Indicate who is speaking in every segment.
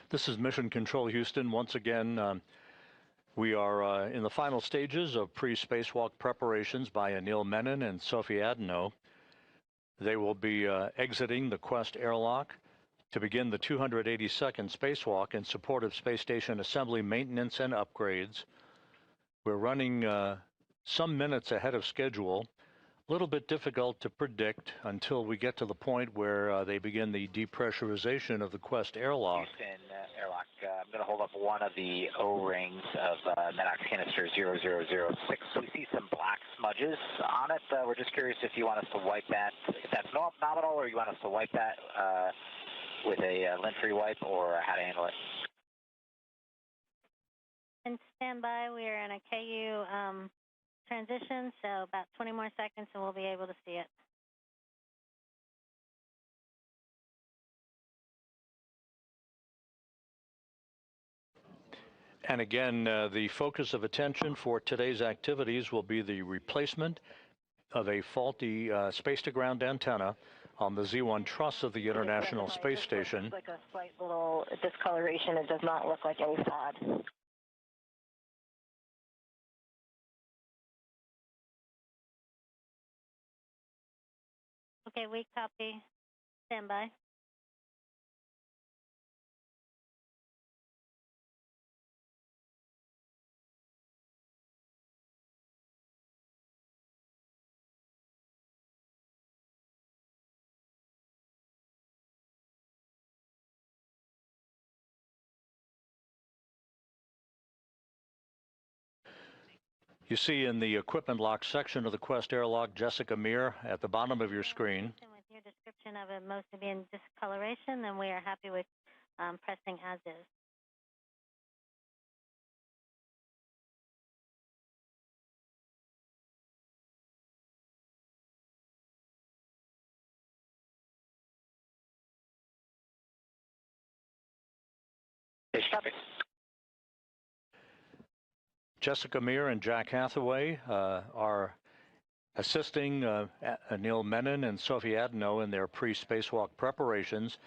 Speaker 1: This is Mission Control Houston. Once again, we are in the final stages of pre-spacewalk preparations by Anil Menon and Sophie Adenot. They will be exiting the Quest airlock to begin the 282nd spacewalk in support of space station assembly, maintenance, and upgrades. We're running some minutes ahead of schedule. A little bit difficult to predict until we get to the point where they begin the depressurization of the Quest airlock.
Speaker 2: Houston, airlock. I'm going to hold up one of the O-rings of Menox canister 0006. We see some black smudges on it. We're just curious if you want us to wipe that, if that's nominal, or you want us to wipe that with a lint-free wipe, or how to handle it.
Speaker 3: And stand by. We are in a KU transition, so about 20 more seconds and we'll be able to see it.
Speaker 1: And again, the focus of attention for today's activities will be the replacement of a faulty space-to-ground antenna on the Z1 truss of the International Space Station.
Speaker 4: It looks like a slight little discoloration. It does not look like any fraud.
Speaker 3: Okay, we copy. Stand by.
Speaker 1: You see in the equipment lock section of the Quest airlock, Jessica Meir at the bottom of your screen.
Speaker 3: With your description of it mostly being discoloration, then we are happy with pressing as is.
Speaker 2: Copy.
Speaker 1: Jessica Meir and Jack Hathaway are assisting Anil Menon and Sophie Adenot in their pre-spacewalk preparations.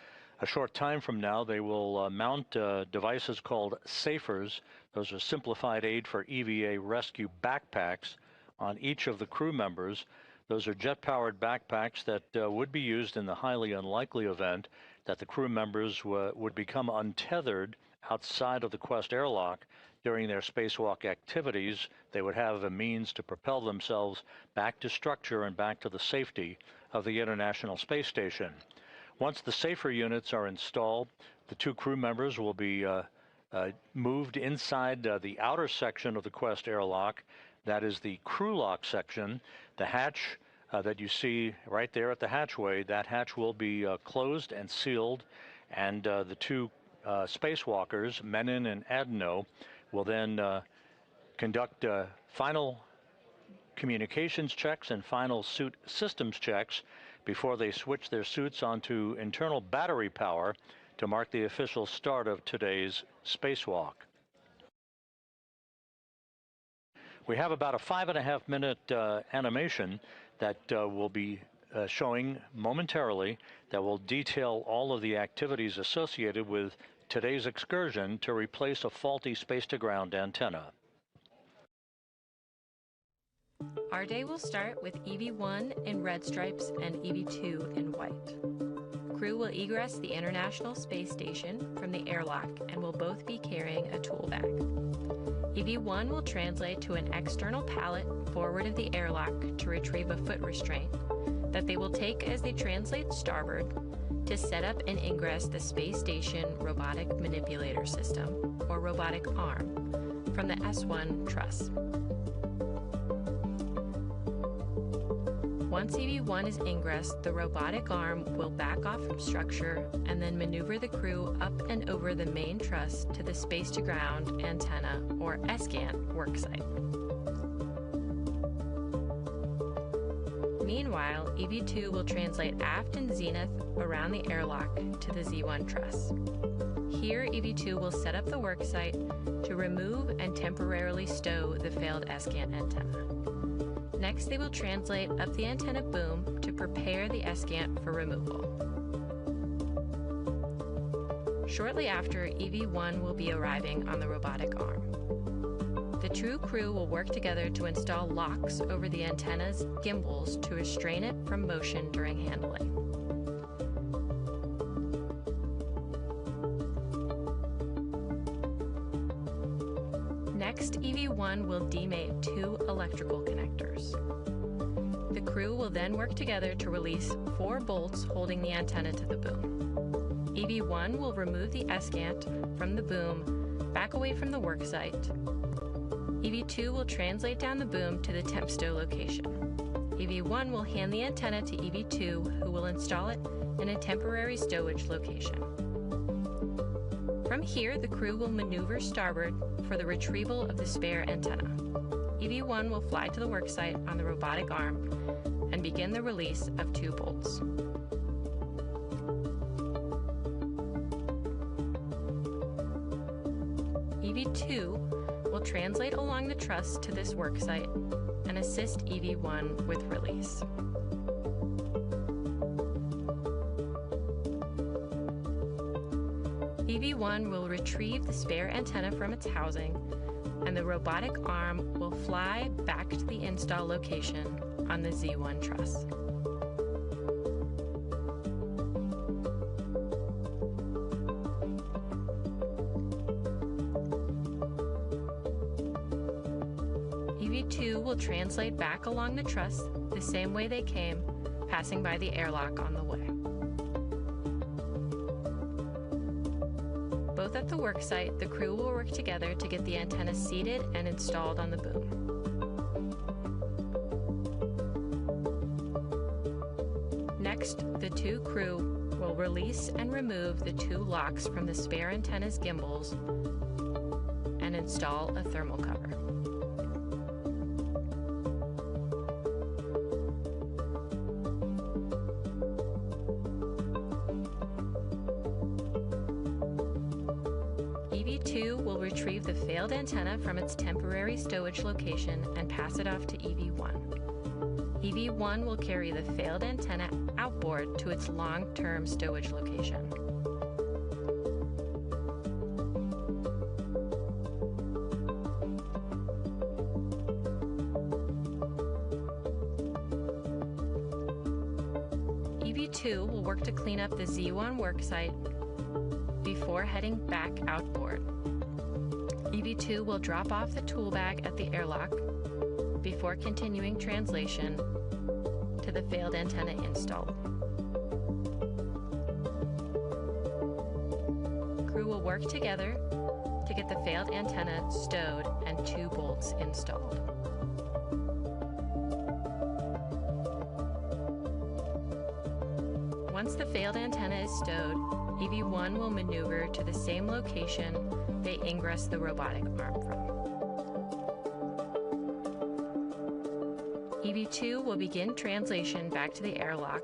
Speaker 1: A short time from now, they will mount devices called SAFERs. Those are simplified aid for EVA rescue backpacks on each of the crew members. Those are jet-powered backpacks that would be used in the highly unlikely event that the crew members would become untethered outside of the Quest airlock during their spacewalk activities. They would have a means to propel themselves back to structure and back to the safety of the International Space Station. Once the SAFER units are installed, the two crew members will be moved inside the outer section of the Quest airlock. That is the crew lock section. The hatch that you see right there at the hatchway, that hatch will be closed and sealed, and the two spacewalkers, Menon and Adenot, will then conduct final communications checks and final suit systems checks before they switch their suits onto internal battery power to mark the official start of today's spacewalk. We have about a 5.5 minute animation that will be showing momentarily that will detail all of the activities associated with today's excursion to replace a faulty space-to-ground antenna.
Speaker 5: Our day will start with EV1 in red stripes and EV2 in white. Crew will egress the International Space Station from the airlock and will both be carrying a tool bag. EV1 will translate to an external pallet forward of the airlock to retrieve a foot restraint that they will take as they translate starboard to set up and ingress the Space Station Robotic Manipulator System, or robotic arm, from the S1 truss. Once EV1 is ingressed, the robotic arm will back off from structure and then maneuver the crew up and over the main truss to the space-to-ground antenna, or ESCANT, worksite. Meanwhile, EV2 will translate aft and zenith around the airlock to the Z1 truss. Here, EV2 will set up the worksite to remove and temporarily stow the failed ESCANT antenna. Next, they will translate up the antenna boom to prepare the ESCANT for removal. Shortly after, EV1 will be arriving on the robotic arm. The two crew will work together to install locks over the antenna's gimbals to restrain it from motion during handling. Next, EV1 will demate two electrical connectors. The crew will then work together to release 4 bolts holding the antenna to the boom. EV1 will remove the escant from the boom back away from the worksite. EV2 will translate down the boom to the temp stow location. EV1 will hand the antenna to EV2, who will install it in a temporary stowage location. From here, the crew will maneuver starboard for the retrieval of the spare antenna. EV1 will fly to the worksite on the robotic arm and begin the release of 2 bolts. EV2 will translate along the truss to this worksite and assist EV1 with release. EV1 will retrieve the spare antenna from its housing, and the robotic arm will fly back to the install location on the Z1 truss. EV2 will translate back along the truss the same way they came, passing by the airlock on the way. Both at the worksite, the crew will work together to get the antenna seated and installed on the boom. Next, the two crew will release and remove the 2 locks from the spare antenna's gimbals and install a thermal cover. EV2 will retrieve the failed antenna from its temporary stowage location and pass it off to EV1. EV1 will carry the failed antenna outboard to its long-term stowage location. EV2 will work to clean up the Z1 worksite before heading back outboard. EV2 will drop off the tool bag at the airlock before continuing translation to the failed antenna install. Crew will work together to get the failed antenna stowed and 2 bolts installed. Once the failed antenna is stowed, EV1 will maneuver to the same location they ingress the robotic arm from. EV2 will begin translation back to the airlock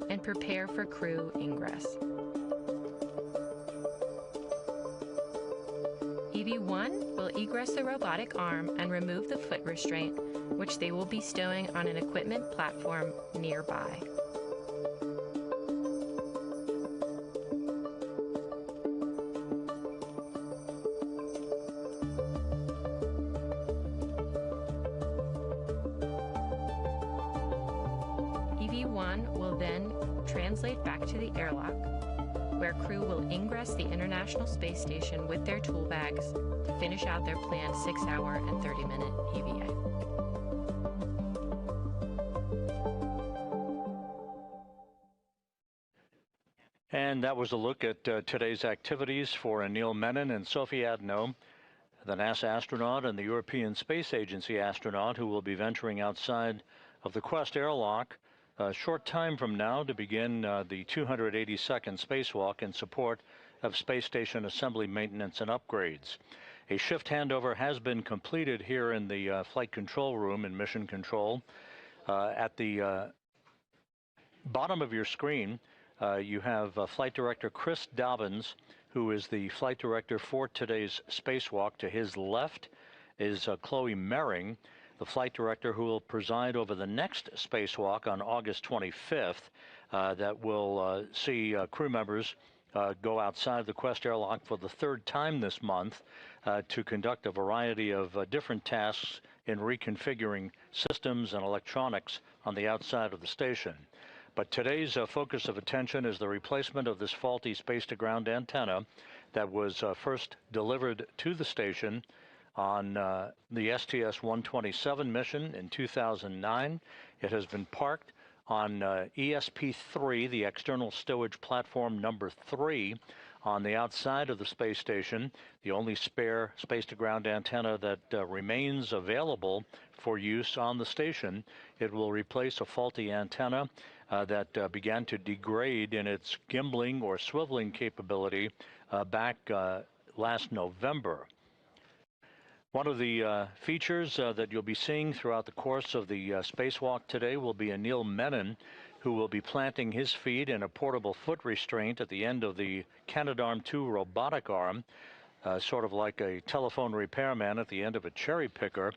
Speaker 5: and prepare for crew ingress. EV1 will egress the robotic arm and remove the foot restraint, which they will be stowing on an equipment platform nearby. EV1 will then translate back to the airlock, where crew will ingress the International Space Station with their tool bags to finish out their planned 6-hour and 30-minute EVA.
Speaker 1: And that was a look at today's activities for Anil Menon and Sophie Adenot, the NASA astronaut and the European Space Agency astronaut who will be venturing outside of the Quest airlock a short time from now to begin the 282nd spacewalk in support of space station assembly maintenance and upgrades. A shift handover has been completed here in the flight control room in Mission Control. At the bottom of your screen, you have Flight Director Chris Dobbins, who is the flight director for today's spacewalk. To his left is Chloe Mering, the flight director who will preside over the next spacewalk on August 25th that will see crew members go outside the Quest airlock for the third time this month to conduct a variety of different tasks in reconfiguring systems and electronics on the outside of the station. But today's focus of attention is the replacement of this faulty space-to-ground antenna that was first delivered to the station on the STS-127 mission in 2009. It has been parked on ESP-3, the external stowage platform number 3, on the outside of the space station, the only spare space-to-ground antenna that remains available for use on the station. It will replace a faulty antenna that began to degrade in its gimbling or swiveling capability back last November. One of the features that you'll be seeing throughout the course of the spacewalk today will be Anil Menon, who will be planting his feet in a portable foot restraint at the end of the Canadarm2 robotic arm, sort of like a telephone repairman at the end of a cherry picker.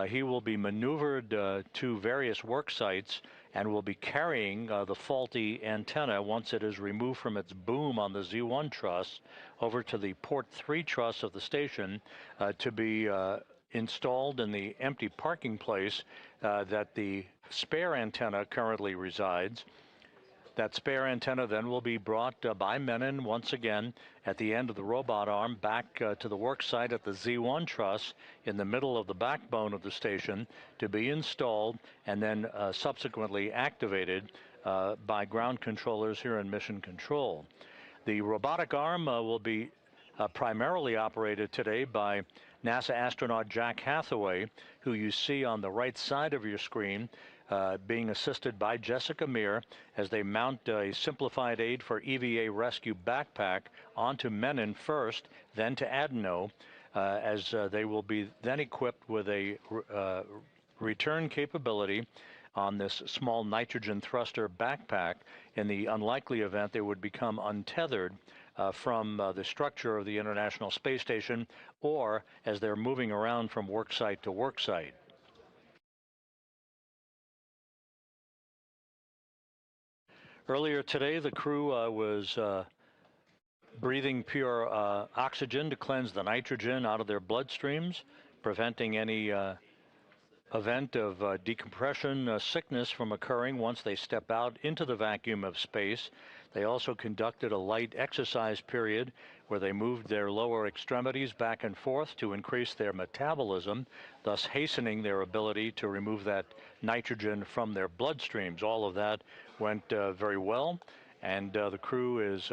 Speaker 1: He will be maneuvered to various work sites and will be carrying the faulty antenna once it is removed from its boom on the Z1 truss over to the port 3 truss of the station to be installed in the empty parking place that the spare antenna currently resides. That spare antenna then will be brought by Menon once again at the end of the robot arm back to the work site at the Z1 truss in the middle of the backbone of the station to be installed and then subsequently activated by ground controllers here in Mission Control. The robotic arm will be primarily operated today by NASA astronaut Jack Hathaway, who you see on the right side of your screen, being assisted by Jessica Meir as they mount a simplified aid for EVA rescue backpack onto Menon first, then to Adenot, as they will be then equipped with a return capability on this small nitrogen thruster backpack in the unlikely event they would become untethered from the structure of the International Space Station, or as they're moving around from work site to work site. Earlier today, the crew was breathing pure oxygen to cleanse the nitrogen out of their bloodstreams, preventing any event of decompression sickness from occurring once they step out into the vacuum of space. They also conducted a light exercise period where they moved their lower extremities back and forth to increase their metabolism, thus hastening their ability to remove that nitrogen from their bloodstreams. All of that went very well, and the crew is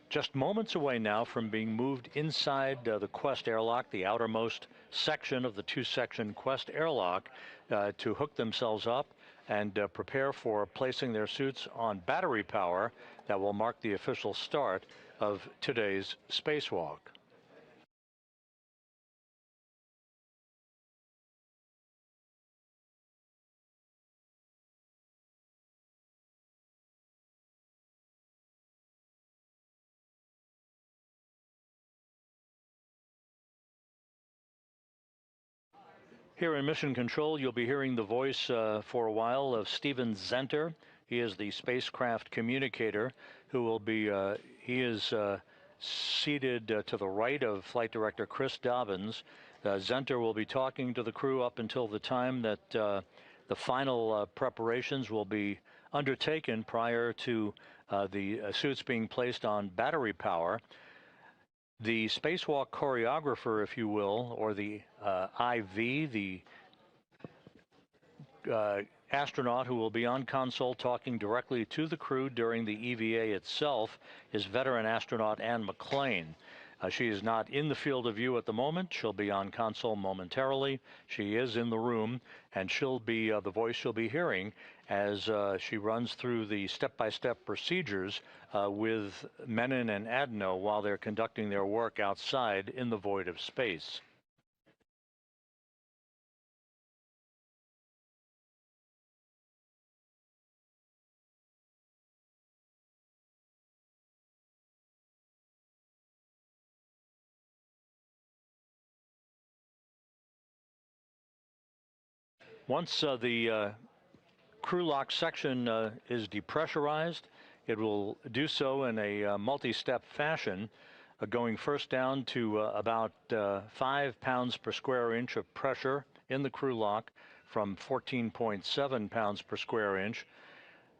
Speaker 1: just moments away now from being moved inside the Quest airlock, the outermost section of the two-section Quest airlock, to hook themselves up and prepare for placing their suits on battery power that will mark the official start of today's spacewalk. Here in Mission Control, you'll be hearing the voice for a while of Steven Zenter. He is the spacecraft communicator who will be, he is seated to the right of Flight Director Chris Dobbins. Zenter will be talking to the crew up until the time that the final preparations will be undertaken prior to the suits being placed on battery power. The spacewalk choreographer, if you will, or the IV, the astronaut who will be on console talking directly to the crew during the EVA itself, is veteran astronaut Anne McClain. She is not in the field of view at the moment. She'll be on console momentarily. She is in the room, and she'll be the voice you'll be hearing as she runs through the step-by-step procedures with Menon and Adenot while they're conducting their work outside in the void of space. Once the crew lock section is depressurized, It will do so in a multi-step fashion, going first down to about 5 pounds per square inch of pressure in the crew lock from 14.7 pounds per square inch.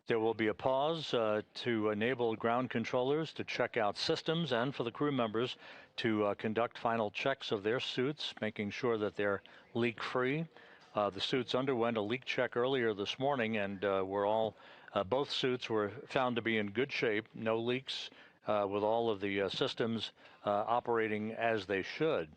Speaker 1: There will be a pause to enable ground controllers to check out systems and for the crew members to conduct final checks of their suits, making sure that they're leak-free. The suits underwent a leak check earlier this morning and both suits were found to be in good shape, no leaks, with all of the systems operating as they should.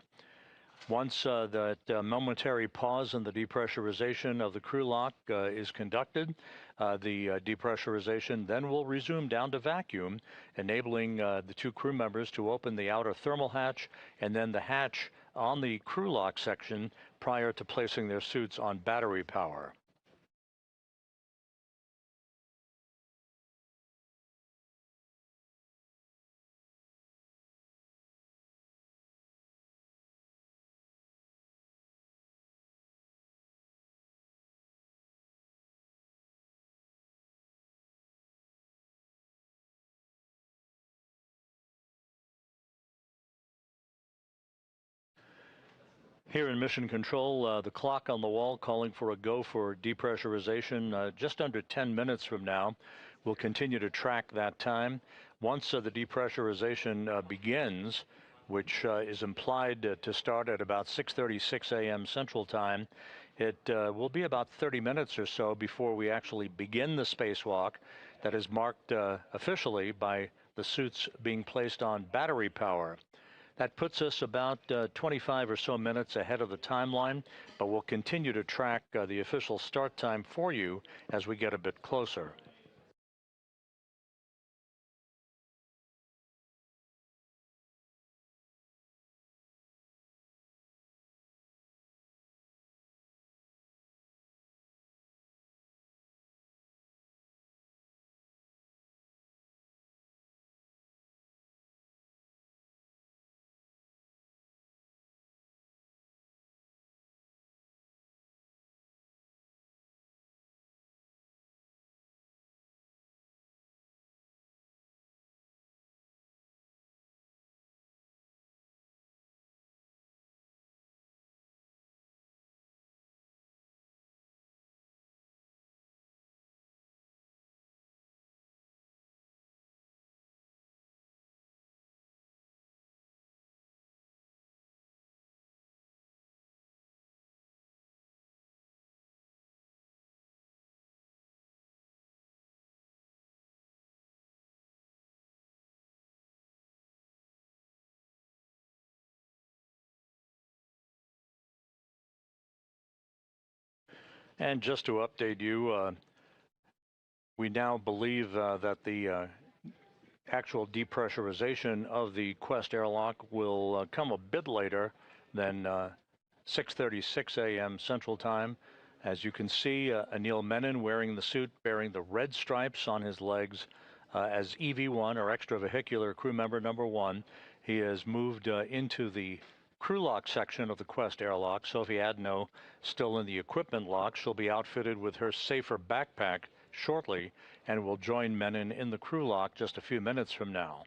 Speaker 1: Once that momentary pause in the depressurization of the crew lock is conducted, the depressurization then will resume down to vacuum, enabling the two crew members to open the outer thermal hatch and then the hatch on the crew lock section prior to placing their suits on battery power. Here in Mission Control, the clock on the wall calling for a go for depressurization just under 10 minutes from now. We'll continue to track that time. Once the depressurization begins, which is implied to start at about 6:36 a.m. Central Time, it will be about 30 minutes or so before we actually begin the spacewalk that is marked officially by the suits being placed on battery power. That puts us about 25 or so minutes ahead of the timeline, but we'll continue to track the official start time for you as we get a bit closer. And just to update you, we now believe that the actual depressurization of the Quest airlock will come a bit later than 6:36 a.m. Central Time. As you can see, Anil Menon wearing the suit bearing the red stripes on his legs as EV1, or extravehicular crew member number 1. He has moved into the crew lock section of the Quest airlock. Sophie Adenot still in the equipment lock. She'll be outfitted with her safer backpack shortly and will join Menon in the crew lock just a few minutes from now.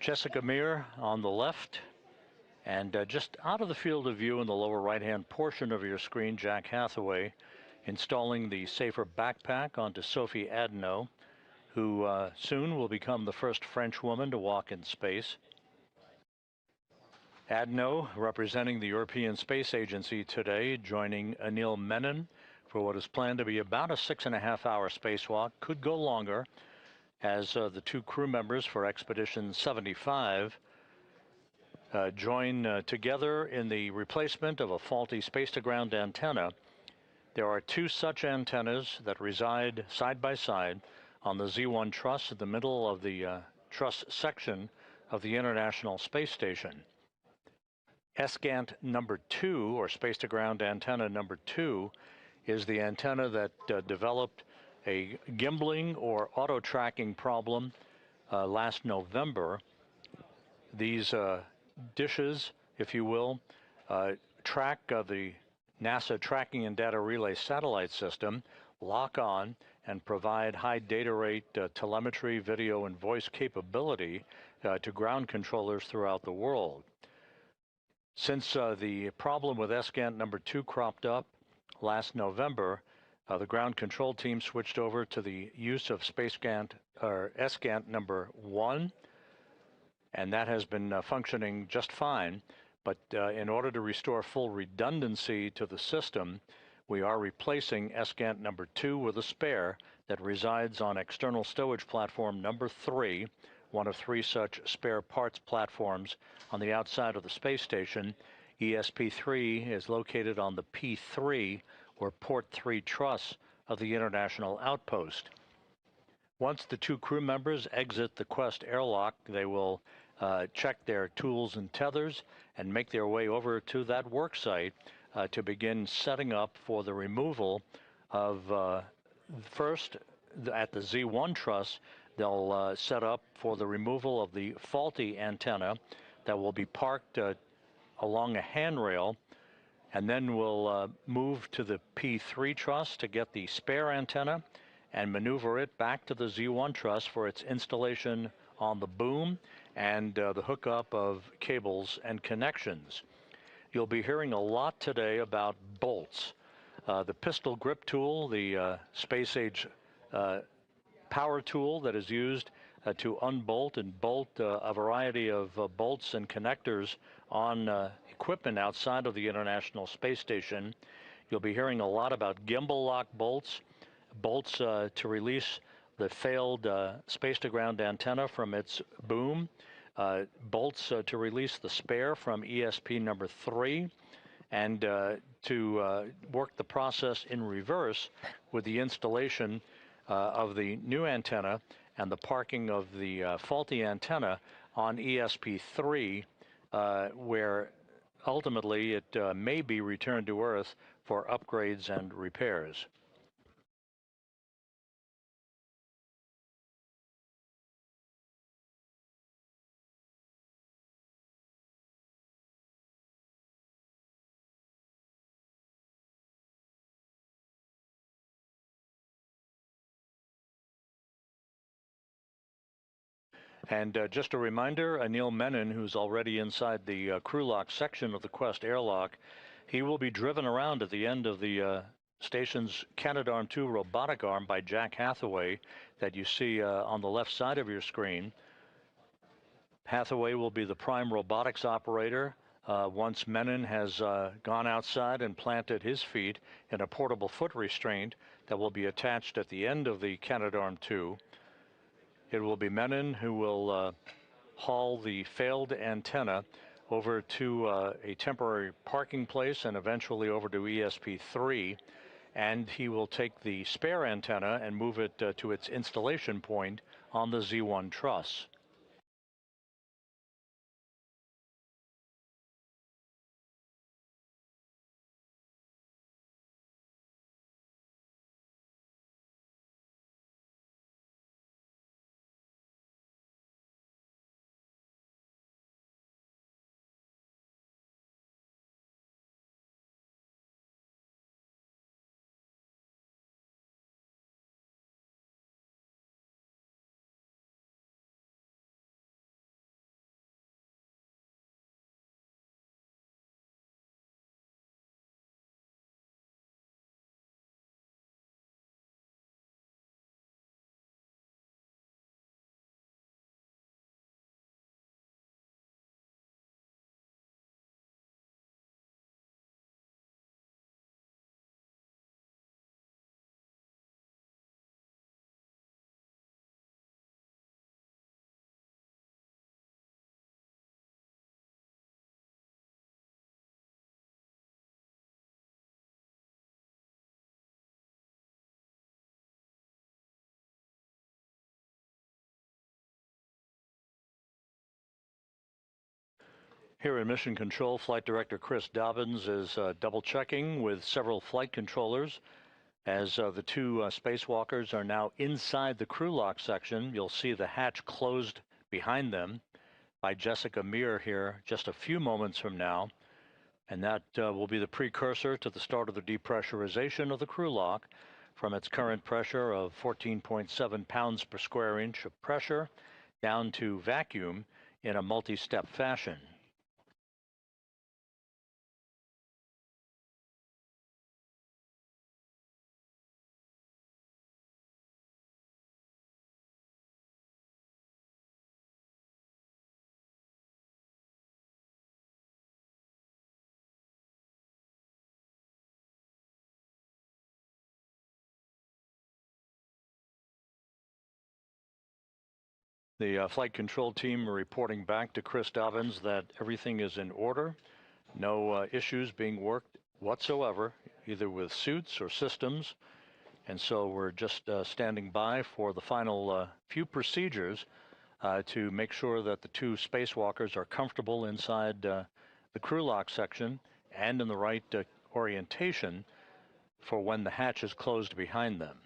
Speaker 1: Jessica Meir on the left, and just out of the field of view in the lower right-hand portion of your screen, Jack Hathaway installing the safer backpack onto Sophie Adenot, who soon will become the first French woman to walk in space. Adenot, representing the European Space Agency today, joining Anil Menon for what is planned to be about a 6.5-hour spacewalk. Could go longer, as the two crew members for Expedition 75 join together in the replacement of a faulty space-to-ground antenna. There are two such antennas that reside side by side on the Z1 truss in the middle of the truss section of the International Space Station. ESCANT number 2, or space-to-ground antenna number 2, is the antenna that developed a gimbling or auto-tracking problem last November. These dishes, if you will, track the NASA Tracking and Data Relay Satellite System, lock on, and provide high data rate telemetry, video, and voice capability to ground controllers throughout the world. Since the problem with ESCANT number 2 cropped up last November, the ground control team switched over to the use of ESCANT number 1, and that has been functioning just fine. But in order to restore full redundancy to the system, we are replacing ESCANT number 2 with a spare that resides on external stowage platform number 3, one of 3 such spare parts platforms on the outside of the space station. ESP3 is located on the P3, or Port 3 truss of the International Outpost. Once the two crew members exit the Quest airlock, they will check their tools and tethers and make their way over to that work site to begin setting up for the removal of, first, at the Z1 truss, they'll set up for the removal of the faulty antenna that will be parked along a handrail, and then we'll move to the P3 truss to get the spare antenna and maneuver it back to the Z1 truss for its installation on the boom and the hookup of cables and connections. You'll be hearing a lot today about bolts. The pistol grip tool, the space-age power tool that is used to unbolt and bolt a variety of bolts and connectors on equipment outside of the International Space Station. You'll be hearing a lot about gimbal lock bolts, bolts to release the failed space-to-ground antenna from its boom, bolts to release the spare from ESP number 3, and to work the process in reverse with the installation of the new antenna and the parking of the faulty antenna on ESP3, where ultimately it may be returned to Earth for upgrades and repairs. And just a reminder, Anil Menon, who's already inside the crew lock section of the Quest airlock, he will be driven around at the end of the station's Canadarm2 robotic arm by Jack Hathaway that you see on the left side of your screen. Hathaway will be the prime robotics operator once Menon has gone outside and planted his feet in a portable foot restraint that will be attached at the end of the Canadarm2. It will be Menon who will haul the failed antenna over to a temporary parking place and eventually over to ESP3, and he will take the spare antenna and move it to its installation point on the Z1 truss. Here in Mission Control, Flight Director Chris Dobbins is double-checking with several flight controllers as the two spacewalkers are now inside the crew lock section. You'll see the hatch closed behind them by Jessica Meir here just a few moments from now, and that will be the precursor to the start of the depressurization of the crew lock from its current pressure of 14.7 pounds per square inch of pressure down to vacuum in a multi-step fashion. The flight control team are reporting back to Chris Dobbins that everything is in order. No issues being worked whatsoever, either with suits or systems. And so we're just standing by for the final few procedures to make sure that the two spacewalkers are comfortable inside the crew lock section and in the right orientation for when the hatch is closed behind them.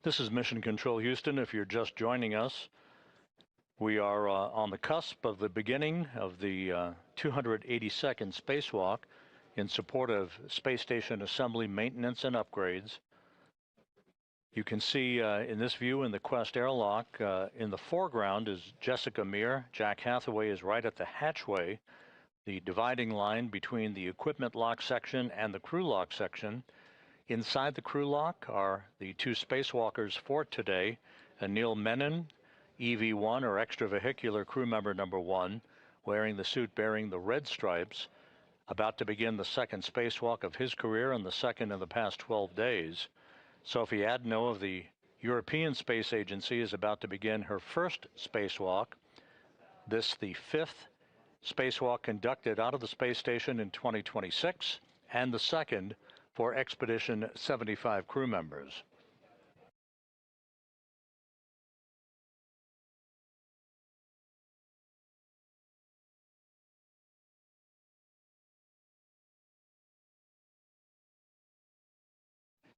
Speaker 1: This is Mission Control Houston. If you're just joining us, we are on the cusp of the beginning of the 282nd spacewalk in support of space station assembly, maintenance, and upgrades. You can see in this view in the Quest airlock, in the foreground is Jessica Meir. Jack Hathaway is right at the hatchway, the dividing line between the equipment lock section and the crew lock section. Inside the crew lock are the two spacewalkers for today, Anil Menon, EV1 or extravehicular crew member number 1, wearing the suit bearing the red stripes, about to begin the second spacewalk of his career and the second in the past 12 days. Sophie Adenot of the European Space Agency is about to begin her first spacewalk. This the 5th spacewalk conducted out of the space station in 2026 and the second for Expedition 75 crew members.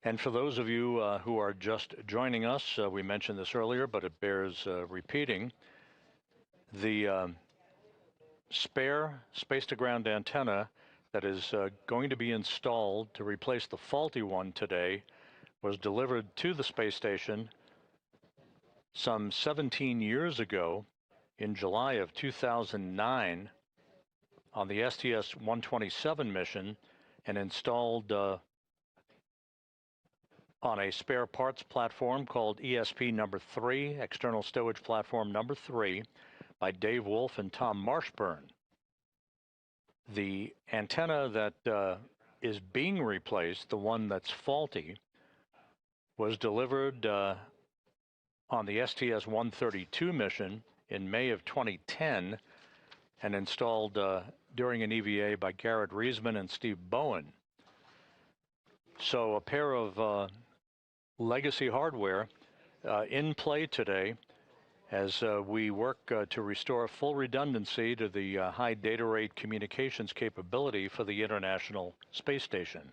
Speaker 1: And for those of you who are just joining us, we mentioned this earlier, but it bears repeating. The spare space-to-ground antenna that is going to be installed to replace the faulty one today was delivered to the space station some 17 years ago in July of 2009 on the STS-127 mission and installed on a spare parts platform called ESP number 3, external stowage platform number 3, by Dave Wolf and Tom Marshburn. The antenna that is being replaced, the one that's faulty, was delivered on the STS-132 mission in May of 2010 and installed during an EVA by Garrett Reisman and Steve Bowen. So a pair of legacy hardware in play today as we work to restore full redundancy to the high data rate communications capability for the International Space Station.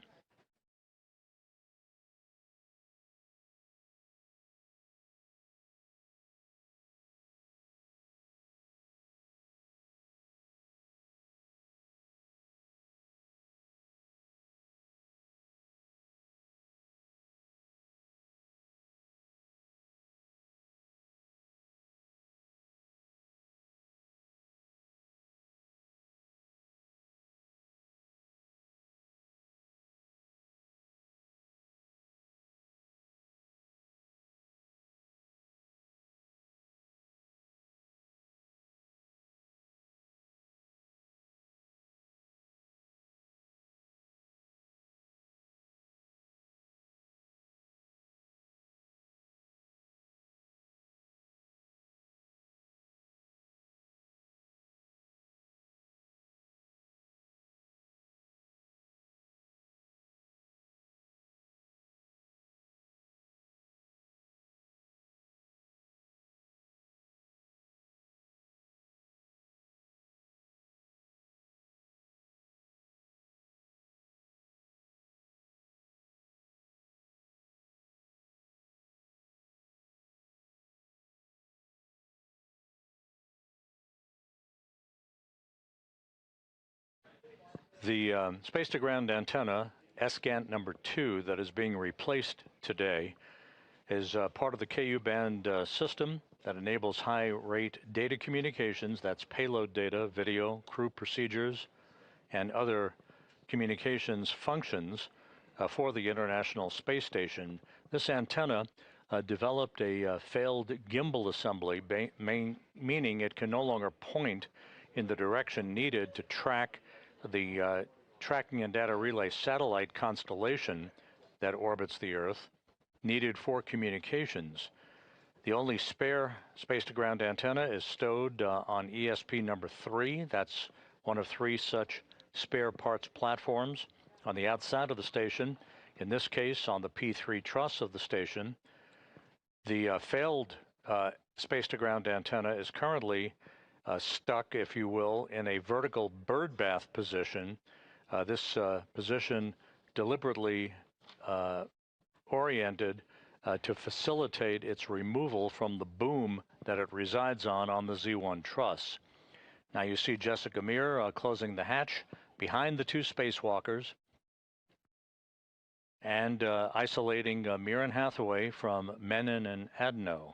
Speaker 1: The space-to-ground antenna, SGANT number 2, that is being replaced today is part of the KU band system that enables high-rate data communications. That's payload data, video, crew procedures, and other communications functions for the International Space Station. This antenna developed a failed gimbal assembly, meaning it can no longer point in the direction needed to track the tracking and data relay satellite constellation that orbits the Earth, needed for communications. The only spare space-to-ground antenna is stowed on ESP number 3. That's one of 3 such spare parts platforms on the outside of the station, in this case on the P3 truss of the station. The failed space-to-ground antenna is currently stuck, if you will, in a vertical bird bath position. This position deliberately oriented to facilitate its removal from the boom that it resides on the Z1 truss. Now you see Jessica Meir closing the hatch behind the 2 spacewalkers and isolating Meir and Hathaway from Menon and Adenot.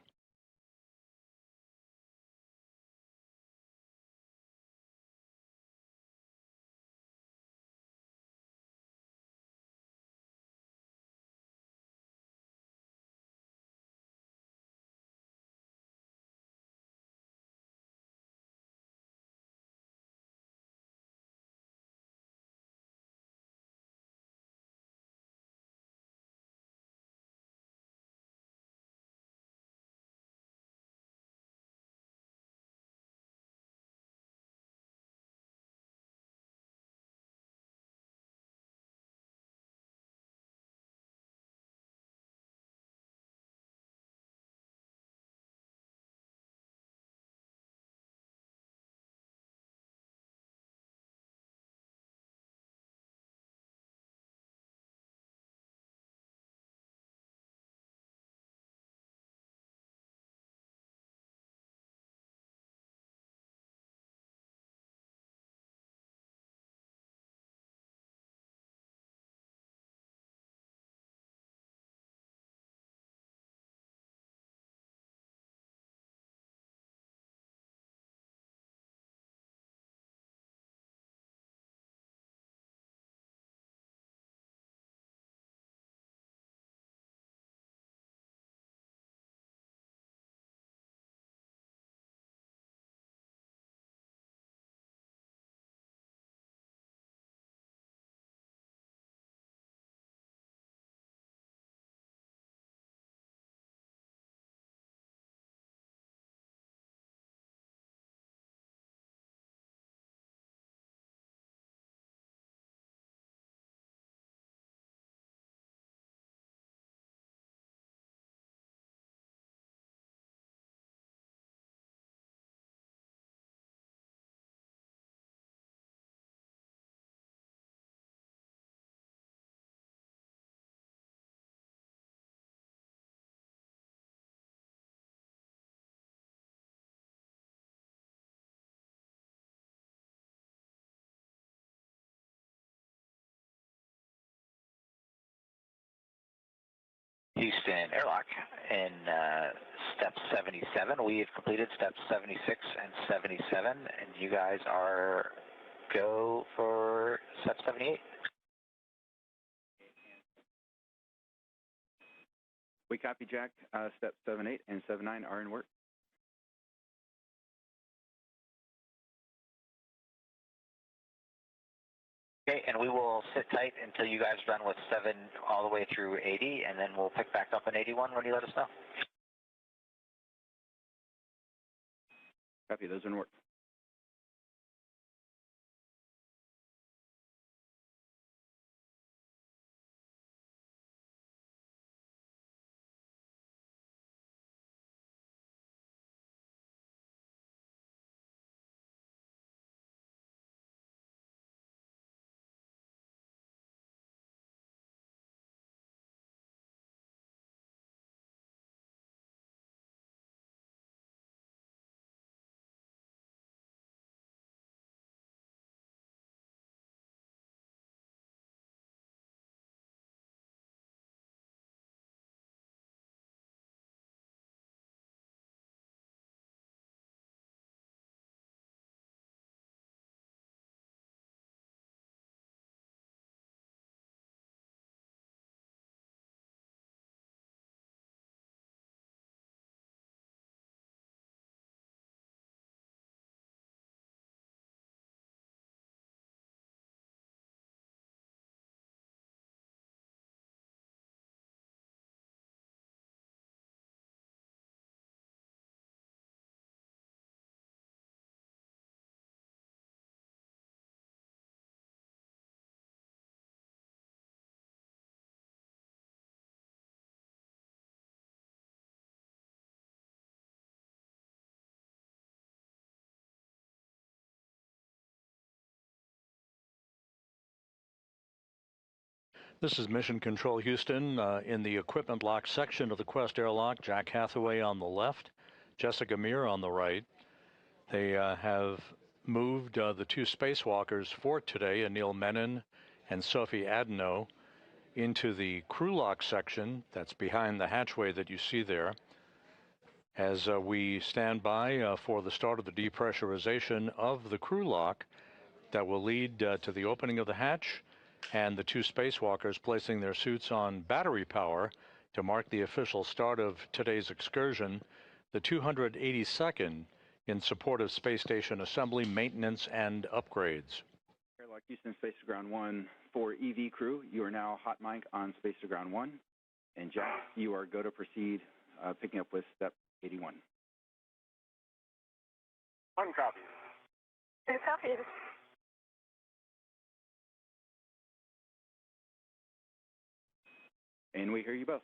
Speaker 2: Houston airlock in step 77. We've completed steps 76 and 77, and you guys are go for step 78.
Speaker 6: We copy, Jack. Step 78 and 79 are in work.
Speaker 2: Okay, and we will sit tight until you guys are done with 7 all the way through 80, and then we'll pick back up in 81 when you let us know.
Speaker 6: Copy, those are in work.
Speaker 1: This is Mission Control Houston in the equipment lock section of the Quest airlock. Jack Hathaway on the left, Jessica Meir on the right. They have moved the 2 spacewalkers for today, Anil Menon and Sophie Adenot, into the crew lock section that's behind the hatchway that you see there. As we stand by for the start of the depressurization of the crew lock that will lead to the opening of the hatch and the 2 spacewalkers placing their suits on battery power to mark the official start of today's excursion, the 282nd in support of space station assembly, maintenance, and upgrades.
Speaker 6: Airlock Houston, Space to Ground 1 for EV crew. You are now hot mic on Space to Ground 1. And Jack, you are go to proceed, picking up with step 81.
Speaker 7: 1 copy.
Speaker 4: 2 copies.
Speaker 6: And we hear you both.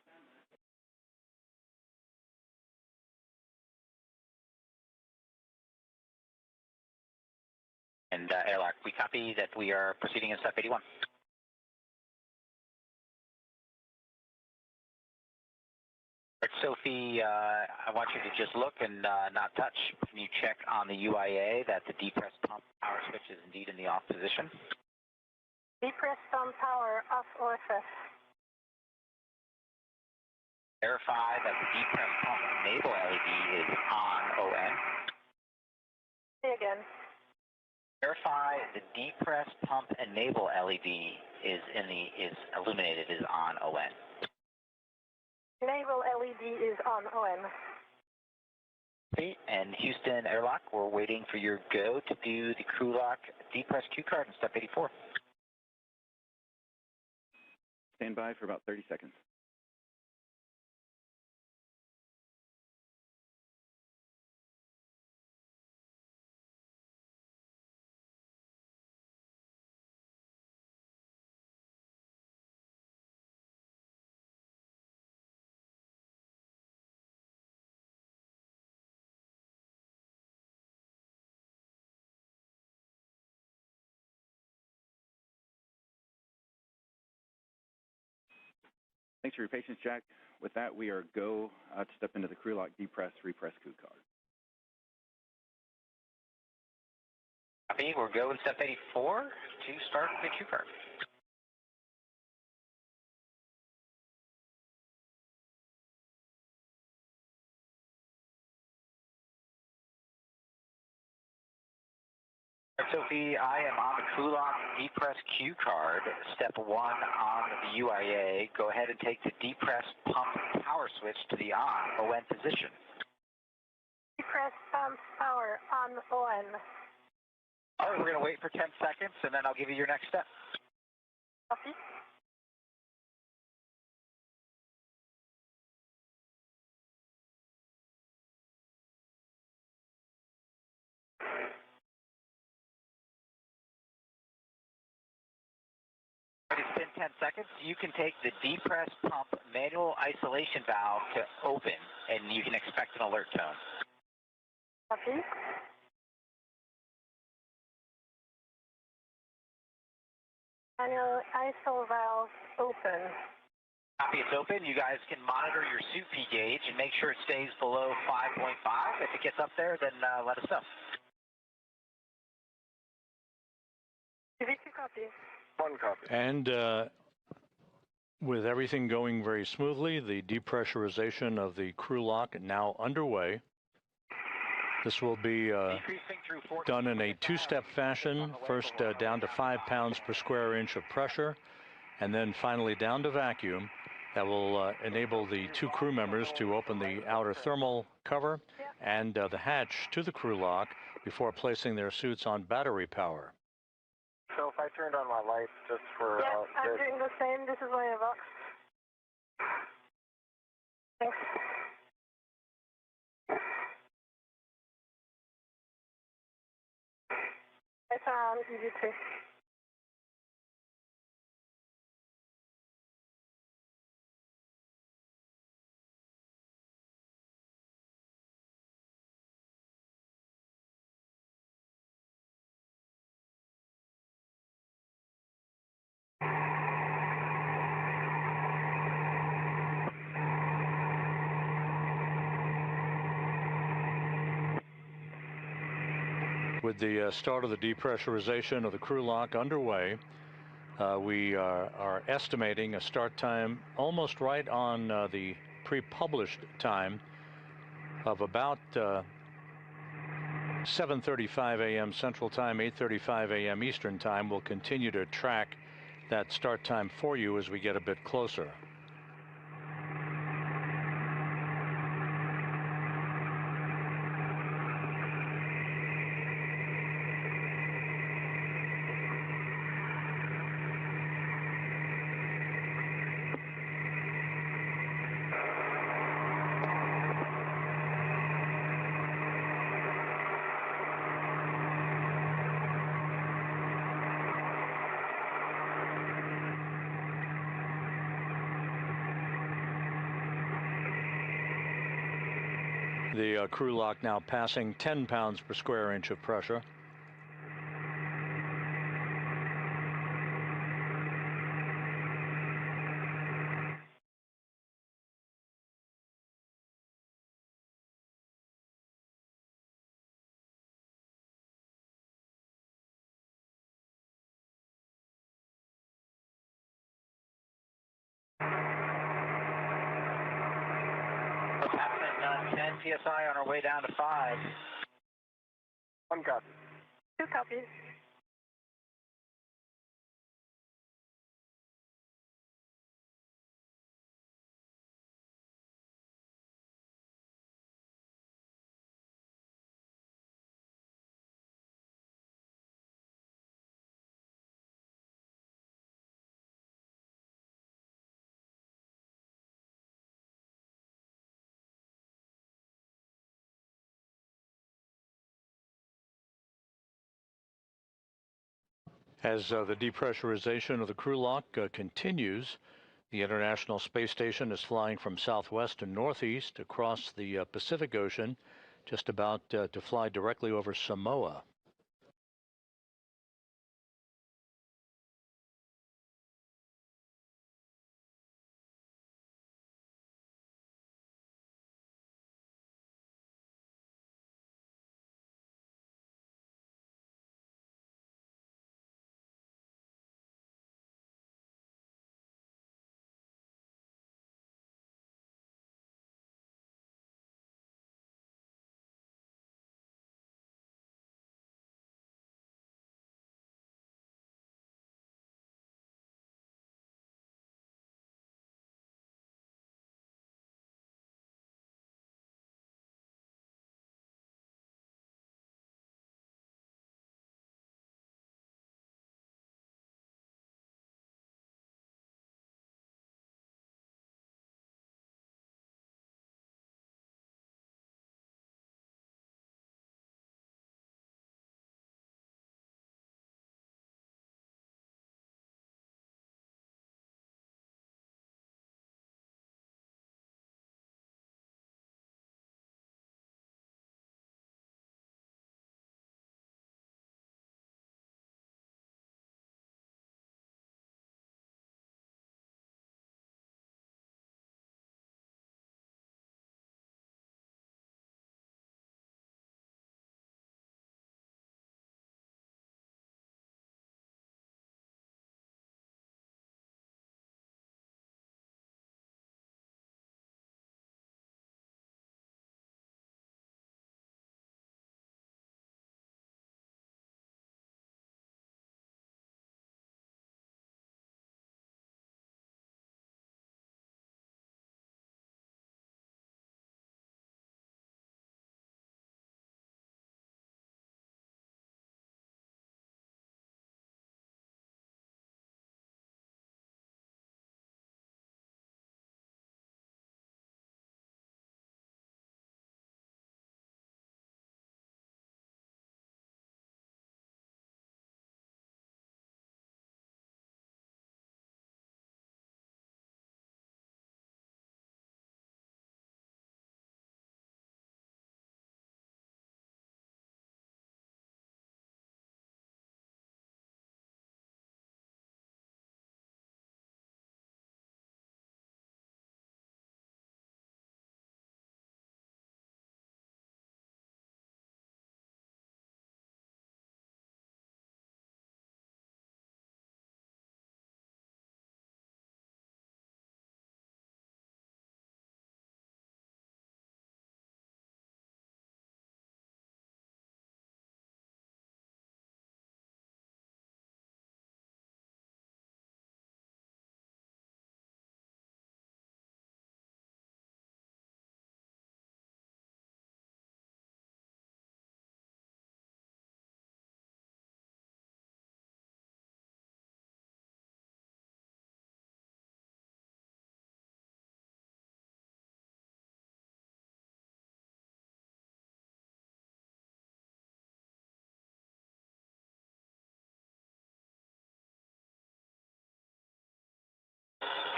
Speaker 2: And airlock, we copy that we are proceeding in step 81. Sophie, I want you to just look and not touch. Can you check on the UIA that the depressed pump power switch is indeed in the off position?
Speaker 4: Depressed on power, off OSS.
Speaker 2: Verify that the depressed pump enable LED is on ON.
Speaker 4: Say again.
Speaker 2: Verify the depressed pump enable LED is illuminated, is on ON.
Speaker 4: Naval LED is on ON.
Speaker 2: Okay, and Houston airlock, we're waiting for your go to do the crew lock depressed Q card in step 84.
Speaker 6: Stand by for about 30 seconds. Thanks for your patience, Jack. With that, we are go to step into the crew lock, depress, repress crew card.
Speaker 2: Copy, we're go in step 84 to start the Q card. Sophie, I am on the crew lock depress cue card. Step 1 on the UIA. Go ahead and take the depress pump power switch to the on ON position.
Speaker 4: Depress pump power on ON.
Speaker 2: All right, we're going to wait for 10 seconds, and then I'll give you your next step.
Speaker 4: Copy.
Speaker 2: It's been 10 seconds. You can take the depress pump manual isolation valve to open, and you can expect an alert tone.
Speaker 4: Copy. Manual ISO valve open.
Speaker 2: Copy, it's open. You guys can monitor your suit P gauge and make sure it stays below 5.5. If it gets up there, then let us know.
Speaker 4: Copy.
Speaker 7: One copy.
Speaker 1: And with everything going very smoothly, the depressurization of the crew lock now underway. This will be done in a two-step fashion, first down to 5 pounds per square inch of pressure, and then finally down to vacuum. That will enable the 2 crew members to open the outer thermal cover and the hatch to the crew lock before placing their suits on battery power.
Speaker 7: So if I turned on my lights just for...
Speaker 4: Yeah, I'm doing the same. This is my box. Thanks. It's on EV2.
Speaker 1: With the start of the depressurization of the crew lock underway, we are estimating a start time almost right on the pre-published time of about 7:35 a.m. Central Time, 8:35 a.m. Eastern Time. We'll continue to track that start time for you as we get a bit closer. The crew lock now passing 10 pounds per square inch of pressure.
Speaker 2: What's happening? 10 PSI on our way down to 5.
Speaker 7: One copy.
Speaker 4: 2 copies.
Speaker 1: As the depressurization of the crew lock continues, the International Space Station is flying from southwest to northeast across the Pacific Ocean, just about to fly directly over Samoa.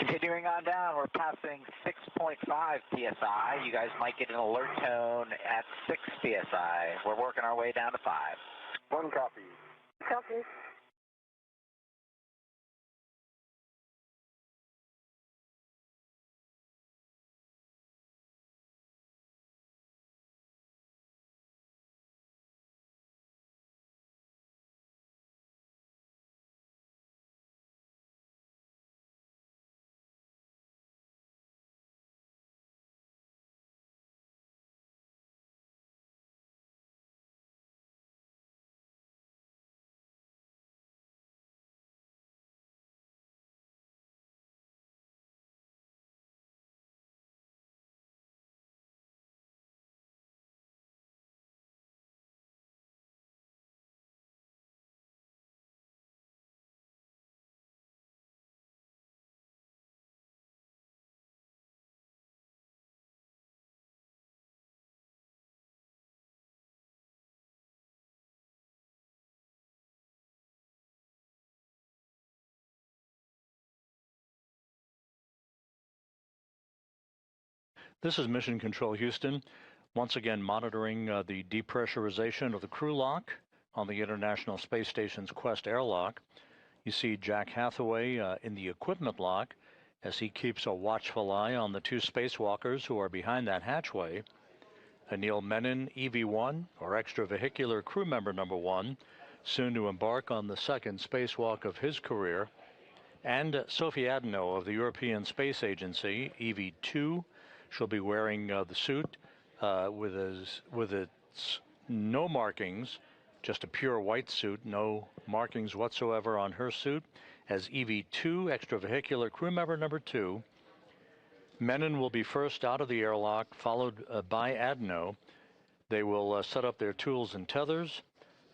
Speaker 2: Continuing on down, we're passing 6.5 psi. You guys might get an alert tone at 6 psi. We're working our way down to 5.
Speaker 7: 1 copy.
Speaker 4: Copy.
Speaker 1: This is Mission Control Houston, once again monitoring the depressurization of the crew lock on the International Space Station's Quest airlock. You see Jack Hathaway in the equipment lock as he keeps a watchful eye on the 2 spacewalkers who are behind that hatchway. Anil Menon, EV1, or extravehicular crew member number 1, soon to embark on the 2nd spacewalk of his career, and Sophie Adenot of the European Space Agency, EV2. She'll be wearing the suit with its no markings, just a pure white suit, no markings whatsoever on her suit, as EV2 extravehicular crew member number 2. Menon will be first out of the airlock, followed by Adenot. They will set up their tools and tethers,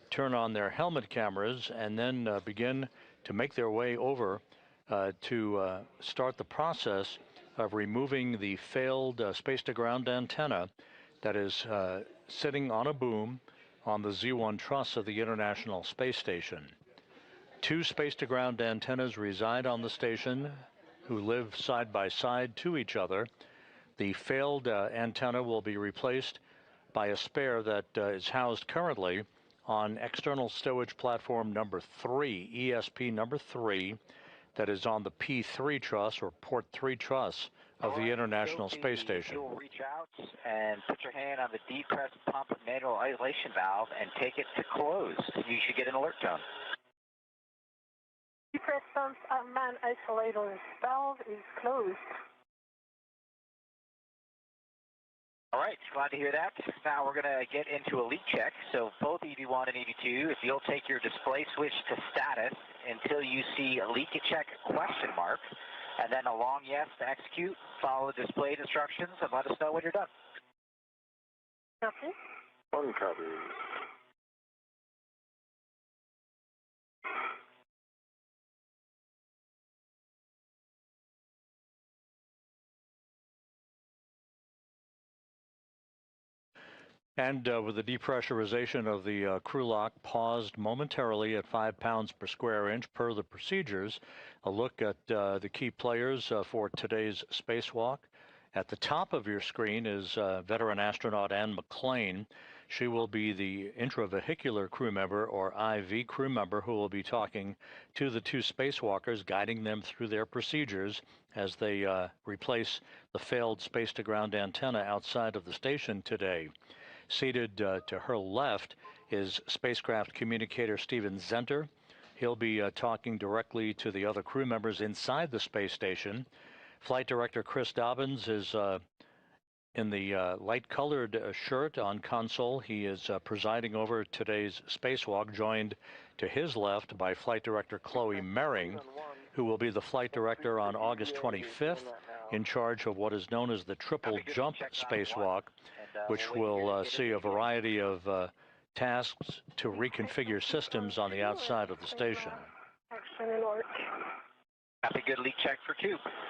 Speaker 1: turn on their helmet cameras, and then begin to make their way over to start the process of removing the failed space-to-ground antenna that is sitting on a boom on the Z1 truss of the International Space Station. 2 space-to-ground antennas reside on the station who live side by side to each other. The failed antenna will be replaced by a spare that is housed currently on external stowage platform number 3, ESP number 3, that is on the P3 truss or port 3 truss of the International Space Station.
Speaker 2: You'll reach out and put your hand on the depressed pump manual isolation valve and take it to close. You should get an alert tone.
Speaker 4: Depressed pump man isolator valve is closed.
Speaker 2: All right, glad to hear that. Now we're going to get into a leak check. So both EV1 and EV2, if you'll take your display switch to status until you see a leak check question mark, and then a long yes to execute, follow the displayed instructions, and let us know when you're done.
Speaker 4: Copy.
Speaker 7: 1 copy.
Speaker 1: And with the depressurization of the crew lock paused momentarily at 5 pounds per square inch per the procedures, a look at the key players for today's spacewalk. At the top of your screen is veteran astronaut Anne McClain. She will be the intravehicular crew member, or IV crew member, who will be talking to the 2 spacewalkers, guiding them through their procedures as they replace the failed space-to-ground antenna outside of the station today. Seated to her left is spacecraft communicator Steven Zenter. He'll be talking directly to the other crew members inside the space station. Flight Director Chris Dobbins is in the light-colored shirt on console. He is presiding over today's spacewalk, joined to his left by Flight Director Chloe Mering, who will be the flight director on August 25th, in charge of what is known as the triple jump spacewalk, which will see a variety of tasks to reconfigure systems on the outside of the station.
Speaker 4: Action alert.
Speaker 2: Copy, good leak check for 2.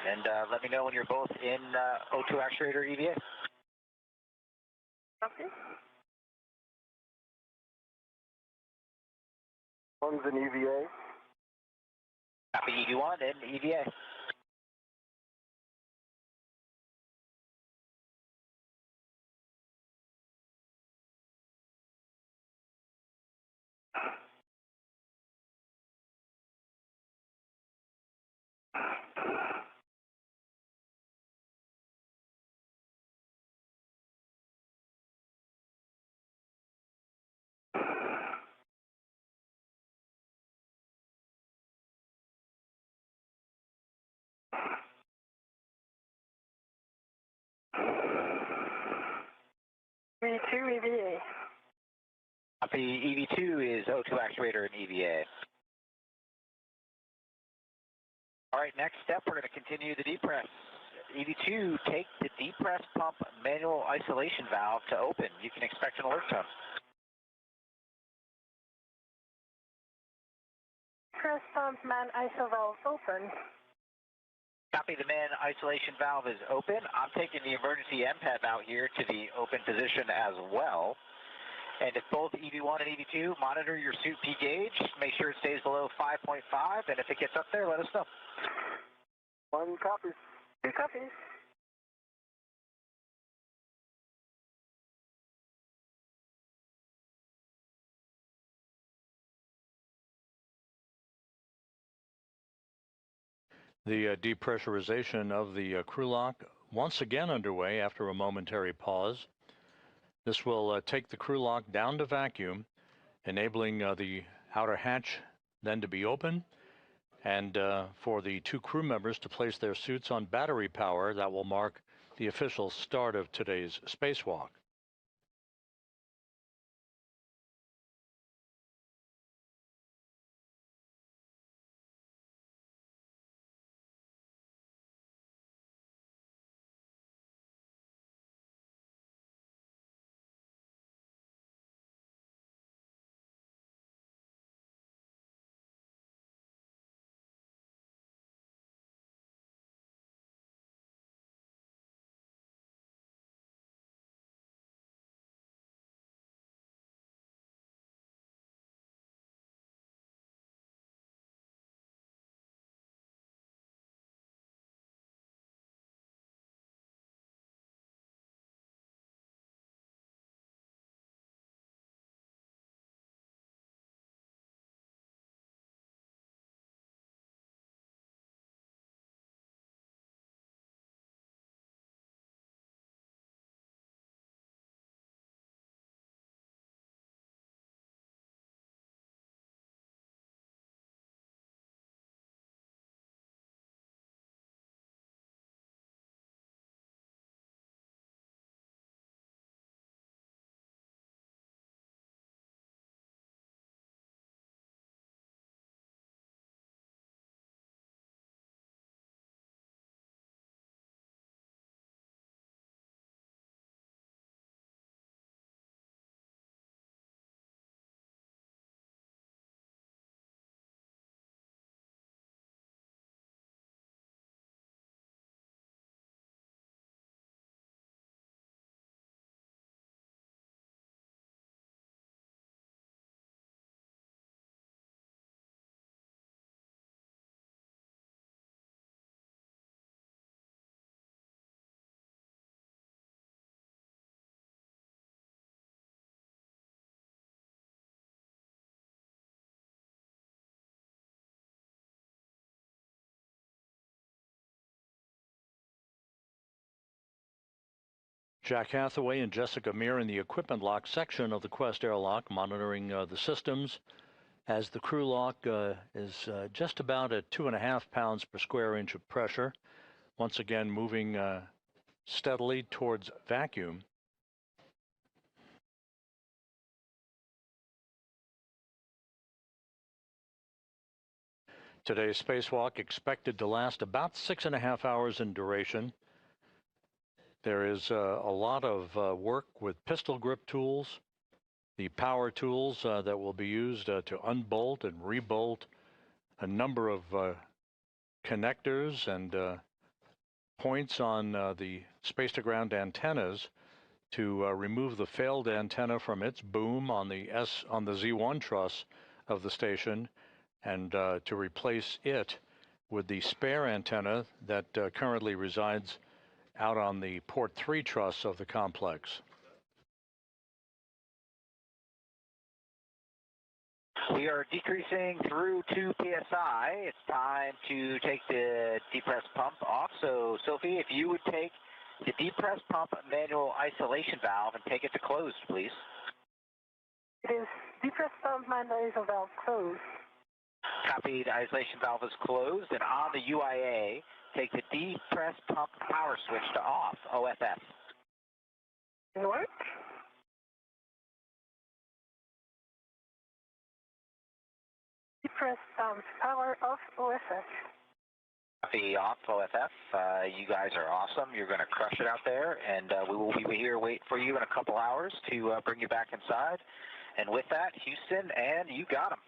Speaker 2: And let me know when you're both in O2 actuator EVA.
Speaker 4: Copy.
Speaker 7: 1's an EVA.
Speaker 2: Copy, EV1 and EVA.
Speaker 4: V2 EVA.
Speaker 2: Copy. EV2 is O2 actuator and EVA. All right, next step, we're going to continue the depress. EV2, take the depress pump manual isolation valve to open. You can expect an alert tone.
Speaker 4: Depress pump man ISO valve open.
Speaker 2: Copy, the man isolation valve is open. I'm taking the emergency MPEP out here to the open position as well. And if both EV1 and EV2, monitor your suit P gauge. Make sure it stays below 5.5, and if it gets up there, let us know.
Speaker 7: 1 copy.
Speaker 4: 2 copies.
Speaker 1: The depressurization of the crew lock once again underway after a momentary pause. This will take the crew lock down to vacuum, enabling the outer hatch then to be open, and for the 2 crew members to place their suits on battery power. That will mark the official start of today's spacewalk. Jack Hathaway and Jessica Meir in the equipment lock section of the Quest airlock, monitoring the systems as the crew lock is just about at 2.5 pounds per square inch of pressure. Once again, moving steadily towards vacuum. Today's spacewalk expected to last about 6.5 hours in duration. There is a lot of work with pistol grip tools, the power tools that will be used to unbolt and rebolt a number of connectors and points on the space-to-ground antennas to remove the failed antenna from its boom on the Z1 truss of the station, and to replace it with the spare antenna that currently resides out on the port 3 truss of the complex.
Speaker 2: We are decreasing through 2 psi. It's time to take the depress pump off. So, Sophie, if you would take the depress pump manual isolation valve and take it to closed, please.
Speaker 4: It is depress pump man ISO valve closed.
Speaker 2: Copy, the isolation valve is closed, and on the UIA, take the depress pump power switch to off, OFF.
Speaker 4: In work? depress power off OFF.
Speaker 2: Copy off OFF. You guys are awesome. You're going to crush it out there, and we will be here waiting for you in a couple hours to bring you back inside. And with that, Houston, and you got them.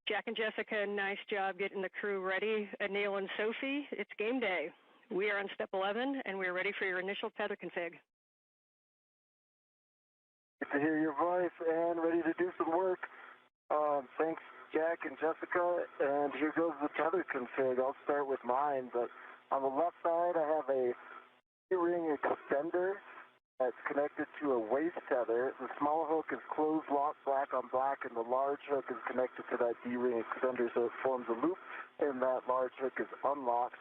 Speaker 8: Jack and Jessica, nice job getting the crew ready. Anil and Sophie, it's game day. We are on step 11, and we're ready for your initial tether config.
Speaker 7: Good to hear your voice and ready to do some work. Thanks, Jack and Jessica, and here goes the tether config. I'll start with mine, but on the left side, I have a D-ring extender that's connected to a waist tether. The small hook is closed lock black on black, and the large hook is connected to that D-ring extender, so it forms a loop, and that large hook is unlocked.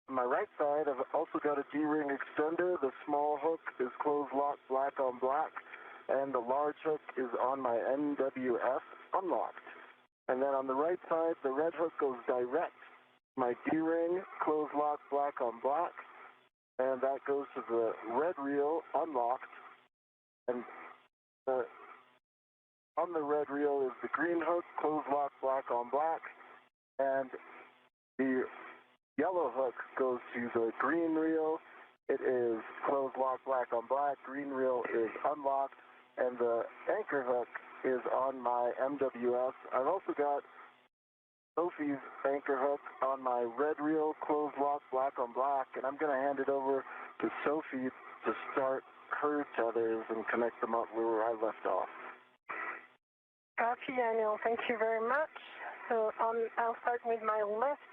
Speaker 7: On my right side, I've also got a D-ring extender. The small hook is closed lock black on black, and the large hook is on my MWF unlocked. And then on the right side, the red hook goes direct. My D-ring, closed lock black on black, and that goes to the red reel unlocked. And on the red reel is the green hook, closed lock black on black, and the yellow hook goes to the green reel. It is closed lock black on black, green reel is unlocked, and the anchor hook is on my MWF. I've also got Sophie's anchor hook on my red reel, closed lock black on black, and I'm going to hand it over to Sophie to start her tethers and connect them up where I left off.
Speaker 4: Copy, Anil. Thank you very much. So I'll start with my left.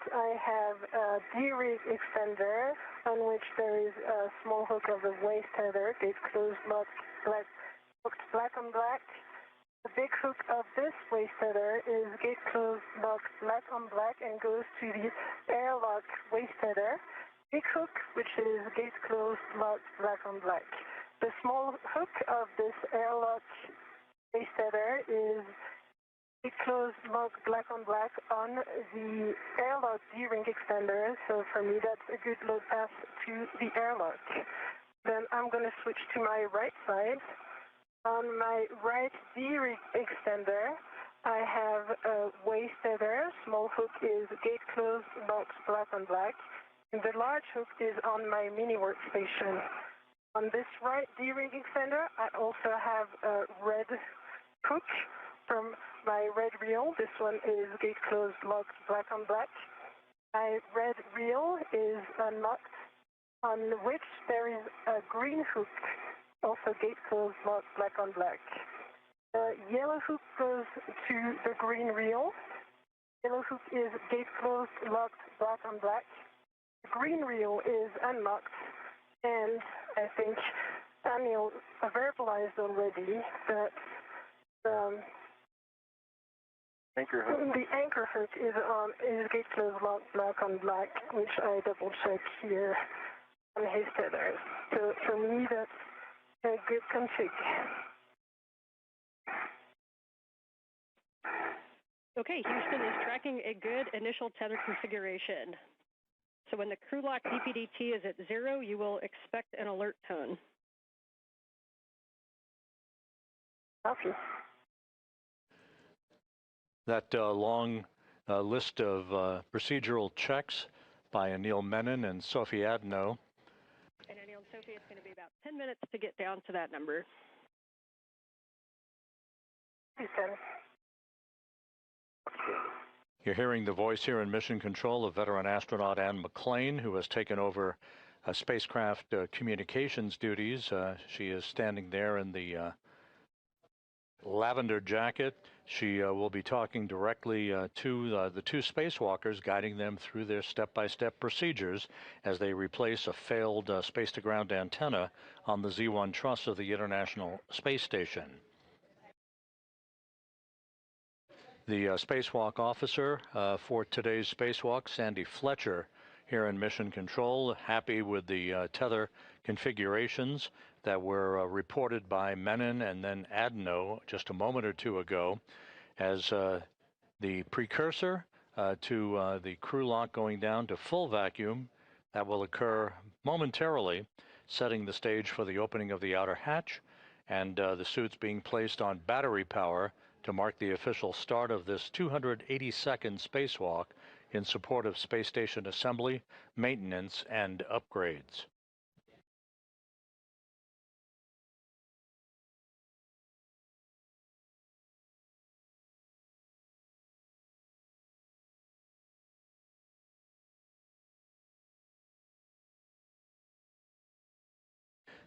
Speaker 4: I have a D-rig extender on which there is a small hook of the waist tether. It's closed locked black on black. The big hook of this waist tether is gate closed locked black on black and goes to the airlock waist tether. Big hook, which is gate closed locked black on black. The small hook of this airlock waist tether is gate closed locked black on black on the airlock D-ring extender. So for me, that's a good load path to the airlock. Then I'm going to switch to my right side. On my right D-rig extender, I have a waist tether. Small hook is gate closed, locked black on black. And the large hook is on my mini workstation. On this right D-rig extender, I also have a red hook from my red reel. This one is gate closed, locked black on black. My red reel is unlocked, on which there is a green hook. Also gate closed, locked black on black. The yellow hook goes to the green reel. Yellow hook is gate closed, locked black on black. The green reel is unlocked, and I think Anil verbalized already that
Speaker 7: Anchor hook.
Speaker 4: the anchor hook is gate closed, locked black on black, which I double check here on his tethers. So for me, that's a good config.
Speaker 8: Okay, Houston is tracking a good initial tether configuration. So when the crew lock DPDT is at 0, you will expect an alert tone.
Speaker 4: Copy.
Speaker 1: That long list of procedural checks by Anil Menon and Sophie Adenot.
Speaker 8: And Anil and Sophie, it's going to be about 10 minutes to get down to that number.
Speaker 4: Houston.
Speaker 1: You're hearing the voice here in Mission Control of veteran astronaut Anne McClain, who has taken over spacecraft communications duties. She is standing there in the lavender jacket. She will be talking directly to the two spacewalkers, guiding them through their step-by-step procedures as they replace a failed space-to-ground antenna on the Z1 truss of the International Space Station. The spacewalk officer for today's spacewalk, Sandy Fletcher, here in Mission Control, happy with the tether configurations that were reported by Menon and then Adenot just a moment or two ago as the precursor to the crew lock going down to full vacuum. That will occur momentarily, setting the stage for the opening of the outer hatch and the suits being placed on battery power to mark the official start of this 282nd spacewalk in support of space station assembly, maintenance, and upgrades.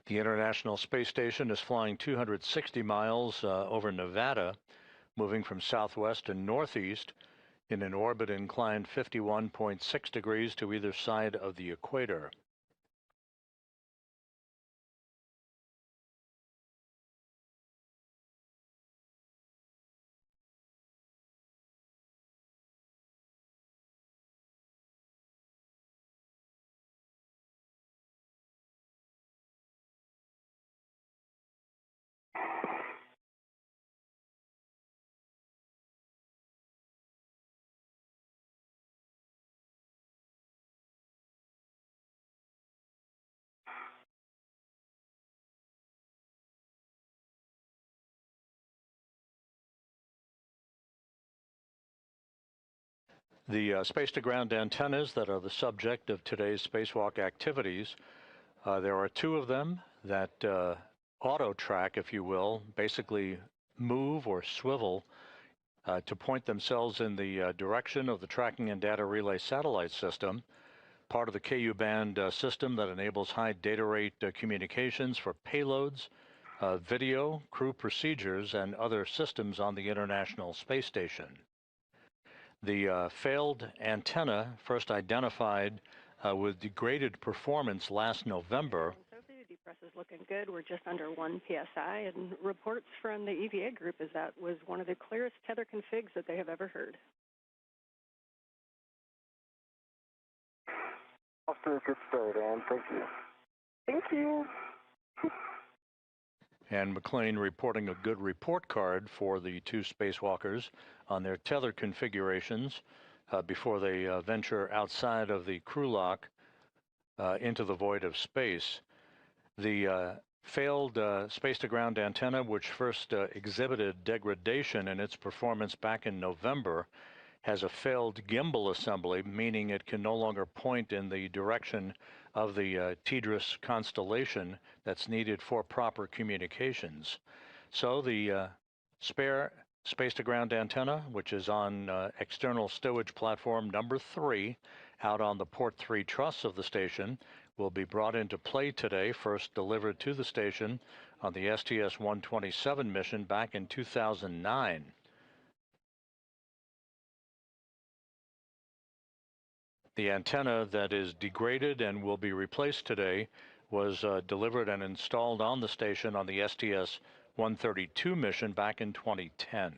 Speaker 1: The International Space Station is flying 260 miles over Nevada, moving from southwest to northeast in an orbit inclined 51.6 degrees to either side of the equator. The space-to-ground antennas that are the subject of today's spacewalk activities, there are two of them that auto-track, if you will, basically move or swivel to point themselves in the direction of the tracking and data relay satellite system, part of the Ku-band system that enables high data rate communications for payloads, video, crew procedures, and other systems on the International Space Station. The failed antenna, first identified with degraded performance last November.
Speaker 8: Sophie, the press is looking good. We're just under 1 PSI, and reports from the EVA group is that was one of the clearest tether configs that they have ever heard.
Speaker 7: Off to a good start, Ann. Thank you. Thank you.
Speaker 1: And McLean reporting a good report card for the two spacewalkers on their tether configurations before they venture outside of the crew lock into the void of space. The failed space-to-ground antenna, which first exhibited degradation in its performance back in November, has a failed gimbal assembly, meaning it can no longer point in the direction of the TDRS constellation that's needed for proper communications. So the spare space-to-ground antenna, which is on external stowage platform number 3, out on the port 3 truss of the station, will be brought into play today, first delivered to the station on the STS-127 mission back in 2009. The antenna that is degraded and will be replaced today was delivered and installed on the station on the STS-132 mission back in 2010.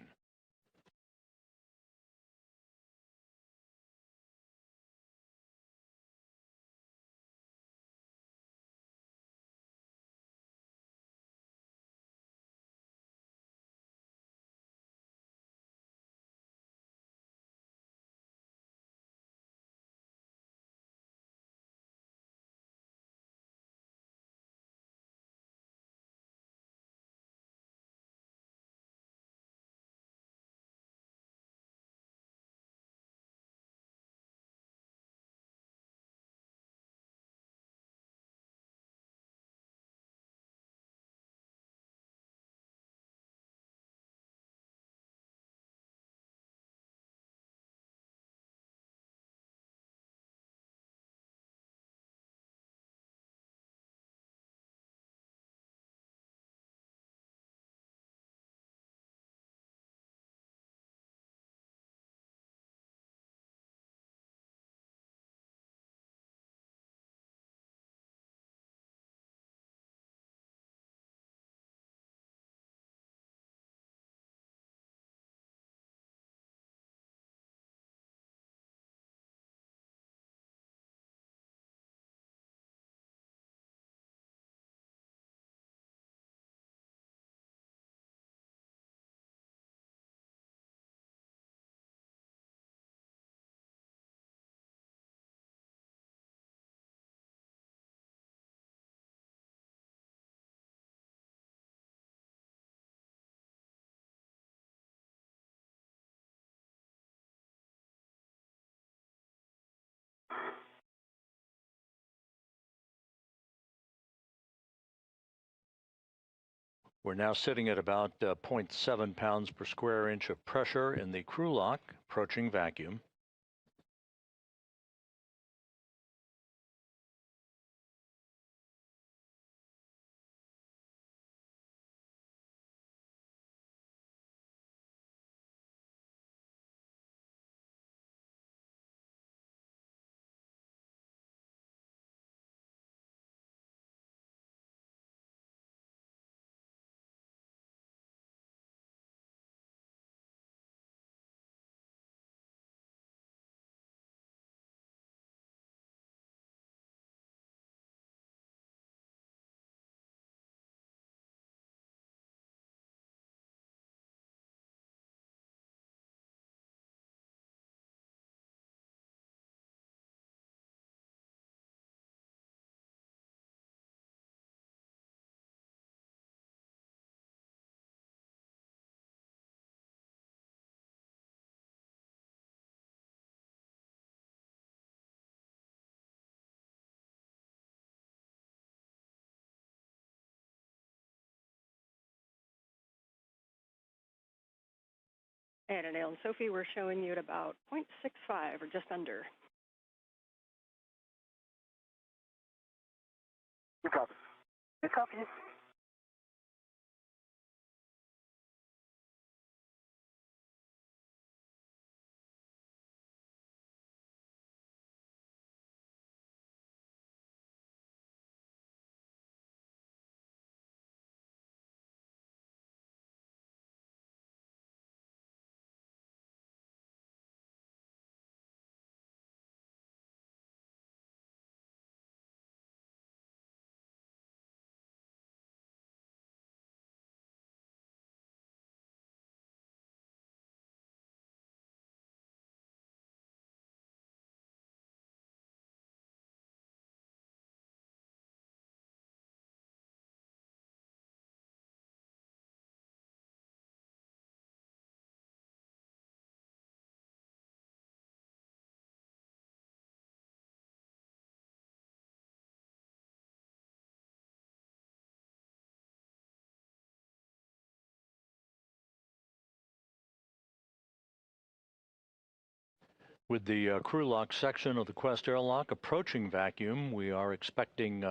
Speaker 1: We're now sitting at about 0.7 pounds per square inch of pressure in the crew lock, approaching vacuum.
Speaker 8: And Anil and Sophie, we're showing you at about 0.65 or just under.
Speaker 7: Good copy. Good copy.
Speaker 1: With the crew lock section of the Quest airlock approaching vacuum, we are expecting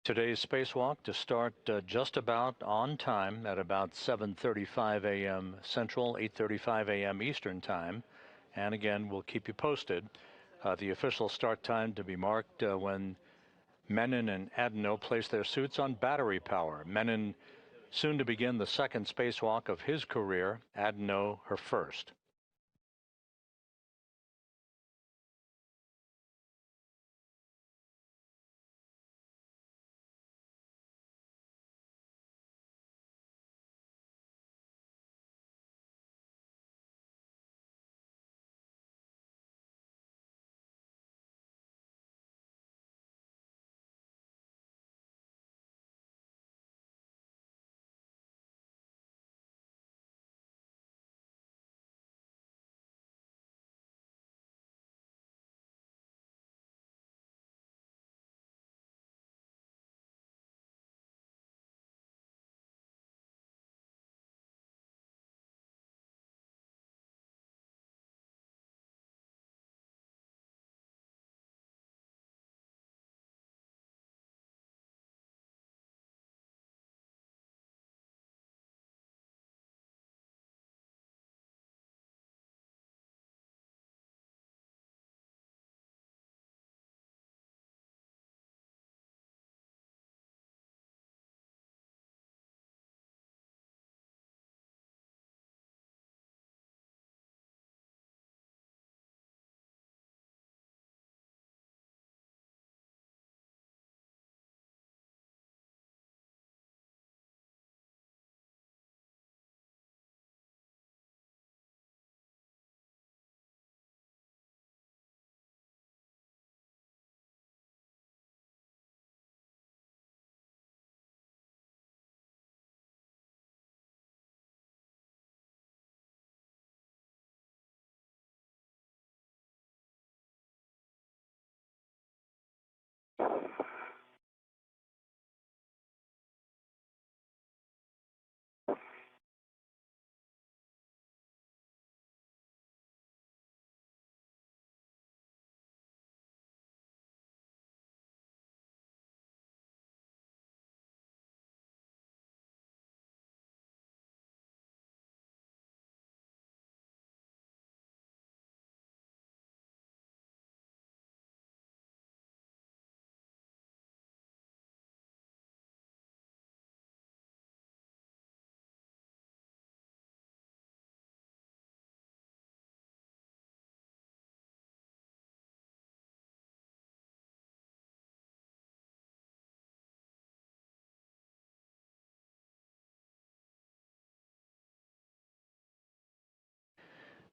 Speaker 1: today's spacewalk to start just about on time at about 7:35 a.m. Central, 8:35 a.m. Eastern Time. And again, we'll keep you posted. The official start time to be marked when Menon and Adenot place their suits on battery power. Menon soon to begin the second spacewalk of his career, Adenot her first.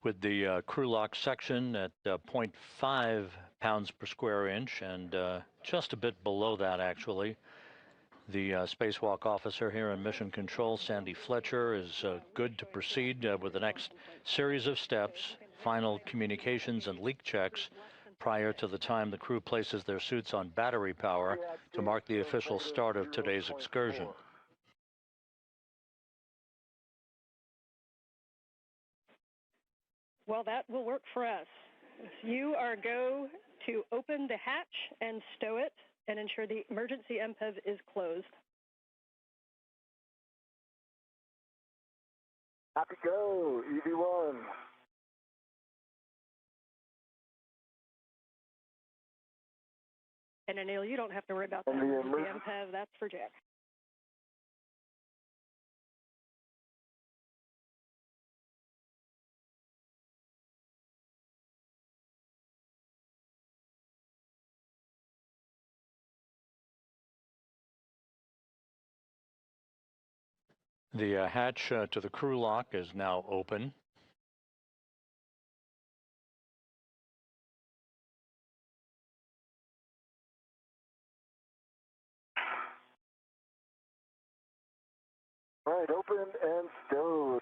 Speaker 1: with the crew lock section at 0.5 pounds per square inch and just a bit below that, actually. The spacewalk officer here in Mission Control, Sandy Fletcher, is good to proceed with the next series of steps, final communications and leak checks prior to the time the crew places their suits on battery power to mark the official start of today's excursion.
Speaker 8: Well, that will work for us. You are go to open the hatch and stow it and ensure the emergency MPEV is closed.
Speaker 7: Happy go, EV1.
Speaker 8: And Anil, you don't have to worry about that.
Speaker 7: And
Speaker 8: The MPEV, that's for Jack.
Speaker 1: The hatch to the crew lock is now open.
Speaker 7: Right, open and stowed.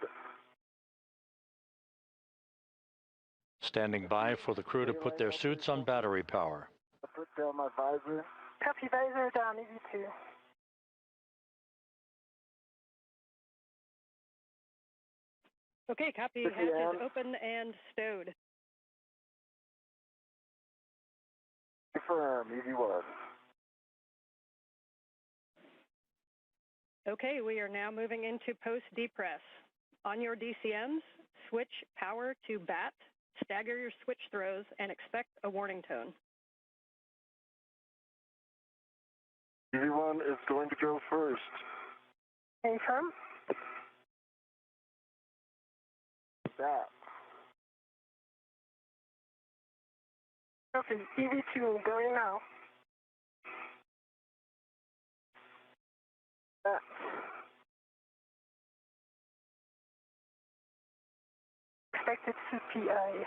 Speaker 1: Standing by for the crew to put their suits on battery power.
Speaker 7: I put down my visor. Copy, visor down, EV2.
Speaker 8: Okay, copy. Hatch is open and stowed.
Speaker 7: Confirm, EV1.
Speaker 8: Okay, we are now moving into post-depress. On your DCMs, switch power to BAT, stagger your switch throws, and expect a warning tone.
Speaker 7: EV1 is going to go first. Confirm. That. Okay, EV2 going now. That. Expected CPI.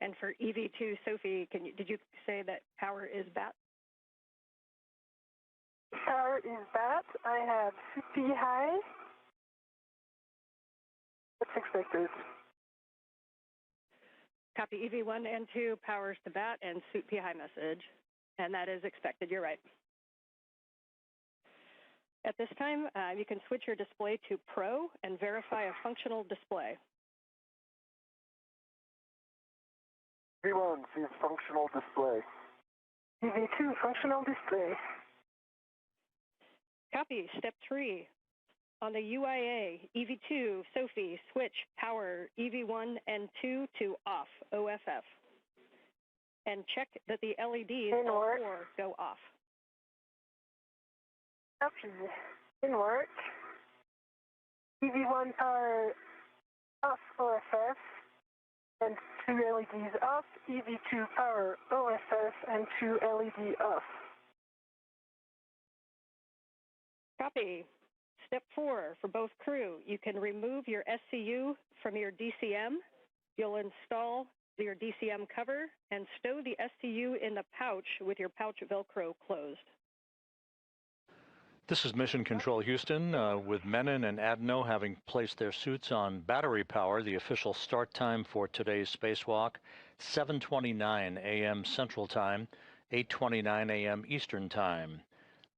Speaker 8: And for EV2, Sophie, did you say that power is BAT?
Speaker 4: Power is BAT. I have CP high. What's expected?
Speaker 8: Copy. EV1 and 2 powers to BAT and suit P high message, and that is expected. You're right. At this time, you can switch your display to Pro and verify a functional display.
Speaker 7: EV1 sees functional display.
Speaker 4: EV2 functional display.
Speaker 8: Copy. Step 3. On the UIA, EV2, Sophie, switch power EV1 and 2 to off, OFF. And check that the LEDs all 4 go off.
Speaker 4: Copy. In work. EV1 power off, OFF. And 2 LEDs off. EV2 power OFF and 2 LED off.
Speaker 8: Copy. Step 4, for both crew, you can remove your SCU from your DCM. You'll install your DCM cover and stow the SCU in the pouch with your pouch Velcro closed.
Speaker 1: This is Mission Control Houston, with Menon and Adenot having placed their suits on battery power. The official start time for today's spacewalk, 7:29 a.m. Central Time, 8:29 a.m. Eastern Time.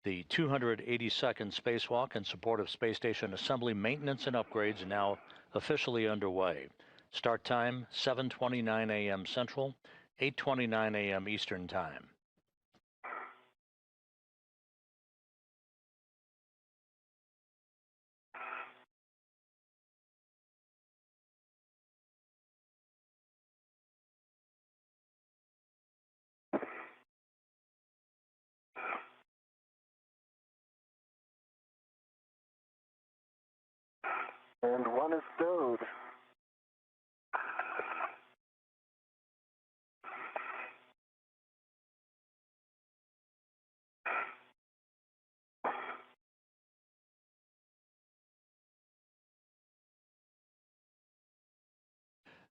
Speaker 1: The 282nd spacewalk in support of space station assembly, maintenance, and upgrades now officially underway. Start time, 7:29 a.m. Central, 8:29 a.m. Eastern Time.
Speaker 7: And 1 is stowed.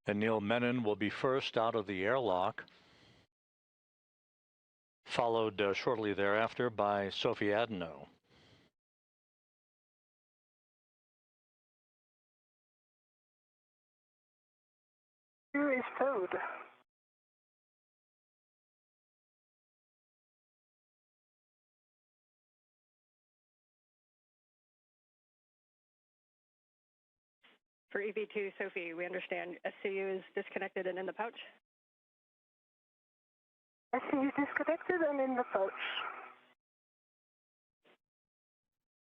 Speaker 1: Anil Menon will be first out of the airlock, followed shortly thereafter by Sophie Adenot.
Speaker 4: Crew is towed.
Speaker 8: For EV2, Sophie, we understand SCU is disconnected and in the pouch.
Speaker 4: SCU disconnected and in the pouch.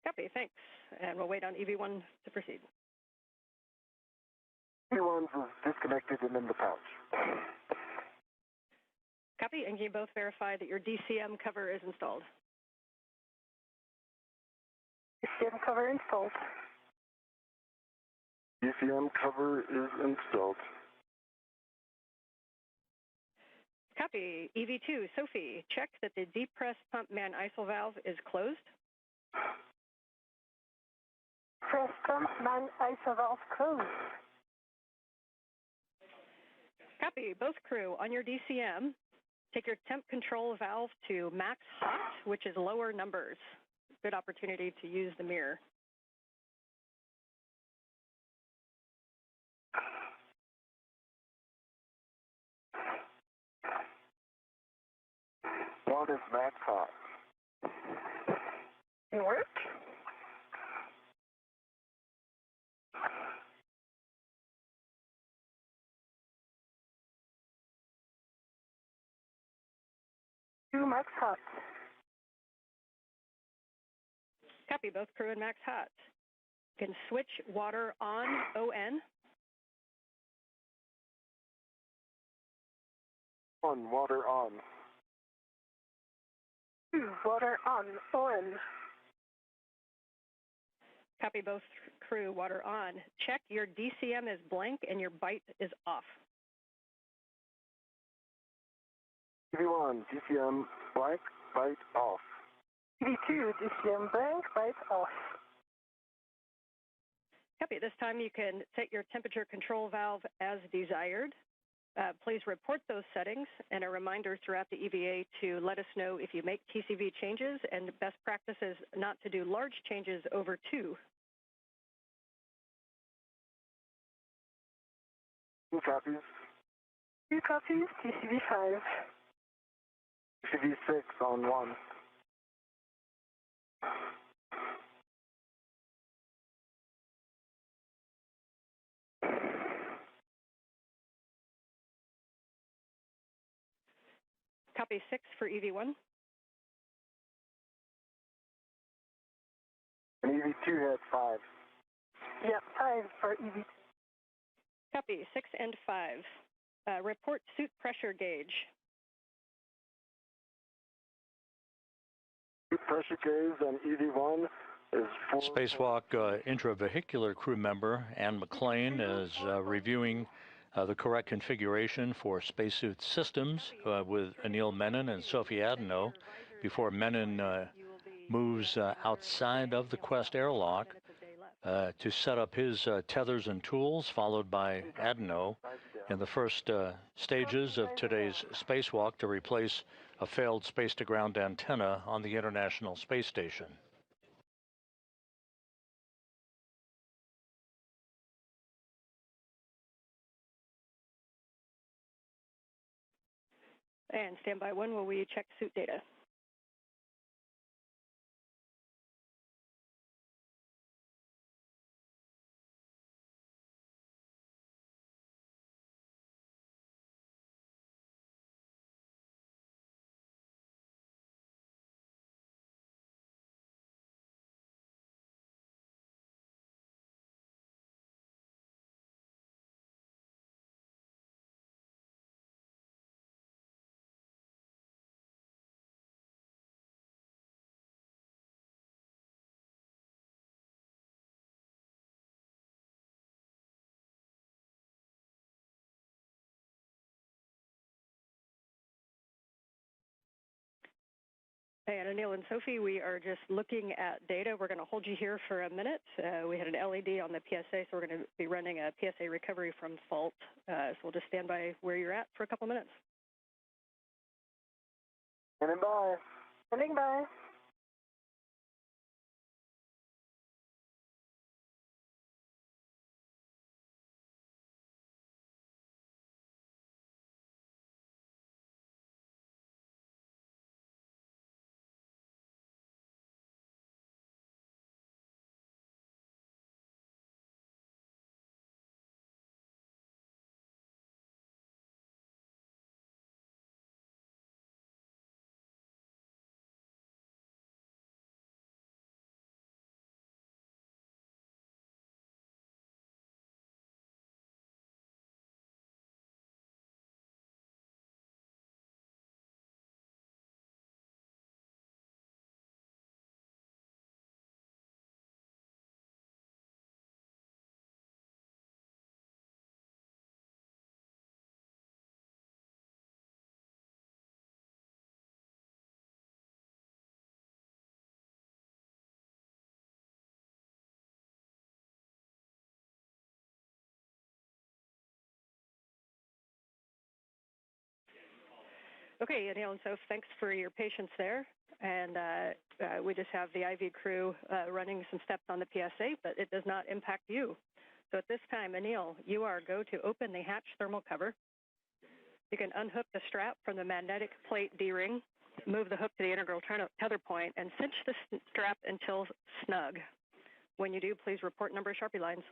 Speaker 8: Copy, thanks. And we'll wait on EV1 to proceed.
Speaker 7: EV1 is disconnected and in the pouch.
Speaker 8: Copy, and can you both verify that your DCM cover is installed?
Speaker 4: DCM cover installed.
Speaker 7: DCM cover is installed.
Speaker 8: Copy. EV2, Sophie, check that the deep press pump man ISO valve is closed.
Speaker 4: Press pump man ISO valve closed.
Speaker 8: Copy. Both crew, on your DCM, take your temp control valve to max hot, which is lower numbers. Good opportunity to use the mirror.
Speaker 7: What is max hot?
Speaker 4: Can work. To max hot.
Speaker 8: Copy. Both crew and max hot. You can switch water on ON.
Speaker 7: On, water on.
Speaker 4: Water on, ON.
Speaker 8: Copy. Both crew, water on. Check your DCM is blank and your bite is off.
Speaker 7: EV1, DCM blank, bite off.
Speaker 4: EV2, DCM blank, bite off.
Speaker 8: Copy. This time you can set your temperature control valve as desired. Please report those settings, and a reminder throughout the EVA to let us know if you make TCV changes, and best practice is not to do large changes over 2.
Speaker 7: 2 copies.
Speaker 4: 2 copies, TCV 5.
Speaker 7: TCV 6 on 1.
Speaker 8: Copy 6 for EV1.
Speaker 7: And EV2 had 5.
Speaker 4: Yeah, 5 for EV2.
Speaker 8: Copy 6 and 5. Report suit pressure gauge.
Speaker 7: Pressure gauge on EV1 is 4.
Speaker 1: Spacewalk intravehicular crew member Ann McLean is reviewing the correct configuration for spacesuit systems with Anil Menon and Sophie Adenot before Menon moves outside of the Quest airlock to set up his tethers and tools, followed by Adenot in the first stages of today's spacewalk to replace a failed space-to-ground antenna on the International Space Station.
Speaker 8: And standby 1, will we check suit data? And Anil and Sophie, we are just looking at data. We're going to hold you here for a minute. We had an LED on the PSA, so we're going to be running a PSA recovery from fault. So we'll just stand by where you're at for a couple minutes.
Speaker 4: Standing by. Standing by.
Speaker 8: Okay, Anil and Soph, thanks for your patience there. And we just have the IV crew running some steps on the PSA, but it does not impact you. So at this time, Anil, you are go to open the hatch thermal cover. You can unhook the strap from the magnetic plate D-ring, move the hook to the integral tether point, and cinch the strap until snug. When you do, please report number of Sharpie lines.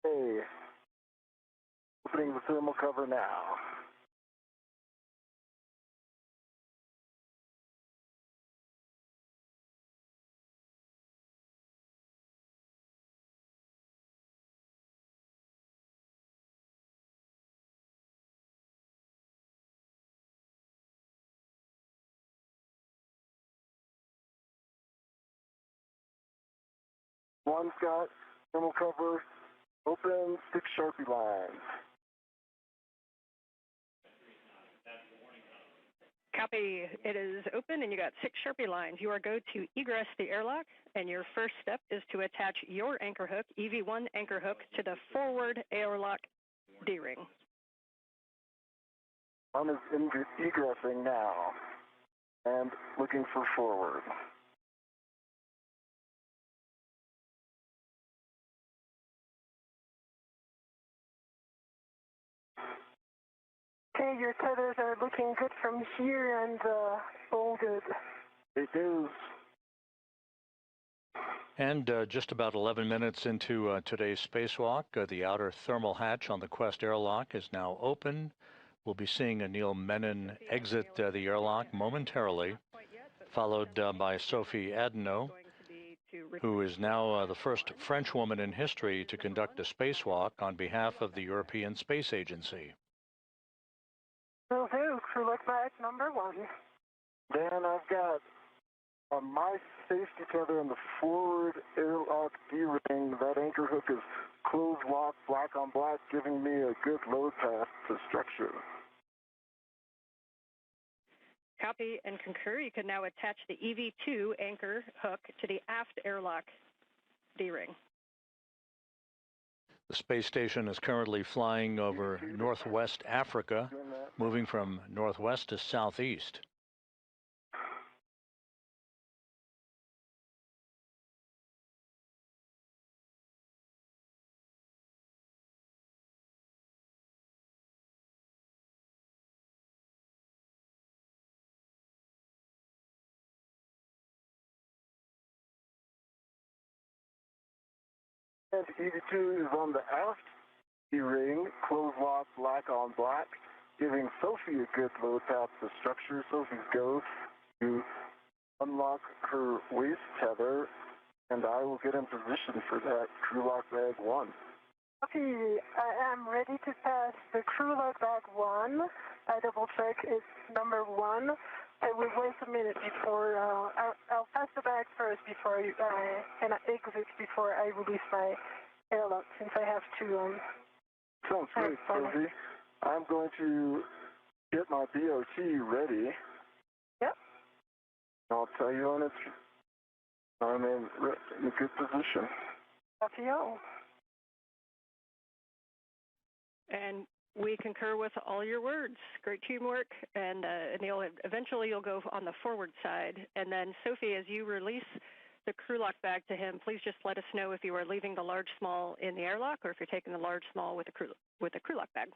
Speaker 7: Hey, opening the thermal cover now. One, Scott, thermal cover, open, 6 Sharpie lines.
Speaker 8: Copy. It is open, and you got 6 Sharpie lines. You are go to egress the airlock, and your first step is to attach your anchor hook, EV1 anchor hook, to the forward airlock D-ring.
Speaker 7: One is egressing now and looking for forward.
Speaker 4: Okay, your tethers are looking good from here and all good.
Speaker 7: It is.
Speaker 1: And just about 11 minutes into today's spacewalk, the outer thermal hatch on the Quest airlock is now open. We'll be seeing Anil Menon exit the airlock momentarily, followed by Sophie Adenot, who is now the first French woman in history to conduct a spacewalk on behalf of the European Space Agency.
Speaker 4: Will do. Crew look back, number 1.
Speaker 7: Dan, I've got on my safety tether in the forward airlock D-ring. That anchor hook is closed lock, black on black, giving me a good load path to structure.
Speaker 8: Copy and concur. You can now attach the EV2 anchor hook to the aft airlock D-ring.
Speaker 1: The space station is currently flying over northwest Africa, moving from northwest to southeast.
Speaker 7: And EV2 is on the aft D-ring, closed lock, black on black, giving Sophie a good load path to structure. Sophie's goes to unlock her waist tether, and I will get in position for that crew lock bag 1.
Speaker 4: Okay, I am ready to pass the crew lock bag 1. I double check it's number 1. I will wait a minute before, I'll pass the bag first before and I exit before I release my airlock, since I have to.
Speaker 7: Sounds great, Sophie. I'm going to Get my BOT ready.
Speaker 4: Yep.
Speaker 7: I'll tell you when I'm in a good position.
Speaker 4: Copy all.
Speaker 8: And we concur with all your words. Great teamwork. And Anil, eventually you'll go on the forward side. And then, Sophie, as you release the crew lock bag to him, please just let us know if you are leaving the large small in the airlock or if you're taking the large small with the crew lock bag.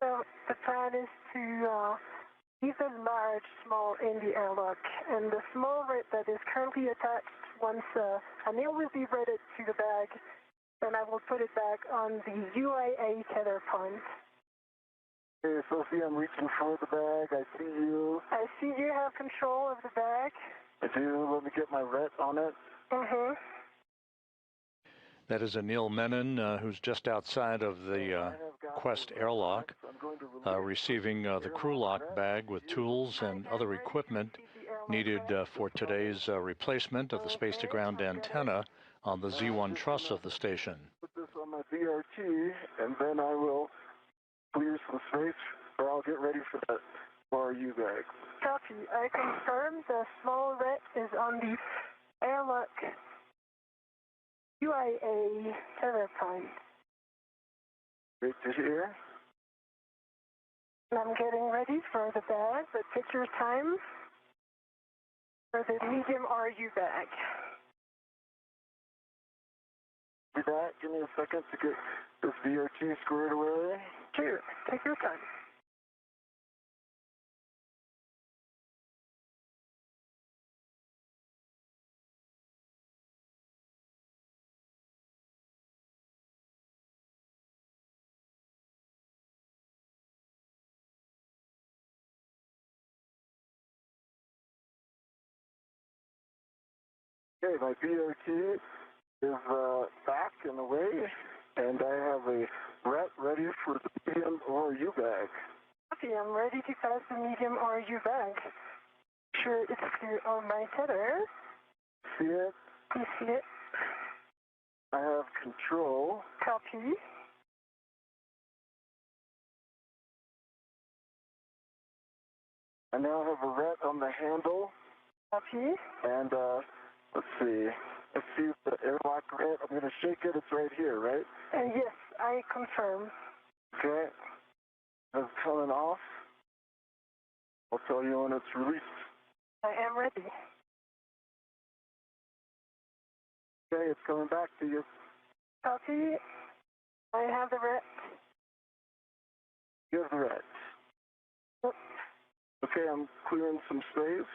Speaker 4: So the plan is to leave the large small in the airlock, and the small red that is currently attached, once Anil will be ready to the bag, then I will put it back on the UIA tether point.
Speaker 7: Hey, Sophie, I'm reaching for the bag. I see you.
Speaker 4: I see you have control of the bag.
Speaker 7: I do. Let me get my ret on it.
Speaker 4: Mm-hmm.
Speaker 1: That is Anil Menon, who's just outside of the Quest airlock, receiving the crew lock bag with tools and other equipment needed for today's replacement of the space-to-ground antenna on the Z1 truss of the station.
Speaker 7: Put this on my BRT, and then I will clear some space, or I'll get ready for that RU bag.
Speaker 4: Copy. I confirm the small red is on the airlock UIA tether point.
Speaker 7: Great to hear.
Speaker 4: And I'm getting ready for the bag, but take your time for the medium RU bag.
Speaker 7: Be back. Give me a second to get this VRT squared away.
Speaker 4: Sure. Take your time.
Speaker 7: Okay, my BRT is back and away, and I have a ret ready for the medium RU bag.
Speaker 4: Copy. I'm ready to pass the medium RU bag. Sure, it's clear on my tether.
Speaker 7: See it?
Speaker 4: You see it?
Speaker 7: I have control.
Speaker 4: Copy.
Speaker 7: I now have a ret on the handle.
Speaker 4: Copy.
Speaker 7: And let's see. Let's see the airlock ret. I'm going to shake it. It's right here, right?
Speaker 4: Yes, I confirm.
Speaker 7: Okay. It's coming off. I'll tell you when it's released.
Speaker 4: I am ready.
Speaker 7: Okay, it's coming back to you.
Speaker 4: Copy. I have the ret.
Speaker 7: You have the ret.
Speaker 4: Yep.
Speaker 7: Okay, I'm clearing some space.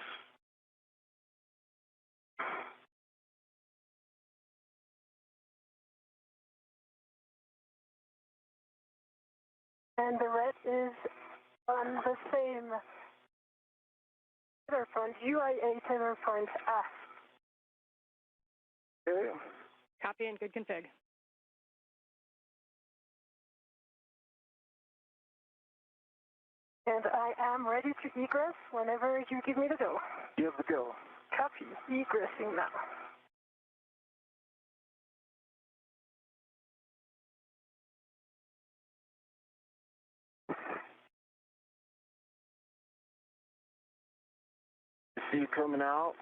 Speaker 4: And the red is on the same tether point, UIA tether point aft.
Speaker 7: Okay.
Speaker 8: Copy and good config.
Speaker 4: And I am ready to egress whenever you give me the go.
Speaker 7: You have the go.
Speaker 4: Copy. Egressing now.
Speaker 7: I see you coming out.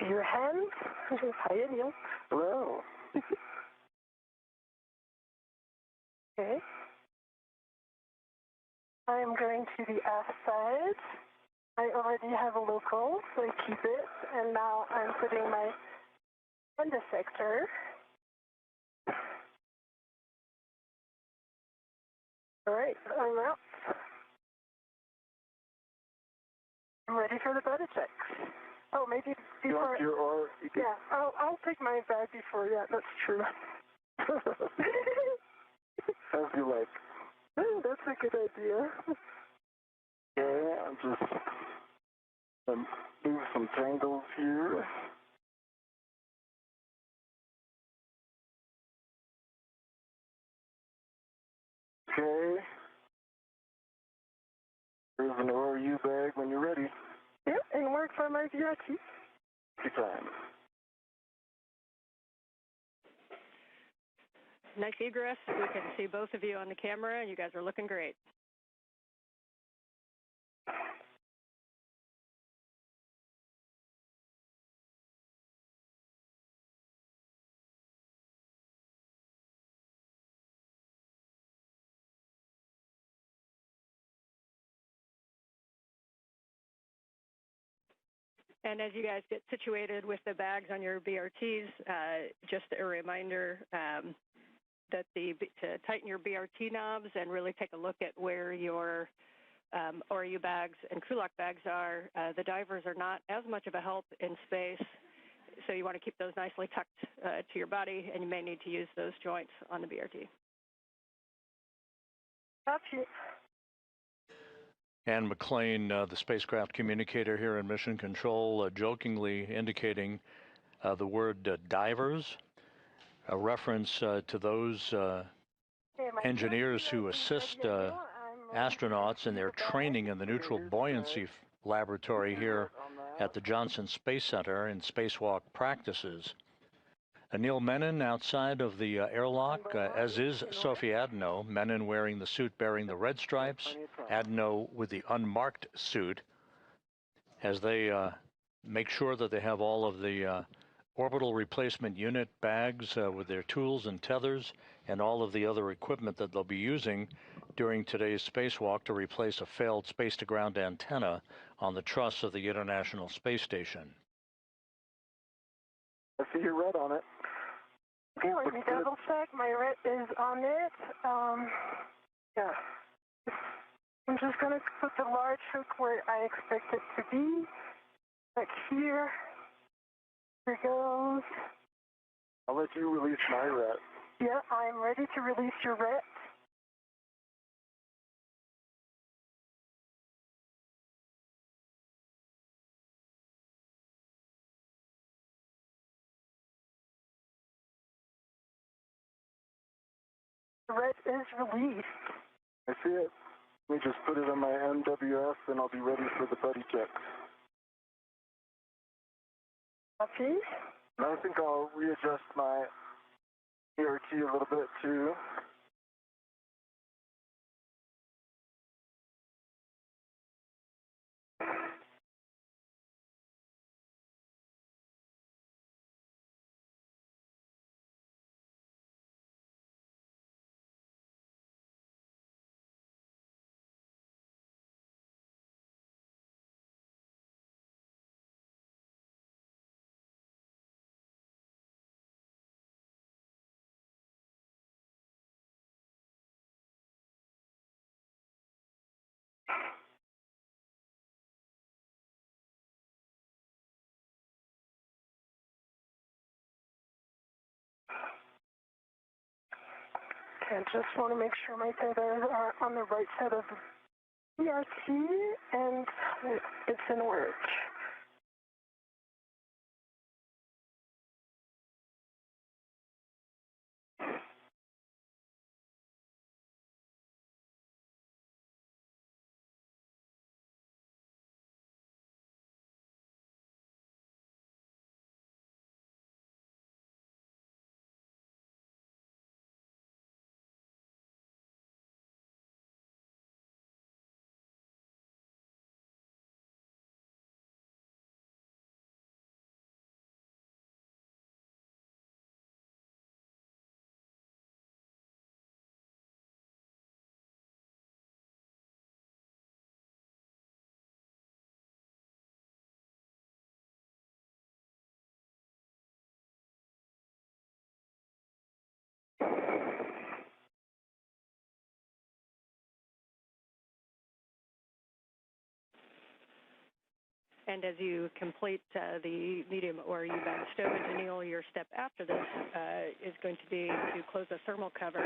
Speaker 4: Your hands. Hi, Anil.
Speaker 7: Hello.
Speaker 4: Okay. I am going to the aft side. I already have a local, so I keep it. And now I'm putting my end effector. All right, I'm out. I'm ready for the body checks. Oh, maybe before. Yeah, I'll take my bag before. Yeah, that's true.
Speaker 7: As you like.
Speaker 4: Oh, that's a good idea.
Speaker 7: Okay, I'm just move some tangles here. Okay.
Speaker 4: my VRT.
Speaker 7: Good time.
Speaker 8: Nice egress. We can see both of you on the camera. You guys are looking great. And as you guys get situated with the bags on your BRTs, just a reminder that to tighten your BRT knobs and really take a look at where your ORU bags and crew lock bags are. The divers are not as much of a help in space, so you want to keep those nicely tucked to your body, and you may need to use those joints on the BRT.
Speaker 4: Copy.
Speaker 1: Ann McLean, the spacecraft communicator here in Mission Control, jokingly indicating the word divers, a reference to those engineers who assist astronauts in their training in the neutral buoyancy laboratory here at the Johnson Space Center in spacewalk practices. Anil Menon outside of the airlock, as is Sophie Adenot, Menon wearing the suit bearing the red stripes, Adenot with the unmarked suit, as they make sure that they have all of the orbital replacement unit bags with their tools and tethers and all of the other equipment that they'll be using during today's spacewalk to replace a failed space-to-ground antenna on the truss of the International Space Station.
Speaker 7: I see your red on it.
Speaker 4: Okay, let me double check. My red is on it. Yeah. I'm just going to put the large hook where I expect it to be. Like here. Here goes.
Speaker 7: I'll let you release my red.
Speaker 4: Yeah, I'm ready to release your red. The red is released.
Speaker 7: I see it. Let me just put it on my MWS and I'll be ready for the buddy check.
Speaker 4: Copy.
Speaker 7: And I think I'll readjust my ERT a little bit too.
Speaker 4: I just want to make sure my tethers are on the right side of the ERT, and it's in work.
Speaker 8: And as you complete the medium ORU bag stowage, Anil, your step after this is going to be to close the thermal cover.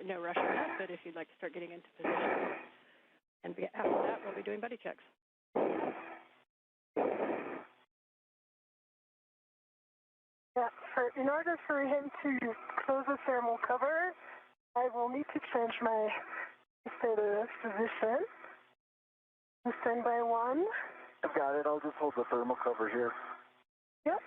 Speaker 8: No rush on that, but if you'd like to start getting into position. And after that, we'll be doing buddy checks.
Speaker 4: Yeah, in order for him to close the thermal cover, I will need to change my status position. Standby 1,
Speaker 7: I've got it. I'll just hold the thermal cover here.
Speaker 4: Yep.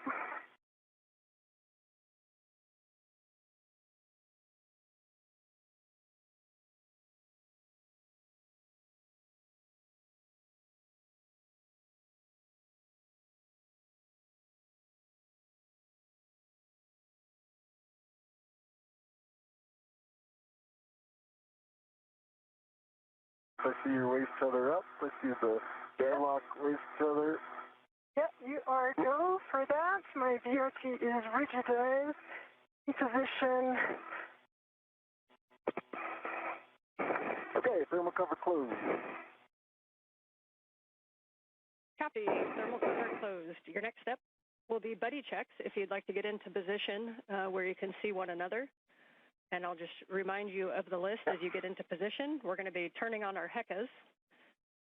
Speaker 7: I see your waist tether up. I see the airlock waist tether.
Speaker 4: Yep, you are go for that. My BRT is rigidized. In position.
Speaker 7: Okay, thermal cover closed.
Speaker 8: Copy. Thermal cover closed. Your next step will be buddy checks if you'd like to get into position where you can see one another. And I'll just remind you of the list as you get into position. We're going to be turning on our HECAs.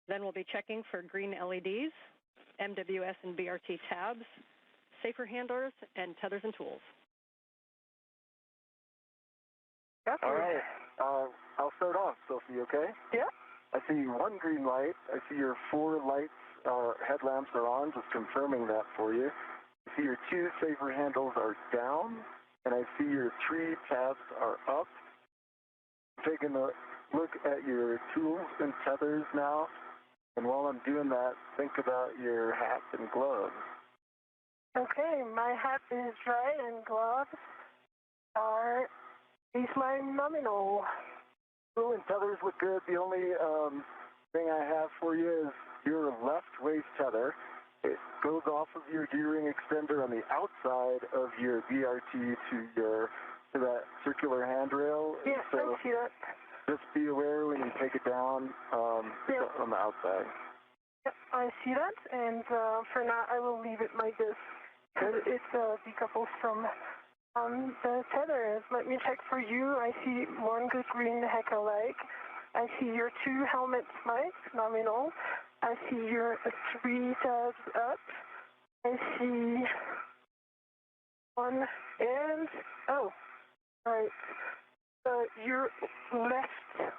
Speaker 8: Then we'll be checking for green LEDs, MWS and BRT tabs, safer handlers, and tethers and tools.
Speaker 7: All right. I'll start off, Sophie, okay?
Speaker 4: Yeah.
Speaker 7: I see one green light. I see your 4 lights, headlamps are on, just confirming that for you. I see your 2 safer handles are down, and I see your 3 tabs are up. Taking a look at your tools and tethers now, and while I'm doing that, think about your hat and gloves.
Speaker 4: Okay, my hat is dry and gloves are baseline nominal.
Speaker 7: Tool and tethers look good. The only thing I have for you is your left waist tether. It goes off of your D-ring extender on the outside of your BRT to that circular handrail.
Speaker 4: Yes,
Speaker 7: so
Speaker 4: I see that.
Speaker 7: just be aware when you take it down on the outside.
Speaker 4: Yep, I see that, and for now I will leave it like this. It's decoupled from the tethers. Let me check for you. I see one good green HECA light. I see your 2 helmet lights, nominal. I see your 3 tabs up. I see 1 and, oh, right. Your left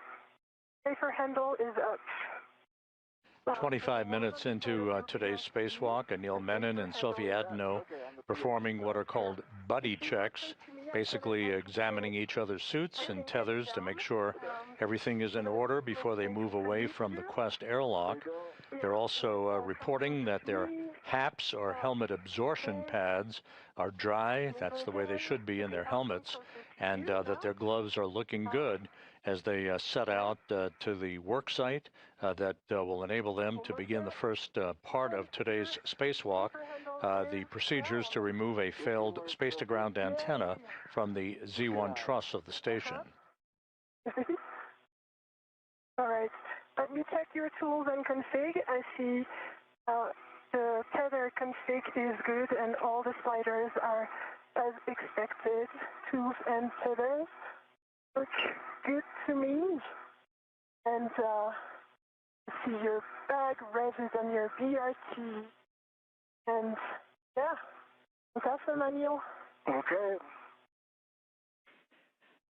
Speaker 4: safer handle is up.
Speaker 1: 25 minutes into today's spacewalk, Anil Menon and Sophie Adenot performing what are called buddy checks, basically examining each other's suits and tethers to make sure everything is in order before they move away from the Quest airlock. They're also reporting that their HAPs, or helmet absorption pads, are dry. That's the way they should be in their helmets, and that their gloves are looking good as they set out to the work site that will enable them to begin the first part of today's spacewalk, the procedures to remove a failed space-to-ground antenna from the Z1 truss of the station.
Speaker 4: All right. Let me check your tools and config. I see the tether config is good and all the sliders are as expected. Tools and tethers look good to me. And see your bag revs and your BRT. And yeah, that's awesome, Anil.
Speaker 7: Okay.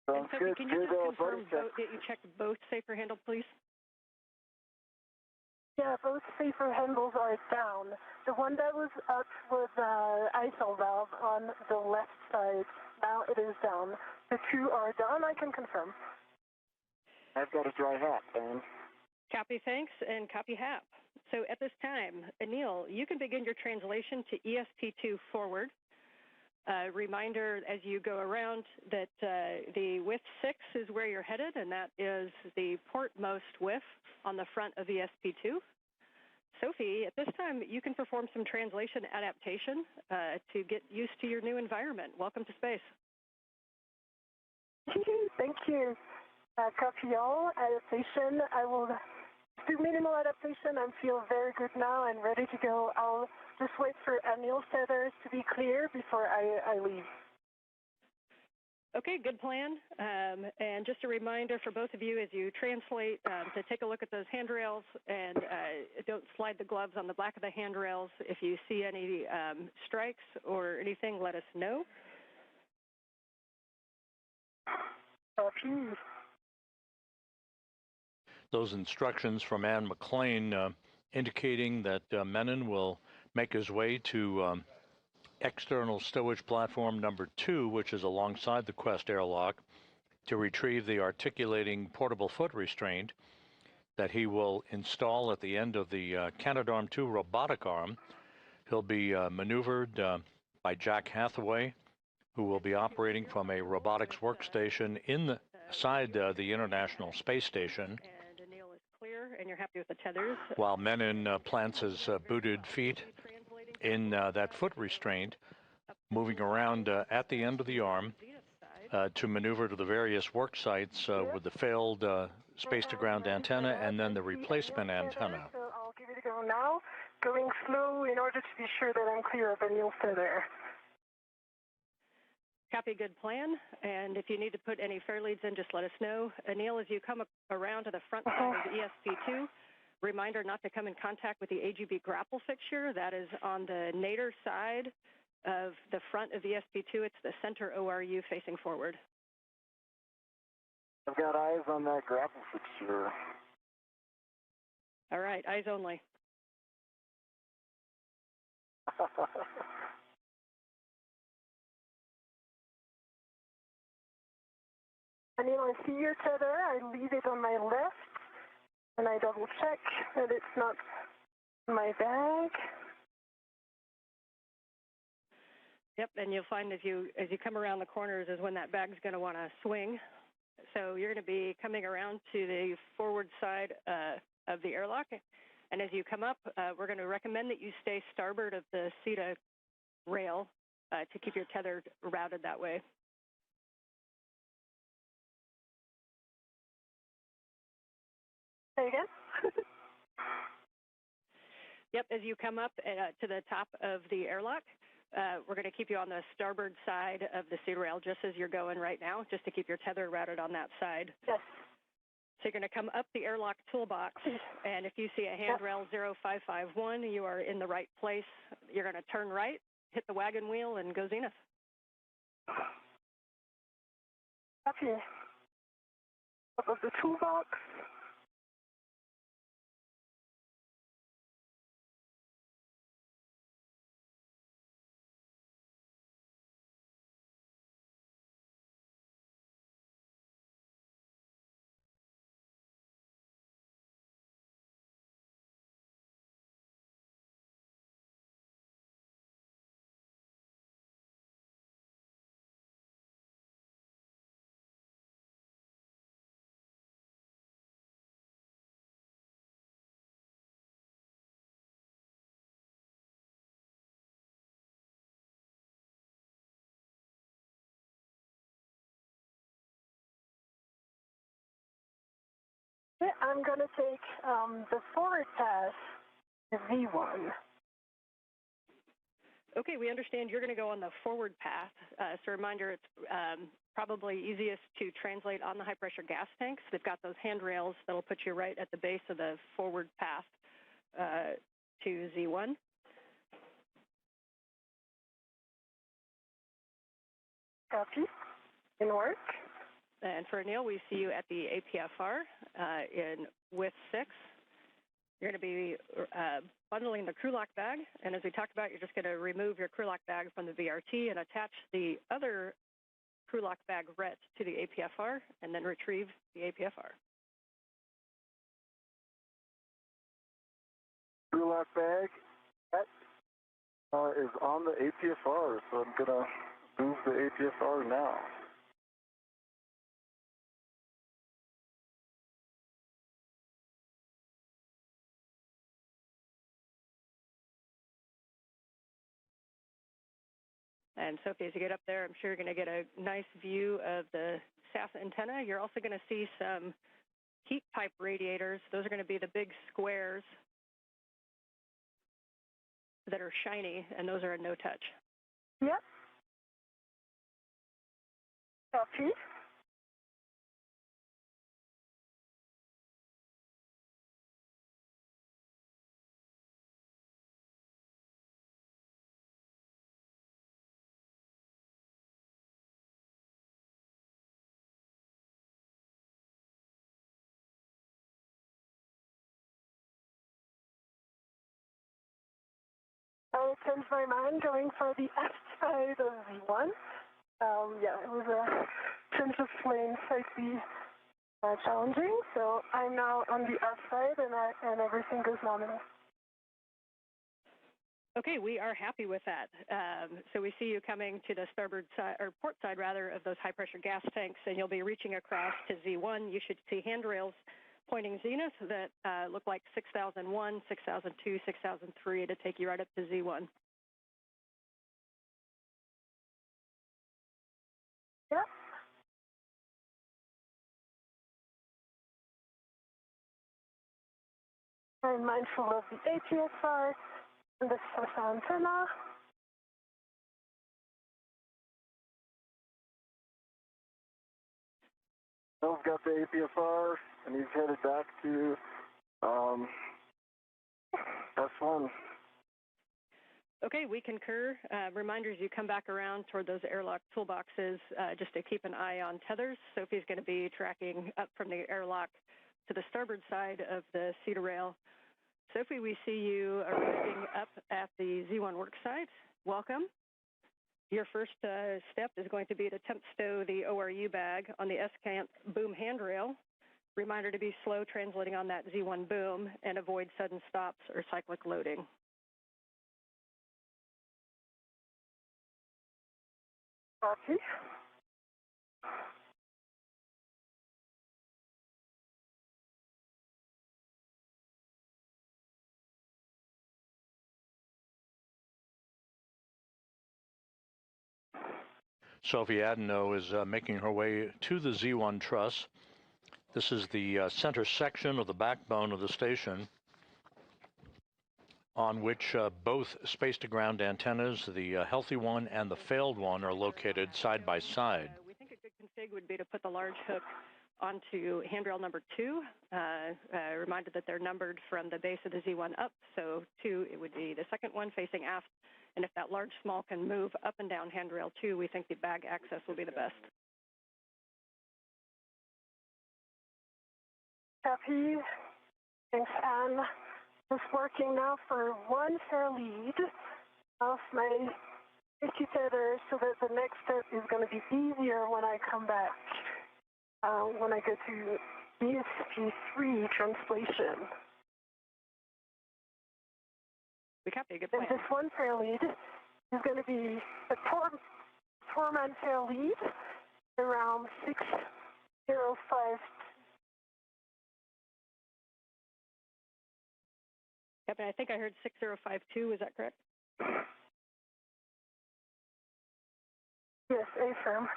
Speaker 8: And Sophie, can you just confirm that you checked both safer handles, please?
Speaker 4: Yeah, both safer handles are down. The one that was up was ISO valve on the left side. Now it is down. The 2 are down, I can confirm.
Speaker 7: I've got a dry hat, man.
Speaker 8: Copy, thanks, and copy HAP. So at this time, Anil, you can begin your translation to ESP2 forward. Reminder as you go around that the whiff 6 is where you're headed, and that is the portmost whiff on the front of ESP2. Sophie, at this time, you can perform some translation adaptation to get used to your new environment. Welcome to space.
Speaker 4: Thank you. Copy all. Adaptation. I will do minimal adaptation and feel very good now and ready to go. I'll just wait for Anil's tethers to be clear before I leave.
Speaker 8: Okay, good plan. And just a reminder for both of you as you translate to take a look at those handrails and don't slide the gloves on the back of the handrails. If you see any strikes or anything, let us know.
Speaker 1: Those instructions from Ann McLean indicating that Menon will make his way to external stowage platform number 2, which is alongside the Quest airlock, to retrieve the articulating portable foot restraint that he will install at the end of the Canadarm2 robotic arm. He'll be maneuvered by Jack Hathaway, who will be operating from a robotics workstation inside the International Space Station.
Speaker 8: And Anil is clear, and you're happy with the tethers.
Speaker 1: While Menon plants his booted feet in that foot restraint, moving around at the end of the arm to maneuver to the various work sites with the failed space-to-ground antenna and then the replacement antenna.
Speaker 4: So I'll give it a go now, going slow in order to be sure that I'm clear of Anil's tether.
Speaker 8: Copy, good plan. And if you need to put any fair leads in, just let us know. Anil, as you come around to the front side of the ESP2, reminder not to come in contact with the AGB grapple fixture. That is on the nadir side of the front of ESP2. It's the center ORU facing forward.
Speaker 7: I've got eyes on that grapple fixture.
Speaker 8: All right, eyes only.
Speaker 4: Anil, I see your tether. I leave it on my left, and I double check that it's not in my bag.
Speaker 8: Yep, and you'll find as you come around the corners is when that bag's going to want to swing. So you're going to be coming around to the forward side of the airlock, and as you come up, we're going to recommend that you stay starboard of the CETA rail to keep your tether routed that way.
Speaker 4: Say again?
Speaker 8: Yep, as you come up to the top of the airlock, we're going to keep you on the starboard side of the CETA rail just as you're going right now, just to keep your tether routed on that side.
Speaker 4: Yes.
Speaker 8: So you're going to come up the airlock toolbox, and if you see a handrail 0551, you are in the right place. You're going to turn right, hit the wagon wheel, and go zenith.
Speaker 4: Okay. Up of the toolbox. I'm going to take the forward pass, the V1.
Speaker 8: Okay, we understand you're going to go on the forward path. So reminder, it's probably easiest to translate on the high-pressure gas tanks. They've got those handrails that'll put you right at the base of the forward path to Z1.
Speaker 4: Copy. In work.
Speaker 8: And for Anil, we see you at the APFR in with 6. You're going to be bundling the crew lock bag, and as we talked about, you're just going to remove your crew lock bag from the VRT and attach the other crew lock bag RET to the APFR, and then retrieve the APFR.
Speaker 7: Crew lock bag is on the APFR, so I'm going to move the APFR now.
Speaker 8: And Sophie, as you get up there, I'm sure you're going to get a nice view of the SAS antenna. You're also going to see some heat pipe radiators. Those are going to be the big squares that are shiny, and those are a no-touch.
Speaker 4: Yep. Copy. I changed my mind going for the aft side of Z1. Yeah, it was a change of plane slightly challenging, so I'm now on the aft side and everything goes nominal.
Speaker 8: Okay, we are happy with that. So we see you coming to the starboard side, or port side rather, of those high pressure gas tanks, and you'll be reaching across to Z1. You should see handrails pointing zenith that look like 6001, 6002, 6003 to take you right up to Z1.
Speaker 4: Yep. I'm mindful of the ATSR and the social antenna.
Speaker 7: Bill's got the APSR, and he's headed back to S1.
Speaker 8: Okay, we concur. Reminders, you come back around toward those airlock toolboxes just to keep an eye on tethers. Sophie's going to be tracking up from the airlock to the starboard side of the cedar rail. Sophie, we see you arriving up at the Z1 work site. Welcome. Your first step is going to be to temp stow the ORU bag on the S-cant boom handrail. Reminder to be slow translating on that Z1 boom and avoid sudden stops or cyclic loading.
Speaker 4: Copy.
Speaker 1: Sophie Adenot is making her way to the Z1 truss. This is the center section of the backbone of the station on which both space-to-ground antennas, the healthy one and the failed one, are located side by side.
Speaker 8: We think a good config would be to put the large hook onto handrail number 2. Reminded that they're numbered from the base of the Z1 up, so 2, it would be the second one facing aft. And if that large small can move up and down handrail 2, we think the bag access will be the best.
Speaker 4: Copy. Thanks, Anne. Just working now for one fair lead of my 50 tether so that the next step is going to be easier when I come back, when I go to ESP3 translation.
Speaker 8: We copy, good plan.
Speaker 4: And this one fair lead is going to be a four-man fair lead around 605.
Speaker 8: Captain, I think I heard 6052, is that correct?
Speaker 4: Yes, affirm.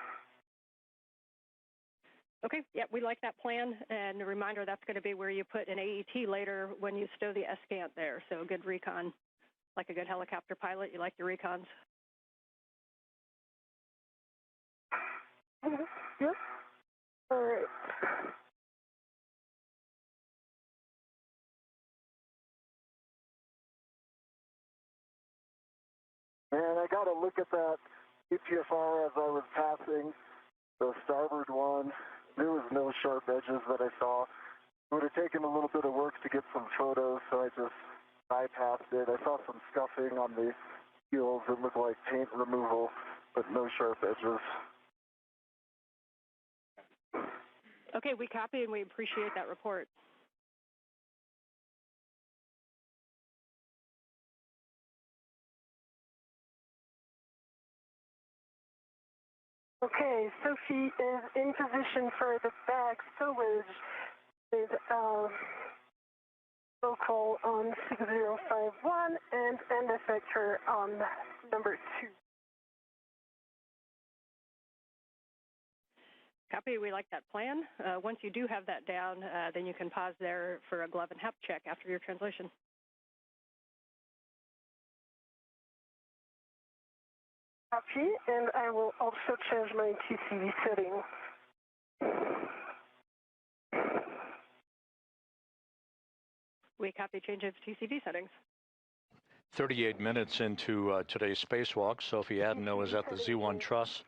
Speaker 8: Okay, yeah, we like that plan. And a reminder, that's going to be where you put an AET later when you stow the S-cant there. So good recon. Like a good helicopter pilot, you like your recons.
Speaker 4: Yep. All right.
Speaker 7: Man, I got to look at that EPFR as I was passing the starboard one. There was no sharp edges that I saw. It would have taken a little bit of work to get some photos, so I just bypassed it. I saw some scuffing on the heels. It looked like paint removal, but no sharp edges.
Speaker 8: Okay, we copy and we appreciate that report.
Speaker 4: Okay, Sophie is in position for the bag stowage with local on 6051 and end effector on number 2.
Speaker 8: Copy, we like that plan. Once you do have that down, then you can pause there for a glove and HEP check after your translation.
Speaker 4: Copy, and I will also change my TCV setting.
Speaker 8: We copy change of TCV settings.
Speaker 1: 38 minutes into today's spacewalk, Sophie Adenot is at the Z1 truss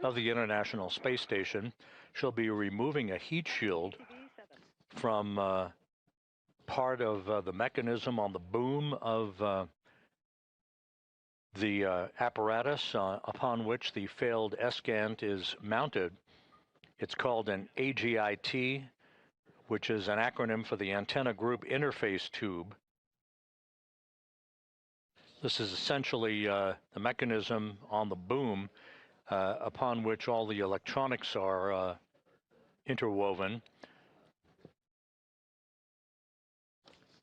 Speaker 1: of the International Space Station. She'll be removing a heat shield from part of the mechanism on the boom of The apparatus upon which the failed ESCANT is mounted, it's called an AGIT, which is an acronym for the Antenna Group Interface Tube. This is essentially the mechanism on the boom upon which all the electronics are interwoven.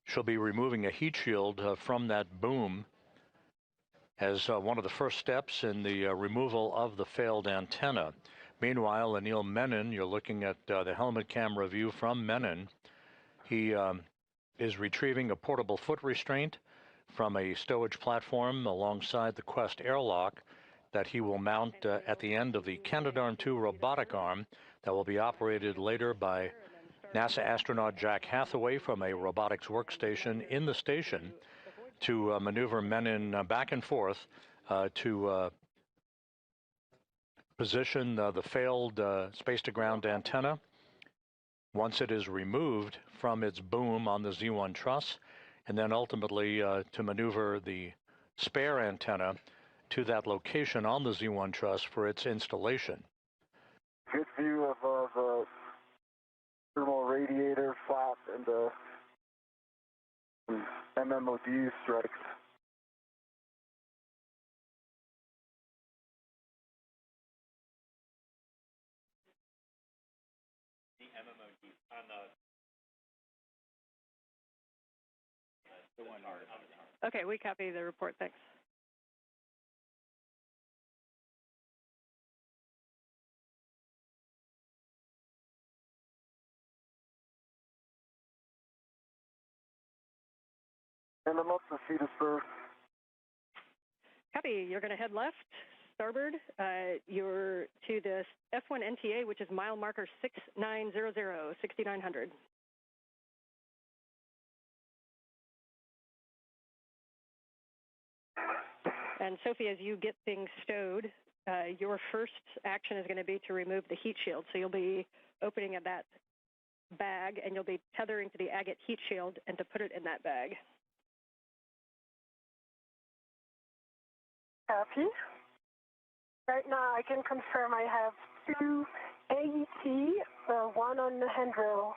Speaker 1: She'll be removing a heat shield from that boom as one of the first steps in the removal of the failed antenna. Meanwhile, Anil Menon, you're looking at the helmet camera view from Menon. He is retrieving a portable foot restraint from a stowage platform alongside the Quest airlock that he will mount at the end of the Canadarm2 robotic arm that will be operated later by NASA astronaut Jack Hathaway from a robotics workstation in the station to maneuver Menon back and forth to position the failed space-to-ground antenna. Once it is removed from its boom on the Z1 truss, and then ultimately to maneuver the spare antenna to that location on the Z1 truss for its installation.
Speaker 7: Good view of the thermal radiator flap and the MMOD strikes.
Speaker 9: The MMOD on the one on the
Speaker 8: Okay, we copy the report. Thanks.
Speaker 7: And I'm up to Cedarburg.
Speaker 8: Copy. You're going to head left, starboard. You're to the F1 NTA, which is mile marker 6900, 6900. And Sophie, as you get things stowed, your first action is going to be to remove the heat shield. So you'll be opening at that bag, and you'll be tethering to the agate heat shield and to put it in that bag.
Speaker 4: Copy. Right now, I can confirm I have 2 AET, 1 on the handrail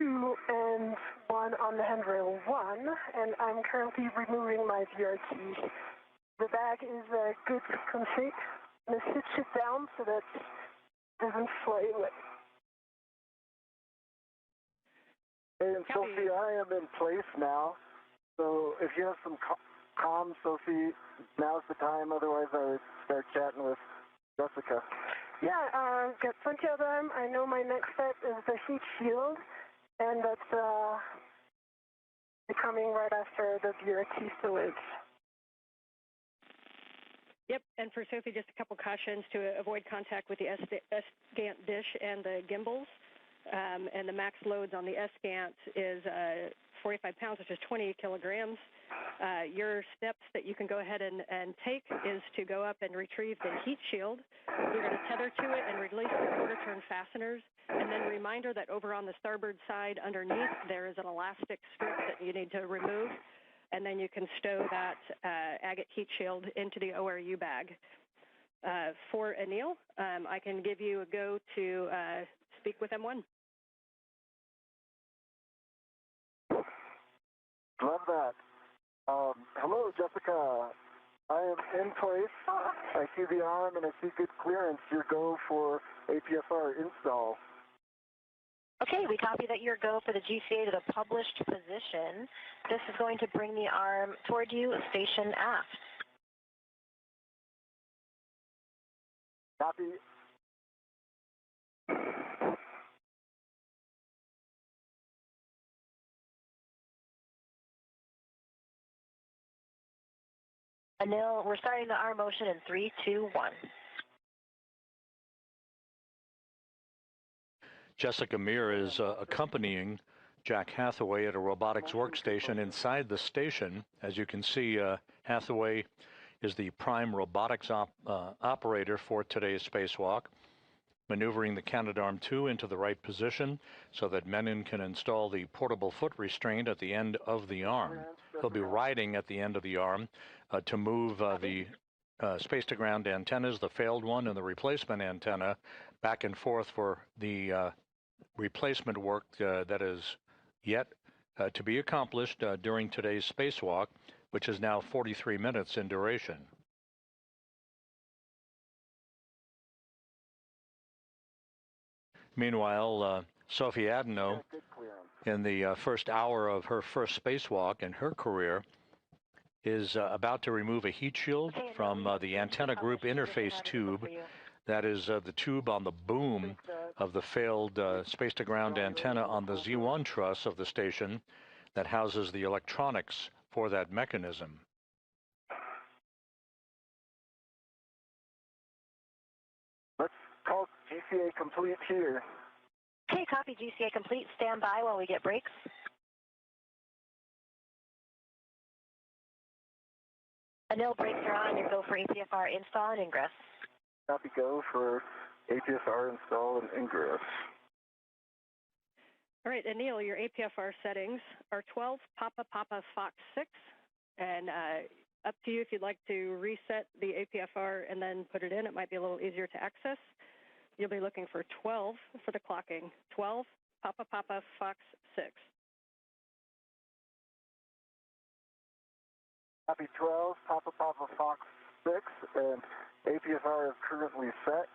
Speaker 4: 2 and 1 on the handrail 1, and I'm currently removing my VRT. The bag is a good config. I'm going to sit it down so that it doesn't fly away.
Speaker 7: Hey, and Sophie, I am in place now, so if you have some comms, Sophie, now's the time. Otherwise, I would start chatting with Jessica.
Speaker 4: Yeah, got plenty of them. I know my next step is the heat shield, and that's coming right after the VRT storage.
Speaker 8: Yep, and for Sophie, just a couple cautions to avoid contact with the ESCANT dish and the gimbals. And the max loads on the ESCANT is 45 pounds, which is 20 kilograms. Your steps that you can go ahead and take is to go up and retrieve the heat shield. You're going to tether to it and release the quarter-turn fasteners. And then a reminder that over on the starboard side underneath, there is an elastic strip that you need to remove. And then you can stow that agate heat shield into the ORU bag. For Anil, I can give you a go to speak with M1.
Speaker 7: Love that. Hello, Jessica. I am in place. I see the arm and I see good clearance. Your go for APSR install.
Speaker 10: Okay, we copy that your go for the GCA to the published position. This is going to bring the arm toward you, station aft.
Speaker 7: Copy.
Speaker 10: Anil, we're starting the arm motion in 3, 2, 1.
Speaker 1: Jessica Meir is accompanying Jack Hathaway at a robotics workstation inside the station. As you can see, Hathaway is the prime robotics operator for today's spacewalk, maneuvering the Canadarm2 into the right position so that Menon can install the portable foot restraint at the end of the arm. He'll be riding at the end of the arm to move the space-to-ground antennas, the failed one and the replacement antenna, back and forth for the replacement work that is yet to be accomplished during today's spacewalk, which is now 43 minutes in duration. Meanwhile, Sophie Adenot, in the first hour of her first spacewalk in her career, is about to remove a heat shield from the antenna group interface tube. That is the tube on the boom of the failed space-to-ground antenna on the Z1 truss of the station that houses the electronics for that mechanism.
Speaker 7: Let's call GCA complete here.
Speaker 10: Okay, copy GCA complete. Stand by while we get breaks. Anil, brakes are on. You go for APFR install and ingress.
Speaker 7: Copy, go for APFR install and ingress.
Speaker 8: All right, Anil, your APFR settings are 12 Papa Papa Fox 6, and up to you if you'd like to reset the APFR and then put it in. It might be a little easier to access. You'll be looking for 12 for the clocking. 12 Papa Papa Fox 6.
Speaker 7: Copy 12 Papa Papa Fox 6, and APFR is currently set.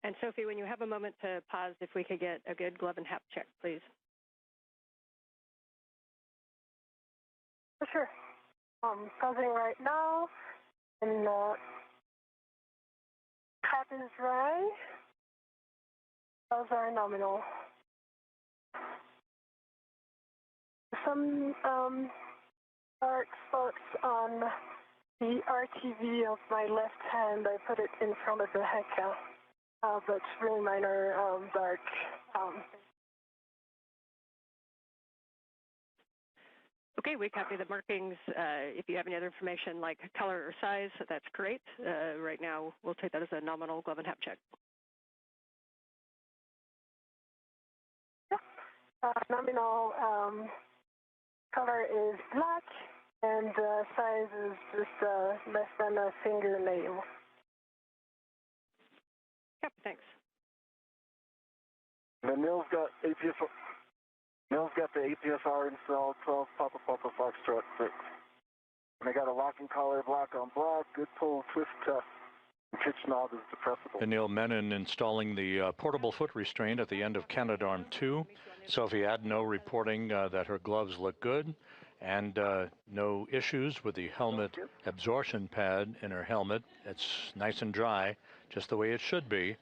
Speaker 8: And Sophie, when you have a moment to pause, if we could get a good glove and hap check, please.
Speaker 4: For sure. Pausing right now, and hat is dry. Those are nominal. Some dark spots on the RTV of my left hand. I put it in front of the HECA. But really minor dark.
Speaker 8: Okay, we copy the markings. If you have any other information like color or size, that's great. Right now, we'll take that as a nominal glove and hap check.
Speaker 4: Nominal color is black, and size is just less than a fingernail.
Speaker 8: Yep, thanks.
Speaker 7: And Neil's got APFR. Neil's got the APFR installed, 12 Papa Papa Foxtrot 6. And I got a locking collar, black on black, good pull, twist test. The pitch knob is depressible.
Speaker 1: Anil Menon installing the portable foot restraint at the end of Canadarm2. Sophie Adenot reporting that her gloves look good and no issues with the helmet absorption pad in her helmet. It's nice and dry, just the way it should be,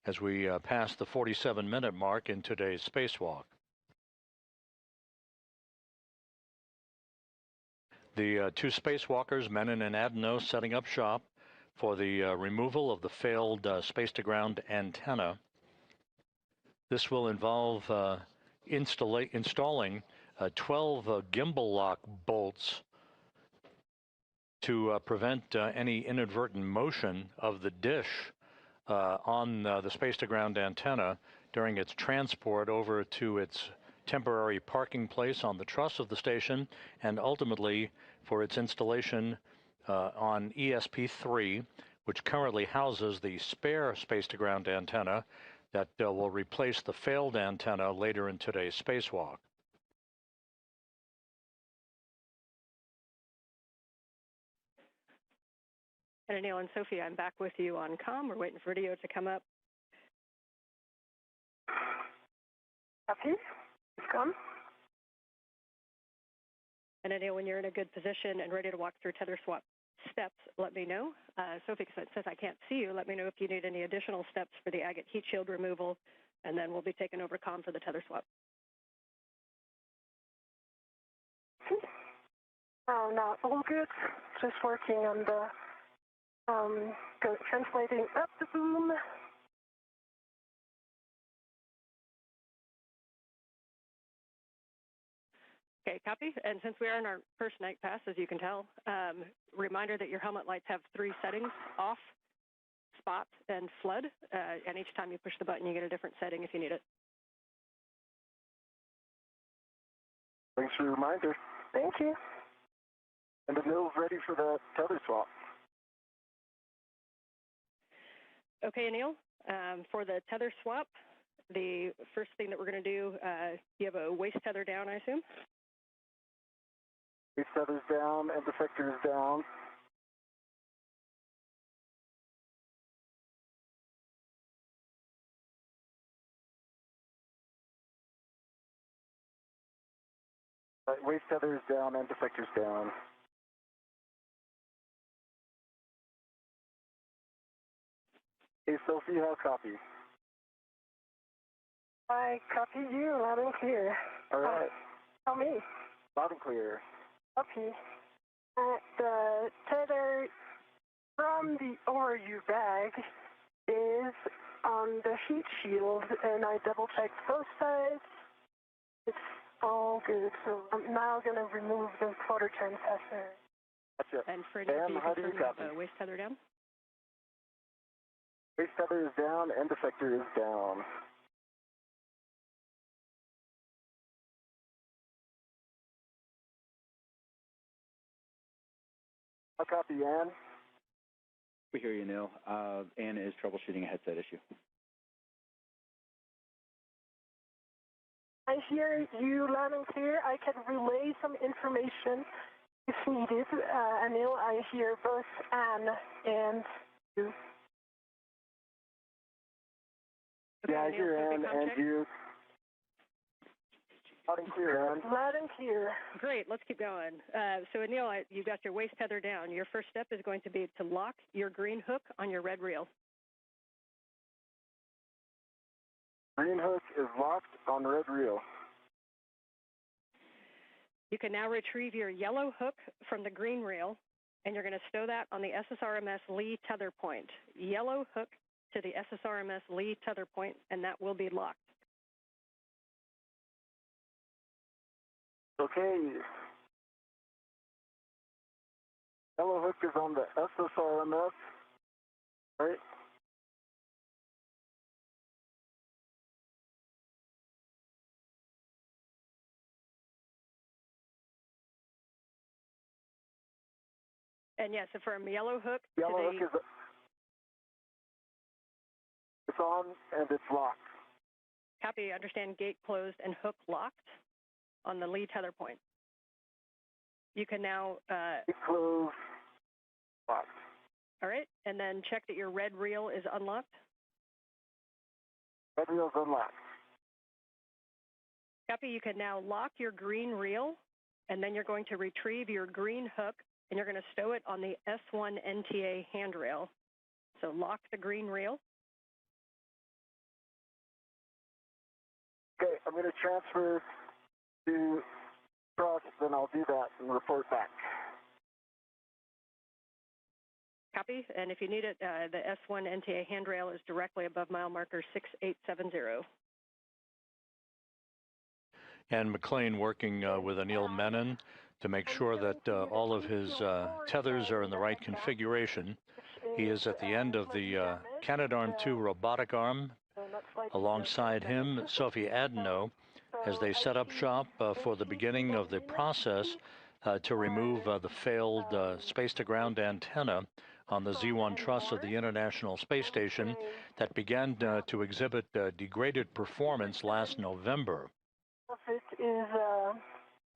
Speaker 1: as we pass the 47-minute mark in today's spacewalk. The two spacewalkers, Menon and Adenot, setting up shop for the removal of the failed space-to-ground antenna. This will involve installing 12 gimbal lock bolts to prevent any inadvertent motion of the dish on the space-to-ground antenna during its transport over to its temporary parking place on the truss of the station, and ultimately for its installation on ESP3, which currently houses the spare space-to-ground antenna that will replace the failed antenna later in today's spacewalk.
Speaker 8: And Anil and Sophie, I'm back with you on comm. We're waiting for video to come up.
Speaker 4: Copy. Come.
Speaker 8: And Anil, when you're in a good position and ready to walk through tether swap steps, let me know. Sophie says I can't see you. Let me know if you need any additional steps for the agate heat shield removal, and then we'll be taking over comm for the tether swap.
Speaker 4: No, all good. Just working on the translating up the boom.
Speaker 8: Okay, copy. And since we are in our first night pass, as you can tell, reminder that your helmet lights have 3 settings: off, spot, and flood. And each time you push the button, you get a different setting if you need it.
Speaker 7: Thanks for the reminder.
Speaker 4: Thank you.
Speaker 7: And the mill's ready for the tether swap.
Speaker 8: Okay, Anil, for the tether swap, the first thing that we're going to do, you have a waist tether down, I assume?
Speaker 7: Waist tether's down, end effector is down. Waist tether is down, end effector's down. Hey, Sophie, how copy?
Speaker 4: I copy you loud and clear.
Speaker 7: All right.
Speaker 4: Tell me.
Speaker 7: Loud and clear.
Speaker 4: Copy. The tether from the ORU bag is on the heat shield, and I double-checked both sides. It's all good, so I'm now going to remove the quarter turn fastener.
Speaker 7: Gotcha.
Speaker 8: And for Anil, can you
Speaker 7: how do you
Speaker 8: confirm you have
Speaker 7: copy?
Speaker 8: a waist tether down?
Speaker 7: Waist tether is down, end effector is down. How copy, Ann?
Speaker 6: We hear you, Neil. Ann is troubleshooting a headset issue.
Speaker 4: I hear you loud and clear. I can relay some information if needed. Anil, I hear both Ann and you.
Speaker 8: Okay,
Speaker 7: Yeah, I
Speaker 8: Anil,
Speaker 7: hear
Speaker 8: Sophie,
Speaker 7: Ann
Speaker 8: comm
Speaker 7: and
Speaker 8: check.
Speaker 7: you. Loud and clear, Ann.
Speaker 4: Loud and clear.
Speaker 8: Great, let's keep going. So Anil, you've got your waist tether down. Your first step is going to be to lock your green hook on your red reel.
Speaker 7: Green hook is locked on red reel.
Speaker 8: You can now retrieve your yellow hook from the green reel, and you're going to stow that on the SSRMS Lee tether point. Yellow hook to the SSRMS Lee tether point, and that will be locked.
Speaker 7: Okay. Yellow hook is on the SSRMS, right?
Speaker 8: And yes, from yellow hook
Speaker 7: Yellow
Speaker 8: to
Speaker 7: hook
Speaker 8: the...
Speaker 7: is it's on and it's locked.
Speaker 8: Copy, understand gate closed and hook locked on the Lee tether point. You can now...
Speaker 7: Gate closed, locked.
Speaker 8: All right, and then check that your red reel is unlocked.
Speaker 7: Red reel's unlocked.
Speaker 8: Copy, you can now lock your green reel, and then you're going to retrieve your green hook, and you're going to stow it on the S1 NTA handrail. So lock the green reel.
Speaker 7: Okay, I'm going to transfer to truck, then I'll do that and report back.
Speaker 8: Copy, and if you need it, the S1 NTA handrail is directly above mile marker 6870.
Speaker 1: And McLean working with Anil Menon to make sure that all of his tethers are in the right configuration. He is at the end of the Canadarm2 robotic arm. Alongside him, Sophie Adenot, as they set up shop for the beginning of the process to remove the failed space-to-ground antenna on the Z1 truss of the International Space Station that began to exhibit degraded performance last November.
Speaker 4: It is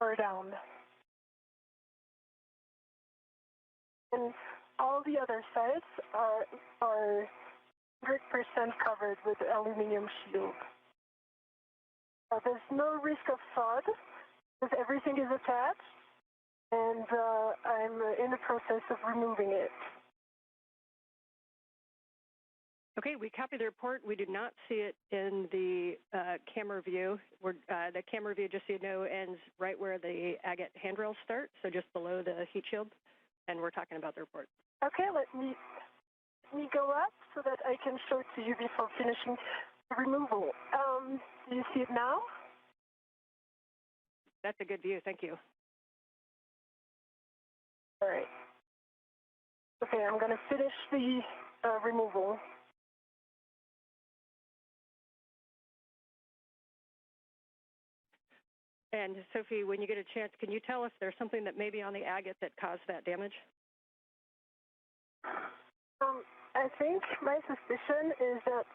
Speaker 4: or down. And all the other sides are 100% covered with aluminum shield. There's no risk of fraud because everything is attached, and I'm in the process of removing it.
Speaker 8: Okay, we copy the report. We do not see it in the camera view. The camera view, just so you know, ends right where the agate handrails start, so just below the heat shield, and we're talking about the report.
Speaker 4: Okay, let me go up so that I can show it to you before finishing the removal. Do you see it now?
Speaker 8: That's a good view, thank you.
Speaker 4: All right. Okay, I'm going to finish the removal.
Speaker 8: And Sophie, when you get a chance, can you tell us there's something that may be on the agate that caused that damage?
Speaker 4: I think my suspicion is that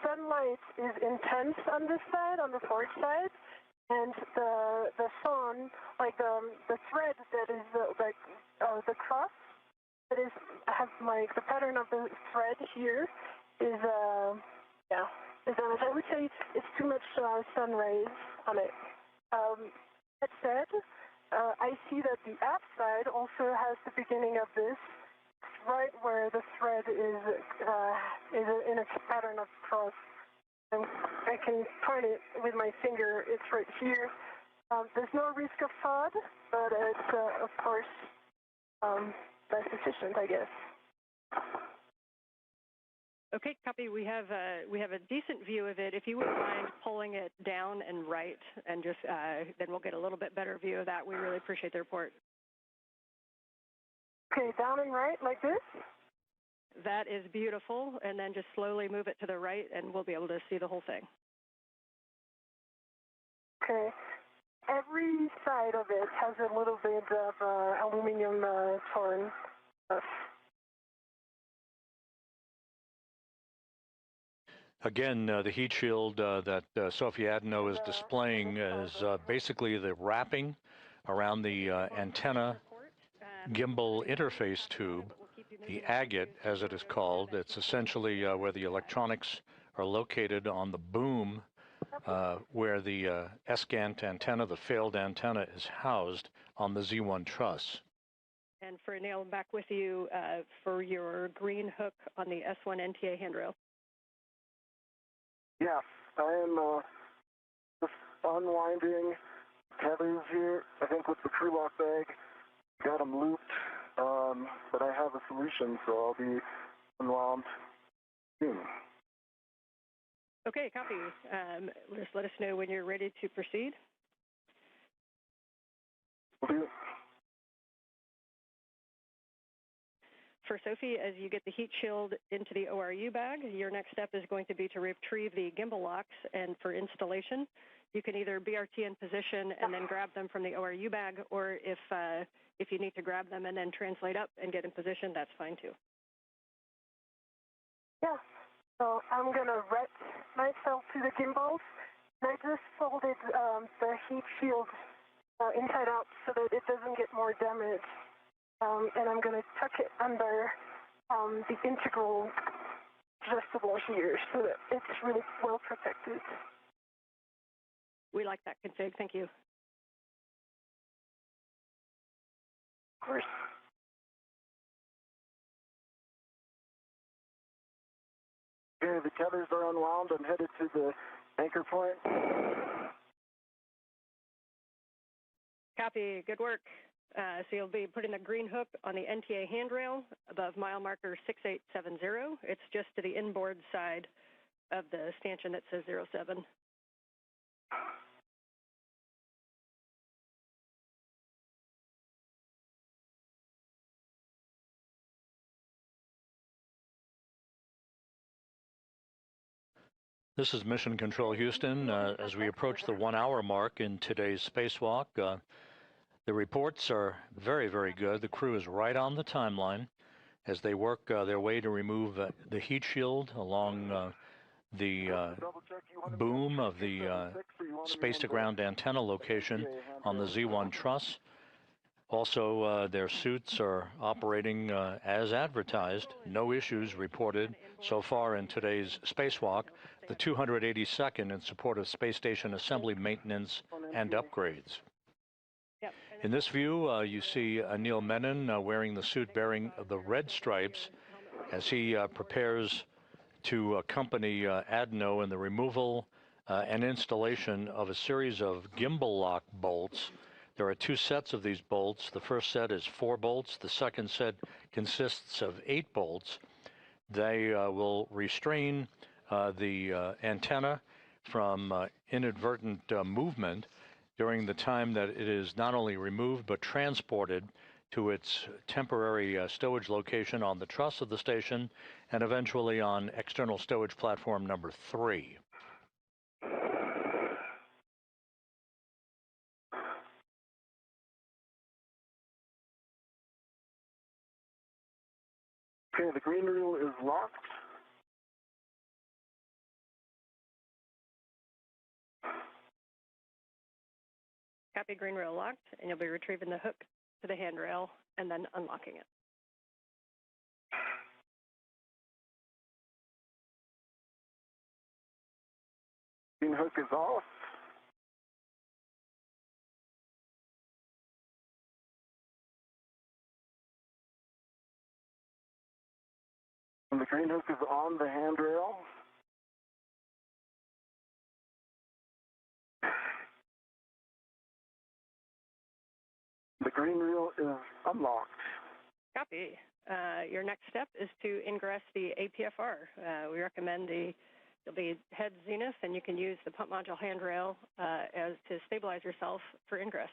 Speaker 4: sunlight is intense on this side, on the forward side, and the sun, like the thread that is the cross that has like the pattern of the thread here is damaged. I would say it's too much sun rays on it. That said, I see that the aft side also has the beginning of this, right where the thread is in a pattern of cross. And I can point it with my finger. It's right here. There's no risk of fraud, but it's of course less efficient, I guess.
Speaker 8: Okay, copy. We have a decent view of it. If you wouldn't mind pulling it down and right, and just then we'll get a little bit better view of that. We really appreciate the report.
Speaker 4: Okay, down and right like this?
Speaker 8: That is beautiful, and then just slowly move it to the right, and we'll be able to see the whole thing.
Speaker 4: Okay. Every side of it has a little bit of aluminum torn stuff.
Speaker 1: Again, the heat shield that Sophie Adenot is displaying is basically the wrapping around the antenna gimbal interface tube, the agate, as it is called. It's essentially where the electronics are located on the boom where the SCANT antenna, the failed antenna, is housed on the Z1 truss.
Speaker 8: And for Anil, back with you for your green hook on the S1 NTA handrail.
Speaker 7: Yeah, I am just unwinding tethers here. I think with the crew lock bag, got them looped, but I have a solution, so I'll be unwound soon.
Speaker 8: Okay, copy. Just let us know when you're ready to proceed.
Speaker 7: Will do.
Speaker 8: For Sophie, as you get the heat shield into the ORU bag, your next step is going to be to retrieve the gimbal locks, and for installation, you can either BRT in position and then grab them from the ORU bag, or if you need to grab them and then translate up and get in position, that's fine too.
Speaker 4: Yeah, so I'm going to wrap myself to the gimbals, and I just folded the heat shield inside out so that it doesn't get more damage. And I'm going to tuck it under the integral adjustable here so that it's really well protected.
Speaker 8: We like that config. Thank you.
Speaker 4: Of course.
Speaker 7: Okay, the tethers are unwound. I'm headed to the anchor point.
Speaker 8: Copy. Good work. So you'll be putting the green hook on the NTA handrail above mile marker 6870. It's just to the inboard side of the stanchion that says 07.
Speaker 1: This is Mission Control Houston. As we approach the 1 hour mark in today's spacewalk, the reports are very, very good. The crew is right on the timeline as they work their way to remove the heat shield along the boom of the space-to-ground antenna location on the Z1 truss. Also, their suits are operating as advertised. No issues reported so far in today's spacewalk, the 282nd in support of space station assembly maintenance and upgrades. In this view, you see Anil Menon wearing the suit bearing the red stripes as he prepares to accompany Adenot in the removal and installation of a series of gimbal lock bolts. There are two sets of these bolts. The first set is 4 bolts. The second set consists of 8 bolts. They will restrain the antenna from inadvertent movement during the time that it is not only removed but transported to its temporary stowage location on the truss of the station and eventually on external stowage platform number 3.
Speaker 7: Okay, the green reel is locked.
Speaker 8: Copy, green reel locked, and you'll be retrieving the hook to the handrail and then unlocking it.
Speaker 7: Green hook is off. And the green hook is on the handrail. The green reel is unlocked.
Speaker 8: Copy. Your next step is to ingress the APFR. We recommend you'll be head zenith, and you can use the pump module handrail as to stabilize yourself for ingress.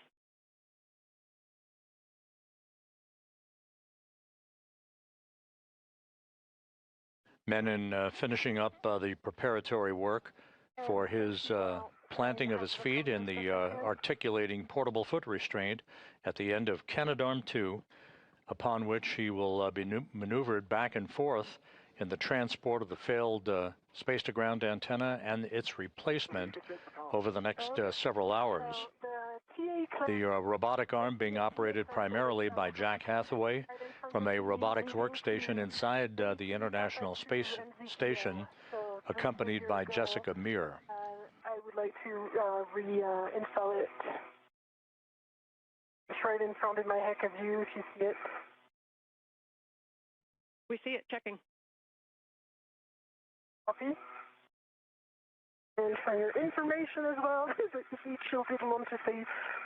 Speaker 1: Menon finishing up the preparatory work for his planting of his feet in the articulating portable foot restraint at the end of Canadarm 2, upon which he will be maneuvered back and forth in the transport of the failed space-to-ground antenna and its replacement over the next several hours. The robotic arm being operated primarily by Jack Hathaway from a robotics workstation inside the International Space Station, accompanied by Jessica Meir.
Speaker 4: I would like to reinstall it. It's right in front of my heck of view, if you see it.
Speaker 8: We see it, checking.
Speaker 4: Copy. And for your information as well, the heat shield didn't want to stay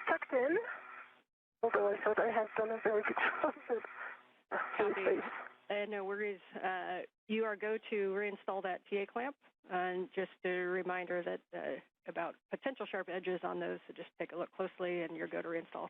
Speaker 4: tucked in, although I thought I have done a very good job at very safe.
Speaker 8: No worries. You are go to reinstall that TA clamp, and just a reminder that about potential sharp edges on those, so just take a look closely and you're go to reinstall.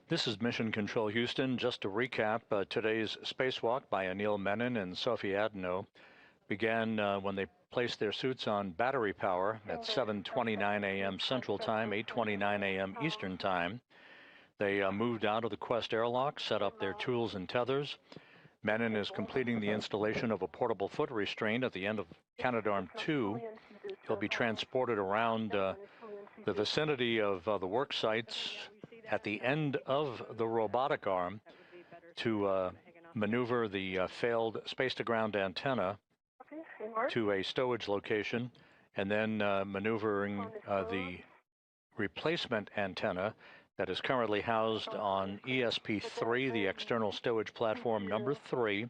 Speaker 1: This is Mission Control Houston. Just to recap today's spacewalk by Anil Menon and Sophie Adenot began when they placed their suits on battery power at 7:29 a.m. Central Time, 8:29 a.m. Eastern Time. They moved out of the Quest airlock, set up their tools and tethers. Menon is completing the installation of a portable foot restraint at the end of Canadarm2. He'll be transported around the vicinity of the work sites at the end of the robotic arm to maneuver the failed space-to-ground antenna to a stowage location, and then maneuvering the replacement antenna that is currently housed on ESP3, the external stowage platform number 3,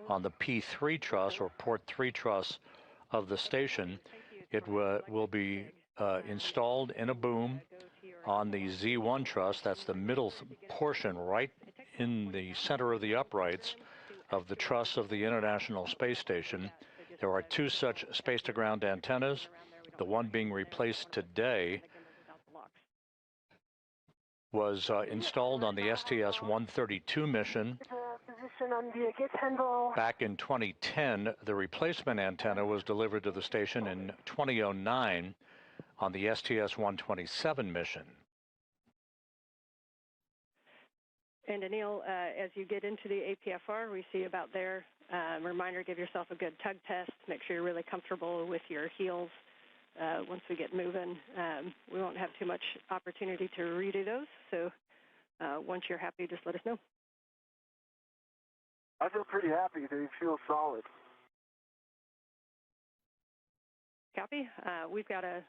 Speaker 1: on the P3 truss or port 3 truss of the station. It will be installed in a boom on the Z1 truss. That's the middle portion right in the center of the uprights of the truss of the International Space Station. There are 2 such space-to-ground antennas, the one being replaced today was installed on the STS-132 mission. Back in 2010, the replacement antenna was delivered to the station in 2009 on the STS-127 mission.
Speaker 8: And Anil, as you get into the APFR, we see about there, reminder, give yourself a good tug test, make sure you're really comfortable with your heels. Once we get moving, we won't have too much opportunity to redo those. So once you're happy, just let us know.
Speaker 7: I feel pretty happy. They feel solid.
Speaker 8: Copy. We've got a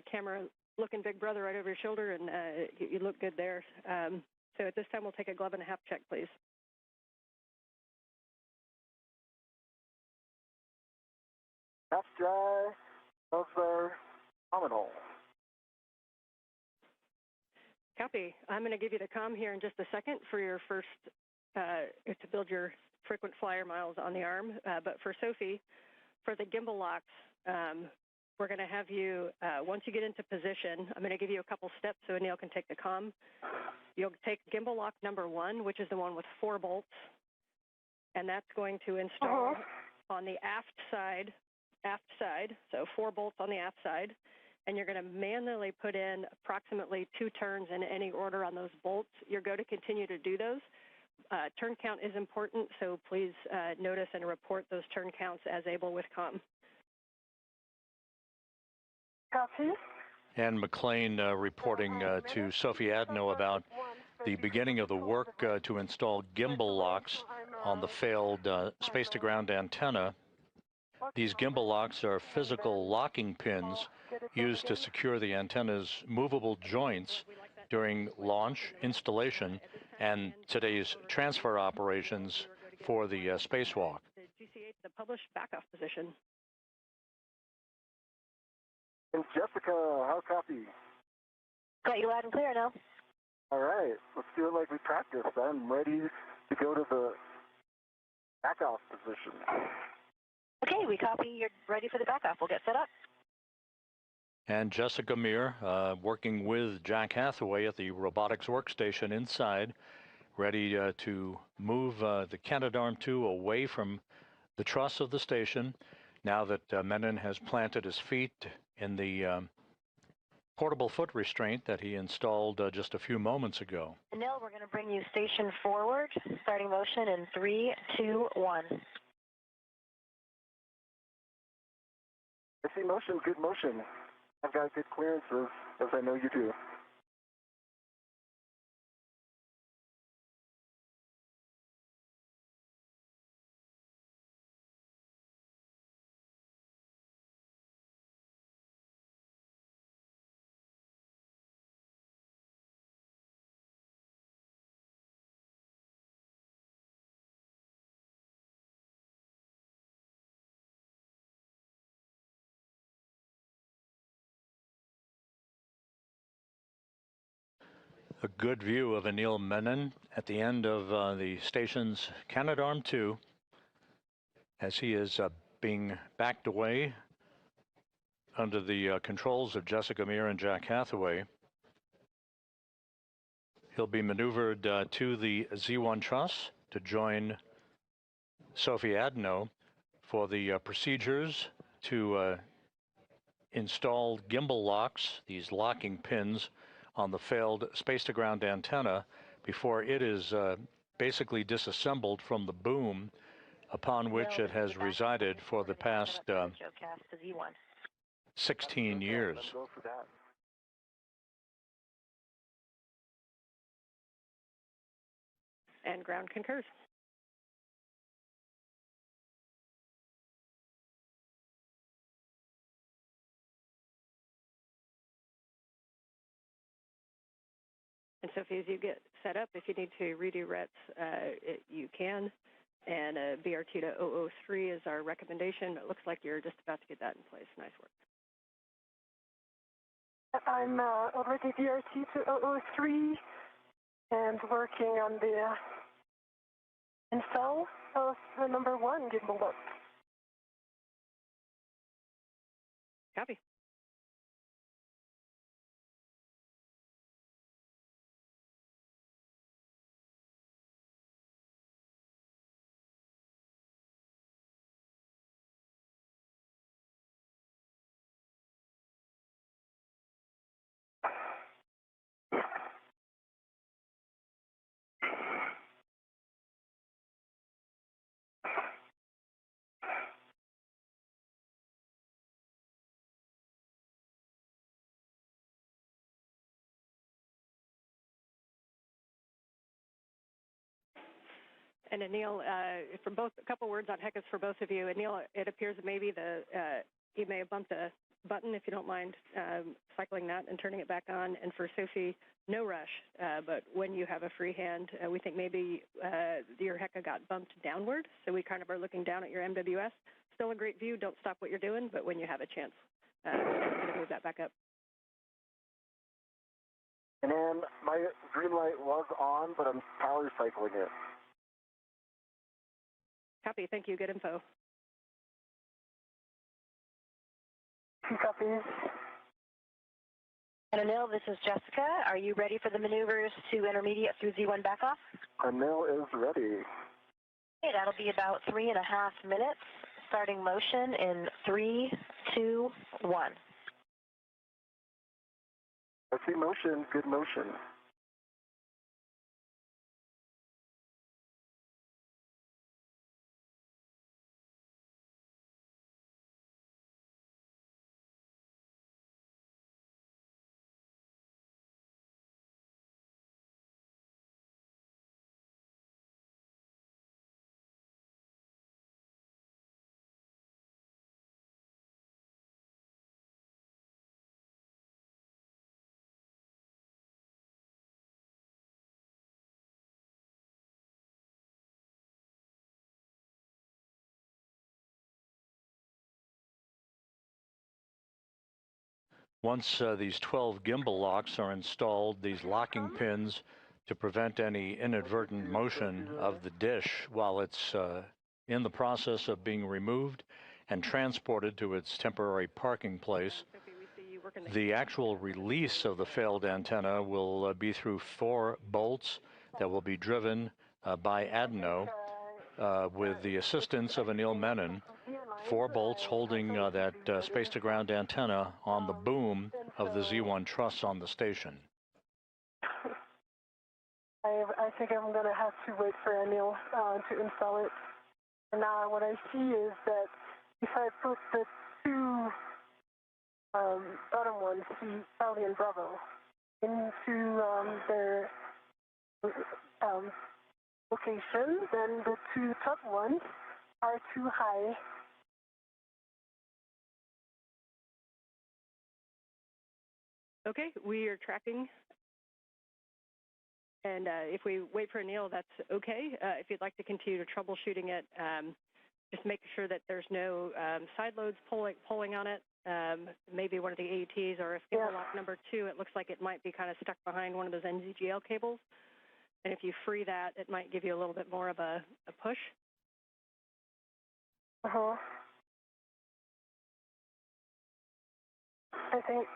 Speaker 8: camera looking big brother right over your shoulder, and you look good there. So at this time, we'll take a glove and a half check, please.
Speaker 7: Half dry. Those are nominal.
Speaker 8: Copy. I'm going to give you the comm here in just a second for your first, to build your frequent flyer miles on the arm. But for Sophie, for the gimbal locks, we're going to have you, once you get into position, I'm going to give you a couple steps so Anil can take the comm. You'll take gimbal lock number 1, which is the one with 4 bolts, and that's going to install on the aft side, so 4 bolts on the aft side, and you're going to manually put in approximately 2 turns in any order on those bolts. You're going to continue to do those. Turn count is important, so please notice and report those turn counts as able with comm.
Speaker 4: Copy.
Speaker 1: And McLean reporting to Sophie Adenot about the beginning of the work to install gimbal locks on the failed space-to-ground antenna. These gimbal locks are physical locking pins used to secure the antenna's movable joints during launch, installation, and today's transfer operations for the spacewalk.
Speaker 8: The published backoff position.
Speaker 7: And Jessica, how copy?
Speaker 10: Got you loud and clear now.
Speaker 7: All right, let's do it like we practiced. I'm ready to go to the backoff position.
Speaker 10: Okay, we copy. You're ready for the backoff. We'll get set up.
Speaker 1: And Jessica Meir, working with Jack Hathaway at the robotics workstation inside, ready to move the Canadarm2 away from the truss of the station, now that Menon has planted his feet in the portable foot restraint that he installed just a few moments ago.
Speaker 10: Anil, we're going to bring you station forward, starting motion in 3, 2, 1.
Speaker 7: I see motion, good motion. I've got good clearances, as I know you do.
Speaker 1: A good view of Anil Menon at the end of the station's Canadarm2 as he is being backed away under the controls of Jessica Meir and Jack Hathaway. He'll be maneuvered to the Z1 truss to join Sophie Adenot for the procedures to install gimbal locks, these locking pins on the failed space-to-ground antenna before it is basically disassembled from the boom upon which it has resided for the past 16 years.
Speaker 8: And ground concurs. And Sophie, as you get set up, if you need to redo RETs, you can. And BRT to 003 is our recommendation. It looks like you're just about to get that in place. Nice work.
Speaker 4: I'm already BRT to 003 and working on the install of the number 1 gimbal lock.
Speaker 8: Copy. And Anil, for both, a couple words on HECAS for both of you. Anil, it appears that maybe you may have bumped a button. If you don't mind cycling that and turning it back on. And for Sophie, no rush, but when you have a free hand, we think maybe your HECA got bumped downward. So we kind of are looking down at your MWS. Still a great view. Don't stop what you're doing, but when you have a chance, we're going to move that back up.
Speaker 7: And then my green light was on, but I'm power cycling it.
Speaker 8: Copy. Thank you. Good info.
Speaker 4: Copies.
Speaker 10: And Anil, this is Jessica. Are you ready for the maneuvers to intermediate through Z1 backoff?
Speaker 7: Anil is ready.
Speaker 10: Okay, that'll be about 3.5 minutes. Starting motion in 3, 2, 1.
Speaker 7: I see motion. Good motion.
Speaker 1: Once these 12 gimbal locks are installed, these locking pins to prevent any inadvertent motion of the dish while it's in the process of being removed and transported to its temporary parking place. The actual release of the failed antenna will be through 4 bolts that will be driven by Adenot with the assistance of Anil Menon. 4 bolts holding that space-to-ground antenna on the boom of the Z1 truss on the station.
Speaker 4: I think I'm going to have to wait for Anil to install it. And now what I see is that if I put the 2 bottom ones, Charlie and Bravo, into their location, then the 2 top ones are too high.
Speaker 8: Okay, we are tracking. And if we wait for Anil, that's okay. If you'd like to continue to troubleshooting it, just make sure that there's no side loads pulling on it. Maybe one of the AETs, or if gimbal lock number 2, it looks like it might be kind of stuck behind one of those NZGL cables. And if you free that, it might give you a little bit more of a push.
Speaker 4: Uh-huh. I think,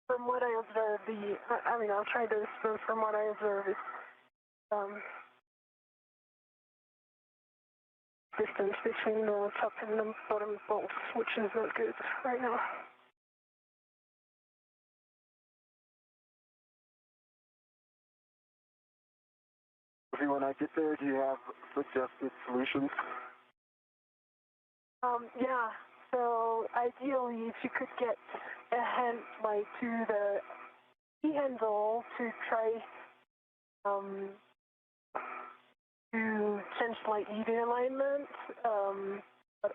Speaker 4: from what I observed, I'll try this, but from what I observed, distance between the top and the bottom bolts, which is not good right now.
Speaker 7: When I get there, do you have suggested solutions?
Speaker 4: Yeah. So ideally, if you could get a hand, like to the key handle to try to change like EV alignment. But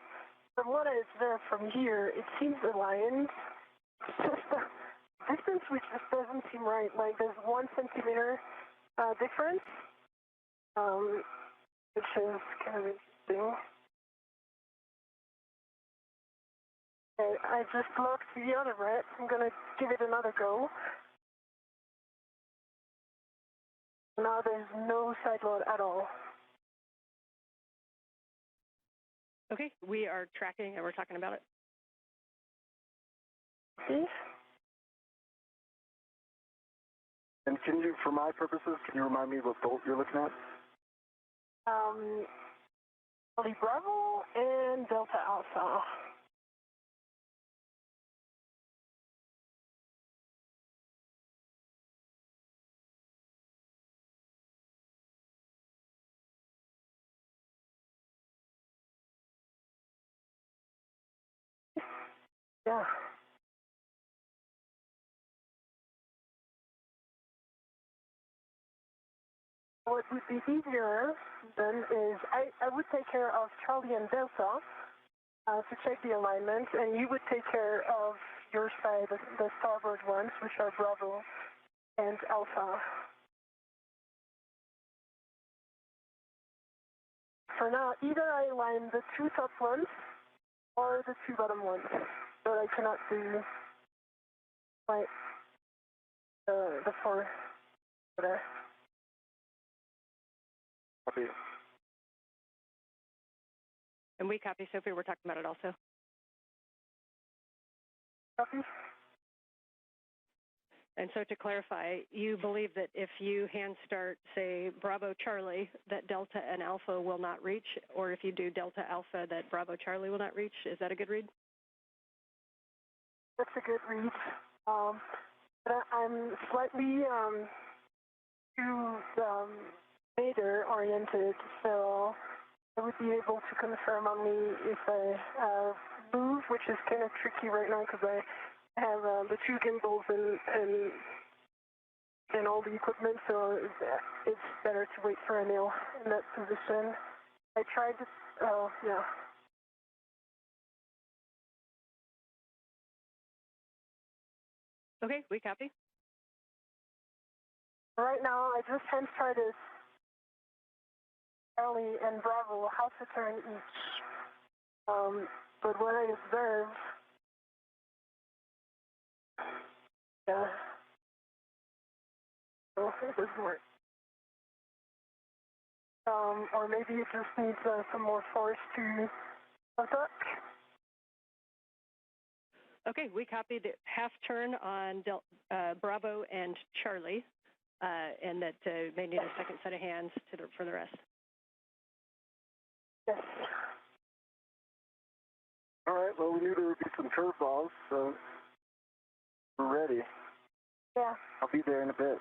Speaker 4: from what I observed from here, it seems aligned. It's just the distance which just doesn't seem right. Like there's 1 centimeter difference, which is kind of interesting. Okay, I just locked the other red. I'm gonna give it another go. Now there's no side load at all.
Speaker 8: Okay, we are tracking and we're talking about it.
Speaker 4: Okay.
Speaker 7: And can you, for my purposes, can you remind me what bolt you're looking at?
Speaker 4: Charlie Bravo and Delta Alpha. Yeah. What would be easier then is I would take care of Charlie and Delta to check the alignment, and you would take care of your side, the starboard ones, which are Bravo and Alpha. For now, either I align the 2 top ones or the 2 bottom ones, but I cannot do like the 4 there.
Speaker 7: Copy.
Speaker 8: And we copy, Sophie. We're talking about it also.
Speaker 4: Copy.
Speaker 8: And so to clarify, you believe that if you hand start, say, Bravo Charlie, that Delta and Alpha will not reach, or if you do Delta Alpha, that Bravo Charlie will not reach? Is that a good read?
Speaker 4: That's a good read. But I'm slightly too later oriented, so I would be able to confirm only if I move, which is kind of tricky right now because I have the 2 gimbals and all the equipment, so it's better to wait for Anil in that position. I tried to, yeah.
Speaker 8: Okay, we copy.
Speaker 4: Right now, I just hand started Charlie and Bravo half a turn each. But what I observed, yeah, so it doesn't work. Or maybe it just needs some more force to attack.
Speaker 8: Okay, we copied half turn on Bravo and Charlie, and that may need a second set of hands for the rest.
Speaker 4: Yes.
Speaker 7: All right, well, we knew there would be some curveballs, so we're ready.
Speaker 4: Yeah.
Speaker 7: I'll be there in a bit.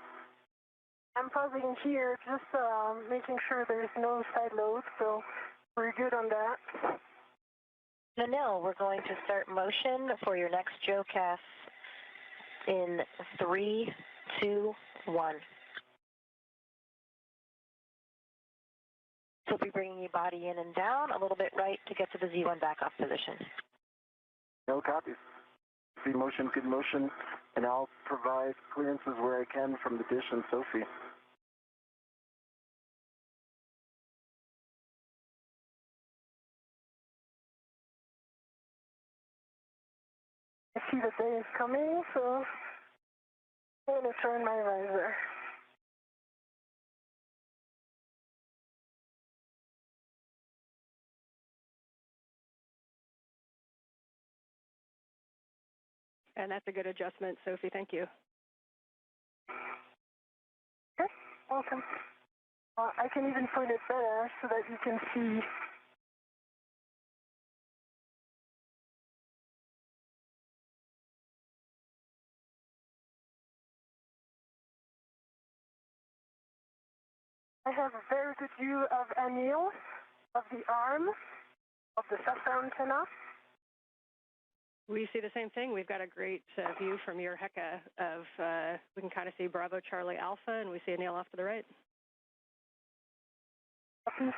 Speaker 4: I'm pausing here, just making sure there's no side load, so we're good on that.
Speaker 10: Anil, we're going to start motion for your next JoeCast in 3, 2, 1. So we'll be bringing you body in and down, a little bit right to get to the Z1 back-off position.
Speaker 7: No copies. Good motion, and I'll provide clearances where I can from the dish and Sophie.
Speaker 4: I see the day is coming, so I'm going to turn my visor.
Speaker 8: And that's a good adjustment, Sophie. Thank you.
Speaker 4: Okay, welcome. I can even point it better so that you can see I have a very good view of Anil, of the arm, of the cell antenna.
Speaker 8: We see the same thing. We've got a great view from your HECA of, we can kind of see Bravo Charlie Alpha, and we see Anil off to the right.
Speaker 4: Okay.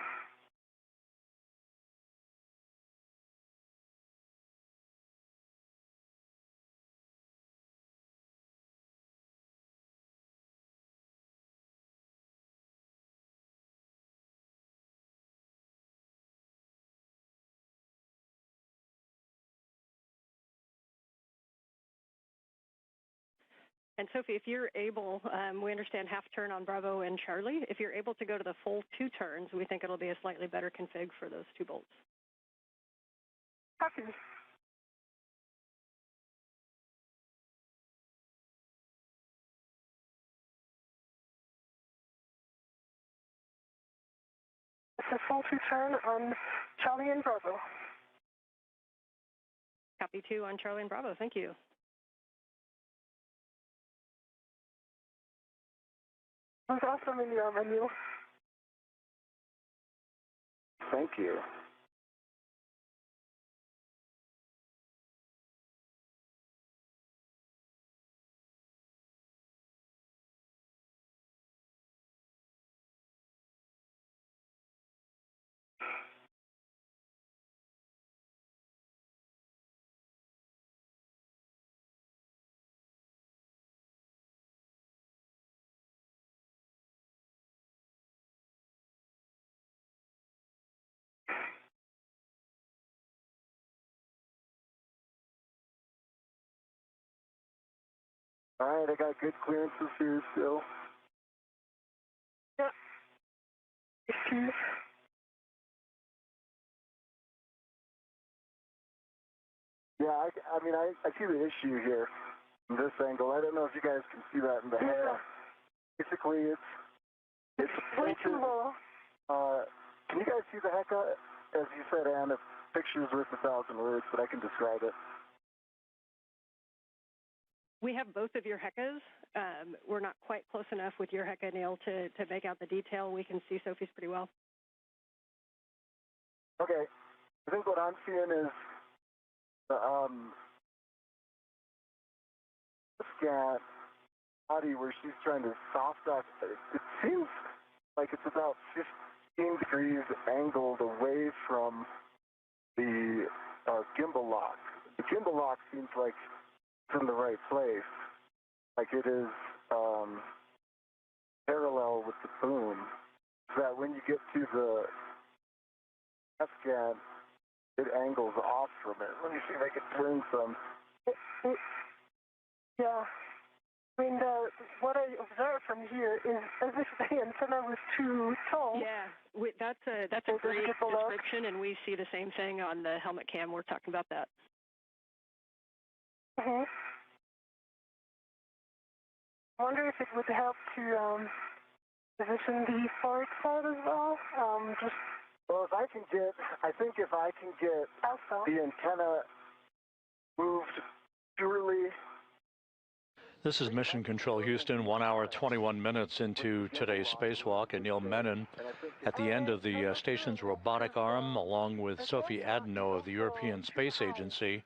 Speaker 8: And Sophie, if you're able, we understand half turn on Bravo and Charlie. If you're able to go to the full 2 turns, we think it'll be a slightly better config for those 2 bolts.
Speaker 4: Copy. It's a full 2 turn on Charlie and Bravo.
Speaker 8: Copy 2 on Charlie and Bravo. Thank you.
Speaker 4: It was awesome in your menu.
Speaker 7: Thank you. All right, I got good clearances here still.
Speaker 4: Yeah. Issues.
Speaker 7: Yeah, I mean, I see the issue here from this angle. I don't know if you guys can see that in the head. Basically, it's
Speaker 4: way too low.
Speaker 7: Can you guys see the HECA? As you said, Ann, a picture's worth 1,000 words, but I can describe it.
Speaker 8: We have both of your HECAs. We're not quite close enough with your HECA, Neil, to make out the detail. We can see Sophie's pretty well.
Speaker 7: Okay. I think what I'm seeing is the scan body where she's trying to soft off. It seems like it's about 15 degrees angled away from the gimbal lock. The gimbal lock seems like it's in the right place. Like it is parallel with the boom. So that when you get to the F-scan, it angles off from it. Let me see if I can turn some.
Speaker 4: Yeah. I mean, what I observe from here is as if the antenna was too tall.
Speaker 8: Yeah, that's a great description, and we see the same thing on the helmet cam. We're talking about that.
Speaker 4: Mm-hmm. I wonder if it would help to position the forward side as well.
Speaker 7: Well, I think if I can get the antenna moved purely.
Speaker 1: This is Mission Control Houston, 1 hour, 21 minutes into today's spacewalk. Anil Menon at the end of the station's robotic arm, along with Sophie Adenot of the European Space Agency.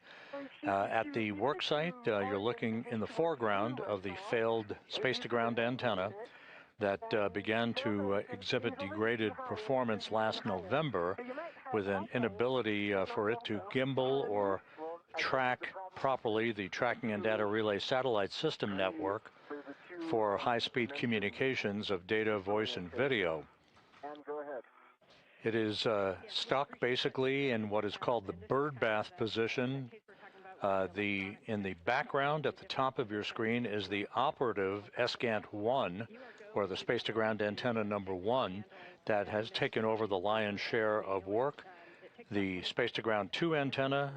Speaker 1: At the work site, you're looking in the foreground of the failed space-to-ground antenna that began to exhibit degraded performance last November with an inability for it to gimbal or track properly the Tracking and Data Relay Satellite System Network for high-speed communications of data, voice, and video. It is stuck basically in what is called the birdbath position. In the background at the top of your screen is the operative SGANT-1, or the Space-to-Ground Antenna number 1, that has taken over the lion's share of work. The Space-to-Ground 2 antenna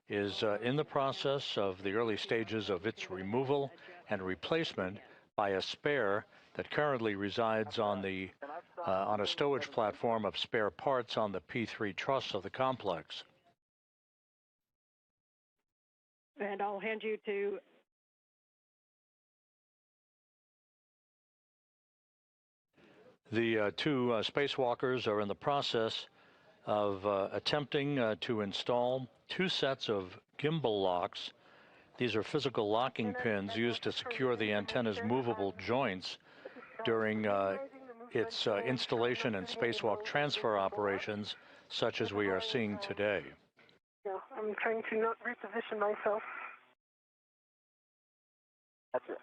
Speaker 1: is in the process of the early stages of its removal and replacement by a spare that currently resides on a stowage platform of spare parts on the P3 truss of the complex.
Speaker 8: And I'll hand you to
Speaker 1: The two spacewalkers are in the process of attempting to install 2 sets of gimbal locks. These are physical locking pins used to secure the antenna's movable joints during its installation and spacewalk transfer operations, such as we are seeing today.
Speaker 4: Yeah, I'm trying to not reposition myself.
Speaker 7: That's it.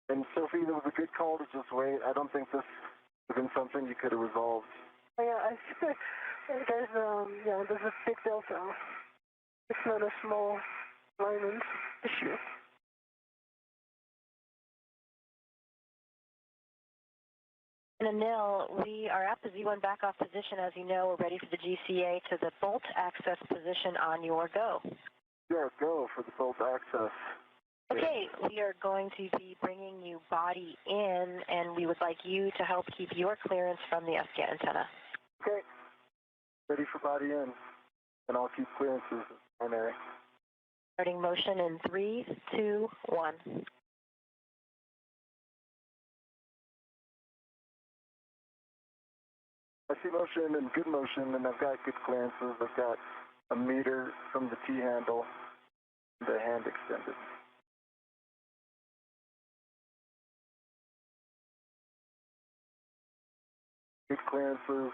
Speaker 7: And Sophie, that was a good call to just wait. I don't think this would have been something you could have resolved.
Speaker 4: Oh, yeah, there's a big delta. It's not a small alignment issue.
Speaker 10: And Anil, we are at the Z1 back-off position. As you know, we're ready for the GCA to the bolt access position on your go.
Speaker 7: Yeah, go for the bolt access.
Speaker 10: Okay, we are going to be bringing you body in, and we would like you to help keep your clearance from the ESA antenna.
Speaker 7: Okay, ready for body in, and I'll keep clearances primary.
Speaker 10: Starting motion in 3, 2, 1.
Speaker 7: I see motion and good motion, and I've got good clearances. I've got a meter from the T-handle, the hand extended. Good clearances.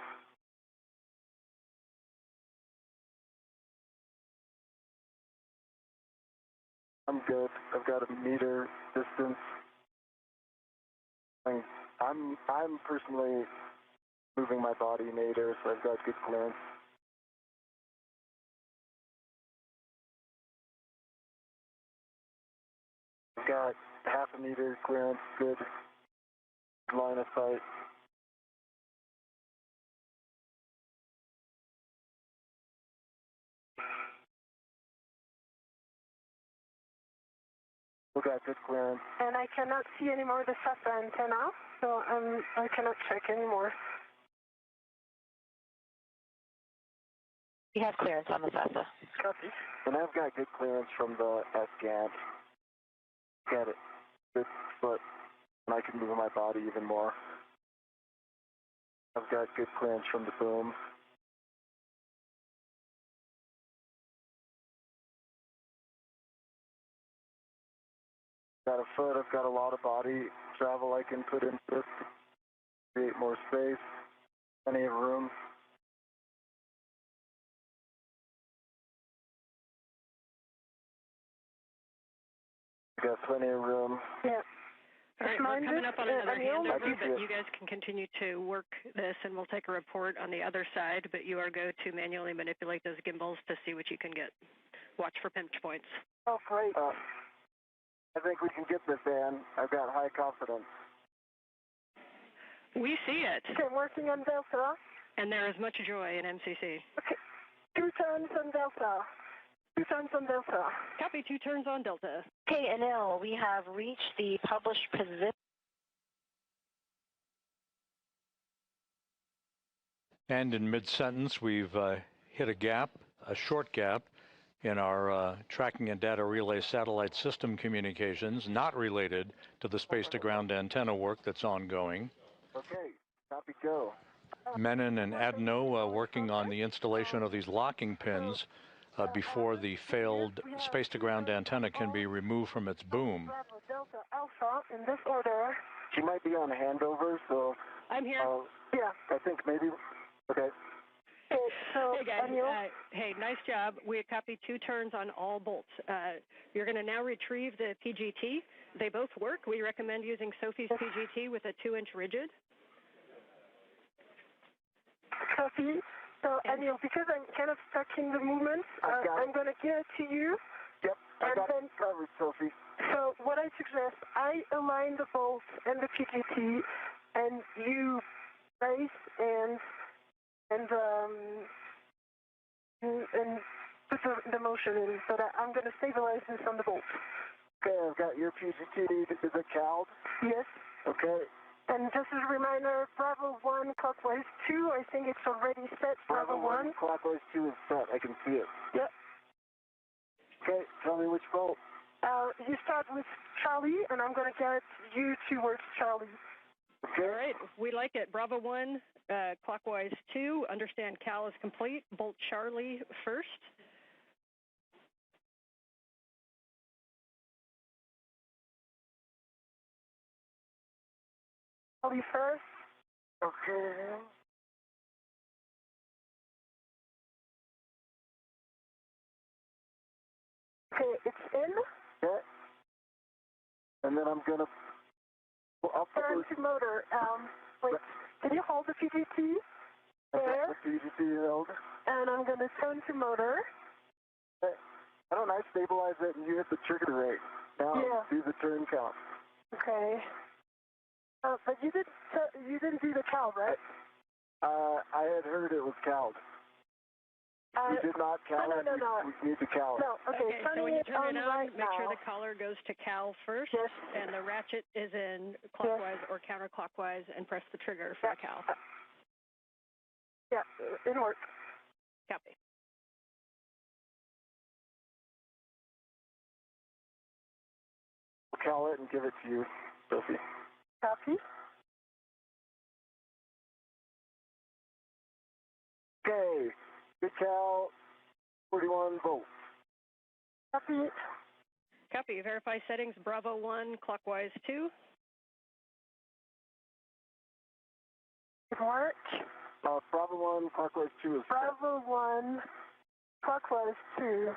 Speaker 7: I'm good. I've got a meter distance. I'm personally moving my body in nadir, so I've got good clearance. I've got half a meter clearance, good line of sight. We got good clearance.
Speaker 4: And I cannot see anymore the SATA antenna, so I cannot check anymore.
Speaker 10: You have clearance on the SATA.
Speaker 4: Copy.
Speaker 7: And I've got good clearance from the S-GANT. Got it. Good foot. And I can move my body even more. I've got good clearance from the boom. Got a foot, I've got a lot of body travel I can put into this to create more space, plenty of room. Got plenty of room.
Speaker 4: Yeah.
Speaker 8: All right, we're coming up on another handover, but
Speaker 7: it.
Speaker 8: you guys can continue to work this, and we'll take a report on the other side, but you are go to manually manipulate those gimbals to see what you can get. Watch for pinch points.
Speaker 4: Oh, great.
Speaker 7: I think we can get this, Dan. I've got high confidence.
Speaker 8: We see it.
Speaker 4: Okay, working on Delta.
Speaker 8: And there is much joy in MCC.
Speaker 4: Okay, 2 turns on Delta. 2 turns on Delta.
Speaker 8: Copy, 2 turns on Delta.
Speaker 10: Okay, Anil, we have reached the published position.
Speaker 1: And in mid-sentence, we've hit a gap, a short gap, in our tracking and data relay satellite system communications, not related to the space-to-ground antenna work that's ongoing.
Speaker 7: Okay, copy, go.
Speaker 1: Menon and Adenot working on the installation of these locking pins before the failed space-to-ground antenna can be removed from its boom.
Speaker 4: Bravo, Delta, Alpha, in this order.
Speaker 7: She might be on handover, so...
Speaker 8: I'm here.
Speaker 4: Yeah.
Speaker 7: I think maybe... Okay.
Speaker 4: Okay, so,
Speaker 8: hey, guys.
Speaker 4: Anil?
Speaker 8: Hey, nice job. We copied 2 turns on all bolts. You're going to now retrieve the PGT. They both work. We recommend using Sophie's PGT with a 2-inch rigid.
Speaker 4: Copy. So, Anil, because I'm kind of stuck in the movement, I'm going to give it to you.
Speaker 7: Yep, I got it covered, Sophie.
Speaker 4: So, what I suggest, I align the bolts and the PGT, and you brace and put the motion in, but I'm going to stabilize this on the bolt.
Speaker 7: Okay, I've got your PGT. Is it cowled?
Speaker 4: Yes.
Speaker 7: Okay.
Speaker 4: And just as a reminder, Bravo 1, clockwise 2, I think it's already set. Bravo 1.
Speaker 7: Clockwise 2 is set. I can see it.
Speaker 4: Yep.
Speaker 7: Okay, tell me which bolt.
Speaker 4: You start with Charlie, and I'm going to get you towards Charlie.
Speaker 8: Okay. All right, we like it. Bravo 1, clockwise 2. Understand Cal is complete. Bolt Charlie first.
Speaker 4: Charlie first. Okay. Okay, it's in.
Speaker 7: Okay. And then I'm going to...
Speaker 4: Turn to motor. Wait, can you hold the PGT? There.
Speaker 7: The PGT held.
Speaker 4: And I'm going to turn to motor.
Speaker 7: Hey, why don't I stabilize it and you hit the trigger rate? Now do the turn count.
Speaker 4: Okay. But you didn't do the cow, right?
Speaker 7: I had heard it was cowed. We did not cow it.
Speaker 4: No.
Speaker 7: We need to cow it.
Speaker 4: No, okay,
Speaker 8: So when you turn it on,
Speaker 4: right
Speaker 8: make sure
Speaker 4: now.
Speaker 8: the collar goes to Cal first,
Speaker 4: Yes.
Speaker 8: and the ratchet is in clockwise or counterclockwise, and press the trigger for the Cal.
Speaker 4: Yeah, it worked.
Speaker 8: Copy.
Speaker 7: We'll cow it and give it to you, Sophie.
Speaker 4: Copy.
Speaker 7: Okay, good cow, 41 volts.
Speaker 4: Copy.
Speaker 8: Copy. Verify settings. Bravo 1, clockwise 2.
Speaker 4: It worked.
Speaker 7: Bravo 1, clockwise 2 is
Speaker 4: Bravo 1, clockwise 2.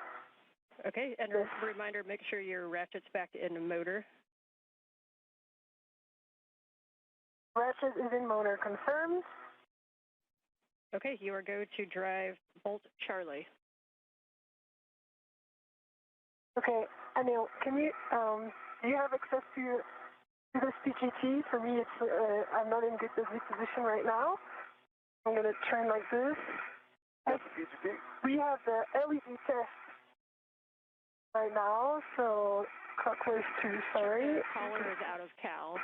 Speaker 8: Okay, and a reminder, make sure your ratchet's back in the motor.
Speaker 4: Ratchet is in motor, confirmed.
Speaker 8: Okay, you are go to drive Bolt Charlie.
Speaker 4: Okay, Anil, can you, do you have access to this PGT? For me, it's, I'm not in good position right now. I'm going to turn like this.
Speaker 7: That's the PGT.
Speaker 4: We have the LED test right now, so clockwise 2, sorry.
Speaker 8: The collar is out of Cal.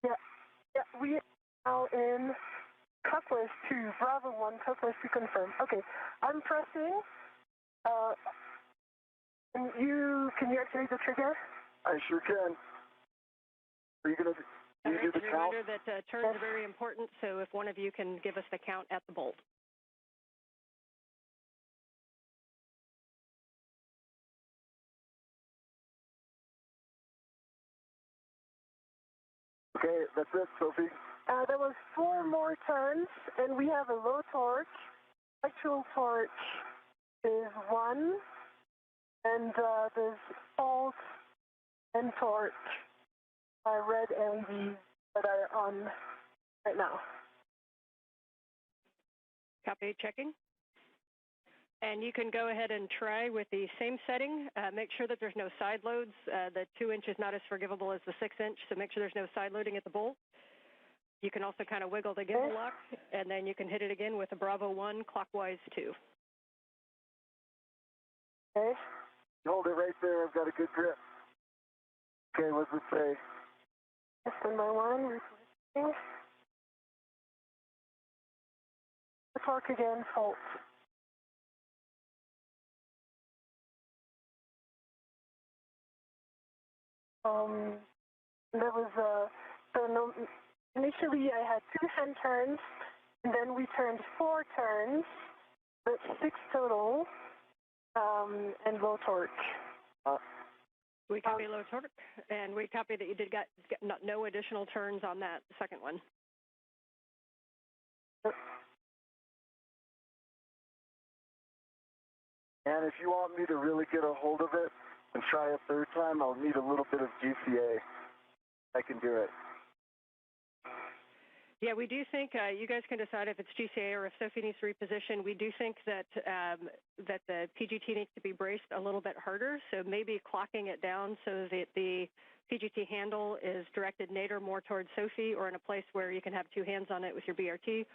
Speaker 4: Yeah, we are now in clockwise 2, Bravo 1, clockwise 2 confirmed. Okay, I'm pressing. Can you activate the trigger?
Speaker 7: I sure can. Are you going to do the count?
Speaker 8: Reminder that turns are very important, so if one of you can give us the count at the bolt.
Speaker 7: Okay, that's it, Sophie.
Speaker 4: There was 4 more turns, and we have a low torque. Actual torque is 1, and there's fault and torque red LEDs that are on right now.
Speaker 8: Copy, checking. And you can go ahead and try with the same setting. Make sure that there's no side loads. The 2-inch is not as forgivable as the 6-inch, so make sure there's no side loading at the bolt. You can also kind of wiggle the gimbal lock, and then you can hit it again with a Bravo 1, clockwise 2.
Speaker 4: Okay.
Speaker 7: Hold it right there. I've got a good grip. Okay, what's it say?
Speaker 4: Number 1, repositioning. The torque again, fault. There was initially I had 2 hand turns, and then we turned 4 turns, but 6 total, and low torque.
Speaker 8: We copy low torque, and we copy that you did get no additional turns on that second one.
Speaker 7: And if you want me to really get a hold of it and try a third time, I'll need a little bit of GCA. I can do it.
Speaker 8: Yeah, we do think you guys can decide if it's GCA or if Sophie needs to reposition. We do think that that the PGT needs to be braced a little bit harder, so maybe clocking it down so that the PGT handle is directed nadir more towards Sophie or in a place where you can have 2 hands on it with your BRT.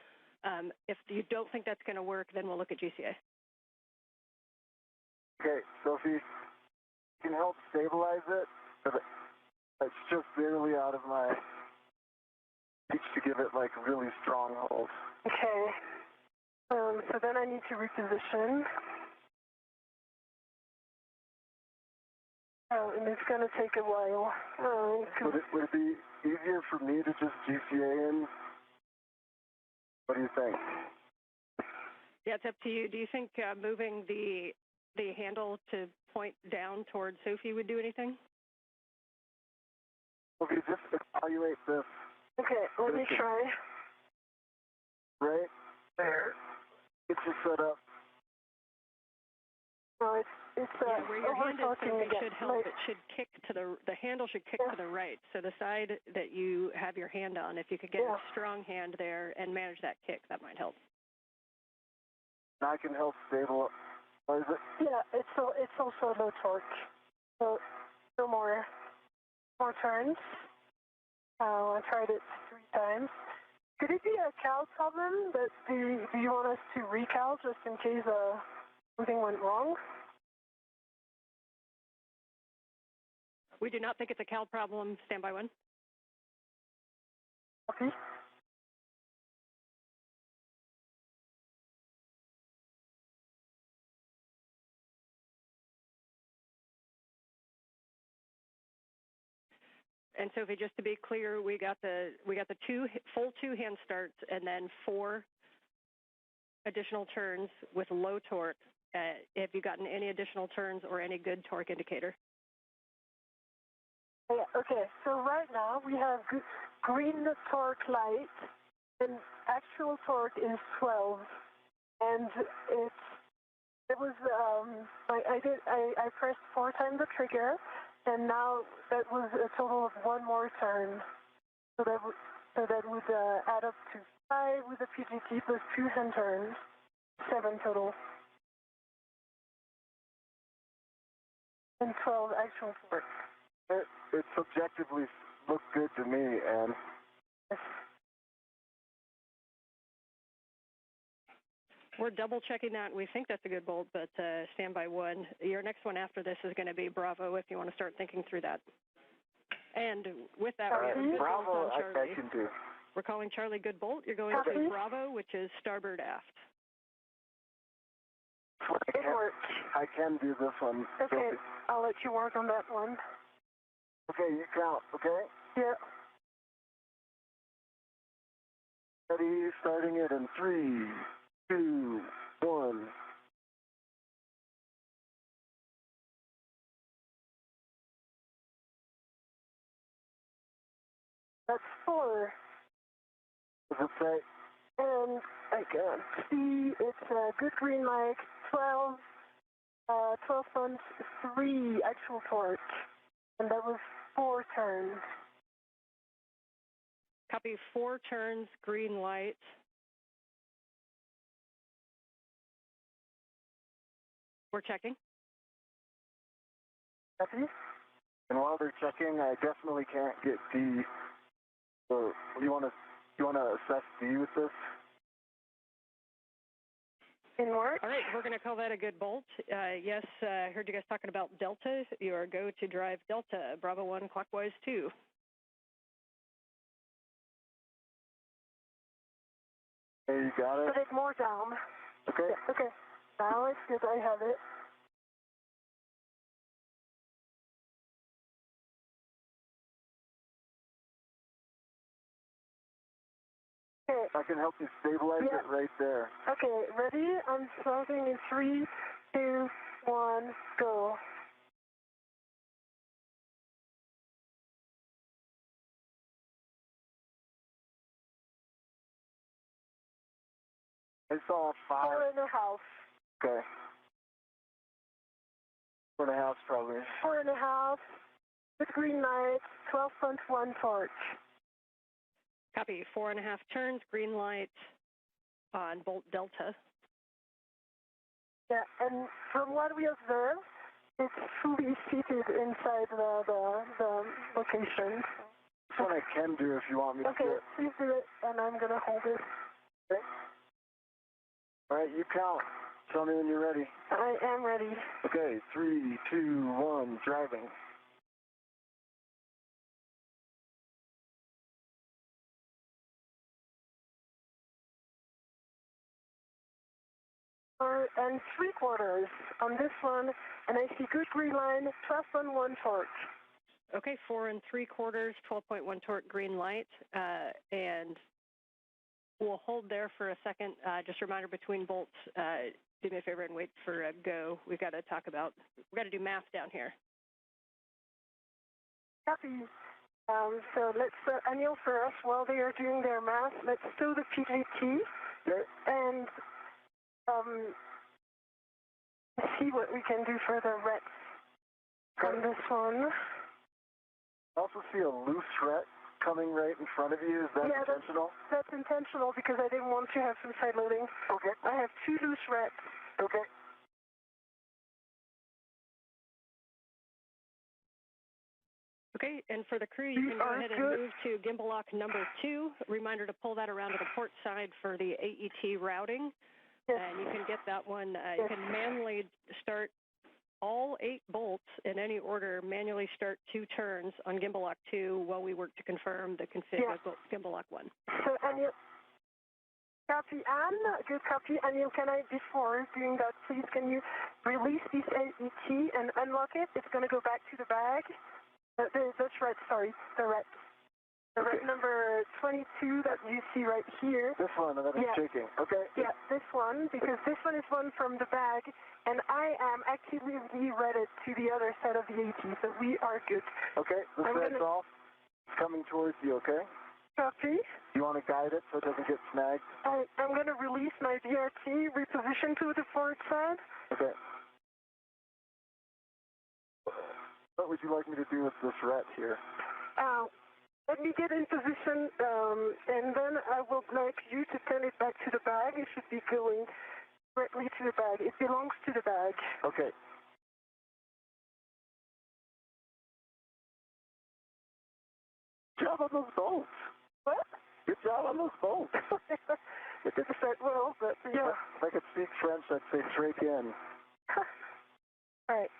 Speaker 8: If you don't think that's going to work, then we'll look at GCA.
Speaker 7: Okay, Sophie, you can help stabilize it, but it's just barely out of my reach to give it like really strong hold.
Speaker 4: Okay. So then I need to reposition. Oh, and it's going to take a while.
Speaker 7: Would it be easier for me to just GCA in? What do you think?
Speaker 8: Yeah, it's up to you. Do you think moving the handle to point down towards Sophie would do anything?
Speaker 7: Okay, just evaluate this.
Speaker 4: Okay, let me try.
Speaker 7: Right there. Get you set up.
Speaker 4: No, it's
Speaker 8: where your hand is, Sophie, should help.
Speaker 4: Like,
Speaker 8: it should kick to the handle should kick to the right. So the side that you have your hand on, if you could get a strong hand there and manage that kick, that might help.
Speaker 7: I can help stabilize it.
Speaker 4: Yeah, it's also low torque. So no more turns. I tried it 3 times. Could it be a cal problem? But do you want us to recal just in case something went wrong?
Speaker 8: We do not think it's a cal problem. Stand by 1.
Speaker 4: Okay.
Speaker 8: And Sophie, just to be clear, we got the full 2 hand starts and then 4 additional turns with low torque. Have you gotten any additional turns or any good torque indicator?
Speaker 4: Yeah, okay, so right now we have green torque light, and actual torque is 12, and it was I pressed 4 times the trigger, and now that was a total of 1 more turn, so that would add up to 5 with the PGT plus 2 hand turns, 7 total, and 12 actual torque.
Speaker 7: It subjectively looked good to me, and
Speaker 8: we're double checking that. We think that's a good bolt, but stand by 1. Your next one after this is going to be Bravo if you want to start thinking through that. And with that, we have a good
Speaker 7: Bravo,
Speaker 8: bolt on Charlie.
Speaker 7: I can do.
Speaker 8: We're calling Charlie good bolt. You're going to Bravo, which is starboard aft.
Speaker 4: It works.
Speaker 7: I can do this one.
Speaker 4: Okay,
Speaker 7: Sophie.
Speaker 4: I'll let you work on that one.
Speaker 7: Okay, you count, okay?
Speaker 4: Yeah.
Speaker 7: Ready, starting it in 3, 2, 1.
Speaker 4: That's 4.
Speaker 7: Does it say?
Speaker 4: And I can see it's a good green light, 12 tons, 3 actual torque. And that was 4 turns.
Speaker 8: Copy 4 turns, green light. We're checking.
Speaker 4: Copy.
Speaker 7: And while they're checking, I definitely can't get D. So you want to assess D with this?
Speaker 4: In work.
Speaker 8: All right, we're going to call that a good bolt. Yes, I heard you guys talking about Delta. You are go to drive Delta, Bravo 1, clockwise 2.
Speaker 7: Hey, you got it?
Speaker 4: Put it more down.
Speaker 7: Okay.
Speaker 4: Yeah, okay. Now it's good. I have it. Okay.
Speaker 7: I can help you stabilize it right there.
Speaker 4: Okay, ready? I'm starting in 3, 2, 1, go.
Speaker 7: I saw 5.
Speaker 4: 4.5.
Speaker 7: Okay. 4.5 probably.
Speaker 4: 4.5. With green light, 12.1 torque.
Speaker 8: Copy, 4.5 turns, green light on bolt Delta.
Speaker 4: Yeah, and from what we observed, it's fully seated inside the location.
Speaker 7: That's what I can do if you want me to do
Speaker 4: Okay,
Speaker 7: it.
Speaker 4: please do it, and I'm going to hold it.
Speaker 7: Okay. All right, you count. Tell me when you're ready.
Speaker 4: I am ready.
Speaker 7: Okay, 3, 2, 1, driving.
Speaker 4: 4 3/4 on this one, and I see good green line, 12.1 torque.
Speaker 8: Okay, 4 3/4, 12.1 torque, green light, and we'll hold there for a second. Just a reminder between bolts, do me a favor and wait for a go. We've got to do math down here.
Speaker 4: Copy. So let's, Anil, for us, while they are doing their math, let's stow the PGT and see what we can do for the rets on this one.
Speaker 7: I also see a loose ret coming right in front of you. Is that intentional?
Speaker 4: That's intentional because I didn't want to have some side loading.
Speaker 7: Okay.
Speaker 4: I have 2 loose rets.
Speaker 7: Okay.
Speaker 8: Okay, and for the crew, you can go ahead and move to gimbal lock number 2. Reminder to pull that around to the port side for the AET routing.
Speaker 4: Yes.
Speaker 8: And you can get that one, you can manually start all 8 bolts in any order, manually start 2 turns on gimbal lock 2 while we work to confirm the config of gimbal lock 1.
Speaker 4: So, Anil, copy, Anne, good copy. Anil, can I, before doing that, please, can you release this AET and unlock it? It's going to go back to the bag. That's right, sorry, the ret. The ret number 22 that you see right here.
Speaker 7: This one that is shaking. Okay.
Speaker 4: Yeah, this one, because this one is one from the bag, and I am actively rerouted to the other side of the AT, so we are good.
Speaker 7: Okay, this red's off. It's coming towards you, okay?
Speaker 4: Copy.
Speaker 7: You want to guide it so it doesn't get snagged?
Speaker 4: I'm going to release my VRT, reposition to the forward side.
Speaker 7: Okay. What would you like me to do with this ret here?
Speaker 4: Let me get in position, and then I will like you to turn it back to the bag. It should be going directly to the bag. It belongs to the bag.
Speaker 7: Okay. Good job on those bolts.
Speaker 4: What?
Speaker 7: Good job on those bolts.
Speaker 4: It didn't start well, but yeah.
Speaker 7: If I could speak French, I'd say straight in.
Speaker 4: All right.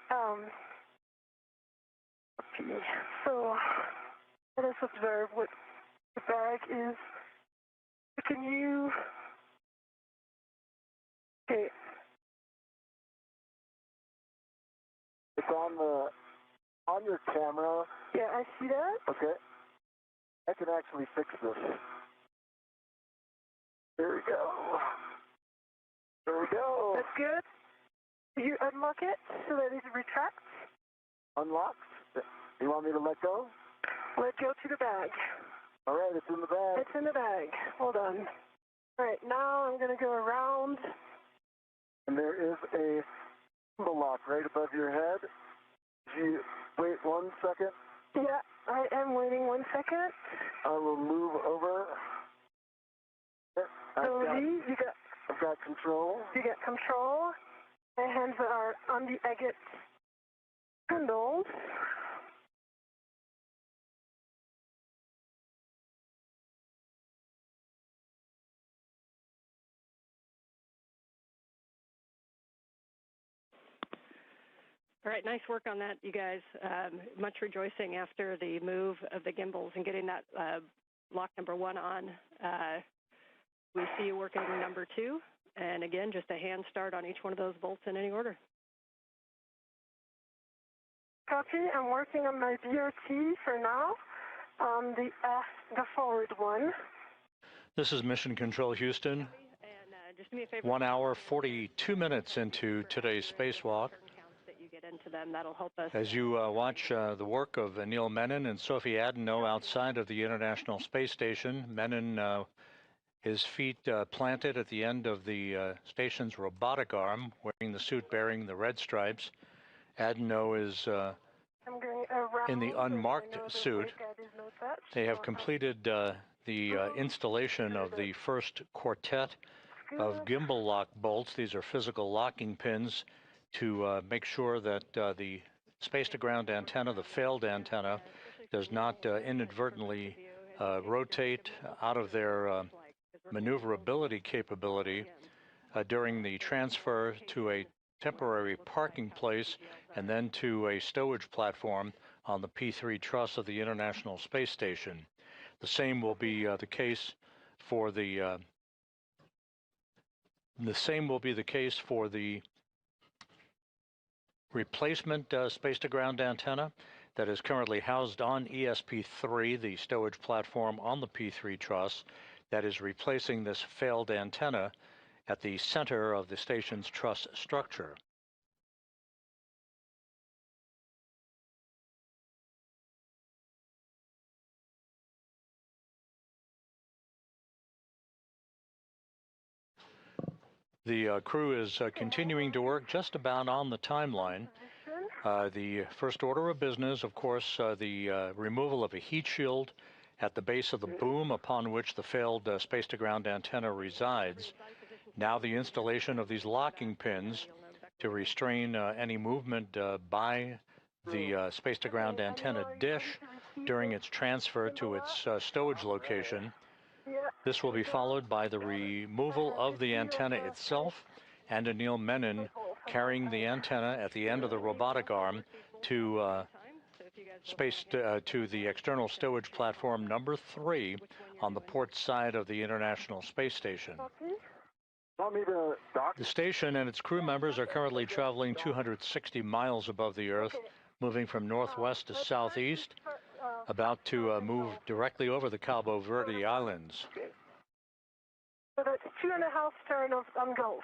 Speaker 4: So let us observe what the bag is. Can you? Okay.
Speaker 7: It's on your camera.
Speaker 4: Yeah, I see that.
Speaker 7: Okay. I can actually fix this. There we go. There we go.
Speaker 4: That's good. Do you unlock it so that it retracts?
Speaker 7: Unlocked. You want me to let go?
Speaker 4: Let go to the bag.
Speaker 7: All right, it's in the bag.
Speaker 4: It's in the bag. Hold on. All right, now I'm going to go around.
Speaker 7: And there is a gimbal lock right above your head. You wait 1 second.
Speaker 4: Yeah, I am waiting 1 second.
Speaker 7: I will move over. I've got control.
Speaker 4: You got control. My hands are on the agate handles.
Speaker 8: All right, nice work on that, you guys. Much rejoicing after the move of the gimbals and getting that lock number 1 on. We see you working number 2. And again, just a hand start on each one of those bolts in any order.
Speaker 4: Copy. I'm working on my VRT for now on the forward one.
Speaker 1: This is Mission Control Houston.
Speaker 8: And just do me a favor.
Speaker 1: 1 hour, 42 minutes into today's spacewalk.
Speaker 8: That'll help us.
Speaker 1: As you watch the work of Anil Menon and Sophie Adenot outside of the International Space Station, Menon, his feet planted at the end of the station's robotic arm, wearing the suit bearing the red stripes. Adenot is in the unmarked suit. They have completed the installation of the first quartet of gimbal lock bolts. These are physical locking pins to make sure that the space-to-ground antenna, the failed antenna, does not inadvertently rotate out of their maneuverability capability during the transfer to a temporary parking place and then to a stowage platform on the P3 truss of the International Space Station. The same will be the case for the The same will be the case for the replacement space-to-ground antenna that is currently housed on ESP3, the stowage platform on the P3 truss that is replacing this failed antenna at the center of the station's truss structure. The crew is continuing to work just about on the timeline. The first order of business, of course, the removal of a heat shield at the base of the boom upon which the failed space-to-ground antenna resides. Now the installation of these locking pins to restrain any movement by the space-to-ground antenna dish during its transfer to its stowage location. This will be followed by the removal of the antenna itself and Anil Menon carrying the antenna at the end of the robotic arm to to the external stowage platform number 3 on the port side of the International Space Station. The station and its crew members are currently traveling 260 miles above the Earth, moving from northwest to southeast, about to move directly over the Cabo Verde Islands.
Speaker 4: So that's 2.5 turns on Gulf.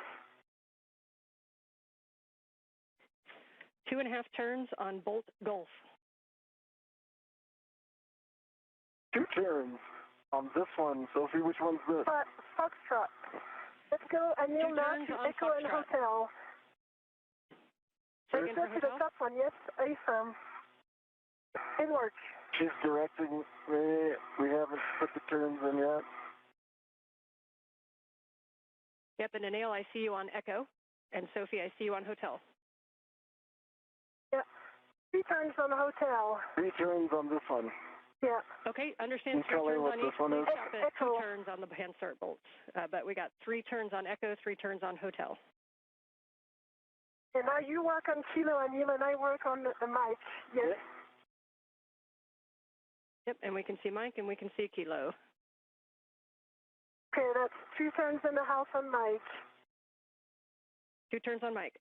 Speaker 8: 2.5 turns on Bolt Gulf.
Speaker 7: 2 turns on this one, Sophie. Which one's this?
Speaker 4: Foxtrot. Let's go. Anil Menon, Echo and Hotel. Let's go to the top one. Yes, affirm. It works.
Speaker 7: She's directing me. We haven't put the turns in yet.
Speaker 8: Yep, and Anil, I see you on Echo, and Sophie, I see you on Hotel.
Speaker 4: Yeah, 3 turns on the Hotel.
Speaker 7: 3 turns on this one.
Speaker 4: Yeah.
Speaker 8: Okay, understand. 3 turns on each. Please stop at 2 turns on the hand start bolts. But we got 3 turns on Echo, 3 turns on Hotel.
Speaker 4: And now you work on Kilo, Anil, and I work on the Mike. Yes.
Speaker 8: Yep, and we can see Mike and we can see Kilo.
Speaker 4: Okay, that's 2 turns and a half on Mike.
Speaker 8: 2 turns on Mike.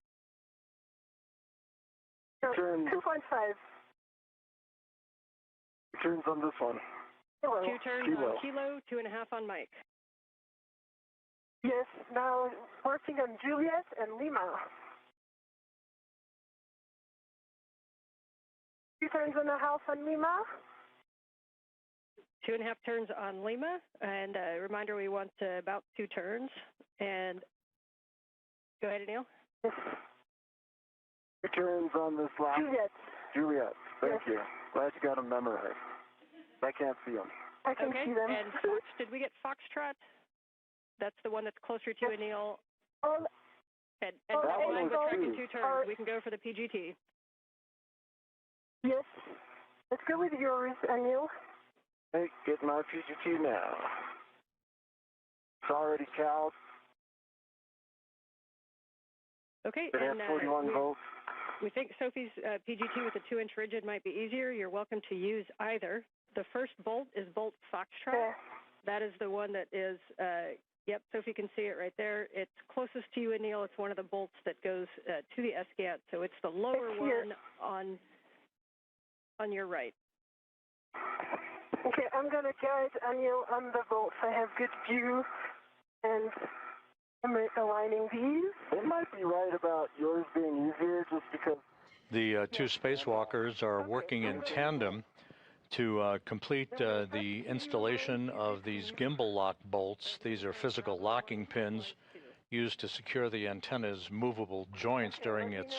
Speaker 4: No, 2.5.
Speaker 7: 2 turns on this one.
Speaker 8: 2 turns on Kilo, 2.5 on Mike.
Speaker 4: Yes, now working on Juliet and Lima. 2 turns and a half on Lima.
Speaker 8: 2.5 turns on Lima, and a reminder, we want about 2 turns. And go ahead, Anil.
Speaker 7: 2 turns on this last. Juliet. Thank you. Glad you got them memorized. I can't see them.
Speaker 4: I can see them.
Speaker 8: And Fox, did we get Foxtrot? That's the one that's closer to Anil. And that one with tracking 2 turns. We can go for the PGT.
Speaker 4: Yes. Let's go with yours, Anil.
Speaker 7: Hey, get my PGT now. It's already cowed.
Speaker 8: Okay,
Speaker 7: It has 41 volts.
Speaker 8: We think Sophie's PGT with a 2-inch rigid might be easier. You're welcome to use either. The first bolt is bolt Foxtrot.
Speaker 4: Okay.
Speaker 8: That is the one that is, yep, Sophie can see it right there. It's closest to you, Anil. It's one of the bolts that goes to the SCAT, so it's the lower one on your right.
Speaker 4: Okay, I'm going to guide Anil on the bolts. I have good view, and I'm aligning these.
Speaker 7: It might be right about yours being easier just because...
Speaker 1: The 2 spacewalkers are working in tandem to complete the installation of these gimbal lock bolts. These are physical locking pins used to secure the antenna's movable joints during its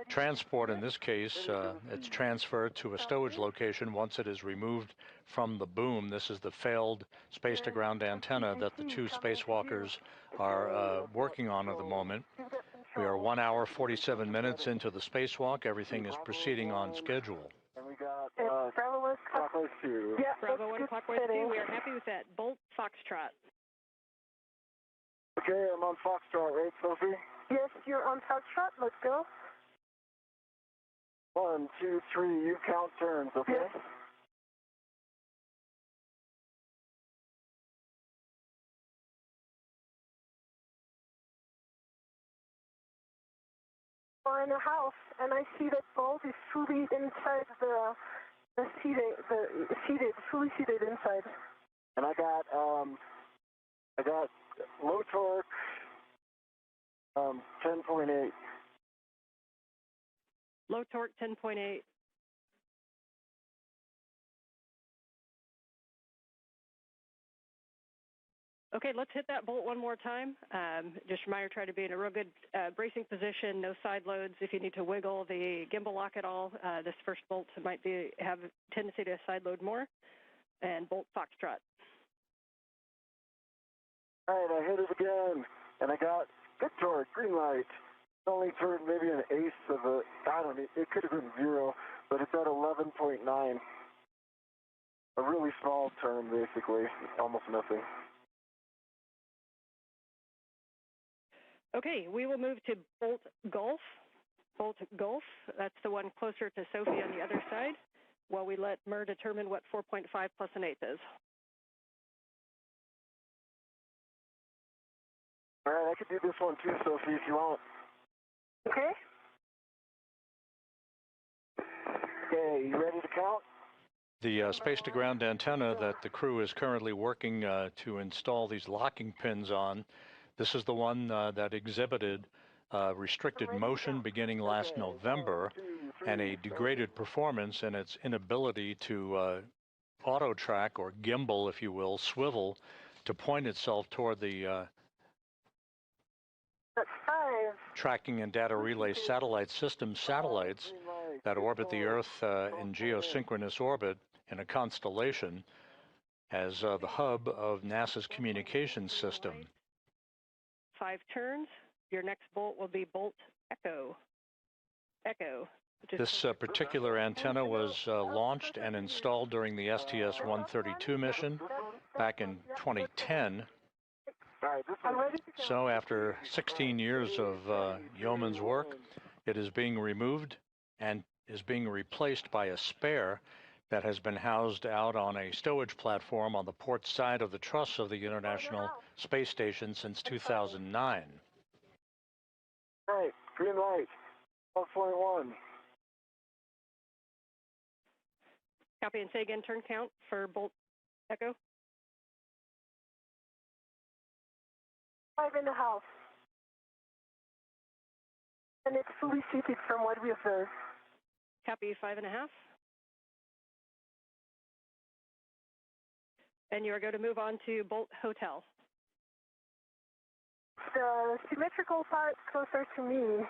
Speaker 1: transport. In this case, it's transferred to a stowage location once it is removed from the boom. This is the failed space-to-ground antenna that the 2 spacewalkers are working on at the moment. We are 1 hour, 47 minutes into the spacewalk. Everything is proceeding on schedule.
Speaker 7: And we got
Speaker 4: Bravo 1
Speaker 7: clockwise 2.
Speaker 8: Yeah, Bravo 1 clockwise 2. We are happy with that. Bolt Foxtrot.
Speaker 7: Okay, I'm on Foxtrot, right, Sophie?
Speaker 4: Yes, you're on Foxtrot. Let's go.
Speaker 7: 1, 2, 3. You count turns, okay?
Speaker 4: Yes. we're in a house, and I see that Bolt is fully inside fully seated inside.
Speaker 7: And I got low torque, 10.8.
Speaker 8: Low torque, 10.8. Okay, let's hit that bolt one more time. Just a reminder, try to be in a real good bracing position, no side loads. If you need to wiggle the gimbal lock at all, this first bolt might have a tendency to side load more. And bolt foxtrot.
Speaker 7: All right, I hit it again, and I got good torque, green light. Only turned maybe an eighth of I don't know, it could have been 0, but it's at 11.9. A really small turn, basically, almost nothing.
Speaker 8: Okay, we will move to Bolt Gulf. Bolt Gulf, that's the one closer to Sophie on the other side, while we let MER determine what 4.5 plus an eighth is.
Speaker 7: All right, I could do this one too, Sophie, if you want.
Speaker 4: Okay.
Speaker 7: Okay, you ready to count?
Speaker 1: The space-to-ground antenna that the crew is currently working to install these locking pins on, this is the one that exhibited restricted motion beginning last November and a degraded performance in its inability to auto-track or gimbal, if you will, swivel to point itself toward the tracking and data relay satellite system satellites that orbit the Earth in geosynchronous orbit in a constellation as the hub of NASA's communications system.
Speaker 8: 5 turns. Your next bolt will be Bolt Echo. Echo.
Speaker 1: This particular antenna was launched and installed during the STS-132 mission back in 2010. So after 16 years of yeoman's work, it is being removed and is being replaced by a spare that has been housed out on a stowage platform on the port side of the truss of the International Space Station since 2009.
Speaker 7: Right, green light, 12.1.
Speaker 8: Copy, and say again, turn count for Bolt Echo.
Speaker 4: 5.5. And it's fully seated from what we observed.
Speaker 8: Copy, 5.5. And you are going to move on to Bolt Hotel.
Speaker 4: The symmetrical part closer to me.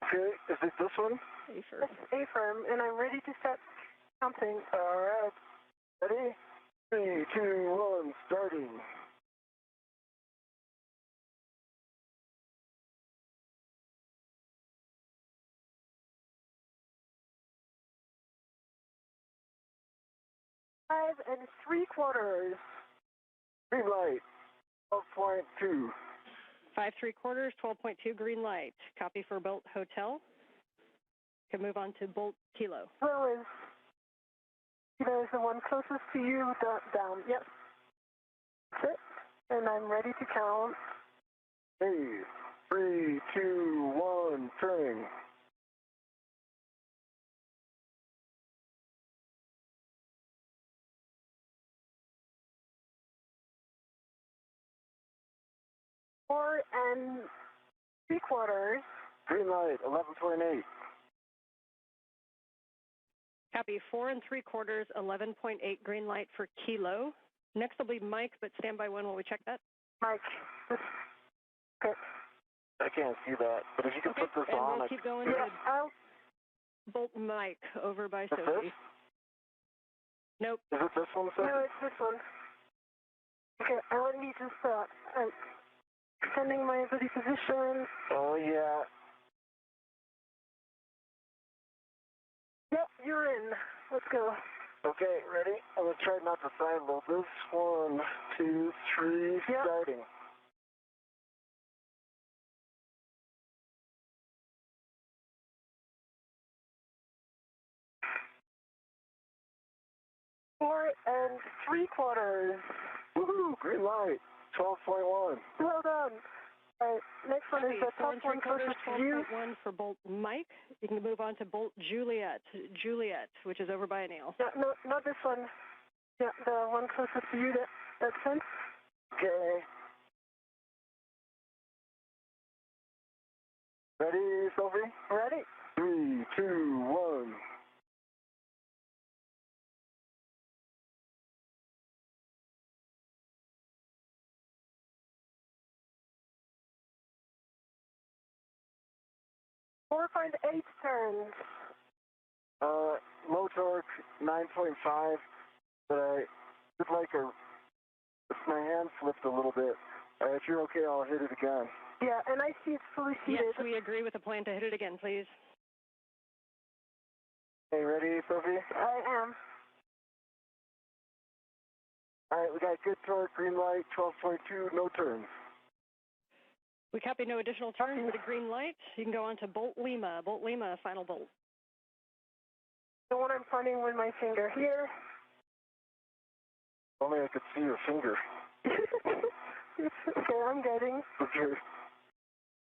Speaker 7: Okay, is it this one?
Speaker 8: A-firm.
Speaker 4: It's A-firm, and I'm ready to start counting.
Speaker 7: All right, ready? 3, 2, 1, starting.
Speaker 4: Five and 3/4.
Speaker 7: Green light, 12.2.
Speaker 8: 5 3/4, 12.2 green light. Copy for Bolt Hotel. Can move on to Bolt Kilo.
Speaker 4: Kilo is the one closest to you, down. Yep. That's it. And I'm ready to count.
Speaker 7: Hey, 3, 2, 1, turning.
Speaker 4: Four and 3/4.
Speaker 7: Green light, 11.8.
Speaker 8: Copy, 4 3/4, 11.8 green light for Kilo. Next will be Mike, but stand by one while we check that.
Speaker 4: Mike. Okay.
Speaker 7: I can't see that, but if you can put this
Speaker 8: and
Speaker 7: on.
Speaker 8: We'll keep going
Speaker 4: Yeah,
Speaker 8: to
Speaker 4: I'll.
Speaker 8: Bolt Mike over by
Speaker 7: Is
Speaker 8: Sophie.
Speaker 7: this?
Speaker 8: Nope.
Speaker 7: Is it this one, sir?
Speaker 4: No, it's this one. Okay, I want me to start. I'm extending my body position.
Speaker 7: Oh, yeah.
Speaker 4: Yep, you're in. Let's go.
Speaker 7: Okay, ready? I'm going to try not to side load this. 1, 2, 3,
Speaker 4: Yep.
Speaker 7: starting.
Speaker 4: Four and 3/4.
Speaker 7: Woohoo, green light, 12.1.
Speaker 4: Well done. All right, next one is the top one closest to you.
Speaker 8: 12.1 for Bolt Mike. You can move on to Bolt Juliet, which is over by Anil.
Speaker 4: Yeah, no, not this one. Yeah, the one closest to you, that sense.
Speaker 7: Okay. Ready, Sophie?
Speaker 4: Ready.
Speaker 7: 3, 2, 1.
Speaker 4: Four point 8 turns.
Speaker 7: Low torque, 9.5, but I just like my hand slipped a little bit. If you're okay, I'll hit it again.
Speaker 4: Yeah, and I see it's fully seated.
Speaker 8: Yes, we agree with the plan to hit it again, please.
Speaker 7: Okay, ready, Sophie?
Speaker 4: I am.
Speaker 7: All right, we got good torque, green light, 12.2, no turns.
Speaker 8: We copy no additional turns with a green light. You can go on to Bolt Lima, final bolt.
Speaker 4: The one I'm pointing with my finger here.
Speaker 7: Only I could see your finger.
Speaker 4: Okay, I'm getting.
Speaker 7: Okay.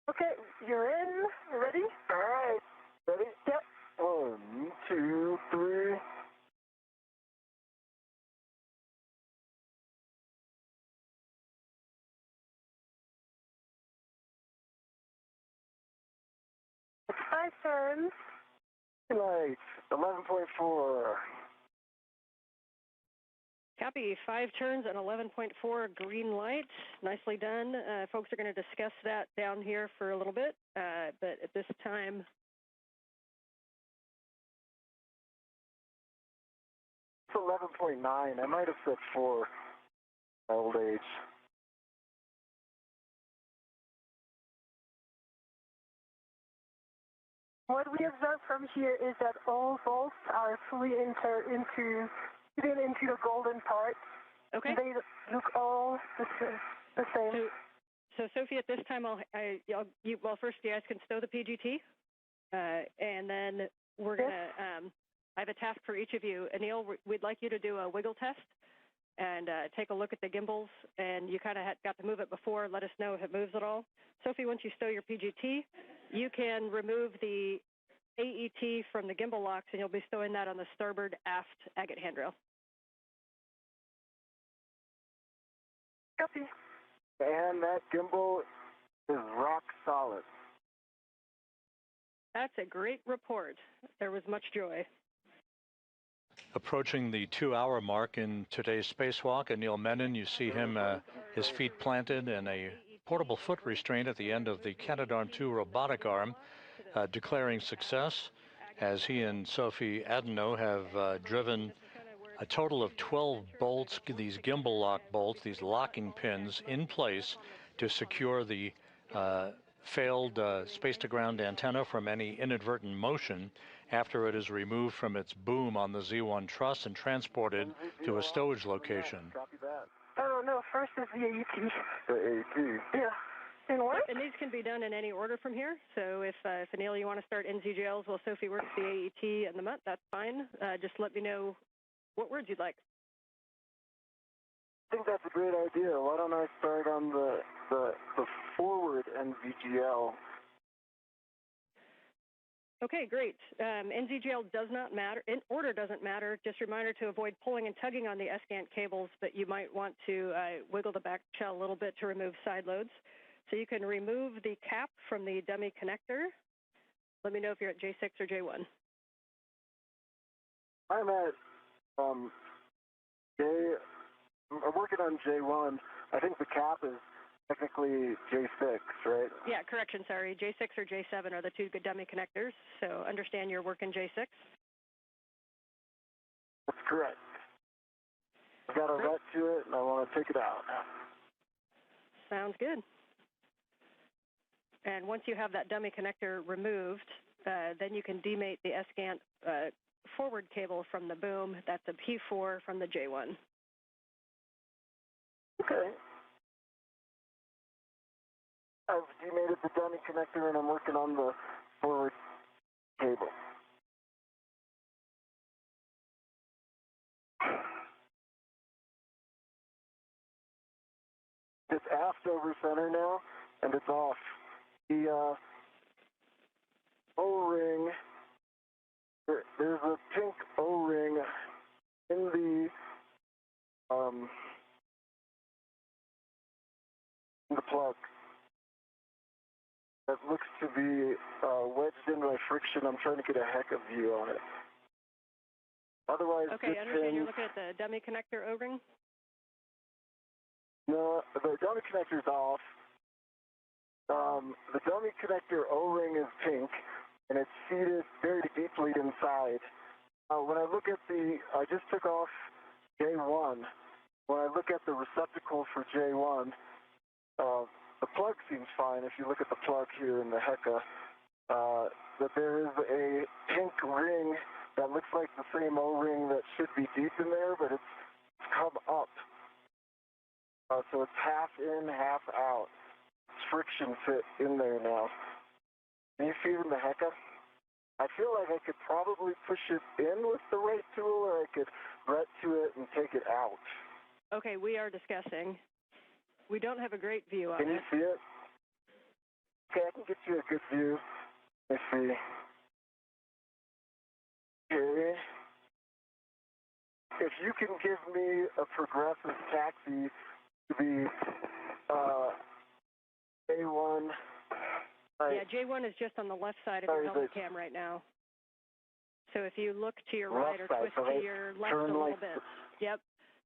Speaker 4: Okay, you're in. Ready?
Speaker 7: All right. Ready?
Speaker 4: Yep.
Speaker 7: 1, 2, 3.
Speaker 4: It's 5 turns.
Speaker 7: Light, 11.4.
Speaker 8: Copy, 5 turns and 11.4 green light. Nicely done. Folks are going to discuss that down here for a little bit, but at this time,
Speaker 7: It's 11.9. I might have said 4. My old age.
Speaker 4: What we observe from here is that all bolts are fully fitted into the golden part.
Speaker 8: okay.
Speaker 4: They look all the same.
Speaker 8: So Sophie, at this time, first you guys can stow the PGT, and then we're going to, I have a task for each of you. Anil, we'd like you to do a wiggle test and take a look at the gimbals, and you kind of got to move it before. Let us know if it moves at all. Sophie, once you stow your PGT, you can remove the AET from the gimbal locks, and you'll be stowing that on the starboard aft agate handrail.
Speaker 4: Copy.
Speaker 7: And that gimbal is rock solid.
Speaker 8: That's a great report. There was much joy.
Speaker 1: Approaching the 2-hour mark in today's spacewalk, Anil Menon, you see him, his feet planted in a portable foot restraint at the end of the Canadarm2 robotic arm, declaring success as he and Sophie Adenot have driven a total of 12 bolts, these gimbal lock bolts, these locking pins in place to secure the failed space-to-ground antenna from any inadvertent motion after it is removed from its boom on the Z1 truss and transported to a stowage location.
Speaker 7: Copy that.
Speaker 4: Oh, no, first is the AET.
Speaker 7: The AET.
Speaker 4: Yeah. And what?
Speaker 8: And these can be done in any order from here. So if Anil, you want to start NZGLs while Sophie works the AET and the MUT, that's fine. Just let me know what words you'd like.
Speaker 7: I think that's a great idea. Why don't I start on the forward NVGL?
Speaker 8: Okay, great. NZGL does not matter. In order doesn't matter. Just a reminder to avoid pulling and tugging on the ESCANT cables, but you might want to wiggle the back shell a little bit to remove side loads. So you can remove the cap from the dummy connector. Let me know if you're at J6 or J1.
Speaker 7: I'm at I'm working on J1. I think the cap is technically J6, right?
Speaker 8: Yeah, correction, sorry. J6 or J7 are the two good dummy connectors. So understand you're working J6.
Speaker 7: That's correct. I've got a vet to it, and I want to take it out.
Speaker 8: Sounds good. And once you have that dummy connector removed, then you can demate the ESCANT forward cable from the boom. That's a P4 from the J1.
Speaker 7: Okay. I've demated the dummy connector, and I'm working on the forward cable. It's aft over center now, and it's off. The O-ring, there's a pink O-ring in the plug that looks to be wedged in by friction. I'm trying to get a heck of view on it. Otherwise,
Speaker 8: okay, I understand you're looking at the dummy connector O-ring?
Speaker 7: No, the dummy connector's off. The dummy connector O-ring is pink, and it's seated very deeply inside. When I look at I just took off J1. When I look at the receptacle for J1, the plug seems fine. If you look at the plug here in the HECA, that there is a pink ring that looks like the same O-ring that should be deep in there, but it's come up. So it's half in, half out. It's friction fit in there now. Can you see it in the HECA? I feel like I could probably push it in with the right tool, or I could ret to it and take it out.
Speaker 8: Okay, we are discussing. We don't have a great view on it.
Speaker 7: Can you see it? Okay, I can get you a good view. Let's see. Okay. If you can give me a progressive taxi to the A1.
Speaker 8: Yeah, J1 is just on the left side of your helmet cam right now. So if you look to your right or twist to your left a little bit. Yep.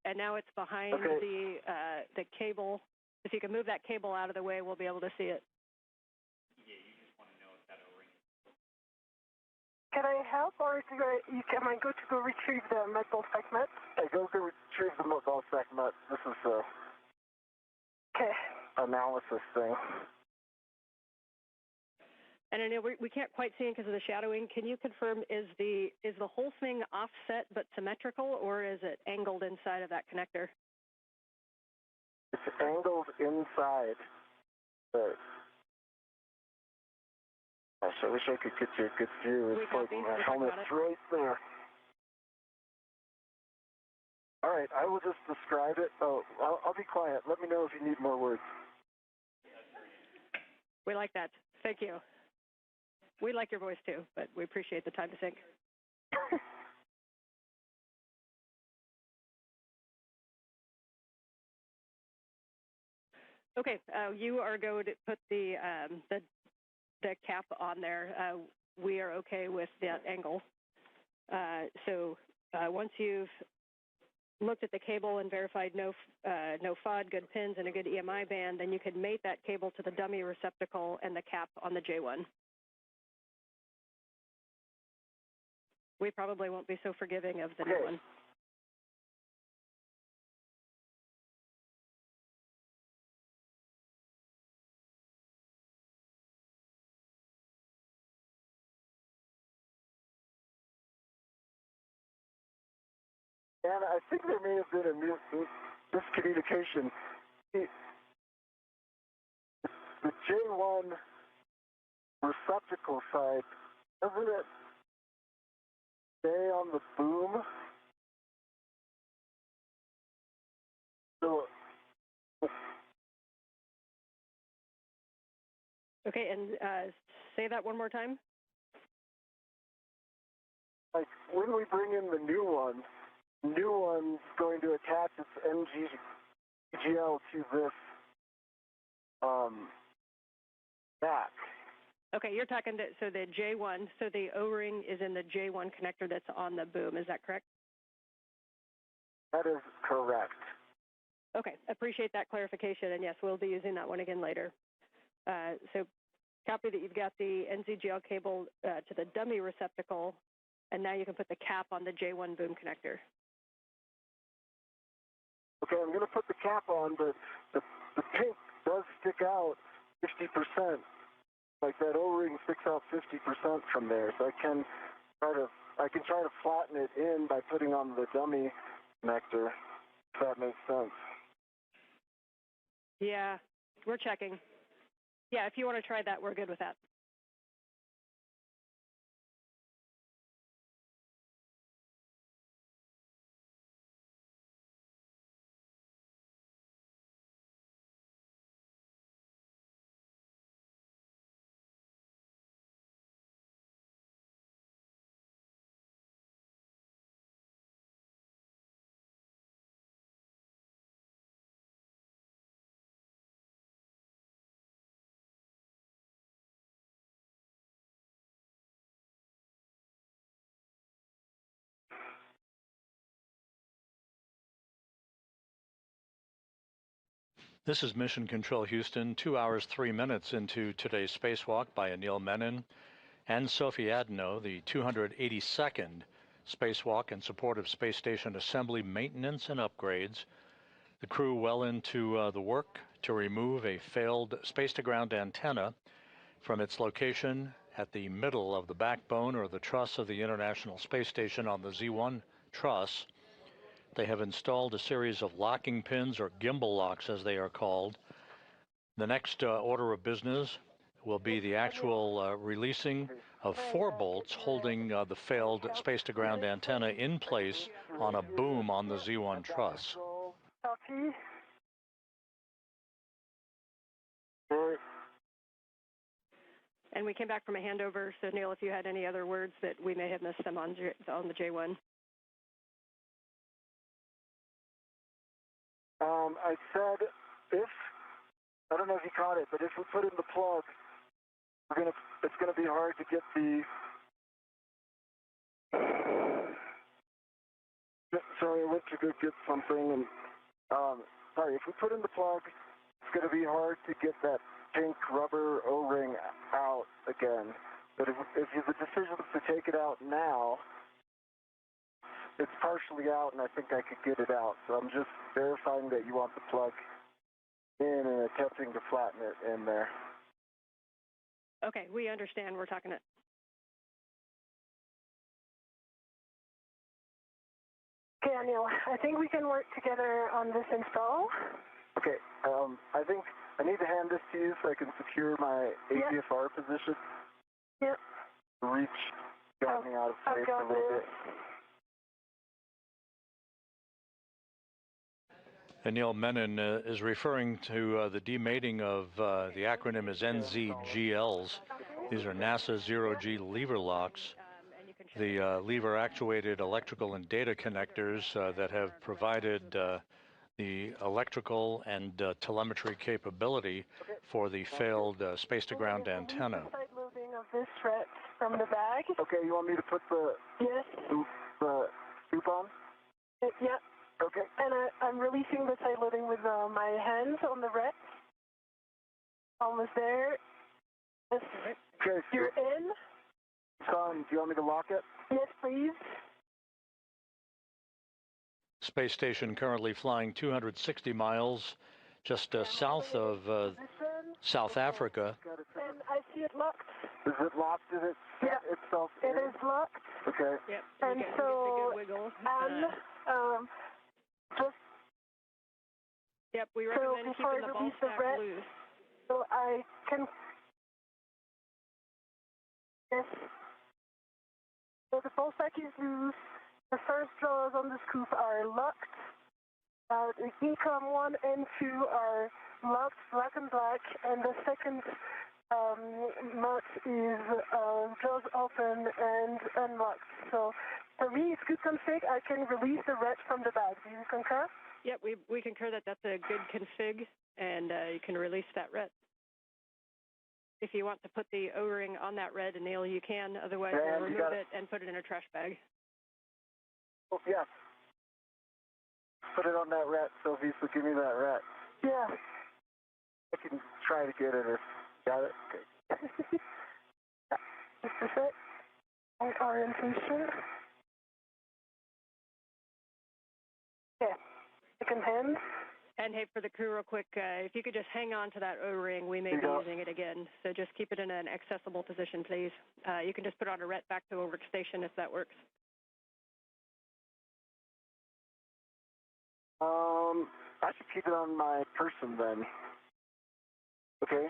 Speaker 8: And now it's behind the cable. If you can move that cable out of the way, we'll be able to see it.
Speaker 9: Yeah, you just want to know if that O-ring is...
Speaker 4: Can I help, or can I go retrieve the metal segment?
Speaker 7: Hey, go retrieve the metal segment. This is
Speaker 4: okay.
Speaker 7: Analysis thing.
Speaker 8: And I know we can't quite see it because of the shadowing. Can you confirm, is the whole thing offset but symmetrical, or is it angled inside of that connector?
Speaker 7: It's angled inside. Gosh, I wish I could get you a good view. It's like my helmet's right there. All right, I will just describe it. Oh, I'll be quiet. Let me know if you need more words.
Speaker 8: We like that. Thank you. We like your voice too, but we appreciate the time to think. Okay, you are going to put the cap on there. We are okay with that angle. So once you've looked at the cable and verified no FOD, good pins, and a good EMI band, then you can mate that cable to the dummy receptacle and the cap on the J1. We probably won't be so forgiving of the new one.
Speaker 7: And I think there may have been a miscommunication. The J1 receptacle side, doesn't it stay on the boom? So,
Speaker 8: okay, and say that one more time.
Speaker 7: Like when we bring in the new one's going to attach its NGL to this back.
Speaker 8: Okay, you're talking so the J1, so the O-ring is in the J1 connector that's on the boom, is that correct?
Speaker 7: That is correct.
Speaker 8: Okay, appreciate that clarification, and yes, we'll be using that one again later. So copy that you've got the NZGL cable to the dummy receptacle, and now you can put the cap on the J1 boom connector.
Speaker 7: Okay, I'm going to put the cap on, but the pink does stick out 50%. Like that O-ring sticks out 50% from there, so I can try to flatten it in by putting on the dummy connector, if that makes sense.
Speaker 8: Yeah, we're checking. Yeah, if you want to try that, we're good with that.
Speaker 1: This is Mission Control Houston, 2 hours, 3 minutes into today's spacewalk by Anil Menon and Sophie Adenot, the 282nd spacewalk in support of space station assembly, maintenance, and upgrades. The crew well into the work to remove a failed space-to-ground antenna from its location at the middle of the backbone or the truss of the International Space Station on the Z1 truss. They have installed a series of locking pins, or gimbal locks as they are called. The next order of business will be the actual releasing of 4 bolts holding the failed space-to-ground antenna in place on a boom on the Z1 truss.
Speaker 4: Copy.
Speaker 8: And we came back from a handover, so Neil, if you had any other words that we may have missed them on the J1.
Speaker 7: I said if, I don't know if you caught it, but if we put in the plug, it's gonna be hard to get the, sorry, I went to go get something, and, sorry, if we put in the plug, it's gonna be hard to get that pink rubber O-ring out again. But if the decision is to take it out now, it's partially out, and I think I could get it out. So I'm just verifying that you want the plug in and attempting to flatten it in there.
Speaker 8: Okay, we understand. We're talking it.
Speaker 4: Okay, Anil, I think we can work together on this install.
Speaker 7: Okay, I think I need to hand this to you so I can secure my APFR position.
Speaker 4: Yep.
Speaker 7: Reach got me out of place a little bit.
Speaker 1: Anil Menon is referring to the demating of the acronym is NZGLs. These are NASA zero-G lever locks. The lever-actuated electrical and data connectors that have provided the electrical and telemetry capability for the failed space-to-ground antenna.
Speaker 4: Side loading of this thread from the bag.
Speaker 7: Okay, you want me to put the scoop on?
Speaker 4: Yep.
Speaker 7: Okay.
Speaker 4: And I'm releasing the side loading with my hands on the ret. Almost there. Yes.
Speaker 7: Okay.
Speaker 4: You're in.
Speaker 7: Son, do you want me to lock it?
Speaker 4: Yes, please.
Speaker 1: Space station currently flying 260 miles just south of South Africa.
Speaker 4: And I see it locked.
Speaker 7: Is it locked? Is it set itself in?
Speaker 4: It is locked.
Speaker 7: Okay.
Speaker 8: Yep.
Speaker 4: And so, just
Speaker 8: yep, we recommend keeping the ball stack loose.
Speaker 4: So I can. Yes. So the ball stack is loose. The first jaws on the scoop are locked. The ECOM 1 and 2 are locked, black and black, and the second nut is jaws open and unlocked. So for me, it's good config. I can release the ret from the bag. Do you concur?
Speaker 8: Yep, we concur that that's a good config, and you can release that ret. If you want to put the O-ring on that red, Neil, you can. Otherwise, we'll remove it and put it in a trash bag.
Speaker 7: Oh, yeah. Put it on that rat, Sophie, so give me that rat.
Speaker 4: Yeah.
Speaker 7: I can try to get it if... Got it? Okay.
Speaker 4: Just a sec. My orientation. Yeah. Second hand.
Speaker 8: And hey, for the crew real quick, if you could just hang on to that O-ring, we may be using it again. So just keep it in an accessible position, please. You can just put on a ret back to a workstation if that works.
Speaker 7: I should keep it on my person then. Okay.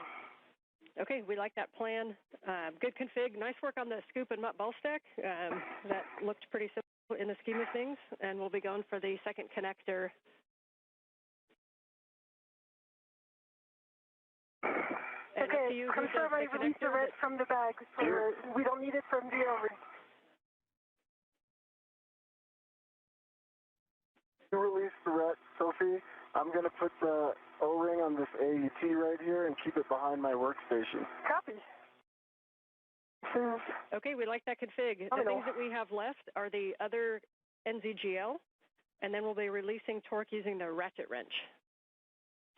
Speaker 8: Okay, we like that plan. Good config. Nice work on the scoop and mutt ball stack. That looked pretty simple in the scheme of things, and we'll be going for the second connector. And
Speaker 4: okay, confirm I released the red from the bag, so we don't need it from the O-ring.
Speaker 7: You release the red, Sophie. I'm going to put the O-ring on this AET right here and keep it behind my workstation.
Speaker 4: Copy.
Speaker 8: Okay, we like that config. The things that we have left are the other NZGL, and then we'll be releasing torque using the ratchet wrench.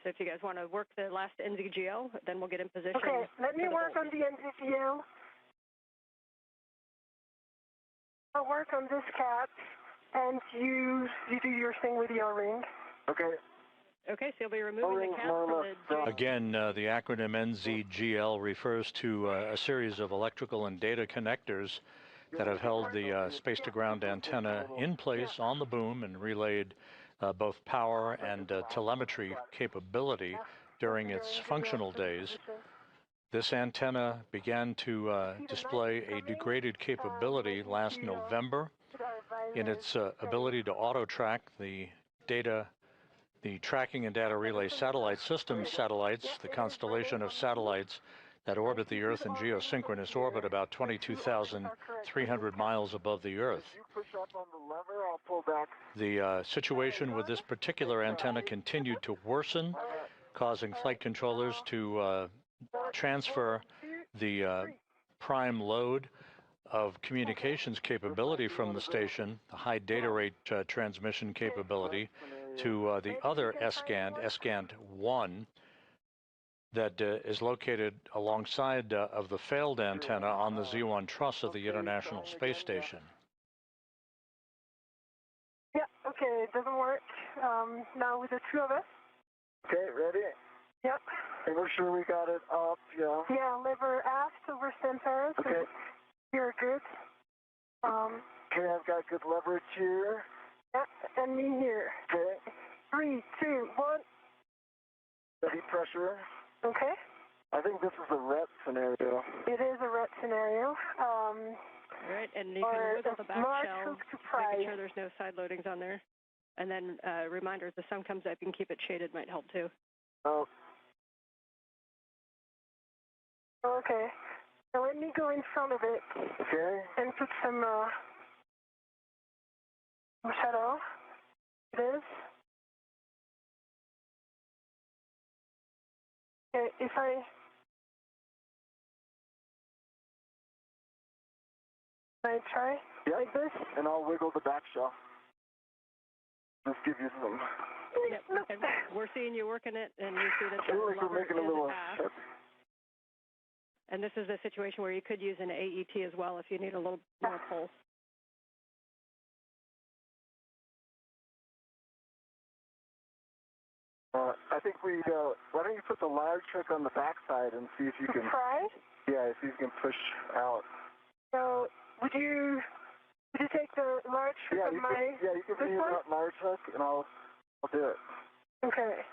Speaker 8: So if you guys want to work the last NZGL, then we'll get in position.
Speaker 4: Okay, let me work on the NZGL. I'll work on this cat, and you do your thing with the O-ring.
Speaker 7: Okay.
Speaker 8: Okay, so you'll be removing the cap from the...
Speaker 1: Again, the acronym NZGL refers to a series of electrical and data connectors that have held the space-to-ground antenna in place on the boom and relayed both power and telemetry capability during its functional days. This antenna began to display a degraded capability last November in its ability to auto-track the tracking and data relay satellite system satellites, the constellation of satellites that orbit the Earth in geosynchronous orbit about 22,300 miles above the Earth. The situation with this particular antenna continued to worsen, causing flight controllers to transfer the prime load of communications capability from the station, the high data rate transmission capability, to the other S-GANT 1, that is located alongside of the failed antenna on the Z1 truss of the International Space Station.
Speaker 4: Yeah, okay, it doesn't work. Now with the two of us.
Speaker 7: Okay, ready?
Speaker 4: Yep.
Speaker 7: And we're sure we got it up, yeah.
Speaker 4: Yeah, lever aft over center. So
Speaker 7: okay.
Speaker 4: You're good.
Speaker 7: Okay, I've got good leverage here.
Speaker 4: Yep, and me here.
Speaker 7: Okay.
Speaker 4: 3, 2, 1.
Speaker 7: Steady pressure.
Speaker 4: Okay.
Speaker 7: I think this is a RET scenario.
Speaker 4: It is a RET scenario.
Speaker 8: All right, and you can wiggle the back shell, making sure there's no side loadings on there. And then reminder, if the sun comes up, you can keep it shaded, might help too.
Speaker 7: Oh.
Speaker 4: Okay. Now let me go in front of it.
Speaker 7: Okay.
Speaker 4: And put some shadow. It is. Okay, if I try like this?
Speaker 7: And I'll wiggle the back shell. Just give you some.
Speaker 8: Yep, and we're seeing you working it, and you see that the lever
Speaker 7: making a
Speaker 8: is
Speaker 7: little
Speaker 8: aft. And this is a situation where you could use an AET as well if you need a little more pulse.
Speaker 7: I think why don't you put the large hook on the backside and see if you can...
Speaker 4: Try?
Speaker 7: Yeah, see if you can push out.
Speaker 4: So, would you take the large hook of my...
Speaker 7: Yeah, you can use that large hook, and I'll do it.
Speaker 4: Okay.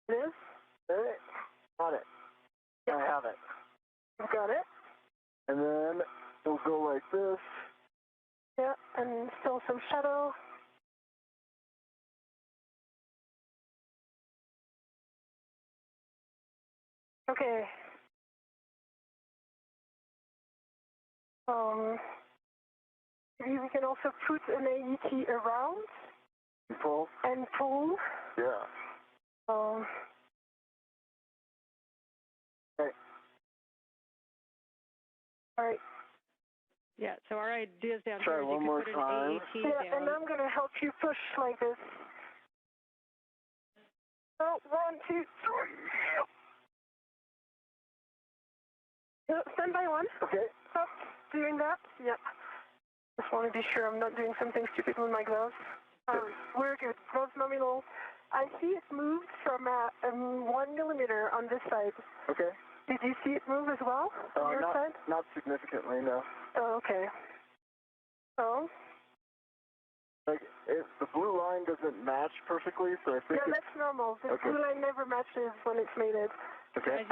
Speaker 4: This?
Speaker 7: Okay. Got it. I have it.
Speaker 4: You got it?
Speaker 7: And then we'll go like this.
Speaker 4: Yeah, and still some shadow. Okay. Maybe we can also put an AET around.
Speaker 7: Pull?
Speaker 4: And pull.
Speaker 7: Yeah. Okay.
Speaker 4: All right.
Speaker 8: Yeah, so our ideas down
Speaker 7: Try
Speaker 8: here is
Speaker 7: one
Speaker 8: you
Speaker 7: more
Speaker 8: could put
Speaker 7: time.
Speaker 8: an AET
Speaker 4: yeah,
Speaker 8: down.
Speaker 4: and I'm going to help you push like this. Oh, 1, 2, 3. Stand by 1.
Speaker 7: Okay.
Speaker 4: Stop doing that. Yep. Just want to be sure I'm not doing something stupid with my gloves. We're good. Gloves nominal. I see it moved from 1 millimeter on this side.
Speaker 7: Okay.
Speaker 4: Did you see it move as well on your side?
Speaker 7: Not significantly, no.
Speaker 4: Oh, okay. So?
Speaker 7: Like, the blue line doesn't match perfectly, so I think
Speaker 4: that's normal. The blue line never matches when it's mated.
Speaker 7: Okay.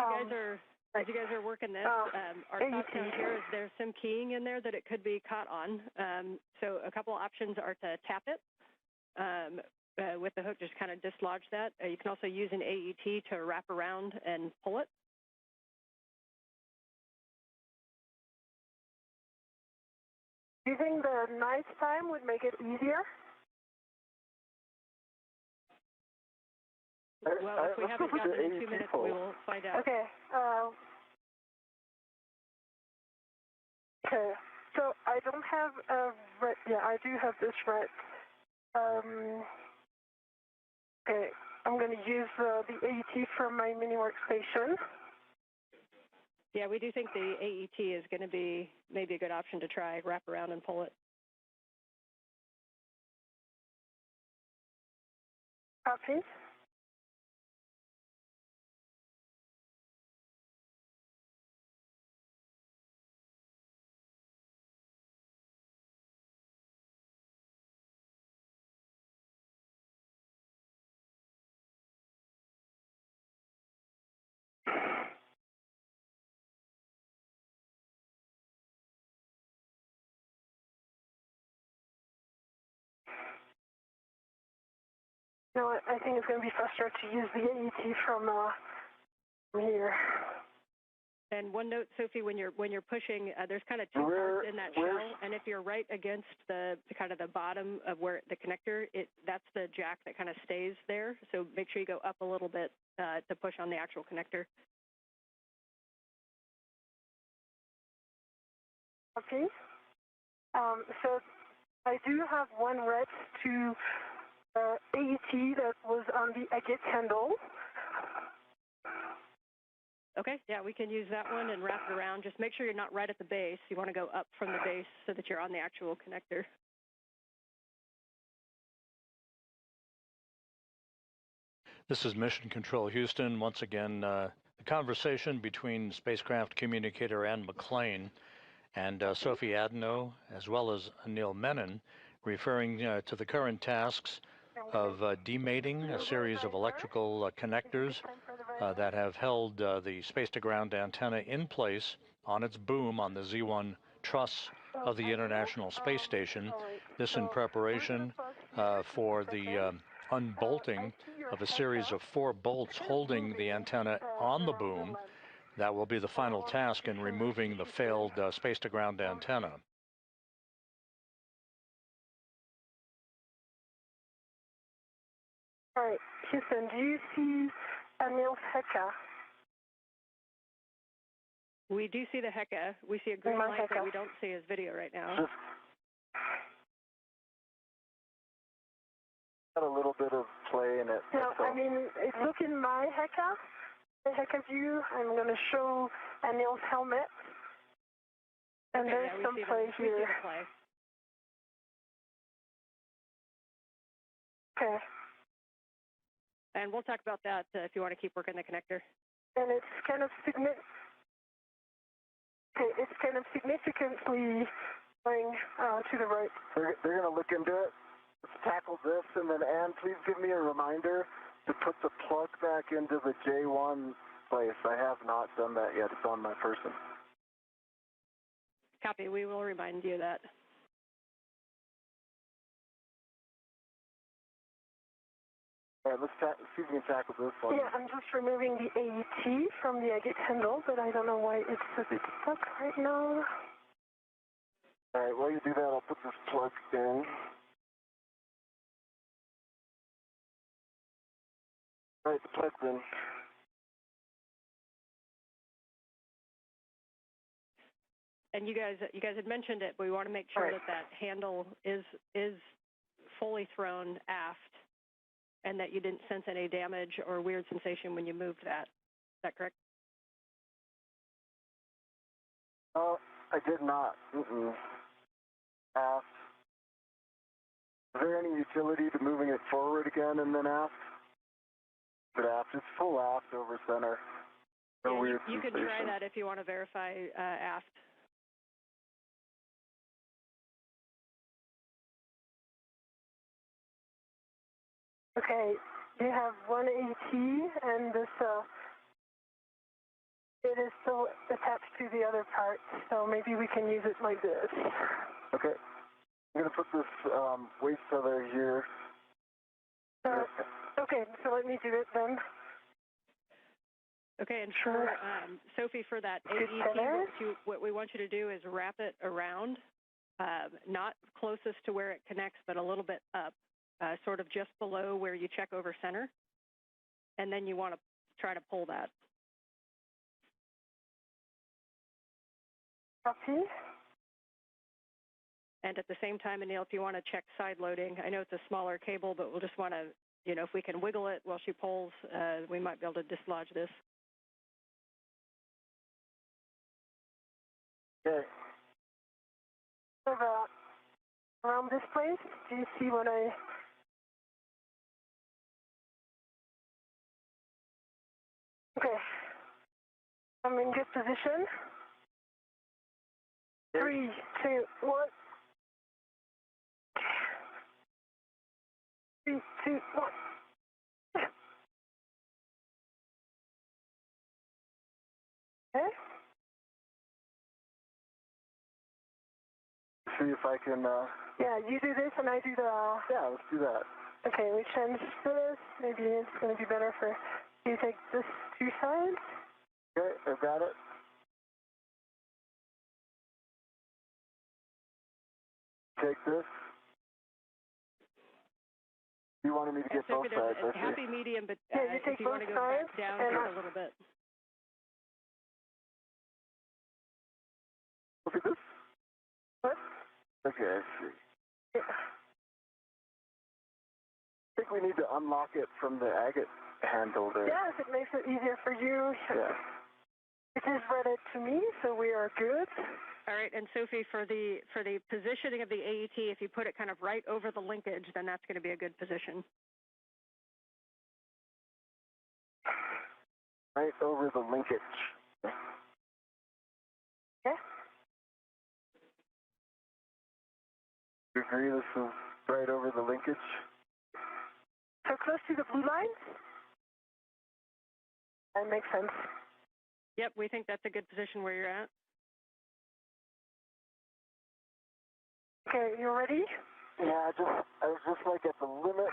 Speaker 8: As you guys are working this, our thought down here is there's some keying in there that it could be caught on. So a couple options are to tap it with the hook, just kind of dislodge that. You can also use an AET to wrap around and pull it.
Speaker 4: Do you think the night time would make it easier?
Speaker 8: Well, if we haven't gotten in 2 minutes, we will find out.
Speaker 4: Okay. Okay. So I don't have a red. Yeah, I do have this red. Okay. I'm going to use the AET from my mini workstation.
Speaker 8: Yeah, we do think the AET is going to be maybe a good option to try, wrap around and pull it.
Speaker 4: Copy. No, I think it's going to be faster to use the AET from here.
Speaker 8: And one note, Sophie, when you're pushing, there's kind of two parts in that shell, and if you're right against the kind of the bottom of where the connector, that's the jack that kind of stays there. So make sure you go up a little bit to push on the actual connector.
Speaker 4: Okay. So I do have one red to AET that was on the agate handle.
Speaker 8: Okay, yeah, we can use that one and wrap it around. Just make sure you're not right at the base. You want to go up from the base so that you're on the actual connector.
Speaker 1: This is Mission Control Houston. Once again, the conversation between spacecraft communicator Ann McClain and Sophie Adenot, as well as Anil Menon, referring to the current tasks of demating a series of electrical connectors that have held the space-to-ground antenna in place on its boom on the Z1 truss of the International Space Station. This in preparation for the unbolting of a series of 4 bolts holding the antenna on the boom. That will be the final task in removing the failed space-to-ground antenna.
Speaker 4: All right, Houston, do you see Anil's HECA?
Speaker 8: We do see the HECA. We see a green light, but we don't see his video right now.
Speaker 7: Got a little bit of play in it.
Speaker 4: No, I mean, look in my HECA, the HECA view. I'm going to show Anil's helmet. And
Speaker 8: okay,
Speaker 4: there's some play here.
Speaker 8: We see the play.
Speaker 4: Okay.
Speaker 8: And we'll talk about that if you want to keep working the connector.
Speaker 4: And it's kind of significantly going to the right.
Speaker 7: They're going to look into it. Let's tackle this, and then Ann, please give me a reminder to put the plug back into the J1 place. I have not done that yet. It's on my person.
Speaker 8: Copy. We will remind you of that.
Speaker 7: All right, let's see if we can tackle this one.
Speaker 4: Yeah, I'm just removing the AET from the agate handle, but I don't know why it's a bit stuck right now.
Speaker 7: All right, while you do that, I'll put this plug in. All right, the plug's in.
Speaker 8: And you guys had mentioned it, but we want to make sure that handle is fully thrown aft, and that you didn't sense any damage or weird sensation when you moved that. Is that correct?
Speaker 7: Oh, I did not. Aft. Is there any utility to moving it forward again and then aft? But aft, it's full aft over center. No weird
Speaker 8: you can try that if you want to verify aft.
Speaker 4: Okay, you have one AT, and this, it is still attached to the other part, so maybe we can use it like this.
Speaker 7: Okay, I'm going to put this waste tether here.
Speaker 4: Okay, so let me do it then.
Speaker 8: Okay, and for Sophie, for that AET, what we want you to do is wrap it around, not closest to where it connects, but a little bit up, sort of just below where you check over center, and then you want to try to pull that.
Speaker 4: Copy.
Speaker 8: And at the same time, Anil, if you want to check side loading, I know it's a smaller cable, but we'll just want to you know, if we can wiggle it while she pulls, we might be able to dislodge this.
Speaker 4: Okay. So around this place, do you see what I... Okay. I'm in good position. 3, 2, 1. 3, 2, 1. Okay.
Speaker 7: See if I can,
Speaker 4: Yeah, you do this and I do the...
Speaker 7: yeah, let's do that.
Speaker 4: Okay, we change this. Maybe it's going to be better for you to take this 2 sides.
Speaker 7: Okay, I've got it. Take this. You wanted me to get both sides, I see.
Speaker 8: Happy medium, but
Speaker 4: Yeah, you take
Speaker 8: if you
Speaker 4: both
Speaker 8: want to go
Speaker 4: sides
Speaker 8: back down
Speaker 4: and
Speaker 8: just a little bit.
Speaker 7: Look at this.
Speaker 4: What?
Speaker 7: Okay, I see.
Speaker 4: Yeah.
Speaker 7: I think we need to unlock it from the agate handle there.
Speaker 4: Yes, it makes it easier for you.
Speaker 7: Yeah.
Speaker 4: It is read to me, so we are good.
Speaker 8: All right, and Sophie, for the positioning of the AET, if you put it kind of right over the linkage, then that's going to be a good position.
Speaker 7: Right over the linkage.
Speaker 4: Okay.
Speaker 7: You agree this is right over the linkage?
Speaker 4: So close to the blue lines? That makes sense.
Speaker 8: Yep, we think that's a good position where you're at.
Speaker 4: Okay, you ready?
Speaker 7: Yeah, I was just like at the limit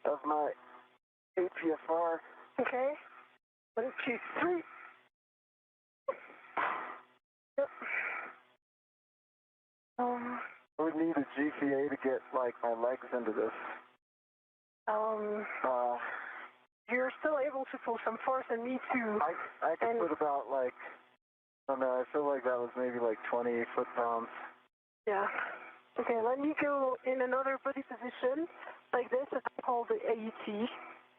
Speaker 7: of my APFR.
Speaker 4: Okay. 1, 2, 3. Yep.
Speaker 7: I would need a GCA to get like my legs into this.
Speaker 4: You're still able to pull some force and me too.
Speaker 7: I could put about like, I don't know, I feel like that was maybe like 20 foot-pounds.
Speaker 4: Yeah. Okay, let me go in another body position like this as I hold the AET.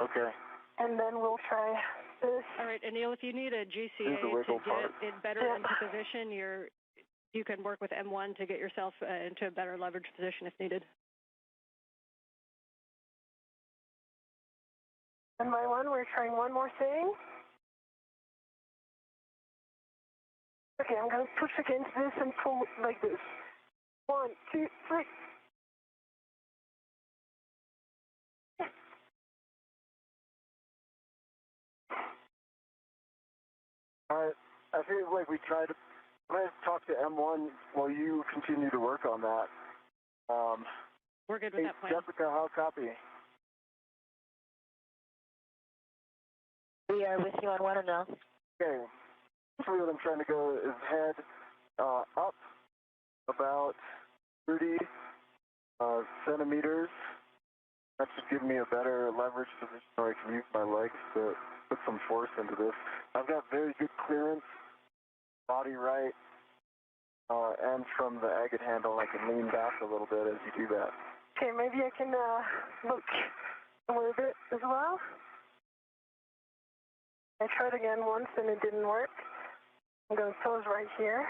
Speaker 7: Okay.
Speaker 4: And then we'll try this.
Speaker 8: All right, Anil, if you need a GCA
Speaker 7: the
Speaker 8: to
Speaker 7: wiggle
Speaker 8: get
Speaker 7: part.
Speaker 8: it better into position, you can work with M1 to get yourself into a better leverage position if needed.
Speaker 4: One by one, we're trying one more thing. Okay, I'm going to push against this and pull like this. 1, 2, 3.
Speaker 7: All right. I feel like we tried to. I'm going to talk to M1 while you continue to work on that.
Speaker 8: We're good with that plan.
Speaker 7: Jessica, how copy?
Speaker 10: We are with you on 1 and no.
Speaker 7: Okay. Basically what I'm trying to go is head up about 30 centimeters. That should give me a better leverage position where I can use my legs to put some force into this. I've got very good clearance, body right, and from the agate handle I can lean back a little bit as you do that.
Speaker 4: Okay, maybe I can look a little bit as well. I tried again once and it didn't work. I'm going to pose right here.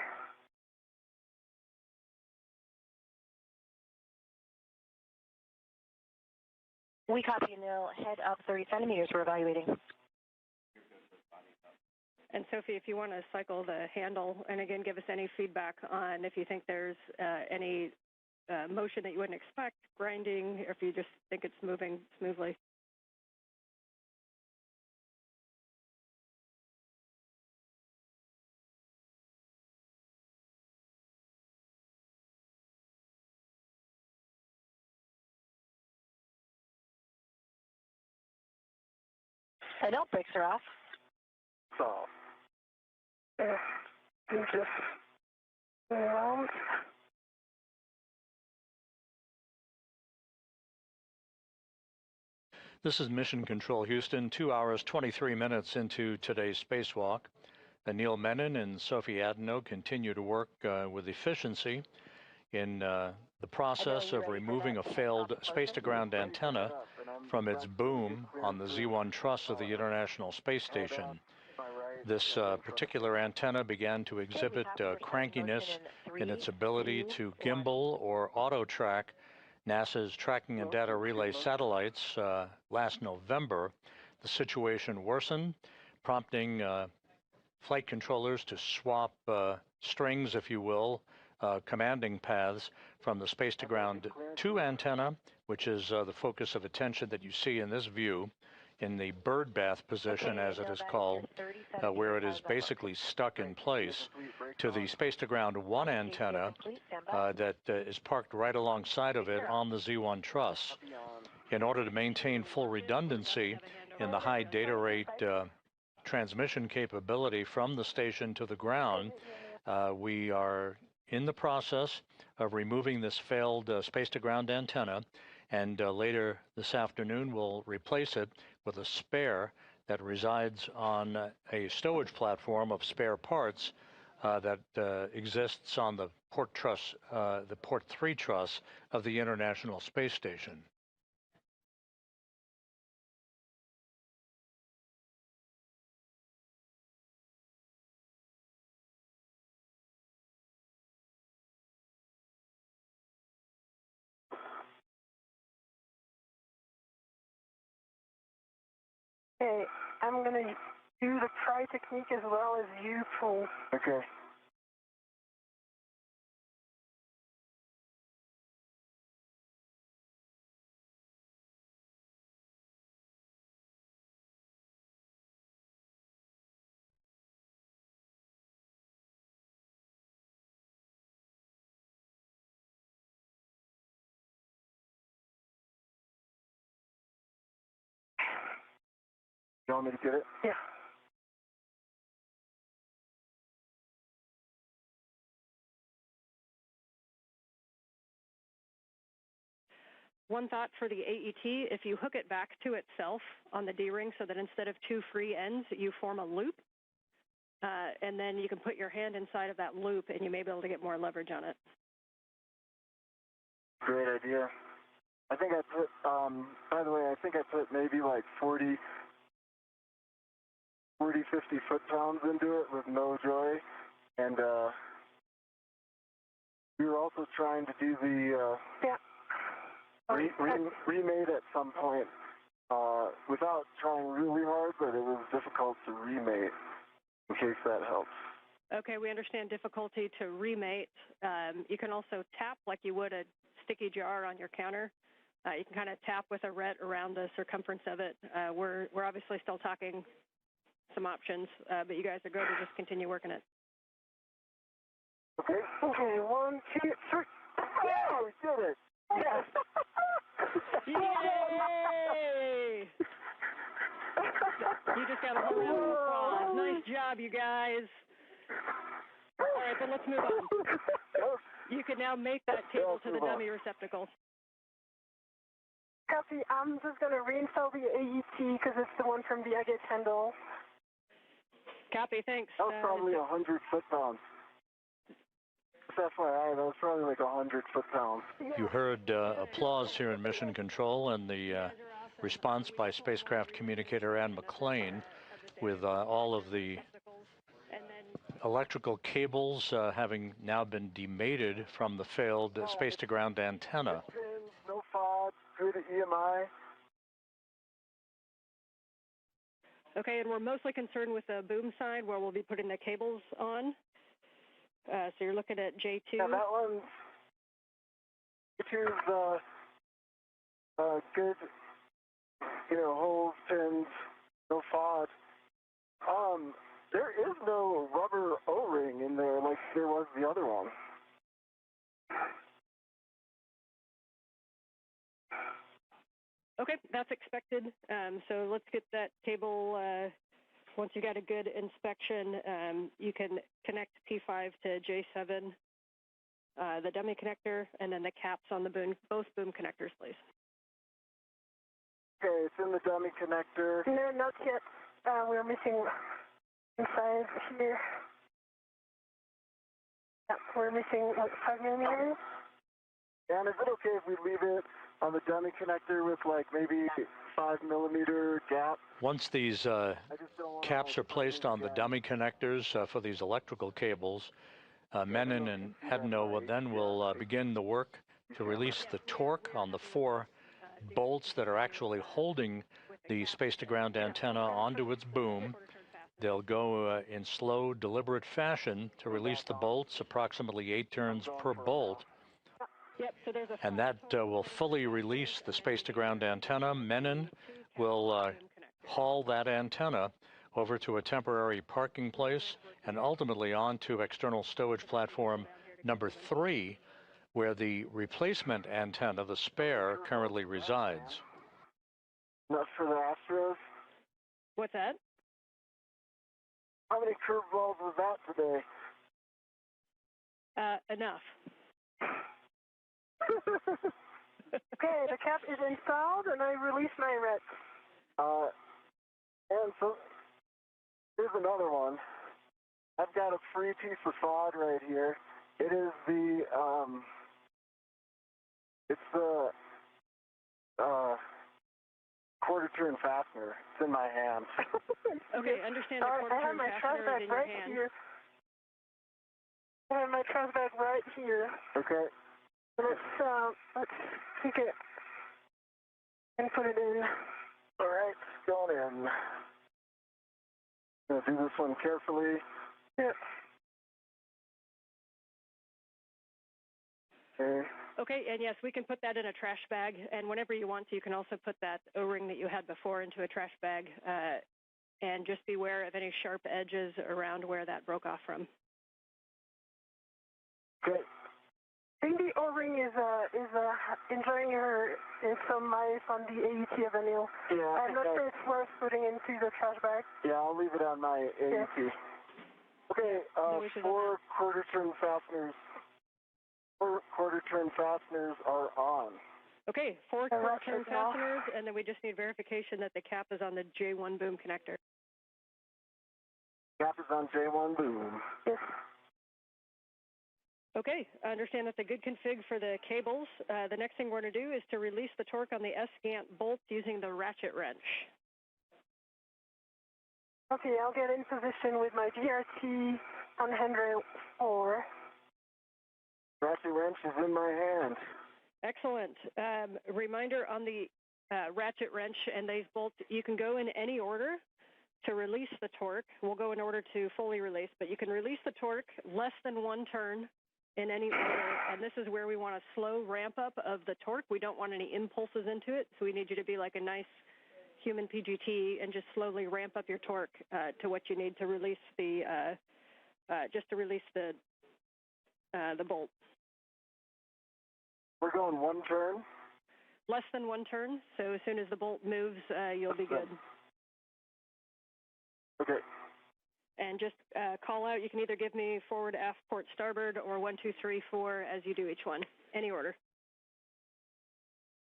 Speaker 10: We copy now. Head up 30 centimeters. We're evaluating.
Speaker 8: And Sophie, if you want to cycle the handle, and again, give us any feedback on if you think there's any motion that you wouldn't expect, grinding, or if you just think it's moving smoothly.
Speaker 10: I know brakes are off.
Speaker 7: So,
Speaker 4: Just around.
Speaker 1: This is Mission Control Houston, 2 hours, 23 minutes into today's spacewalk. Anil Menon and Sophie Adenot continue to work with efficiency in the process of removing a failed space-to-ground antenna from its boom on the Z1 truss of the International Space Station. This particular antenna began to exhibit crankiness in its ability to gimbal or auto-track NASA's tracking and data relay satellites. Last November, the situation worsened, prompting flight controllers to swap strings, if you will, commanding paths from the Space to Ground 2 antenna, which is the focus of attention that you see in this view, in the bird bath position, as it is called, where it is basically stuck in place, to the Space to Ground 1 antenna that is parked right alongside of it on the Z1 truss. In order to maintain full redundancy in the high data rate transmission capability from the station to the ground, we are in the process of removing this failed space-to-ground antenna, and later this afternoon we'll replace it with a spare that resides on a stowage platform of spare parts that exists on the port truss, the port 3 truss of the International Space Station.
Speaker 4: Okay, I'm going to do the pry technique as well as you pull.
Speaker 7: Okay. You want me to get it?
Speaker 4: Yeah.
Speaker 8: One thought for the AET, if you hook it back to itself on the D-ring so that instead of two free ends, you form a loop, and then you can put your hand inside of that loop and you may be able to get more leverage on it.
Speaker 7: Great idea. I think I put, by the way, I think I put maybe like 40, 50 foot-pounds into it with no joy, and we were also trying to do the remate at some point without trying really hard, but it was difficult to remate, in case that helps.
Speaker 8: Okay, we understand difficulty to remate. You can also tap like you would a sticky jar on your counter. You can kind of tap with a ret around the circumference of it. We're obviously still talking some options, but you guys are going to just continue working it.
Speaker 4: Okay, 1, 2, 3.
Speaker 7: Oh, we did it! Yes!
Speaker 8: Yay! You just got a whole round of applause. Nice job, you guys. All right, then let's move on. You can now make that table to the dummy receptacle.
Speaker 4: Copy. I'm just going to reinstall the AET because it's the one from the Agate handle.
Speaker 8: Copy, thanks.
Speaker 7: That was probably 100 foot-pounds. FYI, that was probably like 100 foot-pounds.
Speaker 1: You heard applause here in Mission Control and the response by spacecraft communicator Ann McLean with all of the electrical cables having now been demated from the failed space-to-ground antenna.
Speaker 7: No FOD, through the EMI.
Speaker 8: Okay, and we're mostly concerned with the boom side where we'll be putting the cables on. So you're looking at J2.
Speaker 7: Yeah, that one's J2's good, holes, pins, no FOD. There is no rubber O-ring in there like there was the other one.
Speaker 8: Okay, that's expected. So let's get that cable. Once you got a good inspection, you can connect P5 to J7, the dummy connector, and then the caps on the boom, both boom connectors, please.
Speaker 7: Okay, it's in the dummy connector.
Speaker 4: No, not yet. We're missing inside here. Yeah, we're missing like 5 millimeters.
Speaker 7: And is it okay if we leave it on the dummy connector with like maybe 5mm gap.
Speaker 1: Once these caps are placed on the dummy connectors for these electrical cables, Menon and Adenot will begin the work to release the torque on the 4 bolts that are actually holding the space-to-ground antenna onto its boom. They'll go in slow, deliberate fashion to release the bolts, approximately 8 turns per bolt. And that will fully release the space-to-ground antenna. Menon will haul that antenna over to a temporary parking place and ultimately onto external stowage platform number 3, where the replacement antenna, the spare, currently resides.
Speaker 7: Enough for the Astros?
Speaker 8: What's that?
Speaker 7: How many curveballs was that today?
Speaker 8: Enough.
Speaker 4: Okay, the cap is installed, and I release my wrench.
Speaker 7: And so, here's another one. I've got a free piece of sod right here. It is the, it's the, quarter turn fastener. It's in my hand.
Speaker 8: Okay, understand the quarter turn fastener is in your hand.
Speaker 4: Here. I have my trash bag right here.
Speaker 7: Okay.
Speaker 4: Let's take it and put it in.
Speaker 7: All right, going in. Gonna do this one carefully.
Speaker 4: Yeah.
Speaker 7: Okay.
Speaker 8: Okay, and yes, we can put that in a trash bag, and whenever you want to, you can also put that O-ring that you had before into a trash bag, and just beware of any sharp edges around where that broke off from.
Speaker 7: Okay.
Speaker 4: I think the O-ring is enjoying some mice on the AET of Anil.
Speaker 7: Yeah.
Speaker 4: I'm not sure it's worth putting into the trash bag.
Speaker 7: Yeah, I'll leave it on my AET.
Speaker 4: Yeah.
Speaker 7: Okay, 4 quarter turn fasteners. 4 quarter turn fasteners are on.
Speaker 8: Okay, 4 quarter turn fasteners, and then we just need verification that the cap is on the J1 boom connector.
Speaker 7: Cap is on J1 boom.
Speaker 4: Yes.
Speaker 8: Okay, I understand that's a good config for the cables. The next thing we're going to do is to release the torque on the S-gant bolt using the ratchet wrench.
Speaker 4: Okay, I'll get in position with my DRT on handrail 4.
Speaker 7: Ratchet wrench is in my hand.
Speaker 8: Excellent. Reminder on the ratchet wrench and these bolts, you can go in any order to release the torque. We'll go in order to fully release, but you can release the torque less than 1 turn in any order, and this is where we want a slow ramp up of the torque. We don't want any impulses into it, so we need you to be like a nice human PGT and just slowly ramp up your torque to what you need to release the, just to release the bolt.
Speaker 7: We're going 1 turn?
Speaker 8: Less than 1 turn, so as soon as the bolt moves, you'll be good.
Speaker 7: Okay.
Speaker 8: And just call out, you can either give me forward, aft, port, starboard, or 1, 2, 3, 4 as you do each one. Any order.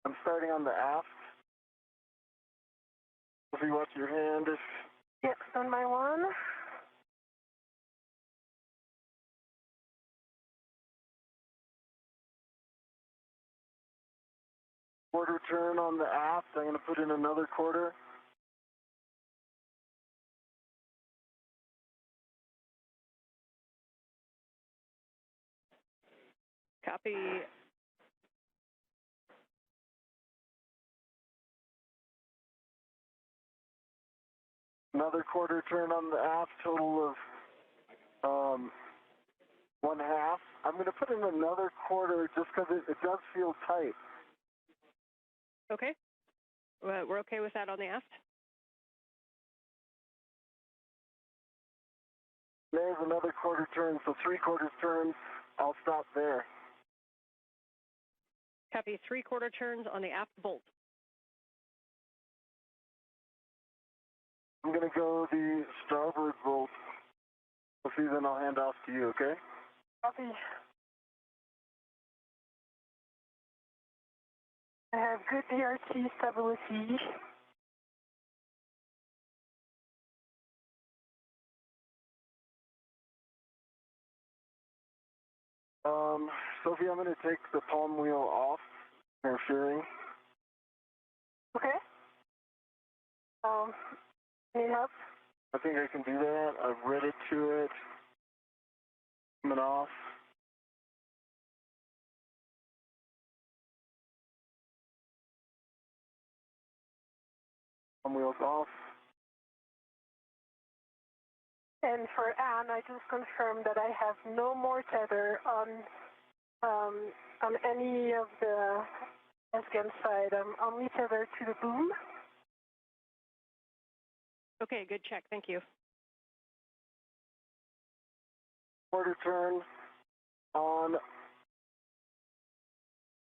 Speaker 7: I'm starting on the aft. Sophie, watch your hand.
Speaker 4: Yep, on my 1.
Speaker 7: Quarter turn on the aft. I'm going to put in another quarter.
Speaker 8: Copy.
Speaker 7: Another quarter turn on the aft, total of 1/2. I'm going to put in another quarter just because it does feel tight.
Speaker 8: Okay. We're okay with that on the aft.
Speaker 7: There's another quarter turn, so 3/4 turns. I'll stop there.
Speaker 8: Copy 3/4 turns on the aft bolt.
Speaker 7: I'm going to go the starboard bolt. Sophie, then I'll hand off to you, okay?
Speaker 4: Copy. I have good DRT stability.
Speaker 7: Sophie, I'm going to take the palm wheel off. Interfering.
Speaker 4: Okay. Need help?
Speaker 7: I think I can do that. I've read it to it. Coming off. Wheels off.
Speaker 4: And for Anne, I just confirmed that I have no more tether on any of the Afghan side. I'm only tethered to the boom.
Speaker 8: Okay, good check. Thank you.
Speaker 7: Quarter turn on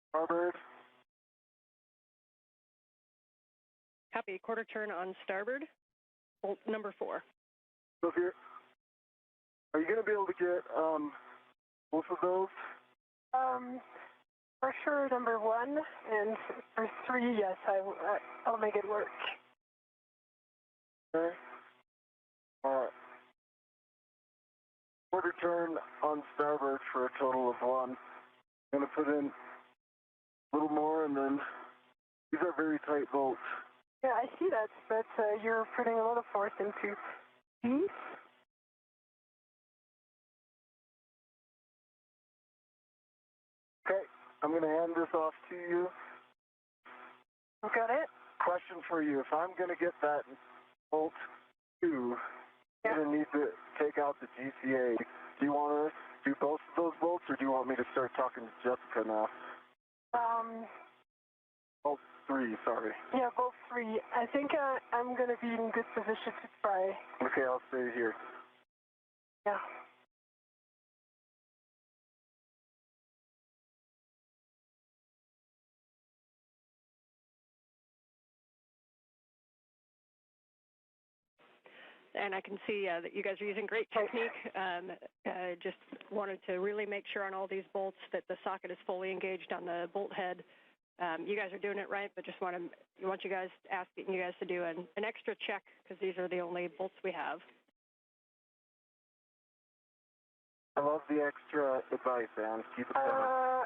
Speaker 7: starboard.
Speaker 8: Copy. Quarter turn on starboard. Bolt number 4.
Speaker 7: So if you're, are you going to be able to get both of those?
Speaker 4: For sure, number 1, and for 3, yes, I'll make it work.
Speaker 7: Okay. Quarter turn on starboard for a total of 1. I'm going to put in a little more, and then these are very tight bolts.
Speaker 4: Yeah, I see that, but you're putting a lot of force into these.
Speaker 7: Okay, I'm going to hand this off to you.
Speaker 4: Got it?
Speaker 7: Question for you. If I'm going to get that bolt 2,
Speaker 4: yeah.
Speaker 7: I'm going to need to take out the GCA. Do you want to do both of those bolts, or do you want me to start talking to Jessica now? Bolt 3, sorry.
Speaker 4: Yeah, both 3. I think I'm going to be in good position to try.
Speaker 7: Okay, I'll stay here.
Speaker 4: Yeah.
Speaker 8: And I can see that you guys are using great technique. Just wanted to really make sure on all these bolts that the socket is fully engaged on the bolt head. You guys are doing it right, but just want you guys, asking you guys to do an extra check because these are the only bolts we have.
Speaker 7: I love the extra advice, Anne. Keep it coming.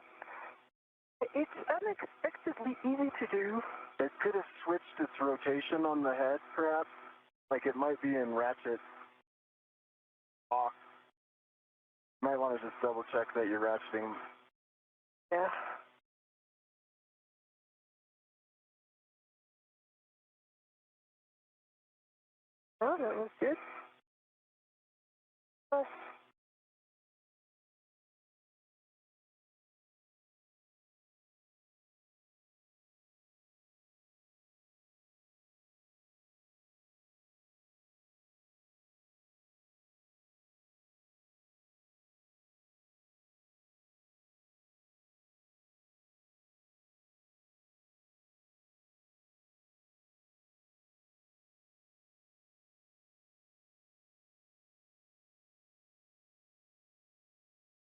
Speaker 4: It's unexpectedly easy to do.
Speaker 7: It could have switched its rotation on the head, perhaps. Like it might be in ratchet off. You might want to just double check that you're ratcheting.
Speaker 4: Yeah. Oh, that was good.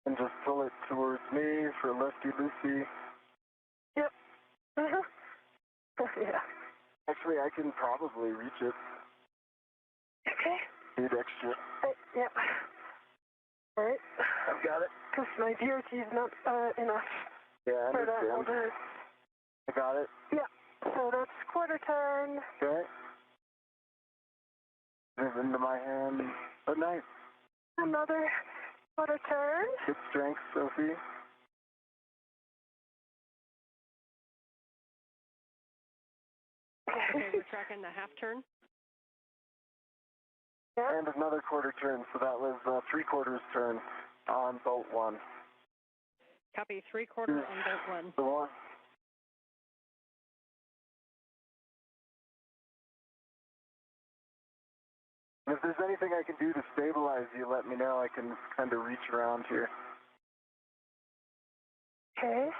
Speaker 7: And just pull it towards me for lefty-loosey.
Speaker 4: Yep. Yeah.
Speaker 7: Actually, I can probably reach it.
Speaker 4: Okay.
Speaker 7: Need extra.
Speaker 4: Yep. All right.
Speaker 7: I've got it.
Speaker 4: Because my DRT is not enough.
Speaker 7: Yeah, I
Speaker 4: for that
Speaker 7: understand.
Speaker 4: other.
Speaker 7: I got it.
Speaker 4: Yeah. So that's quarter turn.
Speaker 7: Okay. Move into my hand. Oh, nice.
Speaker 4: Another quarter turn.
Speaker 7: Good strength, Sophie.
Speaker 8: Okay, we're tracking the half turn.
Speaker 4: Yeah.
Speaker 7: And another quarter turn, so that was 3/4 turn on bolt 1.
Speaker 8: Copy 3/4 on bolt 1.
Speaker 7: The 1. And if there's anything I can do to stabilize you, let me know. I can kind of reach around here.
Speaker 4: Okay.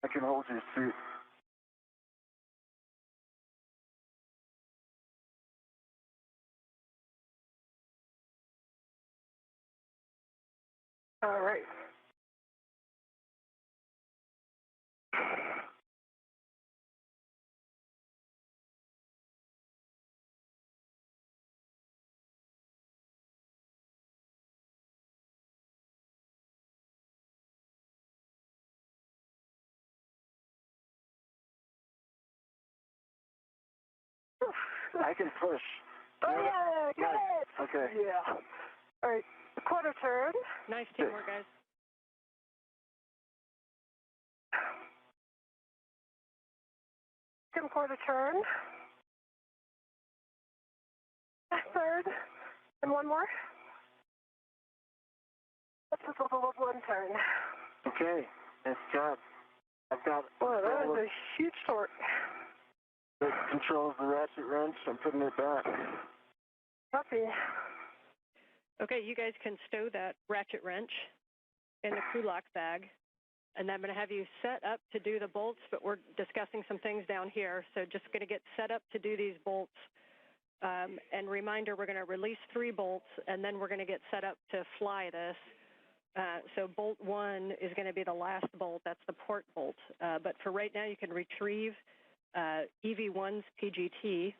Speaker 7: I can hold your suit.
Speaker 4: All right.
Speaker 7: I can push.
Speaker 4: Oh, yeah, got it.
Speaker 7: Okay.
Speaker 4: Yeah. All right, quarter turn.
Speaker 8: Nice teamwork, guys.
Speaker 4: Second quarter turn. Third, and one more. That's a total of one turn.
Speaker 7: Okay, nice job. I've got...
Speaker 4: Well, that was a huge torque.
Speaker 7: That controls the ratchet wrench. I'm putting it back.
Speaker 4: Copy.
Speaker 8: Okay, you guys can stow that ratchet wrench in the crew lock bag. And I'm going to have you set up to do the bolts, but we're discussing some things down here. So just going to get set up to do these bolts. And reminder, we're going to release 3 bolts, and then we're going to get set up to fly this. So bolt 1 is going to be the last bolt. That's the port bolt. But for right now, you can retrieve EV1's PGT.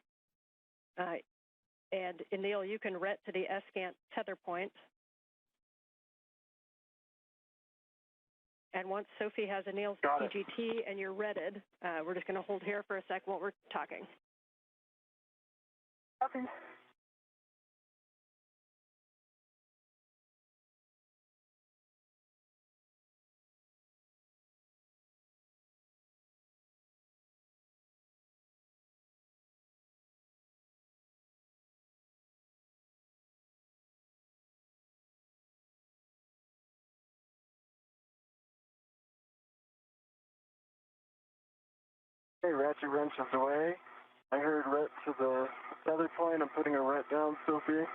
Speaker 8: And Anil, you can ret to the S-Gant tether point. And once Sophie has Anil's PGT and you're retted, we're just going to hold here for a sec while we're talking.
Speaker 4: Copy.
Speaker 7: Okay, ratchet wrench is away. I heard ret to the tether point. I'm putting a ret down, Sophie.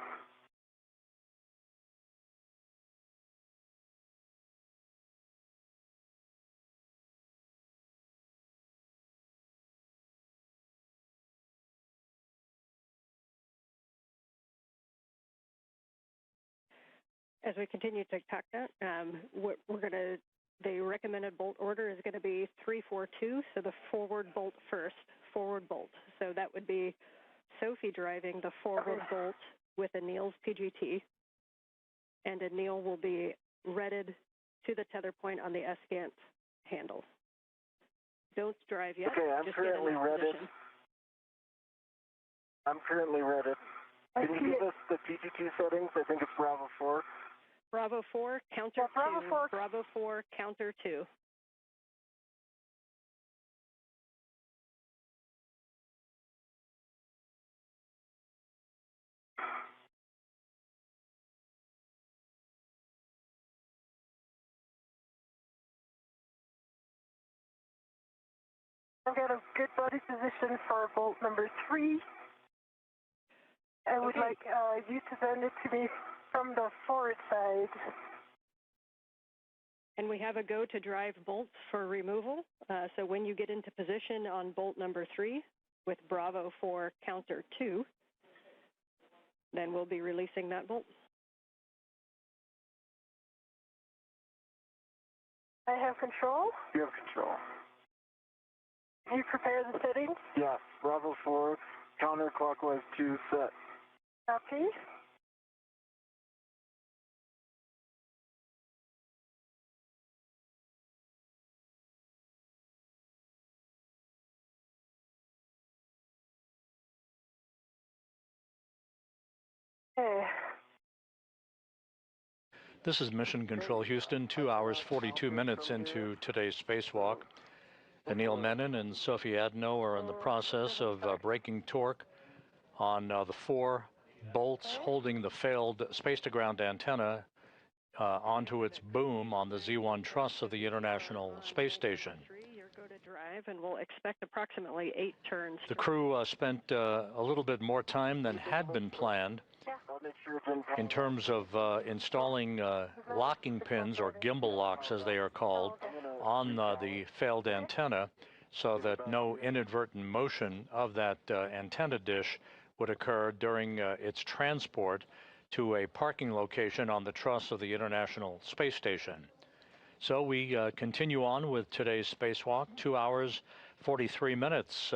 Speaker 8: As we continue to talk that, the recommended bolt order is going to be 3-4-2, so the forward bolt first, forward bolt. So that would be Sophie driving the forward bolt with Anil's PGT, and Anil will be retted to the tether point on the S-Gant handle. Don't drive yet.
Speaker 7: Okay, I'm currently retted. I'm currently retted. Can you give us the PGT settings? I think it's Bravo 4.
Speaker 8: Bravo 4, counter 2. Bravo 4, counter 2.
Speaker 4: I've got a good body position for bolt number 3. I would like you to send it to me from the forward side.
Speaker 8: And we have a go to drive bolts for removal. So when you get into position on bolt number 3 with Bravo 4 counter 2, then we'll be releasing that bolt.
Speaker 4: I have control.
Speaker 7: You have control.
Speaker 4: Can you prepare the settings?
Speaker 7: Yes, Bravo 4, counterclockwise 2 set.
Speaker 4: Copy. Okay.
Speaker 1: This is Mission Control Houston, 2 hours 42 minutes into today's spacewalk. Anil Menon and Sophie Adenot are in the process of breaking torque on the 4 bolts holding the failed space-to-ground antenna onto its boom on the Z1 truss of the International Space Station.
Speaker 8: You're go to drive, and we'll expect approximately 8 turns.
Speaker 1: The crew spent a little bit more time than had been planned in terms of installing locking pins, or gimbal locks as they are called, on the failed antenna so that no inadvertent motion of that antenna dish would occur during its transport to a parking location on the truss of the International Space Station. So we continue on with today's spacewalk, 2 hours 43 minutes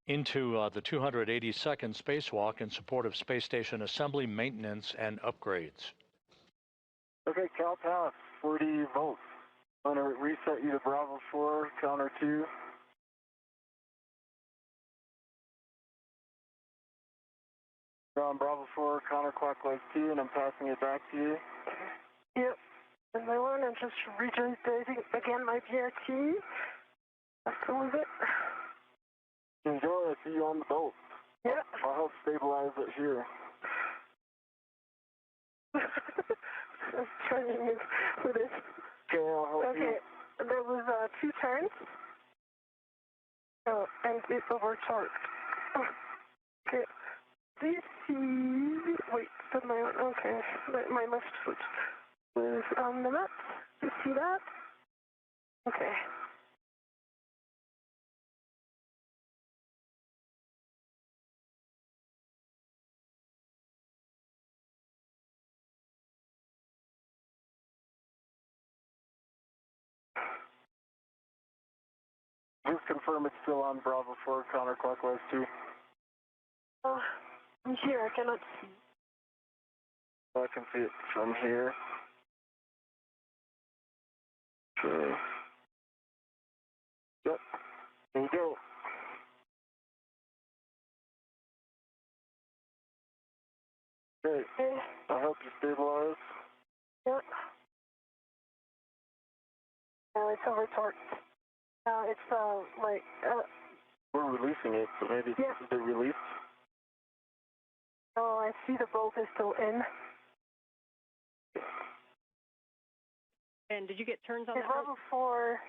Speaker 1: into the 282nd spacewalk in support of space station assembly, maintenance, and upgrades.
Speaker 7: Okay, Cal Pass, 40 volts. I'm going to reset you to Bravo 4, counter 2. You're on Bravo 4, counterclockwise 2, and I'm passing it back to you.
Speaker 4: Yep. And my one, I'm just regenerating again my BRT. That's all of it.
Speaker 7: Enjoy, I see you on the boat.
Speaker 4: Yeah.
Speaker 7: I'll help stabilize it here.
Speaker 4: I'm trying to move with it.
Speaker 7: Okay, I'll help you.
Speaker 4: Okay, there was 2 turns. Oh, and it's overcharged. Oh, okay. This is... Wait, that's my own. Okay, my left foot is on the map. You see that? Okay.
Speaker 7: Just confirm it's still on Bravo 4, counterclockwise 2.
Speaker 4: I'm here, I cannot see.
Speaker 7: I can see it from here. Okay. Yep. There you go. Great.
Speaker 4: Okay.
Speaker 7: I'll help you stabilize.
Speaker 4: Yep. Now it's overtorqued. It's like...
Speaker 7: We're releasing it, so maybe
Speaker 4: Yeah.
Speaker 7: it's a bit released.
Speaker 4: Oh, I see the bolt is still in.
Speaker 8: And did you get turns on
Speaker 4: Okay,
Speaker 8: that bolt?
Speaker 4: Bravo 4,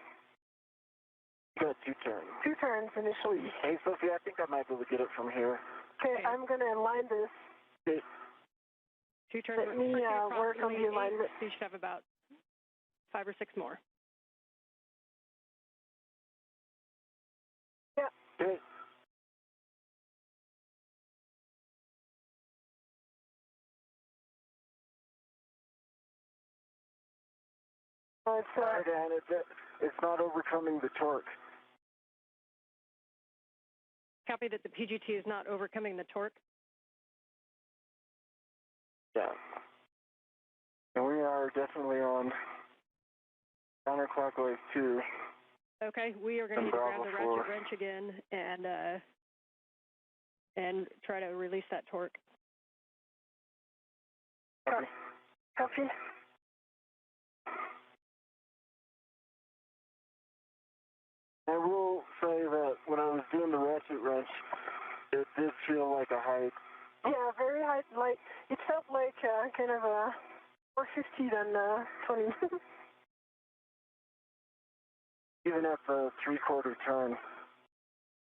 Speaker 7: You got 2 turns.
Speaker 4: 2 turns initially.
Speaker 7: Hey, Sophie, I think I might be able to get it from here.
Speaker 4: Okay, I'm going to align this.
Speaker 7: Okay.
Speaker 8: 2 turns.
Speaker 4: Let me work on the alignment.
Speaker 8: So you should have about 5 or 6 more.
Speaker 4: Yeah.
Speaker 7: Okay. And it's not overcoming the torque.
Speaker 8: Copy that the PGT is not overcoming the torque.
Speaker 7: Yeah. And we are definitely on counterclockwise 2.
Speaker 8: Okay, we are going to need to grab the ratchet wrench again and try to release that torque.
Speaker 7: Copy.
Speaker 4: Copy.
Speaker 7: I will say that when I was doing the ratchet wrench, it did feel like a height.
Speaker 4: Yeah, very high. Like, it felt like kind of a more 50 than 20.
Speaker 7: Even at the 3/4 turn.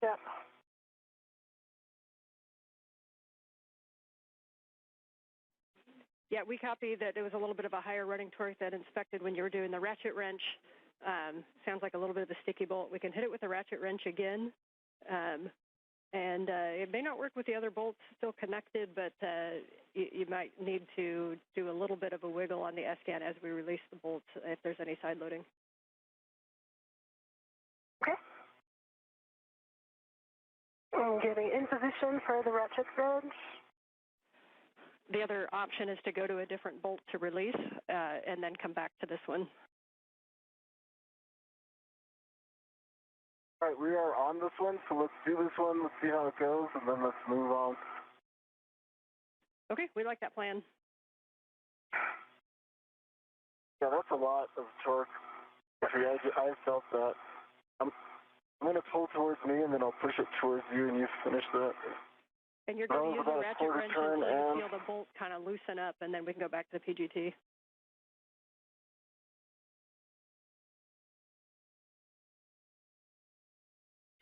Speaker 4: Yeah.
Speaker 8: Yeah, we copy that it was a little bit of a higher running torque than inspected when you were doing the ratchet wrench. Sounds like a little bit of a sticky bolt. We can hit it with the ratchet wrench again. And it may not work with the other bolts still connected, but you might need to do a little bit of a wiggle on the S-scan as we release the bolts if there's any side loading.
Speaker 4: Okay. I'm getting in position for the ratchet wrench.
Speaker 8: The other option is to go to a different bolt to release and then come back to this one.
Speaker 7: All right, we are on this one, so let's do this one, let's see how it goes, and then let's move on.
Speaker 8: Okay, we like that plan.
Speaker 7: Yeah, that's a lot of torque. I felt that. I'm going to pull towards me, and then I'll push it towards you, and you finish that.
Speaker 8: And you're going to use the ratchet wrench until you feel the bolt kind of loosen up, and then we can go back to the PGT.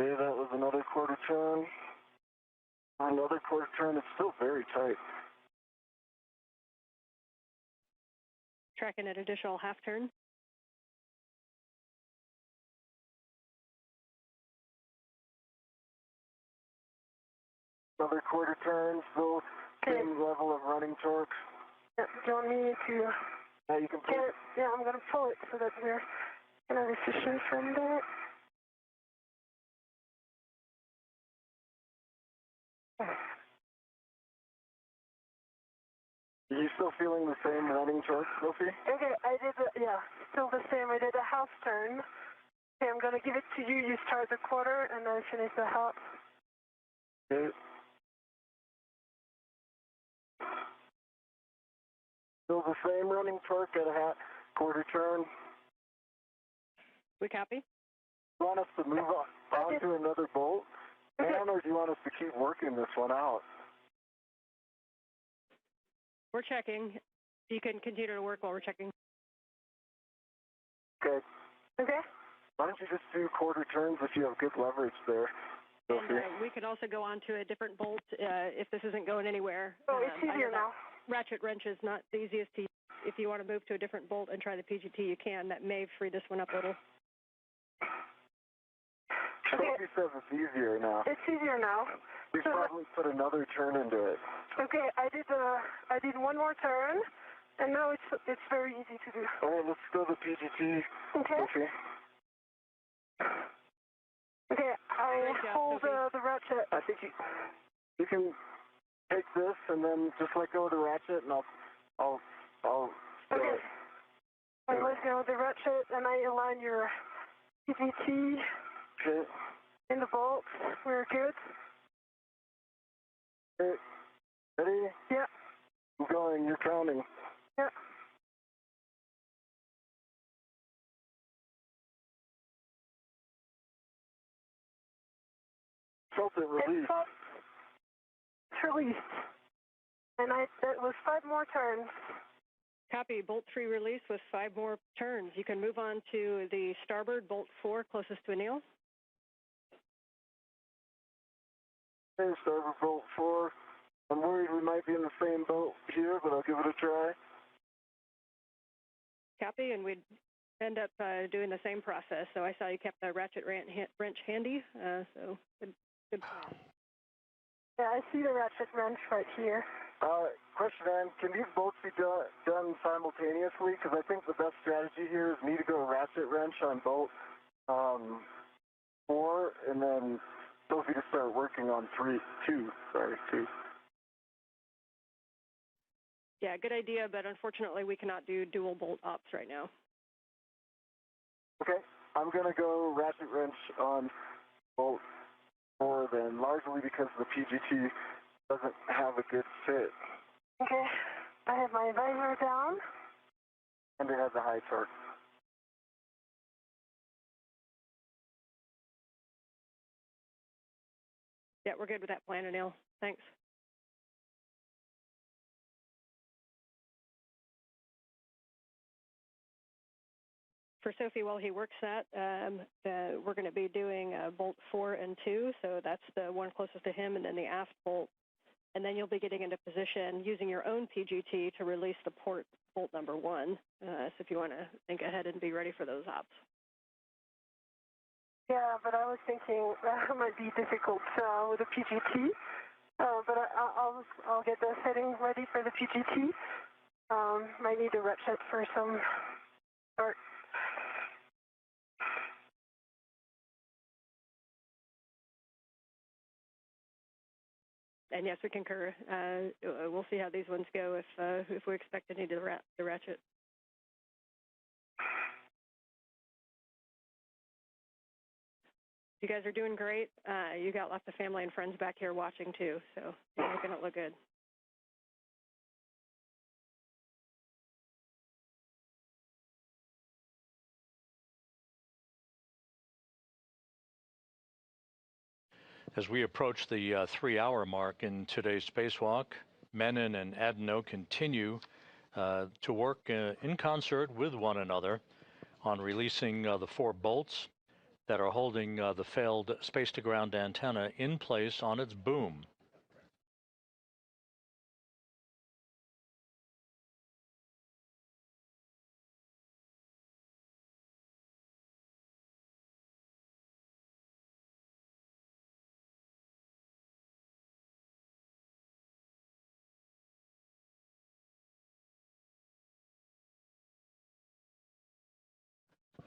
Speaker 7: Okay, that was another 1/4 turn. Another 1/4 turn. It's still very tight.
Speaker 8: Tracking an additional half turn.
Speaker 7: Another 1/4 turn, still same level of running torque.
Speaker 4: Yeah, do you want me to...
Speaker 7: Yeah, you can pull it.
Speaker 4: Yeah, I'm going to pull it so that we're kind of efficient from there.
Speaker 7: Are you still feeling the same running torque, Sophie?
Speaker 4: Okay, I did, still the same. I did a half turn. Okay, I'm going to give it to you. You start the 1/4, and I finish the half.
Speaker 7: Okay. Still the same running torque at a quarter turn.
Speaker 8: We copy.
Speaker 7: You want us to move on to another bolt?
Speaker 8: Okay.
Speaker 7: Or do you want us to keep working this one out?
Speaker 8: We're checking. You can continue to work while we're checking.
Speaker 7: Okay.
Speaker 10: Okay.
Speaker 7: Why don't you just do quarter turns if you have good leverage there?
Speaker 8: And we can also go on to a different bolt if this isn't going anywhere.
Speaker 4: Oh, it's easier now.
Speaker 8: Ratchet wrench is not the easiest to use. If you want to move to a different bolt and try the PGT, you can. That may free this one up a little.
Speaker 7: Sophie says it's easier now.
Speaker 4: It's easier now.
Speaker 7: We probably put another turn into it.
Speaker 4: Okay, I did one more turn, and now it's very easy to do.
Speaker 7: All right, let's go to PGT.
Speaker 4: Okay.
Speaker 7: Sophie.
Speaker 4: Okay, I hold the ratchet.
Speaker 7: I think you can take this and then just let go of the ratchet, and I'll
Speaker 4: Okay. I let go of the ratchet, and I align your PGT in the bolts. We're good.
Speaker 7: Okay. Ready?
Speaker 4: Yeah.
Speaker 7: I'm going. You're counting.
Speaker 4: Yeah.
Speaker 7: Felt it release.
Speaker 4: It's released. And that was 5 more turns.
Speaker 8: Copy. Bolt 3 release with 5 more turns. You can move on to the starboard, bolt 4, closest to Anil.
Speaker 7: Okay, starboard bolt 4. I'm worried we might be in the same boat here, but I'll give it a try.
Speaker 8: Copy, and we'd end up doing the same process. So I saw you kept the ratchet wrench handy, so good plan.
Speaker 4: Yeah, I see the ratchet wrench right here.
Speaker 7: Question, Ann, can these bolts be done simultaneously? Because I think the best strategy here is me to go ratchet wrench on bolt 4, and then Sophie to start working on 2.
Speaker 8: Yeah, good idea, but unfortunately we cannot do dual bolt ops right now.
Speaker 7: Okay, I'm going to go ratchet wrench on bolt 4 then, largely because the PGT doesn't have a good fit.
Speaker 4: Okay, I have my visor down.
Speaker 7: And it has a high torque.
Speaker 8: Yeah, we're good with that plan, Anil. Thanks. For Sophie, while he works that, we're going to be doing bolt 4 and 2, so that's the one closest to him, and then the aft bolt. And then you'll be getting into position using your own PGT to release the port bolt number 1. So if you want to think ahead and be ready for those ops.
Speaker 4: Yeah, but I was thinking that might be difficult with the PGT. But I'll get the setting ready for the PGT. Might need a ratchet for some start.
Speaker 8: And yes, we concur. We'll see how these ones go if we expect to need the ratchet. You guys are doing great. You got lots of family and friends back here watching too, so you're making it look good.
Speaker 1: As we approach the 3-hour mark in today's spacewalk, Menon and Adenot continue to work in concert with one another on releasing the 4 bolts that are holding the failed space-to-ground antenna in place on its boom.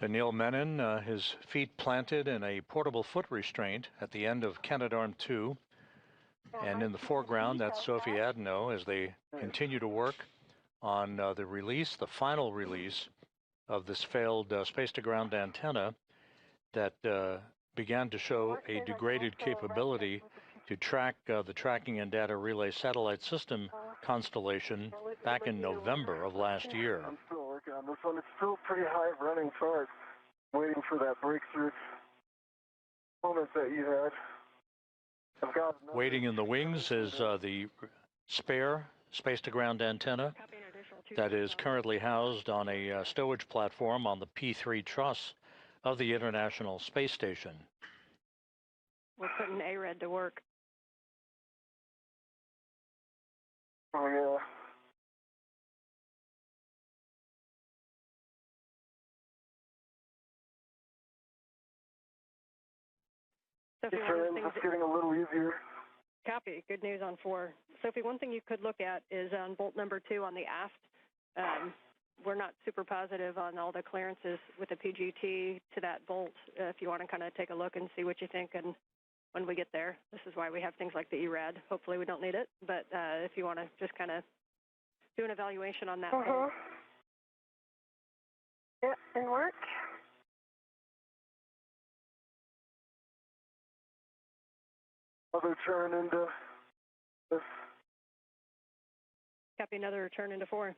Speaker 1: Anil Menon, his feet planted in a portable foot restraint at the end of Canadarm2. And in the foreground, that's Sophie Adenot as they continue to work on the final release of this failed space-to-ground antenna that began to show a degraded capability to track the tracking and data relay satellite system constellation back in November of last year.
Speaker 7: I'm still working on this one. It's still pretty high running charge. Waiting for that breakthrough moment that you had. I've got
Speaker 1: Waiting in the wings is the spare space-to-ground antenna that is currently housed on a stowage platform on the P3 truss of the International Space Station.
Speaker 8: We're putting ARED to work.
Speaker 7: Oh, yeah.
Speaker 8: Sophie,
Speaker 7: It's getting a little easier.
Speaker 8: Copy. Good news on 4. Sophie, one thing you could look at is on bolt number 2 on the aft. We're not super positive on all the clearances with the PGT to that bolt. If you want to kind of take a look and see what you think, and when we get there, this is why we have things like the ERAD. Hopefully we don't need it, but if you want to just kind of do an evaluation on that bolt.
Speaker 4: Yeah, it worked.
Speaker 7: Other turn into this.
Speaker 8: Copy, another turn into 4.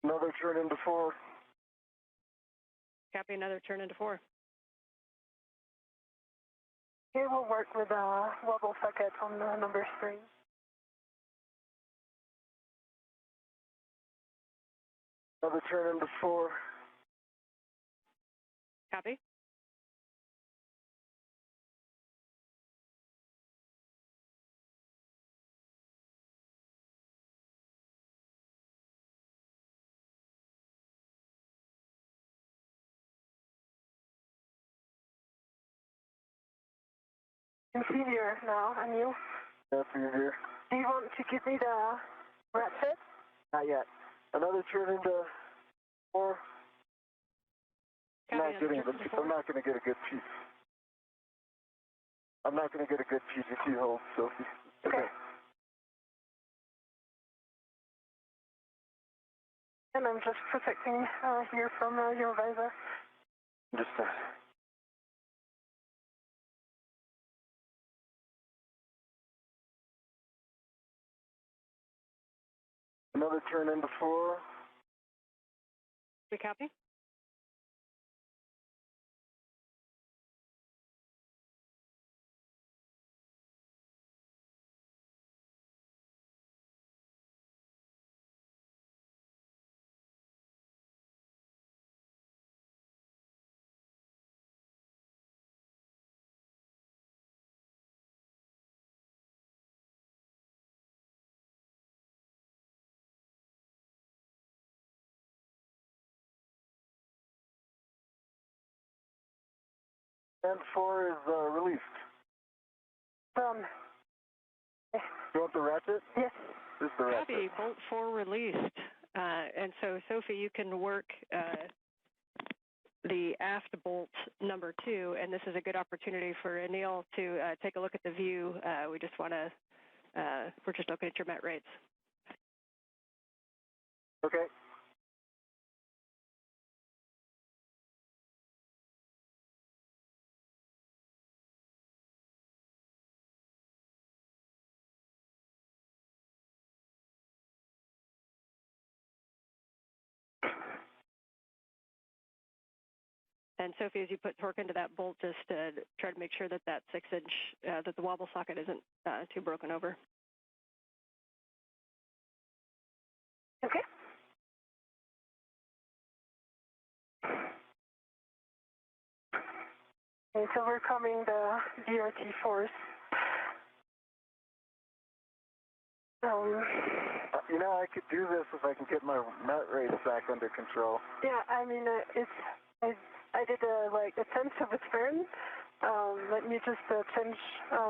Speaker 7: Another turn into 4.
Speaker 8: Copy, another turn into 4.
Speaker 4: Here we'll work with wobble socket on the number 3.
Speaker 7: Another turn into 4.
Speaker 8: Copy.
Speaker 4: It's easier now, Anil.
Speaker 7: That's easier.
Speaker 4: Do you want to give me the ratchet?
Speaker 7: Not yet. Another turn into 4. I'm not going to get a good piece. I'm not going to get a good PGT hold, Sophie.
Speaker 4: Okay. And I'm just protecting here from your visor.
Speaker 7: Just another turn into 4.
Speaker 8: We copy.
Speaker 7: And 4 is released.
Speaker 4: Done.
Speaker 7: You want the ratchet?
Speaker 4: Yes.
Speaker 7: This is the ratchet.
Speaker 8: Copy, bolt 4 released. And so, Sophie, you can work the aft bolt number 2, and this is a good opportunity for Anil to take a look at the view. We just want to, we're just looking at your met rates.
Speaker 7: Okay.
Speaker 8: And Sophie, as you put torque into that bolt, just try to make sure that that 6-inch, that the wobble socket isn't too broken over.
Speaker 4: Okay. Okay, so we're coming the DRT force.
Speaker 7: You know, I could do this if I can get my met rates back under control.
Speaker 4: Yeah, I mean, I did like a tenth of a turn. Let me just change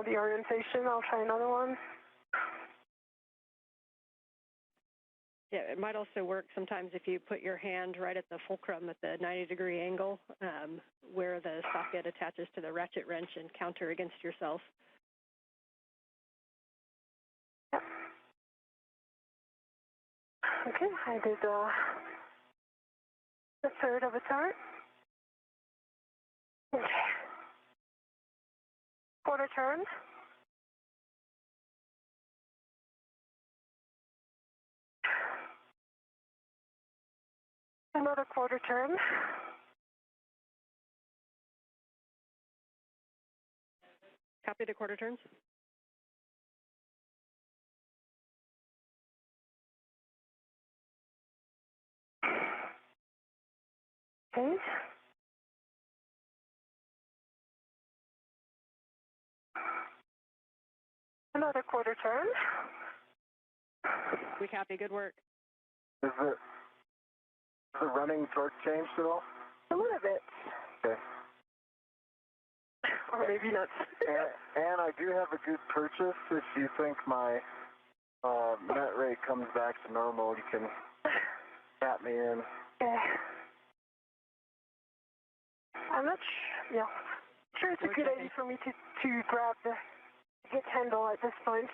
Speaker 4: the orientation. I'll try another one.
Speaker 8: Yeah, it might also work sometimes if you put your hand right at the fulcrum at the 90-degree angle where the socket attaches to the ratchet wrench and counter against yourself.
Speaker 4: Okay, I did a third of a turn. Okay. Quarter turn. Another quarter turn.
Speaker 8: Copy the quarter turns.
Speaker 4: Okay. Another quarter turn.
Speaker 8: We copy. Good work.
Speaker 7: Is the running torque changed at all?
Speaker 4: A little bit.
Speaker 7: Okay.
Speaker 4: Or maybe not.
Speaker 7: And I do have a good purchase. If you think my net rate comes back to normal, you can tap me in.
Speaker 4: Okay. I'm not sure it's a good idea for me to grab the hit handle at this point,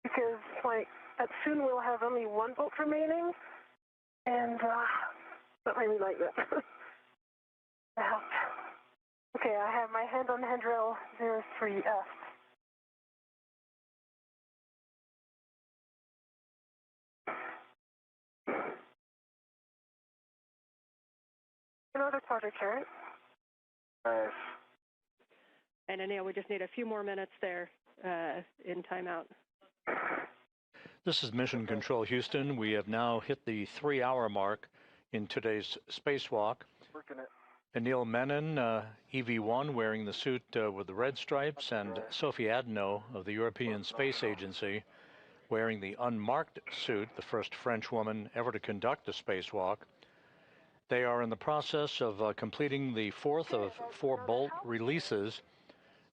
Speaker 4: because soon we'll have only one bolt remaining, and not really like that. Okay, I have my hand on handrail 03F. Another quarter turn.
Speaker 7: Nice.
Speaker 8: And Anil, we just need a few more minutes there in timeout.
Speaker 1: This is Mission Control Houston. We have now hit the 3-hour mark in today's spacewalk.
Speaker 7: Working it.
Speaker 1: Anil Menon, EV1, wearing the suit with the red stripes, and Sophie Adenot of the European Space Agency, wearing the unmarked suit, the first French woman ever to conduct a spacewalk. They are in the process of completing the fourth of 4 bolt releases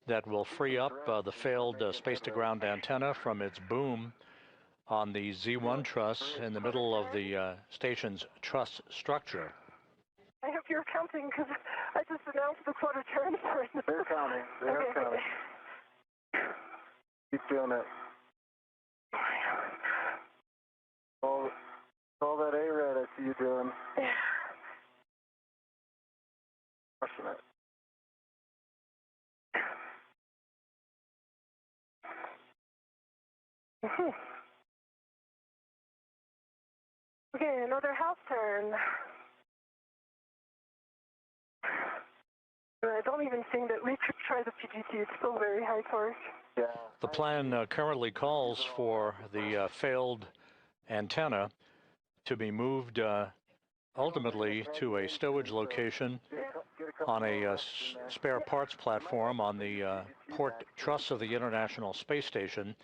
Speaker 1: that will free up the failed space-to-ground antenna from its boom on the Z1 truss in the middle of the station's truss structure.
Speaker 4: I hope you're counting, because I just announced the quarter turn.
Speaker 7: They're counting. They're counting. Keep doing it. All that A-red I see you doing. Crushing it.
Speaker 4: Okay, another house turn. I don't even think that we could try the PGT. It's still very high torque.
Speaker 7: Yeah.
Speaker 1: The plan currently calls for the failed antenna to be moved ultimately to a stowage location on a spare parts platform on the port truss of the International Space Station.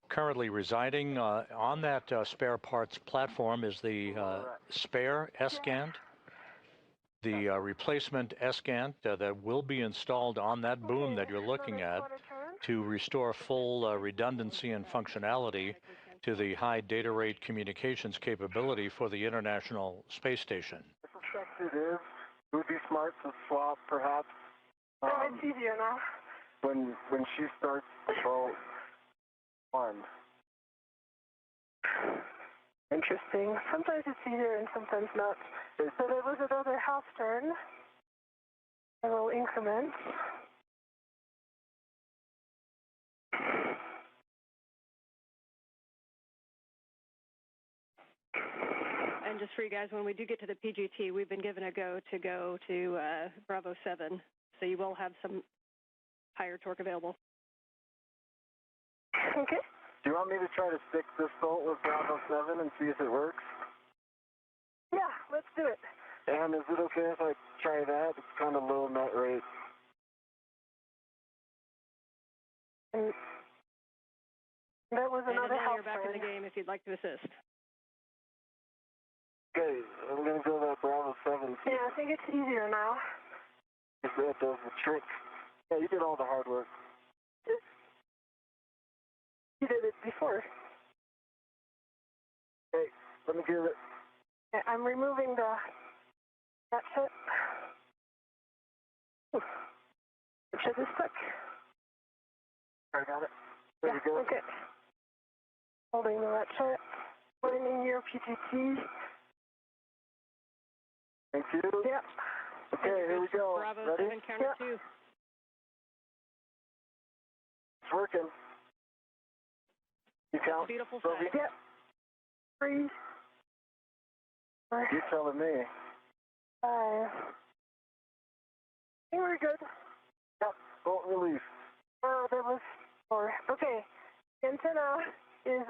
Speaker 1: Currently residing on that spare parts platform is the spare S-Gant, the replacement S-Gant that will be installed on that boom that you're looking at to restore full redundancy and functionality to the high data rate communications capability for the International Space Station.
Speaker 7: I suspect it is. It would be smart to swap, perhaps.
Speaker 4: It's easier now.
Speaker 7: When she starts the boat one.
Speaker 4: Interesting. Sometimes it's easier and sometimes not. So there was another half turn. A little increment.
Speaker 8: And just for you guys, when we do get to the PGT, we've been given a go to Bravo 7, so you will have some higher torque available.
Speaker 4: Okay.
Speaker 7: Do you want me to try to stick this bolt with Bravo 7 and see if it works?
Speaker 4: Yeah, let's do it.
Speaker 7: And is it okay if I try that? It's kind of low net rate.
Speaker 4: And that was another
Speaker 8: and
Speaker 4: half
Speaker 8: you're back
Speaker 4: turn.
Speaker 8: in the game if you'd like to assist.
Speaker 7: Okay, I'm going to go that Bravo 7.
Speaker 4: Yeah, I think it's easier now.
Speaker 7: If that does the trick. Yeah, you did all the hard work.
Speaker 4: You did it before.
Speaker 7: Hey, let me get it.
Speaker 4: Okay, I'm removing the ratchet. Ratchet is stuck.
Speaker 7: I got it. There you go.
Speaker 4: Okay. Holding the ratchet. Putting in your PGT.
Speaker 7: Thank you.
Speaker 4: Yep.
Speaker 7: Okay, here we go.
Speaker 8: Bravo
Speaker 7: Ready?
Speaker 8: 7, counter 2.
Speaker 7: It's working. You count?
Speaker 8: Beautiful
Speaker 7: Sophie?
Speaker 8: sight.
Speaker 4: Yep. 3. 4.
Speaker 7: You're telling me.
Speaker 4: 5. I think we're good.
Speaker 7: Yep. Bolt release.
Speaker 4: Oh, that was 4. Okay. The antenna is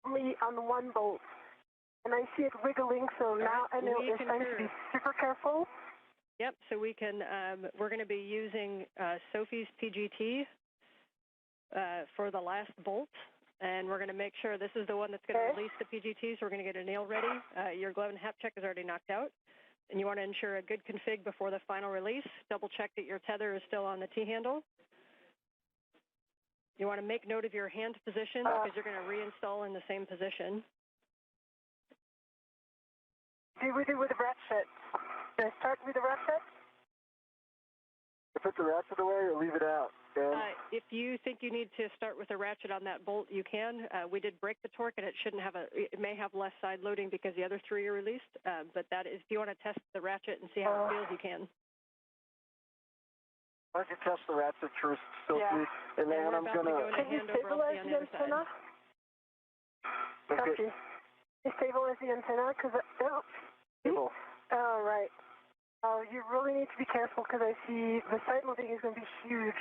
Speaker 4: only on one bolt. And I see it wiggling, so now I know it's time to be super careful.
Speaker 8: Yep, so we can, we're going to be using Sophie's PGT for the last bolt, and we're going to make sure this is the one that's going to release the PGT, so we're going to get a nail ready. Your glove and hap check is already knocked out, and you want to ensure a good config before the final release. Double check that your tether is still on the T-handle. You want to make note of your hand position because you're going to reinstall in the same position.
Speaker 4: What do we do with the ratchet? Should I start with the ratchet?
Speaker 7: Put the ratchet away or leave it out?
Speaker 8: If you think you need to start with a ratchet on that bolt, you can. We did break the torque, and it shouldn't have it may have less side loading because the other 3 are released. But that is, if you want to test the ratchet and see how it feels, you can.
Speaker 7: Why don't you test the ratchet first, Sophie?
Speaker 4: Yeah.
Speaker 7: And then I'm going to...
Speaker 4: Can you stabilize the antenna?
Speaker 7: Okay.
Speaker 4: Can you stabilize the antenna? Because
Speaker 7: Stable.
Speaker 4: Oh, right. Oh, you really need to be careful because I see the side loading is going to be huge.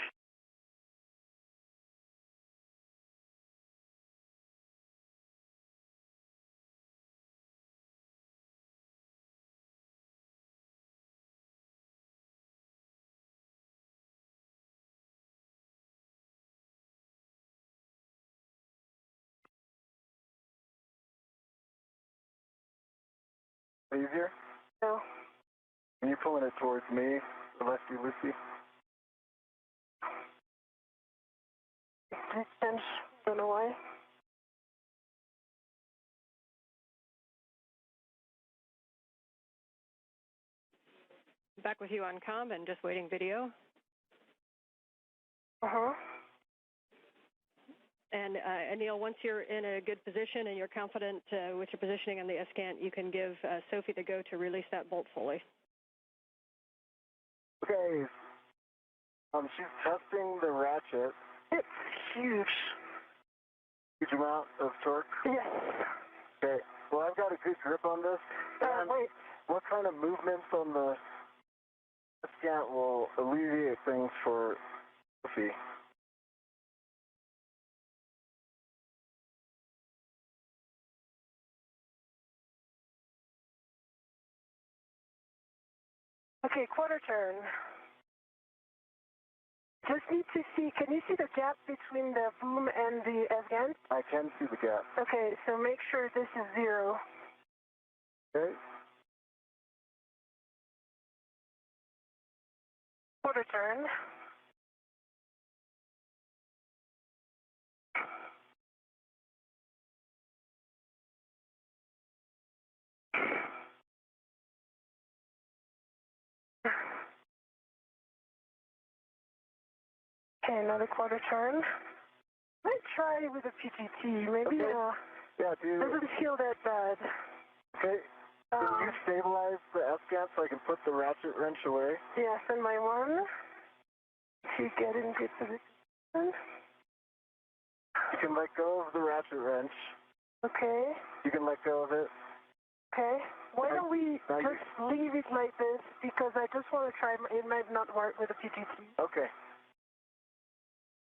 Speaker 7: Easier?
Speaker 4: No.
Speaker 7: Are you pulling it towards me, Lucy?
Speaker 4: Distance. Don't know why.
Speaker 8: Back with you on comm and just waiting video.
Speaker 4: Uh-huh.
Speaker 8: And Anil, once you're in a good position and you're confident with your positioning on the S-Gant, you can give Sophie the go to release that bolt fully.
Speaker 7: Okay. She's testing the ratchet.
Speaker 4: It's huge.
Speaker 7: Huge amount of torque?
Speaker 4: Yes.
Speaker 7: Okay. Well, I've got a good grip on this.
Speaker 4: Wait.
Speaker 7: What kind of movements on the S-Gant will alleviate things for Sophie?
Speaker 4: Okay, quarter turn. Just need to see, can you see the gap between the boom and the S-Gant?
Speaker 7: I can see the gap.
Speaker 4: Okay, so make sure this is 0.
Speaker 7: Okay.
Speaker 4: Quarter turn. Okay, another quarter turn. Might try with a PGT. Maybe
Speaker 7: yeah, dude.
Speaker 4: Doesn't feel that bad.
Speaker 7: Okay. Can you stabilize the S-Gant so I can put the ratchet wrench away?
Speaker 4: Yes, and my one. If you get in good position.
Speaker 7: You can let go of the ratchet wrench.
Speaker 4: Okay.
Speaker 7: You can let go of it.
Speaker 4: Okay. Why don't we just leave it like this? Because I just want to try. It might not work with a PGT.
Speaker 7: Okay.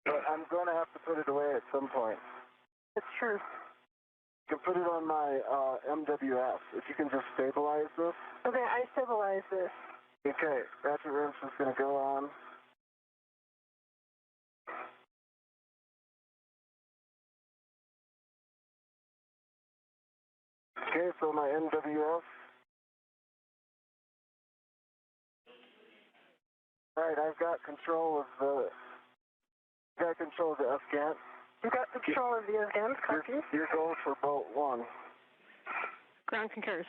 Speaker 7: But I'm going to have to put it away at some point.
Speaker 4: It's true.
Speaker 7: You can put it on my MWF. If you can just stabilize this.
Speaker 4: Okay, I stabilize this.
Speaker 7: Okay, ratchet wrench is going to go on. Okay, so my MWF. All right, I've got control of the S-Gant.
Speaker 4: You got control of the S-Gant, copy.
Speaker 7: Your goal for bolt 1.
Speaker 8: Ground concurs.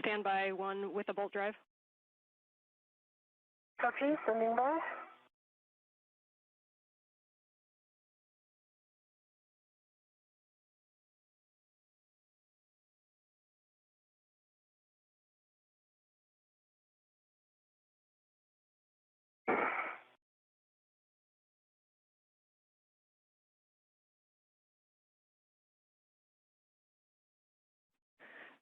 Speaker 8: Standby 1 with the bolt drive.
Speaker 4: Copy, standing by.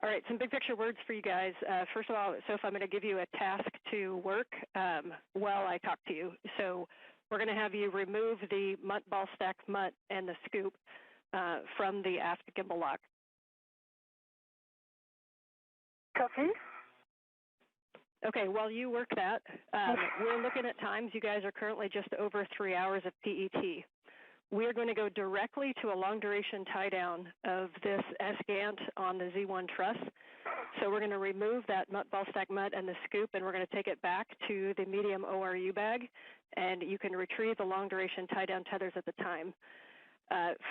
Speaker 8: All right, some big picture words for you guys. First of all, Soph, I'm going to give you a task to work while I talk to you. So we're going to have you remove the ball stack mutt and the scoop from the aft gimbal lock.
Speaker 4: Copy.
Speaker 8: Okay, while you work that, we're looking at times. You guys are currently just over 3 hours of PET. We are going to go directly to a long-duration tie-down of this S-gant on the Z1 truss. So we're going to remove that ball stack mutt and the scoop, and we're going to take it back to the medium ORU bag, and you can retrieve the long-duration tie-down tethers at the time.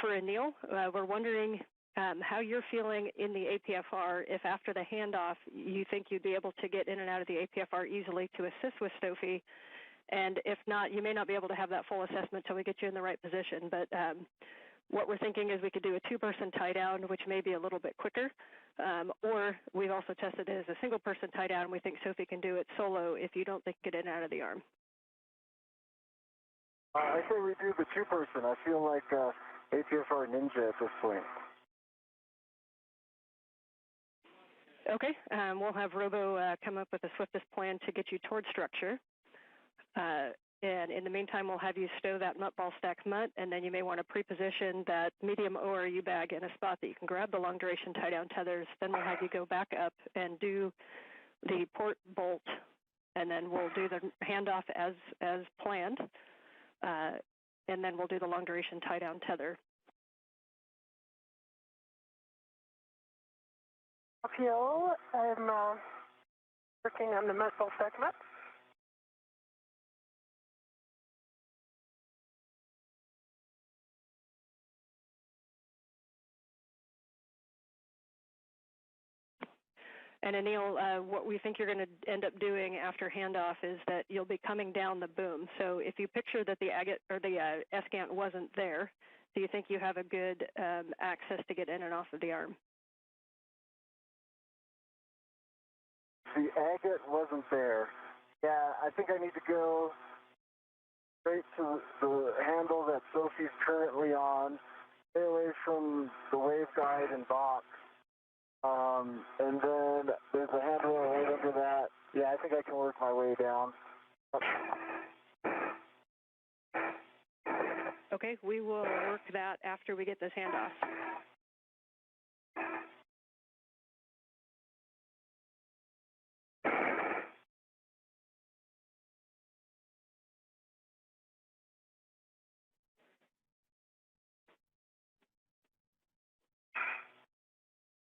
Speaker 8: For Anil, we're wondering how you're feeling in the APFR. If after the handoff you think you'd be able to get in and out of the APFR easily to assist with Sophie. And if not, you may not be able to have that full assessment until we get you in the right position. But what we're thinking is we could do a two-person tie-down, which may be a little bit quicker. Or we've also tested it as a single-person tie-down, and we think Sophie can do it solo if you don't think get in and out of the arm.
Speaker 7: I say we do the two-person. I feel like APFR ninja at this point.
Speaker 8: Okay, we'll have Robo come up with the swiftest plan to get you towards structure. And in the meantime, we'll have you stow that ball stack mutt, and then you may want to pre-position that medium ORU bag in a spot that you can grab the long-duration tie-down tethers. Then we'll have you go back up and do the port bolt, and then we'll do the handoff as planned, and then we'll do the long-duration tie-down tether.
Speaker 4: Appeal, I'm working on the ball stack mutt.
Speaker 8: And Anil, what we think you're going to end up doing after handoff is that you'll be coming down the boom. So if you picture that the agate or the S-gant wasn't there, do you think you have a good access to get in and off of the arm?
Speaker 7: The agate wasn't there. Yeah, I think I need to go straight to the handle that Sophie's currently on, stay away from the waveguide and box. And then there's a handle right under that. Yeah, I think I can work my way down.
Speaker 8: Okay, we will work that after we get this handoff.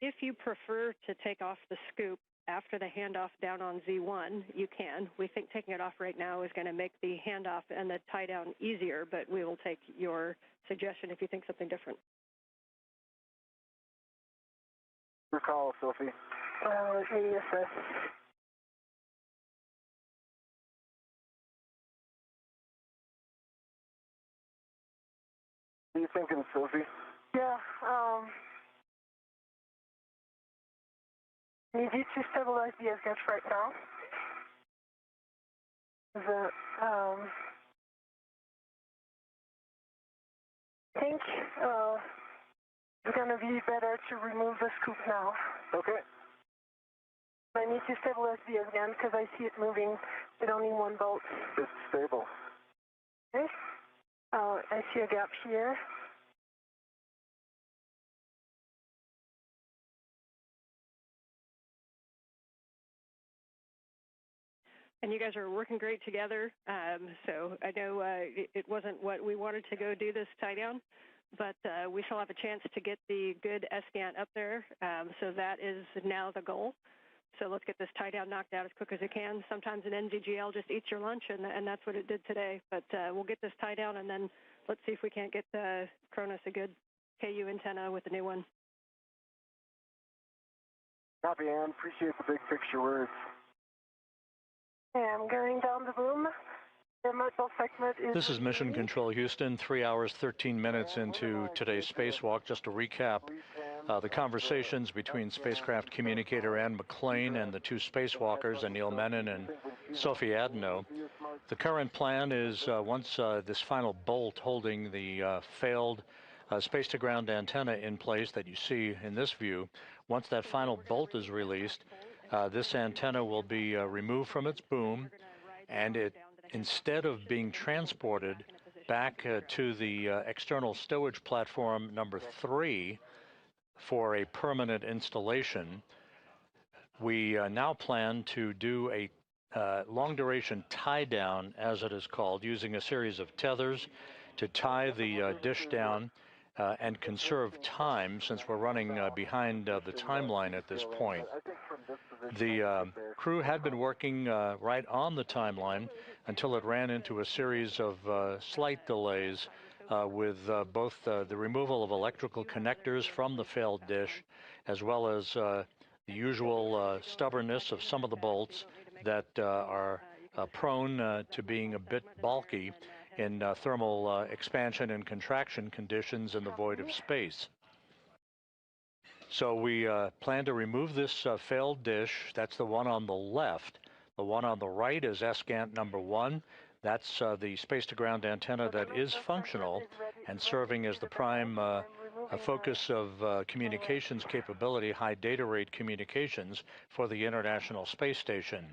Speaker 8: If you prefer to take off the scoop after the handoff down on Z1, you can. We think taking it off right now is going to make the handoff and the tie down easier, but we will take your suggestion if you think something different.
Speaker 7: Your call, Sophie.
Speaker 4: ESS.
Speaker 7: What are you thinking, Sophie?
Speaker 4: Yeah, need you to stabilize the S-gant right now. I think it's going to be better to remove the scoop now.
Speaker 7: Okay.
Speaker 4: I need to stabilize the S-gant because I see it moving with only one bolt.
Speaker 7: It's stable.
Speaker 4: Okay. I see a gap here.
Speaker 8: And you guys are working great together. So I know it wasn't what we wanted to go do this tie down, but we shall have a chance to get the good S-gant up there. So that is now the goal. So let's get this tie down knocked out as quick as it can. Sometimes an NVGL just eats your lunch, and that's what it did today. But we'll get this tie down, and then let's see if we can't get Cronus a good KU antenna with the new one.
Speaker 7: Copy, Ann. Appreciate the big picture words.
Speaker 4: Okay, I'm going down the boom. The module segment is...
Speaker 1: This is Mission Control Houston, 3 hours, 13 minutes into today's spacewalk. Just to recap the conversations between spacecraft communicator Ann McClain and the two spacewalkers, Anil Menon and Sophie Adenot. The current plan is once this final bolt holding the failed space-to-ground antenna in place that you see in this view, once that final bolt is released, this antenna will be removed from its boom, and it, instead of being transported back to the external stowage platform number 3 for a permanent installation, we now plan to do a long-duration tie-down, as it is called, using a series of tethers to tie the dish down and conserve time, since we're running behind the timeline at this point. The crew had been working right on the timeline until it ran into a series of slight delays with both the removal of electrical connectors from the failed dish, as well as the usual stubbornness of some of the bolts that are prone to being a bit bulky in thermal expansion and contraction conditions in the void of space. So we plan to remove this failed dish. That's the one on the left. The one on the right is SGANT number 1. That's the space-to-ground antenna that is functional and serving as the prime focus of communications capability, high data rate communications for the International Space Station.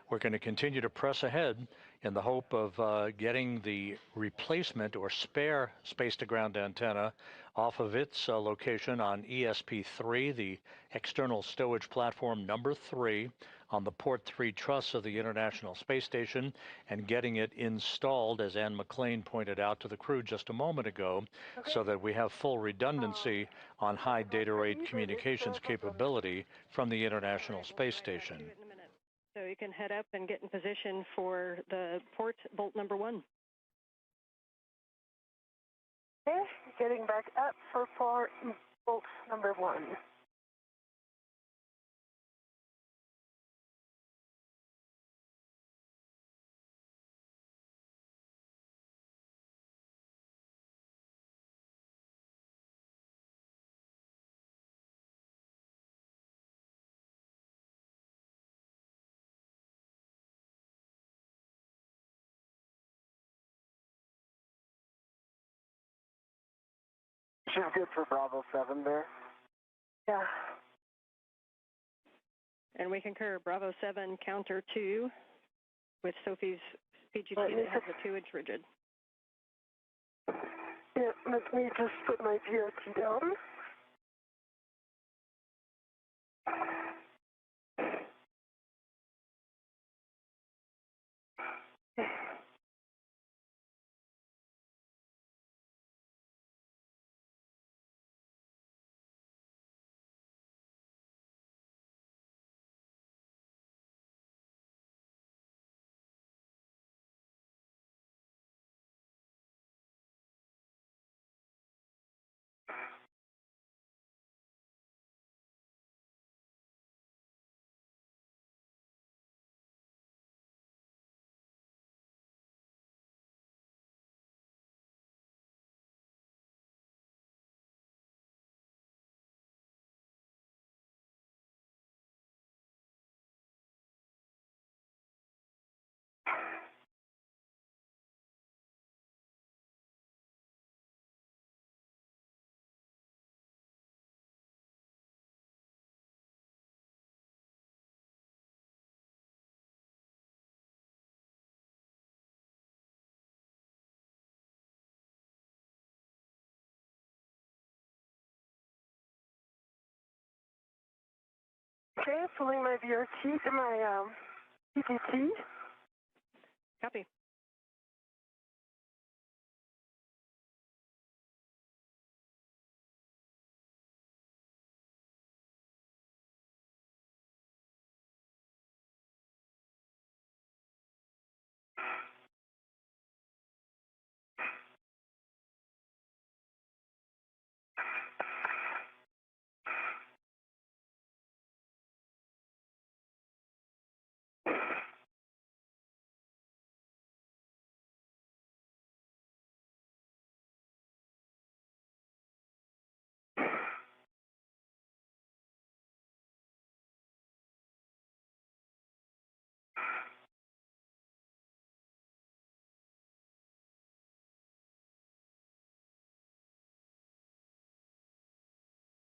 Speaker 1: We're going to continue to press ahead in the hope of getting the replacement or spare space-to-ground antenna off of its location on ESP-3, the external stowage platform number 3, on the Port 3 truss of the International Space Station, and getting it installed, as Ann McClain pointed out to the crew just a moment ago, so that we have full redundancy on high data rate communications capability from the International Space Station.
Speaker 8: So you can head up and get in position for the port bolt number 1.
Speaker 4: Okay, getting back up for port bolt number 1.
Speaker 7: She's good for Bravo 7 there.
Speaker 4: Yeah.
Speaker 8: And we concur, Bravo 7 counter 2 with Sophie's PGT that has a 2-inch rigid.
Speaker 4: Yeah, let me just put my VRT down. Okay, pulling my VRT to my PTT.
Speaker 8: Copy.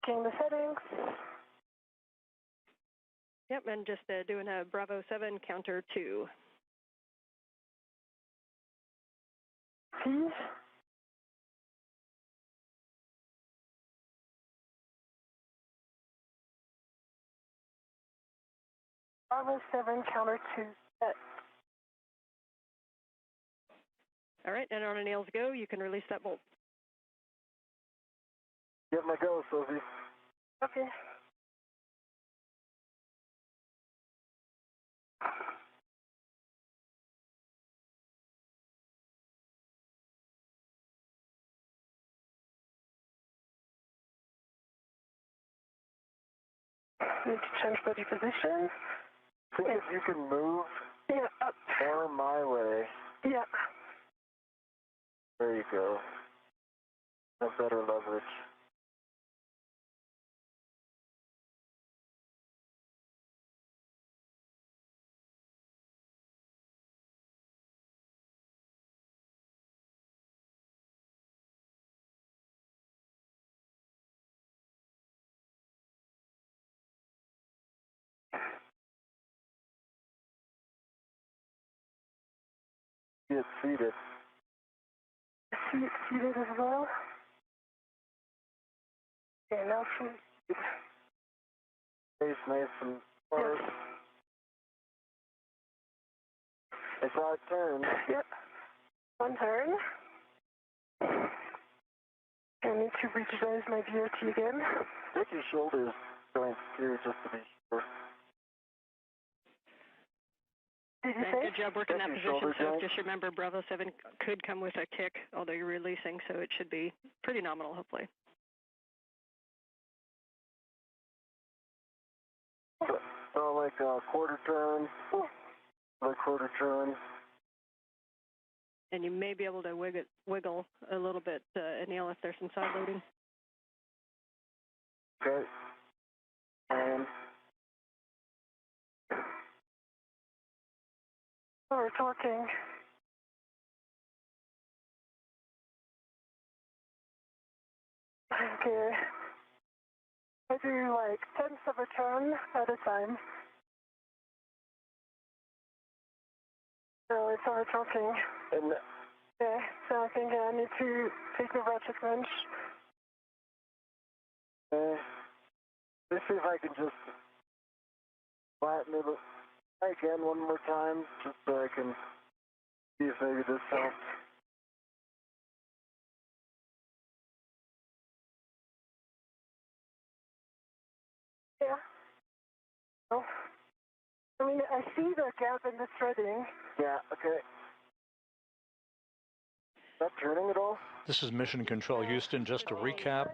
Speaker 4: Checking the settings.
Speaker 8: Yep, and just doing a Bravo 7 counter 2.
Speaker 4: Please. Bravo 7 counter 2 set.
Speaker 8: All right, and on Anil's go, you can release that bolt.
Speaker 7: Get my go, Sophie.
Speaker 4: Okay. Need to change body position.
Speaker 7: I think if you can move
Speaker 4: Up.
Speaker 7: more my way.
Speaker 4: Yeah.
Speaker 7: There you go. Have better leverage. Get seated.
Speaker 4: Seated as well. Okay, now seated.
Speaker 7: Face nice and hard. I saw it turn.
Speaker 4: Yep. One turn. I need to revise my VOT again.
Speaker 7: Take your shoulders joints here just to be sure.
Speaker 4: Did you
Speaker 8: And
Speaker 4: say?
Speaker 8: good job working that
Speaker 7: Your
Speaker 8: position,
Speaker 7: shoulder
Speaker 8: so
Speaker 7: joint.
Speaker 8: just remember Bravo 7 could come with a kick, although you're releasing, so it should be pretty nominal, hopefully.
Speaker 7: So like a quarter turn, like quarter turn.
Speaker 8: And you may be able to wiggle a little bit, Anil, if there's some side loading.
Speaker 7: Okay. And
Speaker 4: Oh, we're talking. Okay. I do like tenths of a turn at a time. So it's over talking.
Speaker 7: and
Speaker 4: Okay, so I think I need to take the ratchet wrench.
Speaker 7: let's see if I can just flatten it again one more time, just so I can see if maybe this helps.
Speaker 4: Yeah. Oh. I mean, I see the gap in the threading.
Speaker 7: Yeah, okay. Is that turning at all?
Speaker 1: This is Mission Control Houston. Just to recap,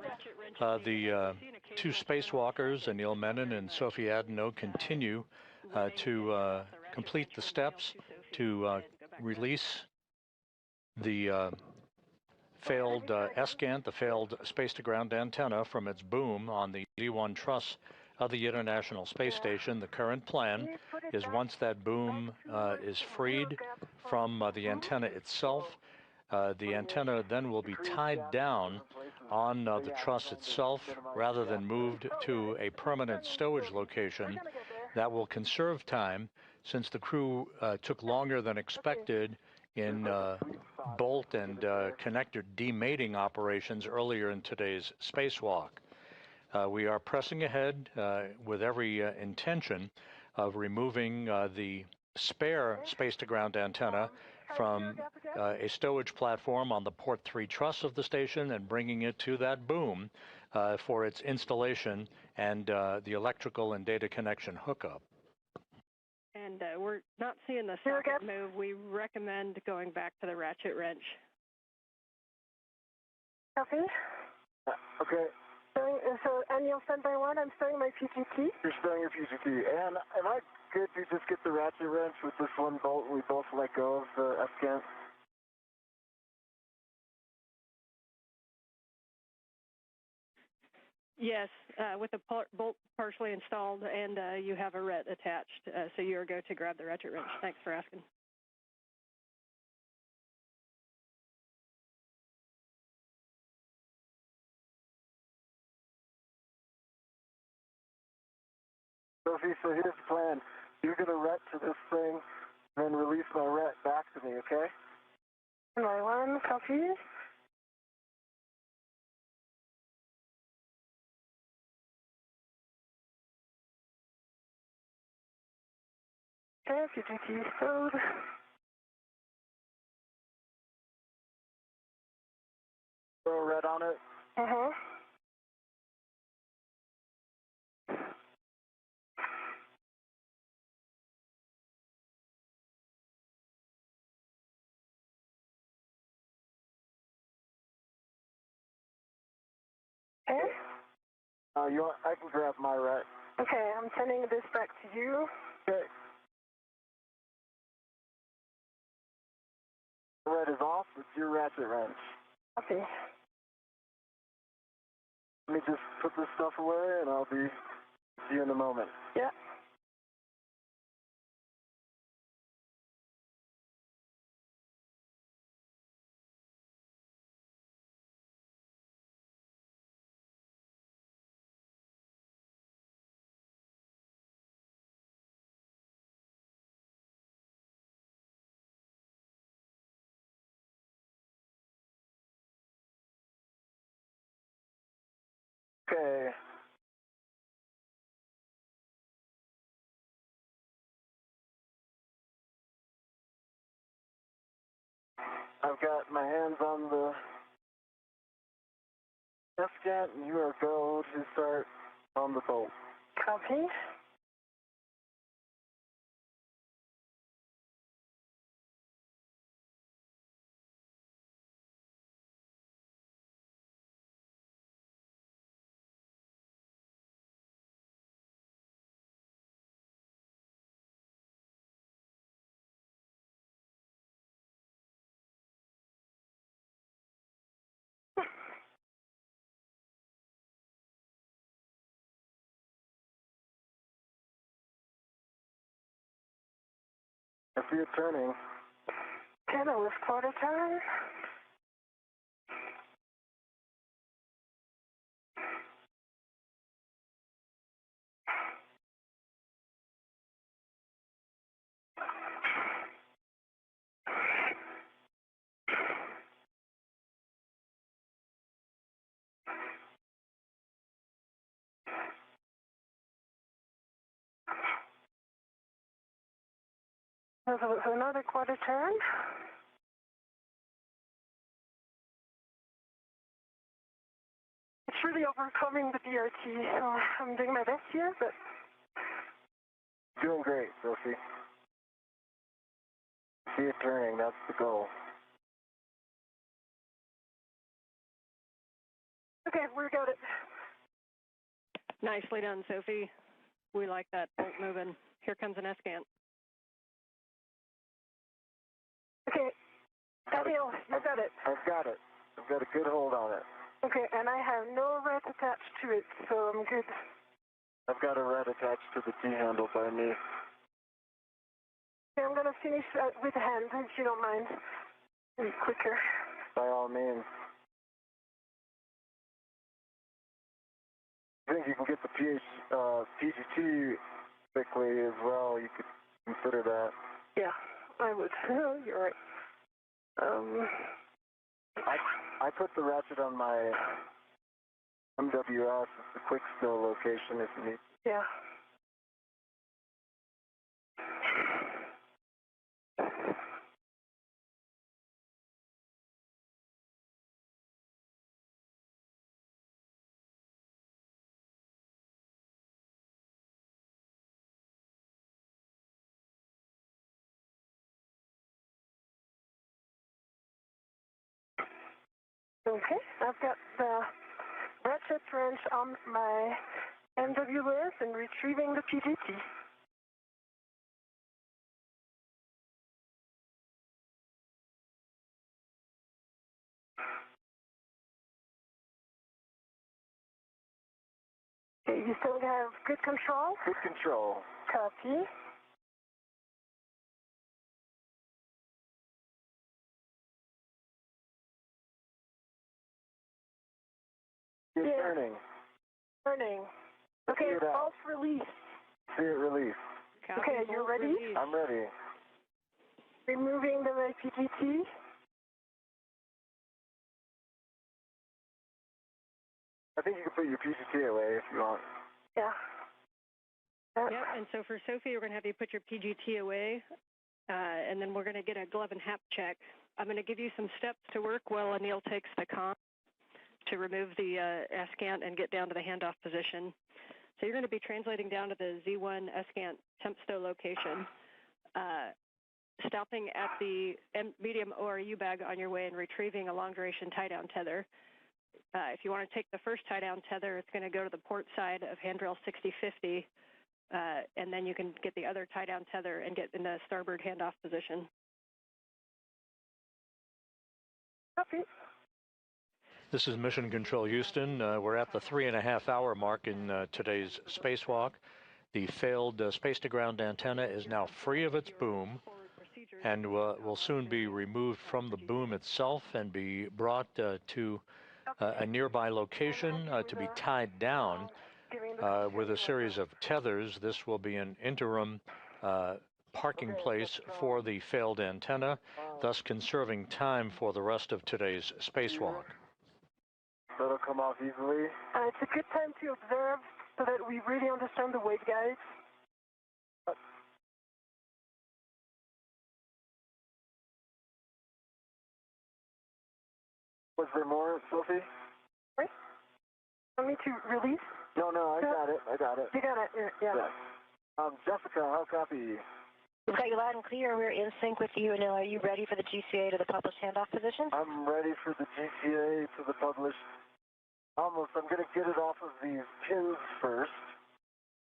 Speaker 1: the two spacewalkers, Anil Menon and Sophie Adenot, continue to complete the steps to release the failed ESCANT, the failed space-to-ground antenna, from its boom on the D1 truss of the International Space Station. The current plan is, once that boom is freed from the antenna itself, the antenna then will be tied down on the truss itself rather than moved to a permanent stowage location. That will conserve time, since the crew took longer than expected in bolt and connector demating operations earlier in today's spacewalk. We are pressing ahead with every intention of removing the spare space-to-ground antenna from a stowage platform on the port 3 truss of the station and bringing it to that boom for its installation and the electrical and data connection hookup.
Speaker 8: And we're not seeing the socket move. We recommend going back to the ratchet wrench.
Speaker 4: Copy.
Speaker 7: Okay.
Speaker 4: So, Anil, standby 1, I'm starting my PGT.
Speaker 7: You're starting your PGT. And am I good to just get the ratchet wrench with this one bolt and we both let go of the ESCANT?
Speaker 8: Yes, with the bolt partially installed and you have a ret attached, so you're go to grab the ratchet wrench. Thanks for asking.
Speaker 7: Sophie, so here's the plan. You're going to ret to this thing, then release my ret back to me, okay?
Speaker 4: My one, copy. Okay, PGT code.
Speaker 7: Throw a ret on it.
Speaker 4: Uh-huh. Okay.
Speaker 7: I can grab my ret.
Speaker 4: Okay, I'm sending this back to you.
Speaker 7: Okay. The ret is off. It's your ratchet wrench.
Speaker 4: Copy.
Speaker 7: Let me just put this stuff away, and I'll be see you in a moment.
Speaker 4: Yeah.
Speaker 7: Okay. I've got my hands on the F-scan, and you are go to start on the bolt.
Speaker 4: Copy.
Speaker 7: I see it turning.
Speaker 4: Okay, that was quarter time. So another quarter turn. It's really overcoming the DRT, so I'm doing my best here, but...
Speaker 7: Doing great, Sophie. See it turning, that's the goal.
Speaker 4: Okay, we got it.
Speaker 8: Nicely done, Sophie. We like that bolt moving. Here comes an S-scan.
Speaker 4: Okay, Anil, you got it.
Speaker 7: I've got it. I've got a good hold on it.
Speaker 4: Okay, and I have no red attached to it, so I'm good.
Speaker 7: I've got a red attached to the T-handle by me.
Speaker 4: Okay, I'm going to finish with hand, if you don't mind. Maybe quicker.
Speaker 7: By all means. I think you can get the PGT quickly as well. You could consider that.
Speaker 4: Yeah, I would. You're right.
Speaker 7: I put the ratchet on my MWS. It's the quick still location if you need.
Speaker 4: Yeah. Okay, I've got the ratchet wrench on my MWS and retrieving the PGT. Okay, you still have good control?
Speaker 7: Good control.
Speaker 4: Copy.
Speaker 7: You're
Speaker 4: Yeah.
Speaker 7: turning.
Speaker 4: Turning. Okay, false release.
Speaker 7: See it release.
Speaker 8: Copy,
Speaker 4: Okay, you're
Speaker 8: volt
Speaker 4: ready?
Speaker 8: release.
Speaker 7: I'm ready.
Speaker 4: Removing the PGT.
Speaker 7: I think you can put your PGT away if you want.
Speaker 4: Yeah.
Speaker 8: Yep, and so for Sophie, we're going to have you put your PGT away, and then we're going to get a glove and hap check. I'm going to give you some steps to work while Anil takes the comm to remove the SCANT and get down to the handoff position. So you're going to be translating down to the Z1 SCANT temp stow location, stopping at the medium ORU bag on your way and retrieving a long-duration tie-down tether. If you want to take the first tie-down tether, it's going to go to the port side of handrail 6050, and then you can get the other tie-down tether and get in the starboard handoff position.
Speaker 4: Copy.
Speaker 1: This is Mission Control Houston. We're at the 3.5-hour mark in today's spacewalk. The failed space-to-ground antenna is now free of its boom and will soon be removed from the boom itself and be brought to a nearby location to be tied down with a series of tethers. This will be an interim parking place for the failed antenna, thus conserving time for the rest of today's spacewalk.
Speaker 7: So it'll come off easily.
Speaker 4: It's a good time to observe so that we really understand the waveguides.
Speaker 7: Was there more, Sophie?
Speaker 4: Right? Want me to release?
Speaker 7: No, I got it.
Speaker 4: You got it, yeah.
Speaker 7: Jessica, how copy you?
Speaker 10: We've got you loud and clear. We're in sync with you. Anil, are you ready for the GCA to the published handoff position?
Speaker 7: I'm ready for the GCA to the published. Almost. I'm going to get it off of these pins first.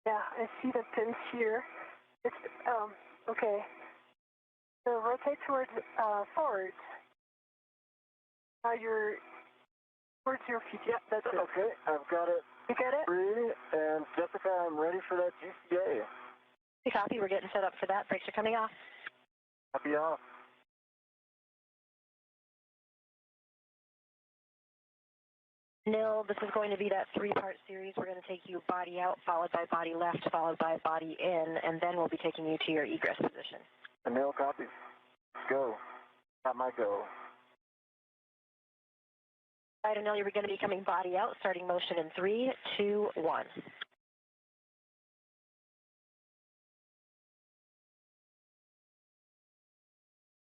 Speaker 4: Yeah, I see the pins here. It's, okay. So rotate towards, forward. Towards your feet. Yep, that's it.
Speaker 7: Okay, I've got it.
Speaker 4: You got it?
Speaker 7: Free, and Jessica, I'm ready for that GCA.
Speaker 10: We copy. We're getting set up for that. Brakes are coming off.
Speaker 7: Copy off.
Speaker 10: Anil, this is going to be that 3-part series. We're going to take you body out, followed by body left, followed by body in, and then we'll be taking you to your egress position.
Speaker 7: Anil, copy. Go. Got my go.
Speaker 10: All right, Anil, you're going to be coming body out, starting motion in 3, 2, 1.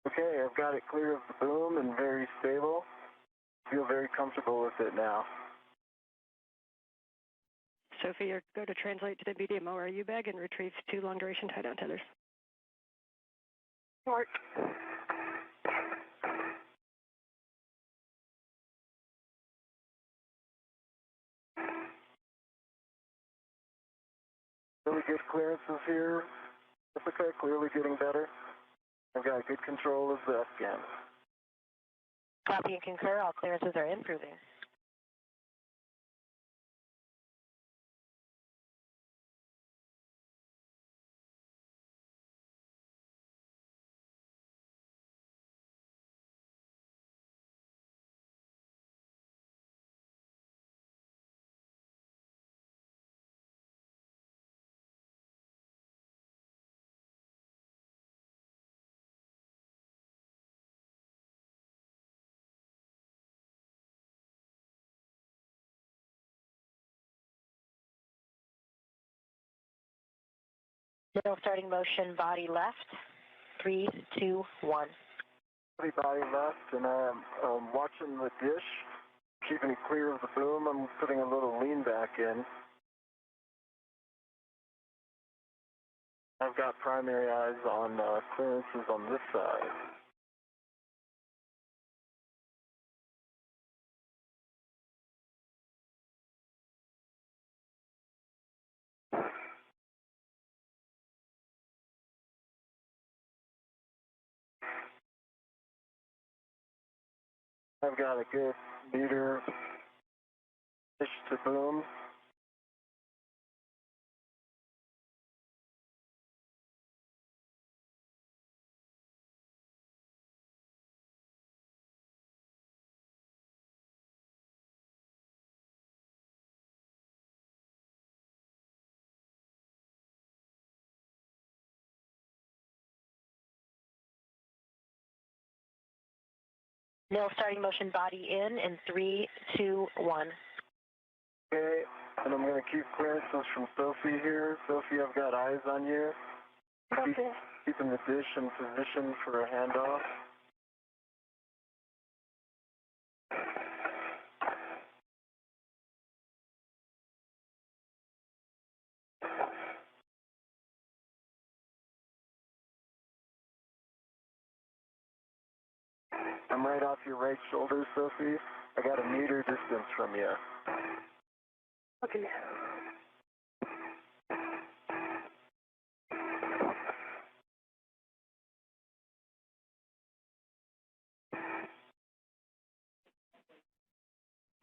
Speaker 7: Okay, I've got it clear of the boom and very stable. Feel very comfortable with it now.
Speaker 8: Sophie, you're going to translate to the medium ORU bag and retrieve 2 long-duration tie-down tethers.
Speaker 4: Mark.
Speaker 7: Really good clearances here. Jessica, clearly getting better. I've got good control of the SCAN.
Speaker 10: Copy and concur. All clearances are improving. Now starting motion, body left. 3, 2, 1.
Speaker 7: Body left, and I'm watching the dish, keeping it clear of the boom. I'm putting a little lean back in. I've got primary eyes on clearances on this side. I've got a good meter dish to boom.
Speaker 10: Nil starting motion body in 3, 2, 1.
Speaker 7: Okay, and I'm going to keep clearances from Sophie here. Sophie, I've got eyes on you.
Speaker 4: Okay.
Speaker 7: Keeping the dish in position for a handoff. I'm right off your right shoulder, Sophie. I got a meter distance from you.
Speaker 4: Okay.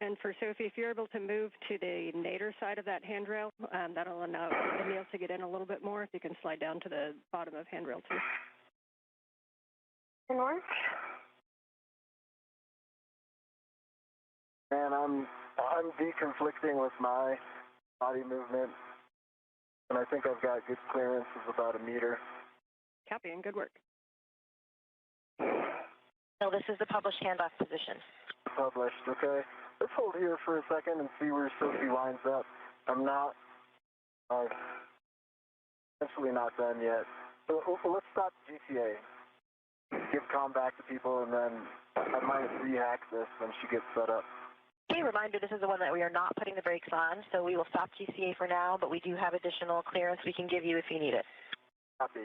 Speaker 8: And for Sophie, if you're able to move to the nadir side of that handrail, that'll allow Emil to get in a little bit more. If you can slide down to the bottom of handrail 2.
Speaker 4: Can work.
Speaker 7: And I'm deconflicting with my body movement, and I think I've got good clearance of about a meter.
Speaker 8: Copy and good work.
Speaker 10: No, this is the published handoff position.
Speaker 7: Published, okay. Let's hold here for a second and see where Sophie lines up. I'm not, essentially not done yet. So let's stop GTA. Give comm back to people, and then I might re-hack this when she gets set up.
Speaker 10: Okay, reminder, this is the one that we are not putting the brakes on, so we will stop GCA for now, but we do have additional clearance we can give you if you need it.
Speaker 7: Copy.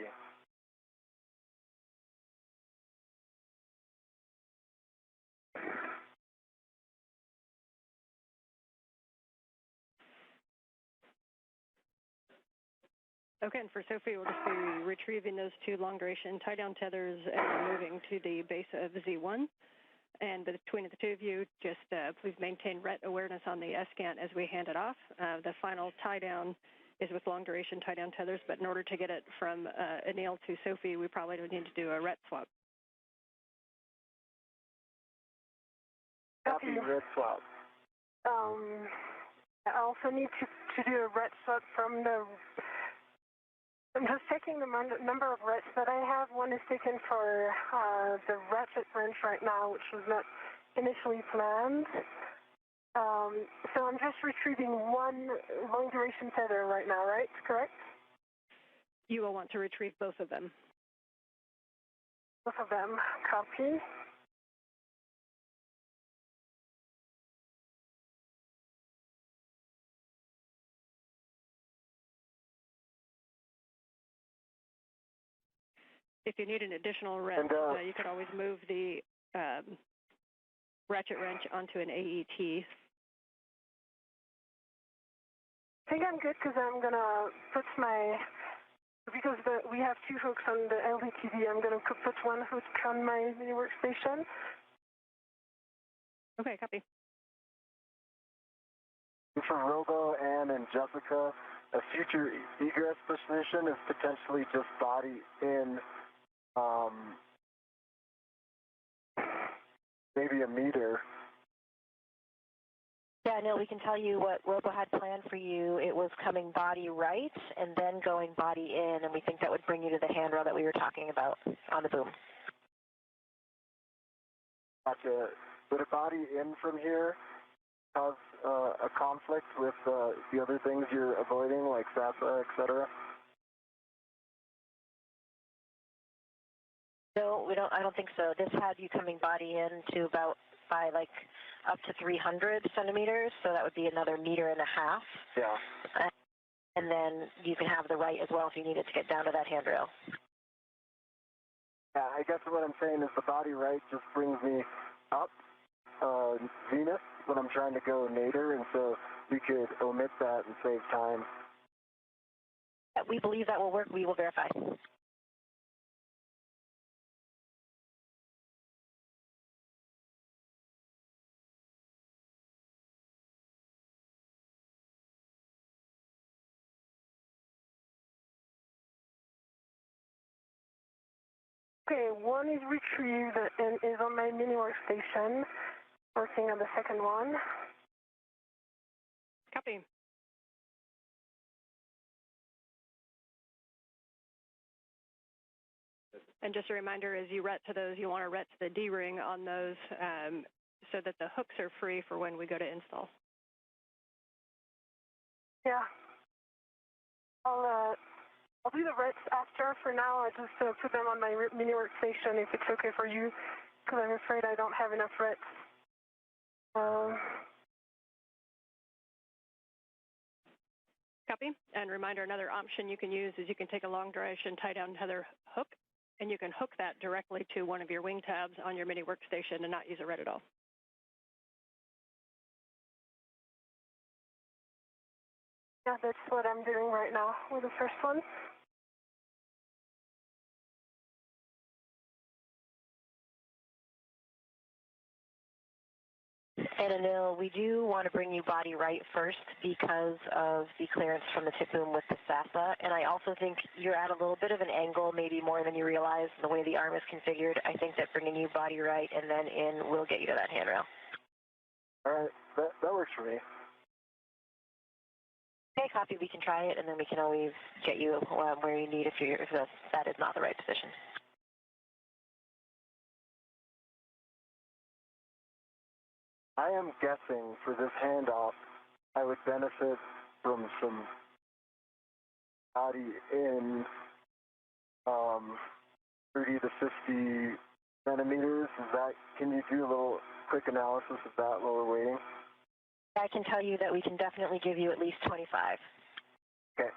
Speaker 8: Okay, and for Sophie, we'll just be retrieving those 2 long-duration tie-down tethers and moving to the base of Z1. And between the 2 of you, just please maintain RET awareness on the S-scan as we hand it off. The final tie-down is with long-duration tie-down tethers, but in order to get it from Anil to Sophie, we probably would need to do a RET swap.
Speaker 7: Copy, RET swap.
Speaker 4: I also need to do a RET swap from the... I'm just checking the number of RETs that I have. One is taken for the ratchet wrench right now, which was not initially planned. So I'm just retrieving 1 long-duration tether right now, right? Correct?
Speaker 8: You will want to retrieve both of them.
Speaker 4: Both of them. Copy.
Speaker 8: If you need an additional RET, you could always move the ratchet wrench onto an AET.
Speaker 4: I think I'm good because I'm going to put my... Because we have 2 hooks on the LDTV, I'm going to put 1 hook on my mini workstation.
Speaker 8: Okay, copy.
Speaker 7: For Robo, Ann, and Jessica, a future egress position is potentially just body in, maybe a meter.
Speaker 10: Yeah, Neil, we can tell you what Robo had planned for you. It was coming body right and then going body in, and we think that would bring you to the handrail that we were talking about on the boom.
Speaker 7: Gotcha. Would a body in from here cause a conflict with the other things you're avoiding, like SASA, et cetera?
Speaker 10: No, we don't. I don't think so. This had you coming body in to about by like up to 300 centimeters, so that would be another 1.5 meters.
Speaker 7: Yeah.
Speaker 10: And then you can have the right as well if you needed to get down to that handrail.
Speaker 7: Yeah, I guess what I'm saying is the body right just brings me up zenith when I'm trying to go nadir, and so we could omit that and save time.
Speaker 10: We believe that will work. We will verify.
Speaker 4: Okay, 1 is retrieved and is on my mini workstation, working on the second one.
Speaker 8: Copy. And just a reminder, as you ret to those, you want to ret to the D-ring on those so that the hooks are free for when we go to install.
Speaker 4: Yeah. I'll do the rets after. For now, I just put them on my mini workstation if it's okay for you, because I'm afraid I don't have enough rets.
Speaker 8: Copy. And reminder, another option you can use is you can take a long duration tie-down tether hook, and you can hook that directly to one of your wing tabs on your mini workstation and not use a ret at all.
Speaker 4: Yeah, that's what I'm doing right now with the first one.
Speaker 10: And Anil, we do want to bring you body right first because of the clearance from the tip boom with the SASA. And I also think you're at a little bit of an angle, maybe more than you realize, the way the arm is configured. I think that bringing you body right and then in will get you to that handrail.
Speaker 7: All right, that works for me.
Speaker 10: Okay, copy. We can try it, and then we can always get you where you need if that is not the right position.
Speaker 7: I am guessing for this handoff, I would benefit from some body in 30 to 50 centimeters. Can you do a little quick analysis of that while we're waiting?
Speaker 10: I can tell you that we can definitely give you at least 25.
Speaker 7: Okay.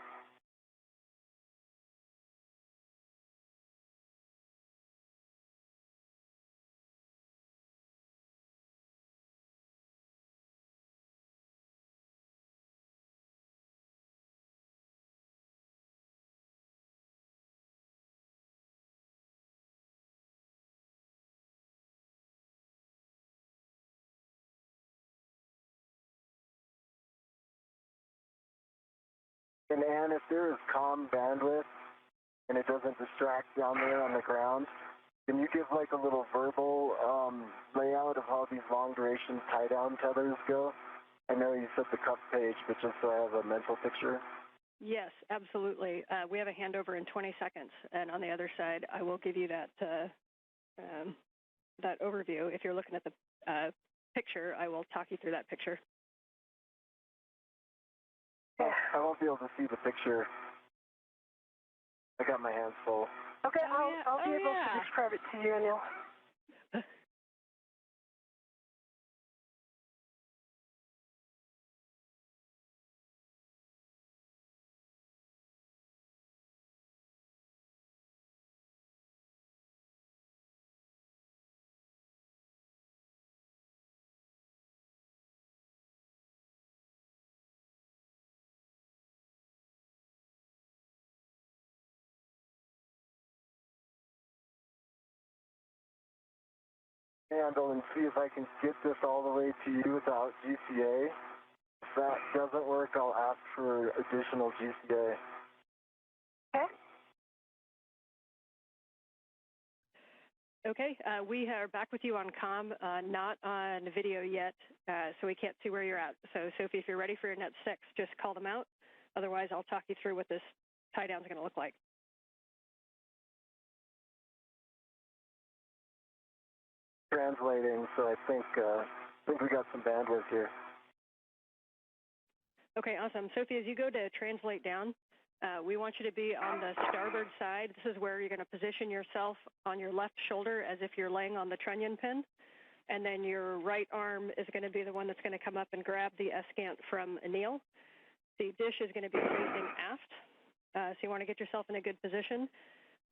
Speaker 7: And Ann, if there is comm bandwidth and it doesn't distract down there on the ground, can you give like a little verbal layout of how these long duration tie down tethers go? I know you said the cup page, but just so I have a mental picture.
Speaker 8: Yes, absolutely. We have a handover in 20 seconds, and on the other side, I will give you that that overview. If you're looking at the picture, I will talk you through that picture.
Speaker 7: I won't be able to see the picture. I got my hands full.
Speaker 4: Okay, I'll be able to describe it to you, Anil.
Speaker 7: Handle and see if I can get this all the way to you without GCA. If that doesn't work, I'll ask for additional GCA.
Speaker 4: Okay.
Speaker 8: Okay, we are back with you on comm, not on video yet, so we can't see where you're at. So, Sophie, if you're ready for your Net 6, just call them out. Otherwise, I'll talk you through what this tie-down is going to look like.
Speaker 7: Translating, so I think we got some bandwidth here.
Speaker 8: Okay, awesome. Sophie, as you go to translate down, we want you to be on the starboard side. This is where you're going to position yourself on your left shoulder as if you're laying on the trunnion pin. And then your right arm is going to be the one that's going to come up and grab the escant from Anil. The dish is going to be facing aft, so you want to get yourself in a good position.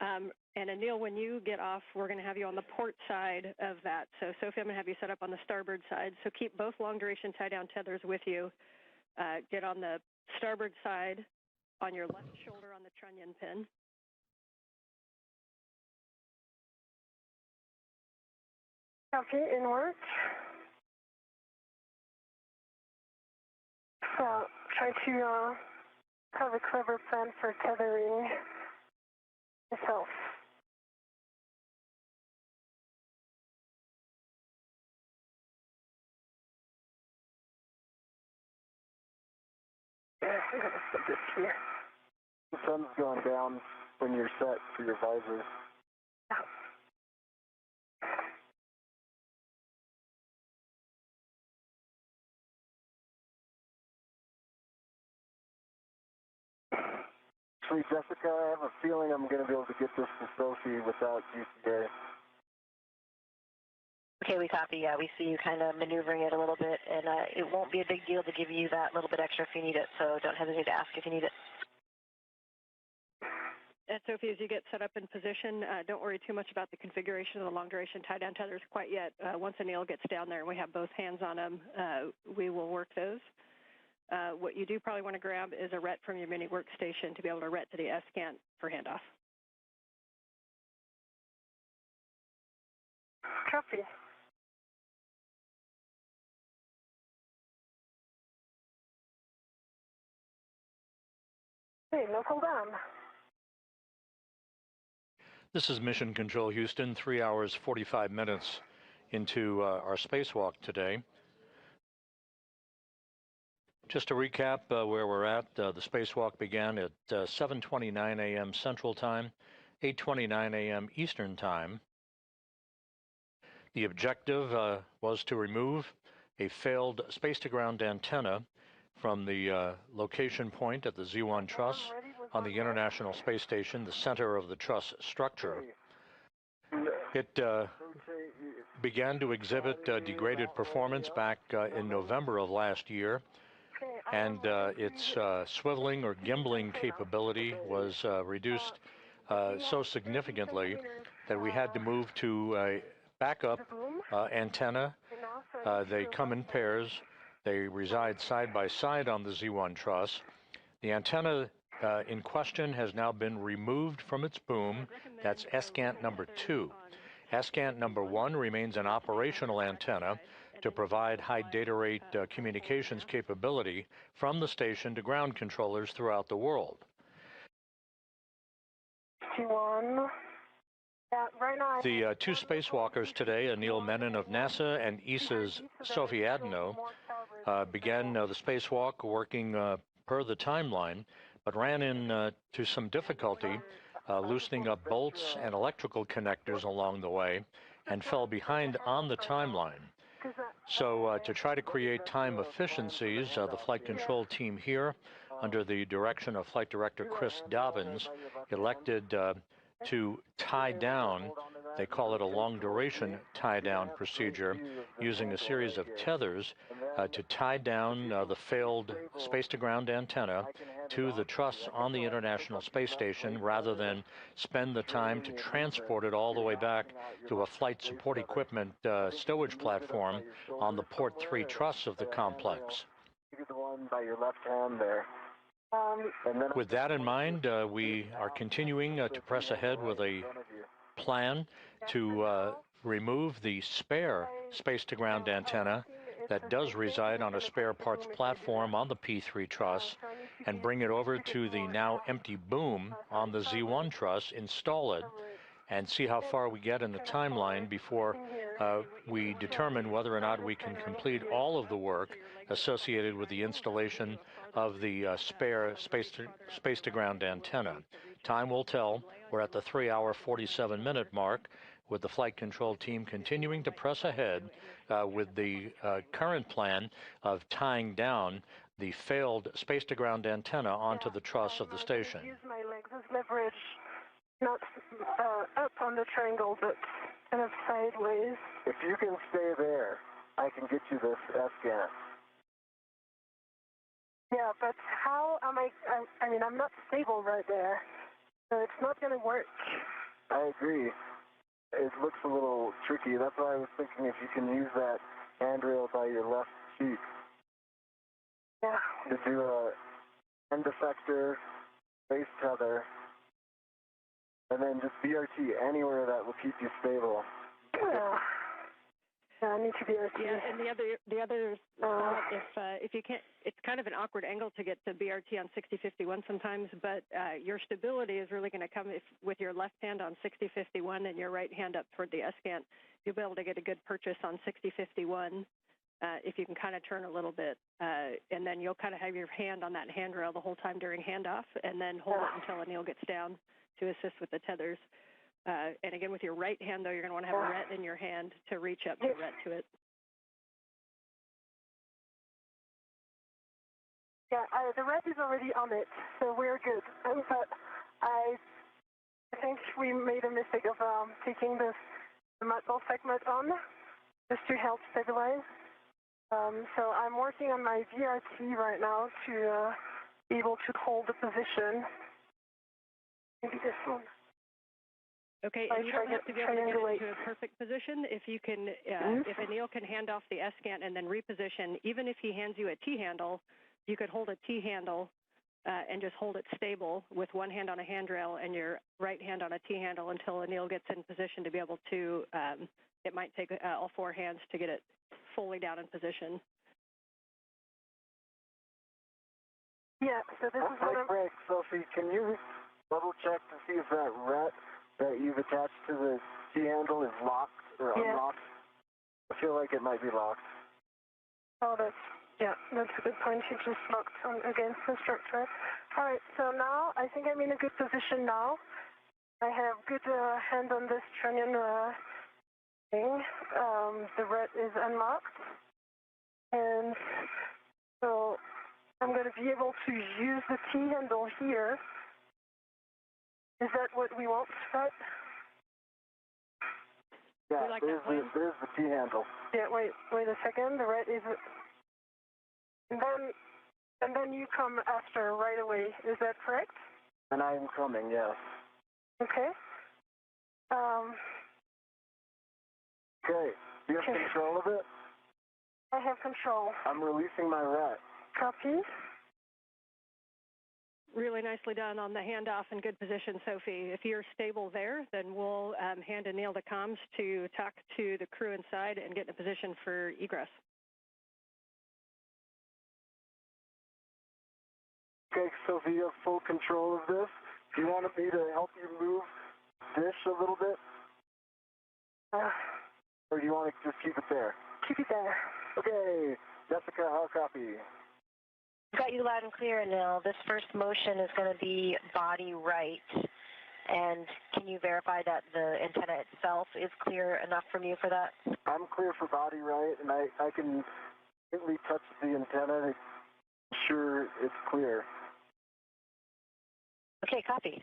Speaker 8: And Anil, when you get off, we're going to have you on the port side of that. So Sophie, I'm going to have you set up on the starboard side. So keep both long duration tie-down tethers with you. Get on the starboard side on your left shoulder on the trunnion pin.
Speaker 4: Copy, in work. So try to have a clever plan for tethering myself. Yeah, I'm going to put this here.
Speaker 7: The sun's going down when you're set for your visor. Actually, Jessica, I have a feeling I'm going to be able to get this to Sophie without GCA.
Speaker 10: Okay, we copy. Yeah, we see you kind of maneuvering it a little bit, and it won't be a big deal to give you that little bit extra if you need it, so don't hesitate to ask if you need it.
Speaker 8: And Sophie, as you get set up in position, don't worry too much about the configuration of the long-duration tie-down tethers quite yet. Once Anil gets down there and we have both hands on him, we will work those. What you do probably want to grab is a RET from your mini workstation to be able to RET to the S-scan for handoff.
Speaker 4: Copy. Hey, knuckle down.
Speaker 1: This is Mission Control Houston, 3 hours, 45 minutes into our spacewalk today. Just to recap where we're at, the spacewalk began at 7:29 a.m. Central Time, 8:29 a.m. Eastern Time. The objective was to remove a failed space-to-ground antenna from the location point at the Z1 truss on the International Space Station, the center of the truss structure. It began to exhibit degraded performance back in November of last year, and its swiveling or gimbling capability was reduced so significantly that we had to move to a backup antenna. They come in pairs. They reside side by side on the Z1 truss. The antenna in question has now been removed from its boom. That's ESCANT number 2. ESCANT number 1 remains an operational antenna to provide high data rate communications capability from the station to ground controllers throughout the world. The two spacewalkers today, Anil Menon of NASA and ESA's Sophie Adenot, began the spacewalk working per the timeline, but ran into some difficulty loosening up bolts and electrical connectors along the way and fell behind on the timeline. So to try to create time efficiencies, the flight control team here, under the direction of Flight Director Chris Dobbins, elected to tie down, they call it a long-duration tie-down procedure, using a series of tethers to tie down the failed space-to-ground antenna to the truss on the International Space Station rather than spend the time to transport it all the way back to a flight support equipment stowage platform on the Port 3 truss of the complex.
Speaker 7: The one by your left hand there.
Speaker 1: With that in mind, we are continuing to press ahead with a plan to remove the spare space-to-ground antenna that does reside on a spare parts platform on the P3 truss and bring it over to the now empty boom on the Z1 truss, install it, and see how far we get in the timeline before we determine whether or not we can complete all of the work associated with the installation of the spare space-to-ground antenna. Time will tell. We're at the 3-hour, 47-minute mark, with the flight control team continuing to press ahead with the current plan of tying down the failed space-to-ground antenna onto the truss of the station.
Speaker 4: Use my legs as leverage, not up on the triangle, but kind of sideways.
Speaker 7: If you can stay there, I can get you this S-scan.
Speaker 4: Yeah, but how am I mean, I'm not stable right there, so it's not going to work.
Speaker 7: I agree. It looks a little tricky. That's why I was thinking if you can use that handrail by your left cheek.
Speaker 4: Yeah.
Speaker 7: To do a end effector, base tether, and then just BRT anywhere that will keep you stable.
Speaker 4: Yeah. I need to be BRT.
Speaker 8: Yeah, and the other if you can't, it's kind of an awkward angle to get to BRT on 6051 sometimes, but your stability is really going to come with your left hand on 6051 and your right hand up toward the S-scan. You'll be able to get a good purchase on 6051 if you can kind of turn a little bit, and then you'll kind of have your hand on that handrail the whole time during handoff, and then hold it until Anil gets down to assist with the tethers. And again, with your right hand, though, you're going to want to have a RET in your hand to reach up to RET to it.
Speaker 4: Yeah, the red is already on it, so we're good. But I think we made a mistake of taking the metal segment on just to help stabilize. So I'm working on my VRT right now to be able to hold the position. Maybe this one.
Speaker 8: Okay, and you don't have to be able to get into a perfect position. If you can, if Anil can hand off the S-scan and then reposition, even if he hands you a T-handle, you could hold a T-handle and just hold it stable with one hand on a handrail and your right hand on a T-handle until Anil gets in position to be able to, it might take all four hands to get it fully down in position.
Speaker 4: Yeah, so this is what I'm...
Speaker 7: Break, Sophie, can you double check to see if that ret that you've attached to the T-handle is locked or unlocked? I feel like it might be locked.
Speaker 4: Oh, that's a good point. It just locked on against the structure. All right, so now I think I'm in a good position now. I have good hand on this trunnion thing. The ret is unlocked. And so I'm going to be able to use the T-handle here. Is that what we want, Fred?
Speaker 7: Yeah, like there's the T-handle.
Speaker 4: Yeah, wait a second. The red is... And then you come after right away. Is that correct?
Speaker 7: And I'm coming, yes.
Speaker 4: Okay.
Speaker 7: Okay. Do you have control of it?
Speaker 4: I have control.
Speaker 7: I'm releasing my ret.
Speaker 4: Copy.
Speaker 8: Really nicely done on the handoff in good position, Sophie. If you're stable there, then we'll hand Anil the comms to talk to the crew inside and get in a position for egress.
Speaker 7: Okay, Sophie, you have full control of this. Do you want me to help you move this a little bit? Or do you want to just keep it there?
Speaker 4: Keep it there.
Speaker 7: Okay, Jessica, how copy?
Speaker 10: Got you loud and clear, Anil. This first motion is going to be body right. And can you verify that the antenna itself is clear enough from you for that?
Speaker 7: I'm clear for body right, and I can gently touch the antenna to ensure it's clear.
Speaker 10: Okay, copy.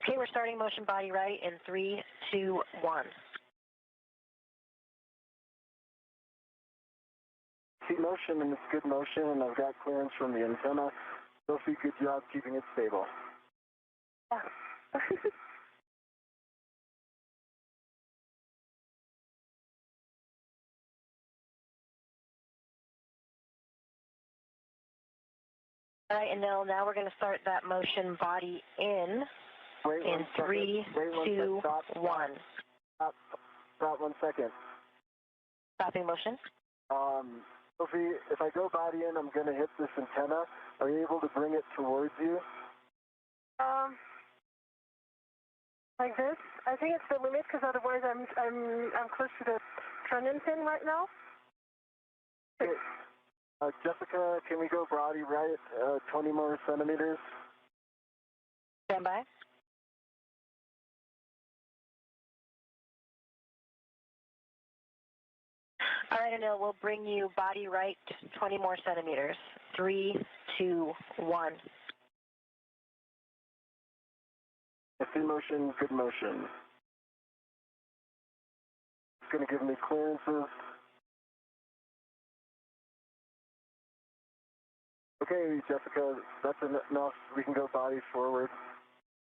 Speaker 10: Okay, we're starting motion body right in 3, 2, 1.
Speaker 7: See motion, and it's good motion, and I've got clearance from the antenna. Sophie, good job keeping it stable.
Speaker 4: Yeah.
Speaker 10: All right, Anil, now we're going to start that motion body in 3, 2, 1.
Speaker 7: Stop 1 second.
Speaker 10: Stopping motion.
Speaker 7: Sophie, if I go body in, I'm going to hit this antenna. Are you able to bring it towards you?
Speaker 4: Like this? I think it's the limit because otherwise I'm close to the trunnion pin right now.
Speaker 7: Okay. Jessica, can we go body right 20 more centimeters?
Speaker 10: Stand by. All right, Anil, we'll bring you body right 20 more centimeters. 3, 2, 1.
Speaker 7: Good motion, good motion. It's going to give me clearances. Okay, Jessica, that's enough. We can go body forward.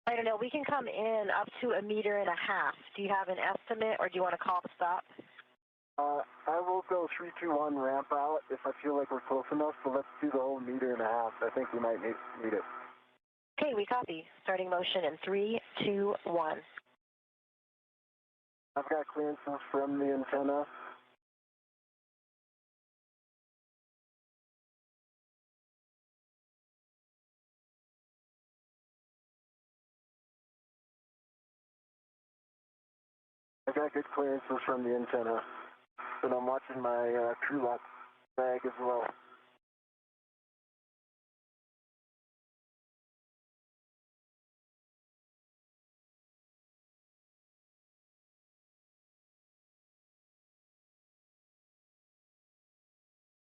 Speaker 10: I don't know. We can come in up to 1.5 meters. Do you have an estimate, or do you want to call the stop?
Speaker 7: I will go 3, 2, 1 ramp out if I feel like we're close enough, but let's do the whole 1.5 meters. I think we might need it.
Speaker 10: Okay, we copy. Starting motion in 3, 2, 1.
Speaker 7: I've got clearances from the antenna. I got good clearances from the antenna, and I'm watching my crew lock bag as well.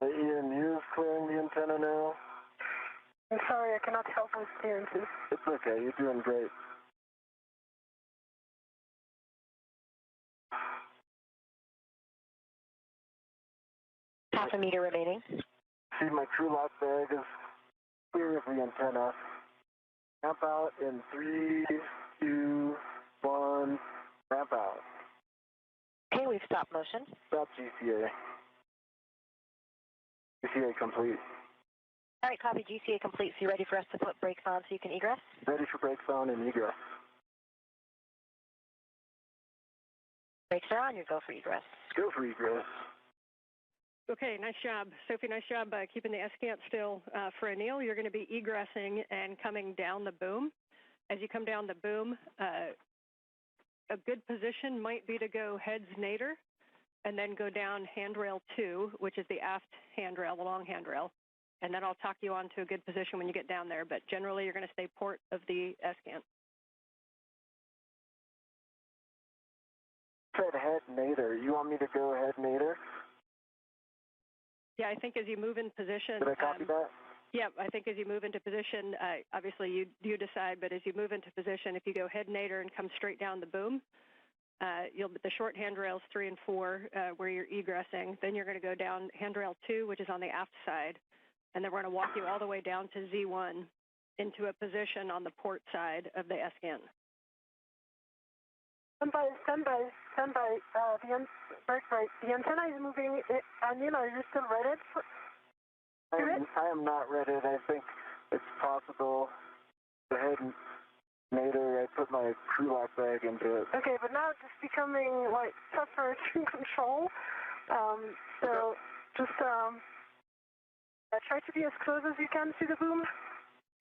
Speaker 7: Ian, you're clearing the antenna now.
Speaker 4: I'm sorry, I cannot help with clearances.
Speaker 7: It's okay, you're doing great.
Speaker 10: Half a meter remaining.
Speaker 7: See, my crew lock bag is clear of the antenna. Ramp out in 3, 2, 1, ramp out.
Speaker 10: Okay, we've stopped motion.
Speaker 7: Stop GCA. GCA complete.
Speaker 10: All right, copy, GCA complete. So you ready for us to put brakes on so you can egress?
Speaker 7: Ready for brakes on and egress.
Speaker 10: Brakes are on, you go for egress.
Speaker 7: Go for egress.
Speaker 8: Okay, nice job. Sophie, nice job keeping the S-cant still. For Anil, you're going to be egressing and coming down the boom. As you come down the boom, a good position might be to go heads nadir and then go down handrail 2, which is the aft handrail, the long handrail. And then I'll talk you on to a good position when you get down there. But generally, you're going to stay port of the S-cant.
Speaker 7: Said head nadir. You want me to go head nadir?
Speaker 8: Yeah, I think as you move in position.
Speaker 7: Did I copy that?
Speaker 8: Yeah, I think as you move into position, obviously you decide, but as you move into position, if you go head nadir and come straight down the boom, the short handrails 3 and 4 where you're egressing, then you're going to go down handrail 2, which is on the aft side, and then we're going to walk you all the way down to Z1 into a position on the port side of the S-cant.
Speaker 4: Stand by. The antenna is moving. Anil, are you still ready?
Speaker 7: I am not ready. I think it's possible to head nadir. I put my crew lock bag into it.
Speaker 4: Okay, but now it's just becoming like tougher to control. So just try to be as close as you can to the boom.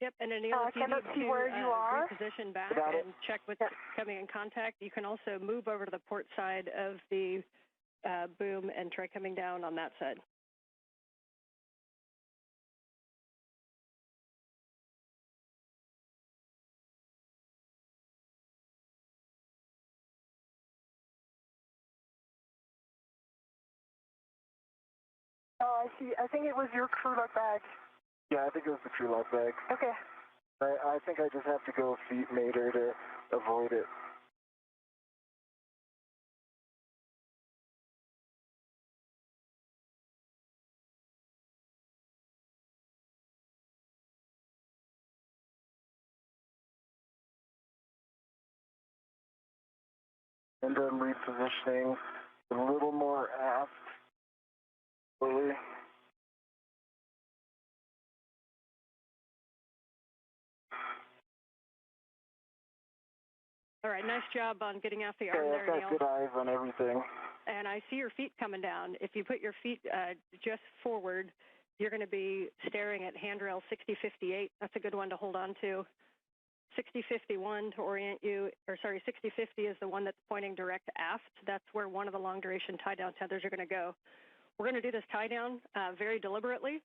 Speaker 8: Yep, and Anil, if you need to reposition back and check what's coming in contact, you can also move over to the port side of the boom and try coming down on that side.
Speaker 4: Oh, I see. I think it was your crew lock bag.
Speaker 7: Yeah, I think it was the crew lock bag.
Speaker 4: Okay.
Speaker 7: I think I just have to go feet nadir to avoid it. And I'm repositioning a little more aft. Slowly.
Speaker 8: All right, nice job on getting off the arm there,
Speaker 7: I've
Speaker 8: Neil.
Speaker 7: got good eyes on everything.
Speaker 8: And I see your feet coming down. If you put your feet just forward, you're going to be staring at handrail 6058. That's a good one to hold on to. 6051 to orient you, or sorry, 6050 is the one that's pointing direct aft. That's where one of the long-duration tie-down tethers are going to go. We're going to do this tie-down very deliberately.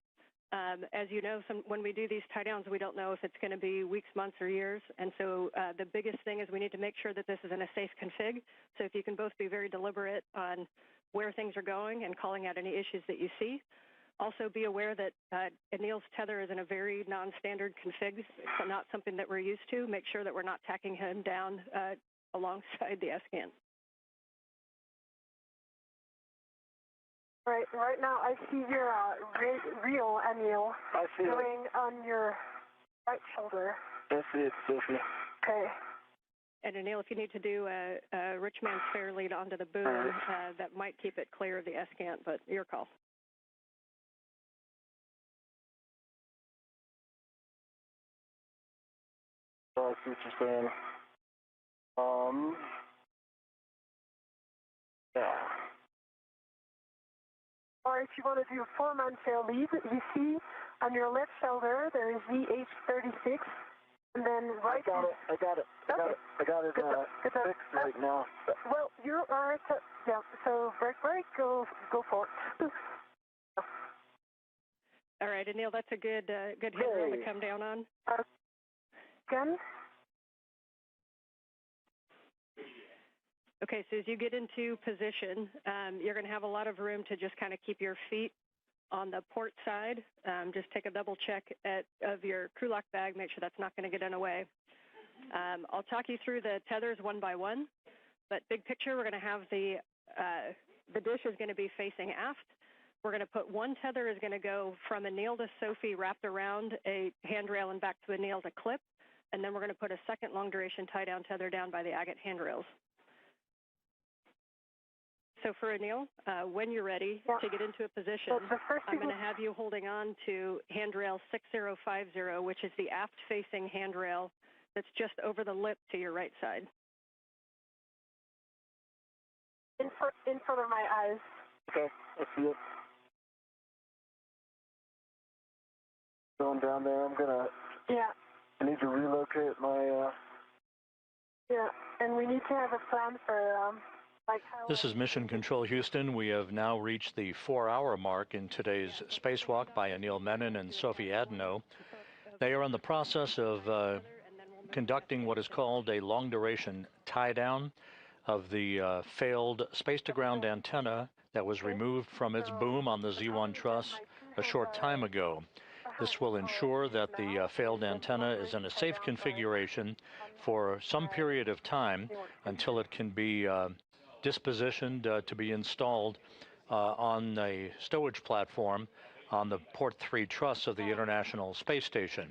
Speaker 8: As you know, when we do these tie-downs, we don't know if it's going to be weeks, months, or years. And so the biggest thing is we need to make sure that this is in a safe config. So if you can both be very deliberate on where things are going and calling out any issues that you see. Also be aware that Anil's tether is in a very non-standard config, so not something that we're used to. Make sure that we're not tacking him down alongside the S-cant.
Speaker 4: Right now I see your reel, Anil, going on your right shoulder.
Speaker 7: That's it, Sophie.
Speaker 4: Okay.
Speaker 8: And Anil, if you need to do a rich man's fair lead onto the boom, that might keep it clear of the S-cant, but your call.
Speaker 7: I see what you're saying. Yeah.
Speaker 4: Or if you want to do a 4-man fair lead, you see on your left shoulder there is VH36, and then right.
Speaker 7: I got it fixed right now.
Speaker 4: Well, you are at yeah. So break, go for it.
Speaker 8: All right, Anil, that's a good handrail to come down on.
Speaker 4: Again.
Speaker 8: Okay, so as you get into position, you're going to have a lot of room to just kind of keep your feet On the port side, just take a double check of your crew lock bag, make sure that's not going to get in the way. I'll talk you through the tethers one by one, but big picture, we're going to have the dish is going to be facing aft. We're going to put one tether is going to go from Anil to Sophie wrapped around a handrail and back to Anil to clip, and then we're going to put a second long-duration tie-down tether down by the agate handrails. So for Anil, when you're ready to get into a position, I'm going to have you holding on to handrail 6050, which is the aft-facing handrail that's just over the lip to your right side.
Speaker 4: In front of my eyes.
Speaker 7: Okay, I see it. Going down there, I'm gonna...
Speaker 4: Yeah.
Speaker 7: I need to relocate my...
Speaker 4: Yeah, and we need to have a plan for...
Speaker 1: This is Mission Control Houston. We have now reached the 4-hour mark in today's spacewalk by Anil Menon and Sophie Adenot. They are in the process of conducting what is called a long-duration tie-down of the failed space-to-ground antenna that was removed from its boom on the Z1 truss a short time ago. This will ensure that the failed antenna is in a safe configuration for some period of time until it can be dispositioned to be installed on a stowage platform on the Port 3 truss of the International Space Station.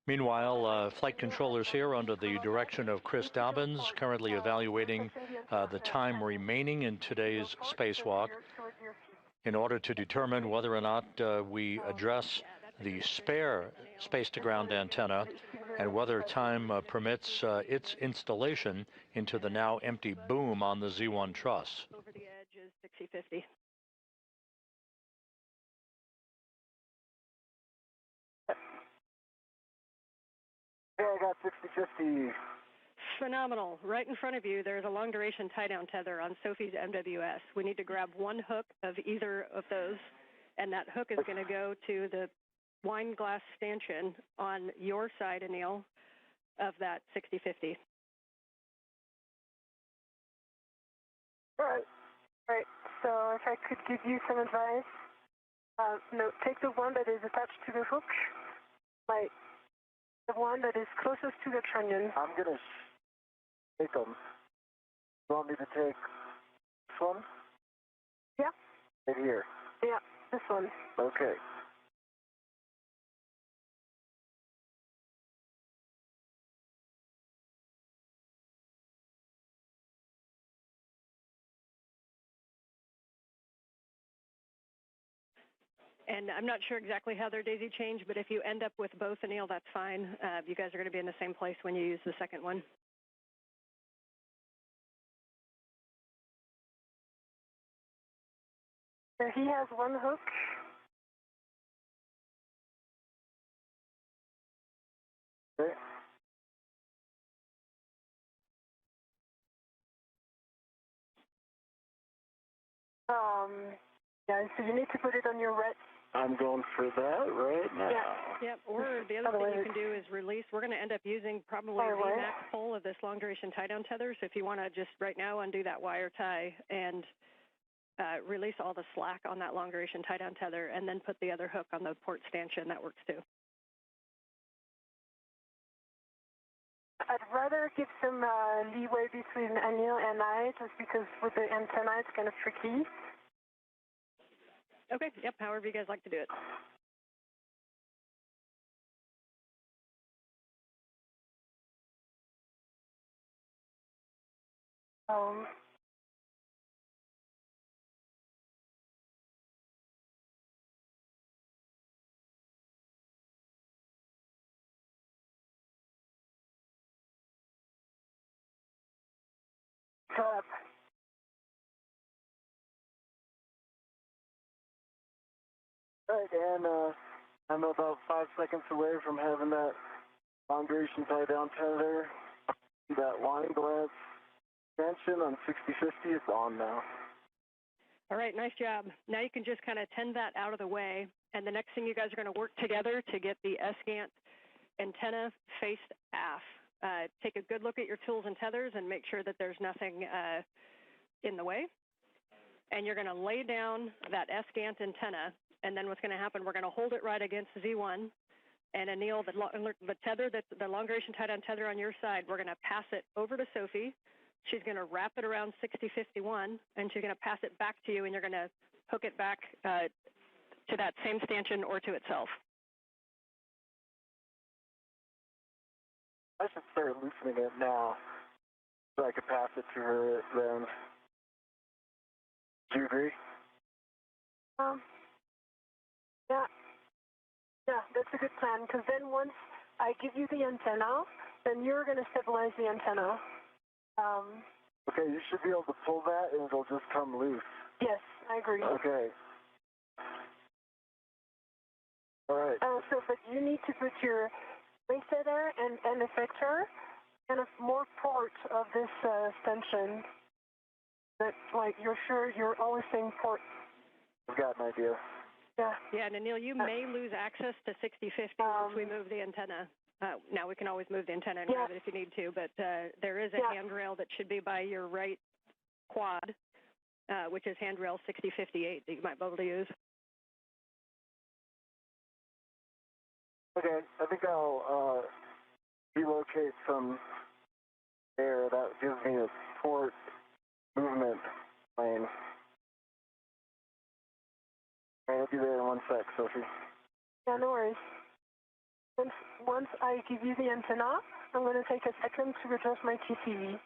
Speaker 1: Meanwhile, flight controllers here under the direction of Chris Dobbins currently evaluating the time remaining in today's spacewalk in order to determine whether or not we address the spare space-to-ground antenna and whether time permits its installation into the now empty boom on the Z1 truss.
Speaker 8: Over the edge is 6050.
Speaker 7: Yeah, I got 6050.
Speaker 8: Phenomenal. Right in front of you, there's a long-duration tie-down tether on Sophie's MWS. We need to grab one hook of either of those, and that hook is going to go to the wine glass stanchion on your side, Anil, of that 6050.
Speaker 4: Right. So if I could give you some advice, no, take the one that is attached to the hook, like the one that is closest to the trunnion.
Speaker 7: I'm going to take them. You want me to take this one?
Speaker 4: Yeah.
Speaker 7: Right here?
Speaker 4: Yeah, this one.
Speaker 7: Okay.
Speaker 8: And I'm not sure exactly how they're daisy chained, but if you end up with both, Anil, that's fine. You guys are going to be in the same place when you use the second one.
Speaker 4: So he has one hook.
Speaker 7: Okay.
Speaker 4: Yeah, so you need to put it on your right.
Speaker 7: I'm going for that right now.
Speaker 8: Yeah. Yep. Or the other thing you can do is release. We're going to end up using probably the max pull of this long duration tie down tether. So if you want to just right now undo that wire tie and release all the slack on that long duration tie down tether, and then put the other hook on the port stanchion, that works too.
Speaker 4: I'd rather give some leeway between Anil and I, just because with the antenna it's kind of tricky.
Speaker 8: Okay, yep, however you guys like to do it.
Speaker 4: Up.
Speaker 7: Right, and I'm about 5 seconds away from having that long duration tie down tether. That wine glass extension on 6050 is on now.
Speaker 8: All right, nice job. Now you can just kind of tend that out of the way, and the next thing you guys are going to work together to get the SGANT antenna faced aft. Take a good look at your tools and tethers and make sure that there's nothing in the way. and you're going to lay down that S-GANT antenna, and then what's going to happen, we're going to hold it right against Z1, and Anil, the tether, the long-duration tie-down tether on your side, we're going to pass it over to Sophie. She's going to wrap it around 6051, and she's going to pass it back to you, and you're going to hook it back to that same stanchion or to itself.
Speaker 7: I should start loosening it now so I could pass it to her then. Do you agree?
Speaker 4: Yeah. Yeah, that's a good plan, because then once I give you the antenna, then you're going to stabilize the antenna.
Speaker 7: Okay, you should be able to pull that and it'll just come loose.
Speaker 4: Yes, I agree.
Speaker 7: Okay. All right.
Speaker 4: So, but you need to put your wasteheader and effector and a more port of this stanchion. That, like, you're sure you're always saying port.
Speaker 7: I've got an idea.
Speaker 4: Yeah.
Speaker 8: Yeah, and Anil, you may lose access to 6050 once we move the antenna. Now, we can always move the antenna and grab it if you need to, but there is a handrail that should be by your right quad, which is handrail 6058 that you might be able to use.
Speaker 7: Okay, I think I'll relocate some air. That gives me a port movement plane. All right, I'll be there in 1 sec, Sophie.
Speaker 4: Yeah, no worries. Once I give you the antenna, I'm going to take a second to adjust my TCV.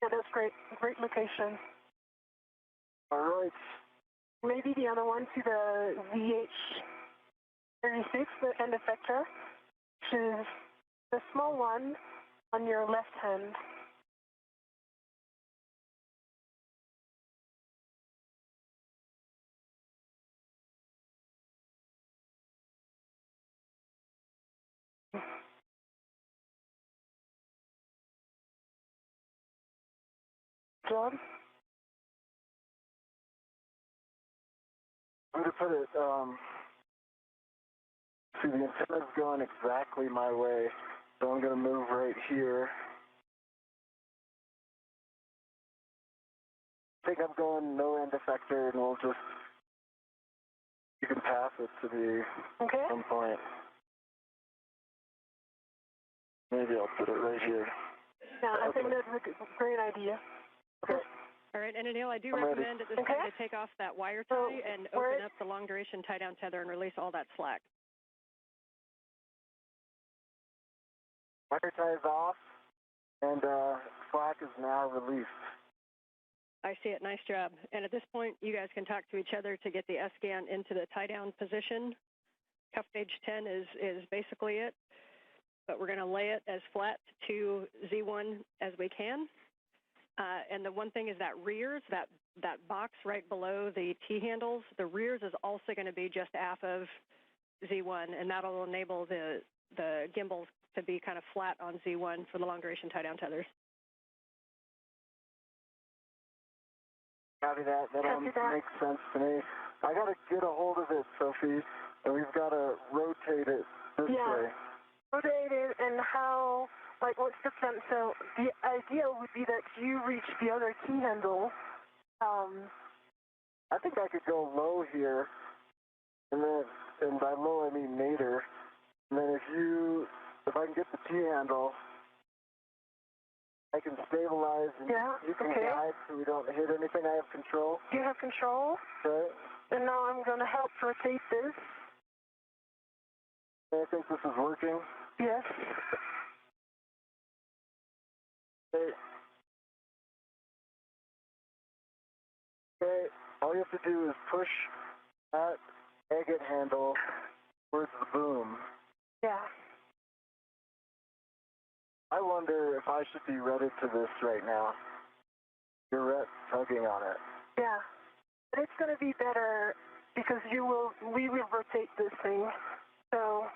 Speaker 4: Yeah, that's great. Great location.
Speaker 7: All right.
Speaker 4: Maybe the other one to the VH36, the end effector, which is the small one on your left hand. Job?
Speaker 7: I'm going to put it, see, the antenna's going exactly my way, so I'm going to move right here. I think I'm going no end effector, and we'll just, you can pass it to the, some point. Maybe I'll put it right here.
Speaker 4: Yeah, I think that's a great idea.
Speaker 7: Okay.
Speaker 8: All right, and Anil, I do recommend at this time to take off that wire tie and open up the long-duration tie-down tether and release all that slack.
Speaker 7: Wire tie is off, and slack is now released.
Speaker 8: I see it. Nice job. And at this point, you guys can talk to each other to get the S-GAN into the tie-down position. Cuff gauge 10 is basically it, but we're going to lay it as flat to Z1 as we can. And the one thing is that rears, that box right below the T-handles, the rears is also going to be just aft of Z1, and that'll enable the gimbals to be kind of flat on Z1 for the long-duration tie-down tethers.
Speaker 7: Copy that. That all makes sense to me. I got to get a hold of it, Sophie, and we've got to rotate it this way.
Speaker 4: Rotate it, and how, like, what's the plan? So the idea would be that you reach the other key handle.
Speaker 7: I think I could go low here, and by low I mean nadir. And then if I can get the T handle, I can stabilize and you can guide so we don't hit anything. I have control.
Speaker 4: You have control.
Speaker 7: Okay.
Speaker 4: And now I'm going to help rotate this.
Speaker 7: I think this is working.
Speaker 4: Yes.
Speaker 7: Okay. Okay. All you have to do is push that agate handle towards the boom.
Speaker 4: Yeah.
Speaker 7: I wonder if I should be wedded to this right now. You're tugging on it.
Speaker 4: Yeah. But it's going to be better because we will rotate this thing. So.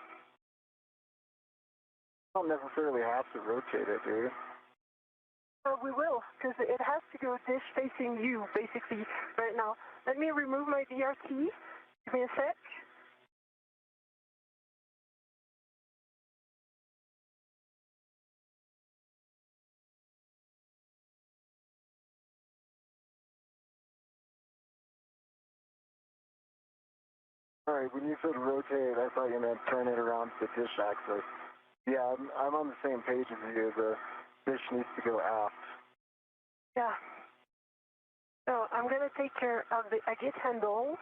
Speaker 7: You don't necessarily have to rotate it, do you?
Speaker 4: We will, because it has to go dish facing you, basically, right now. Let me remove my DRT. Give me a sec.
Speaker 7: Sorry, when you said rotate, I thought you meant turn it around to dish axis. Yeah, I'm on the same page as you. The dish needs to go aft.
Speaker 4: Yeah. So I'm going to take care of the exit handle.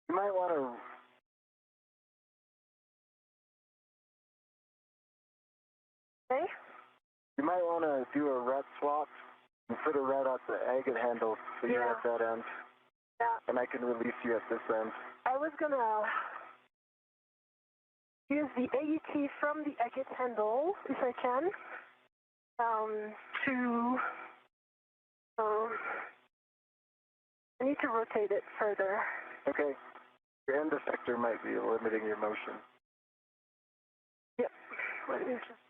Speaker 7: You might want to...
Speaker 4: Okay.
Speaker 7: You might want to do a ret swap and put a ret at the exit handle so you're at that end.
Speaker 4: Yeah.
Speaker 7: And I can release you at this end.
Speaker 4: I was going to use the AET from the exit handle, if I can, I need to rotate it further.
Speaker 7: Okay. Your end effector might be limiting your motion.
Speaker 4: Yep. Let me just...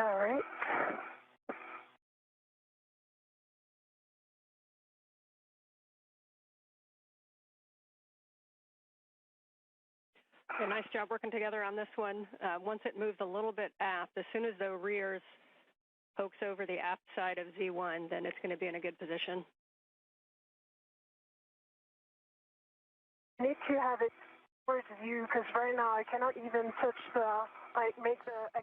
Speaker 4: All right.
Speaker 8: Yeah, nice job working together on this one. Once it moves a little bit aft, as soon as the rears pokes over the aft side of Z1, then it's going to be in a good position.
Speaker 4: I need to have it towards you because right now I cannot even touch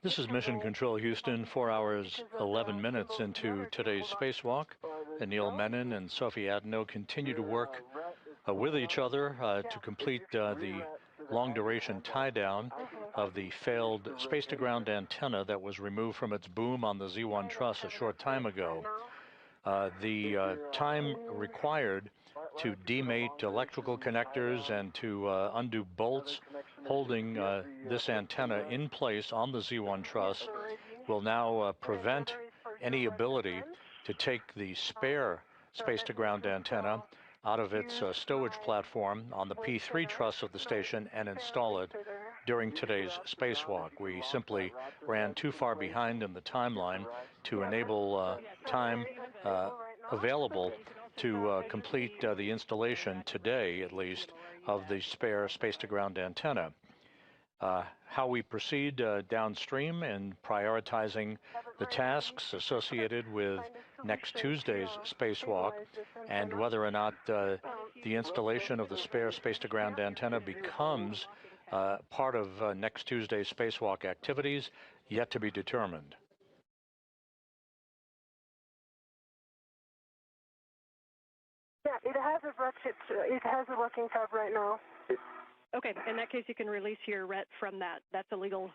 Speaker 1: This is Mission Control Houston, 4 hours, 11 minutes into today's spacewalk. Anil Menon and Sophie Adenot continue to work with each other to complete the long-duration tie-down of the failed space-to-ground antenna that was removed from its boom on the Z1 truss a short time ago. The time required to demate electrical connectors and to undo bolts holding this antenna in place on the Z1 truss will now prevent any ability to take the spare space-to-ground antenna out of its stowage platform on the P3 truss of the station and install it during today's spacewalk. We simply ran too far behind in the timeline to enable time available to complete the installation today, at least, of the spare space-to-ground antenna. How we proceed downstream in prioritizing the tasks associated with next Tuesday's spacewalk and whether or not the installation of the spare space-to-ground antenna becomes part of next Tuesday's spacewalk activities, yet to be determined.
Speaker 4: Yeah, it has a ratchet. It has a working tab right now.
Speaker 8: Okay, in that case, you can release your ret from that. That's a legal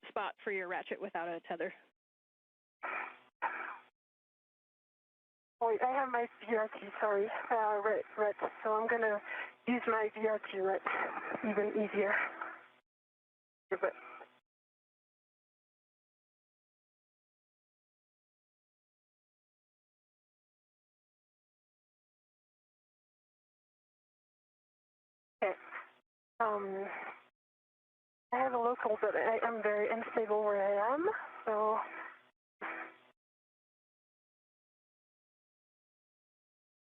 Speaker 8: spot for your ratchet without a tether.
Speaker 4: Oh, wait, I have my VRT, sorry, ret. So I'm going to use my VRT ret, even easier. But okay. I have a local, but I am very unstable where I am, so.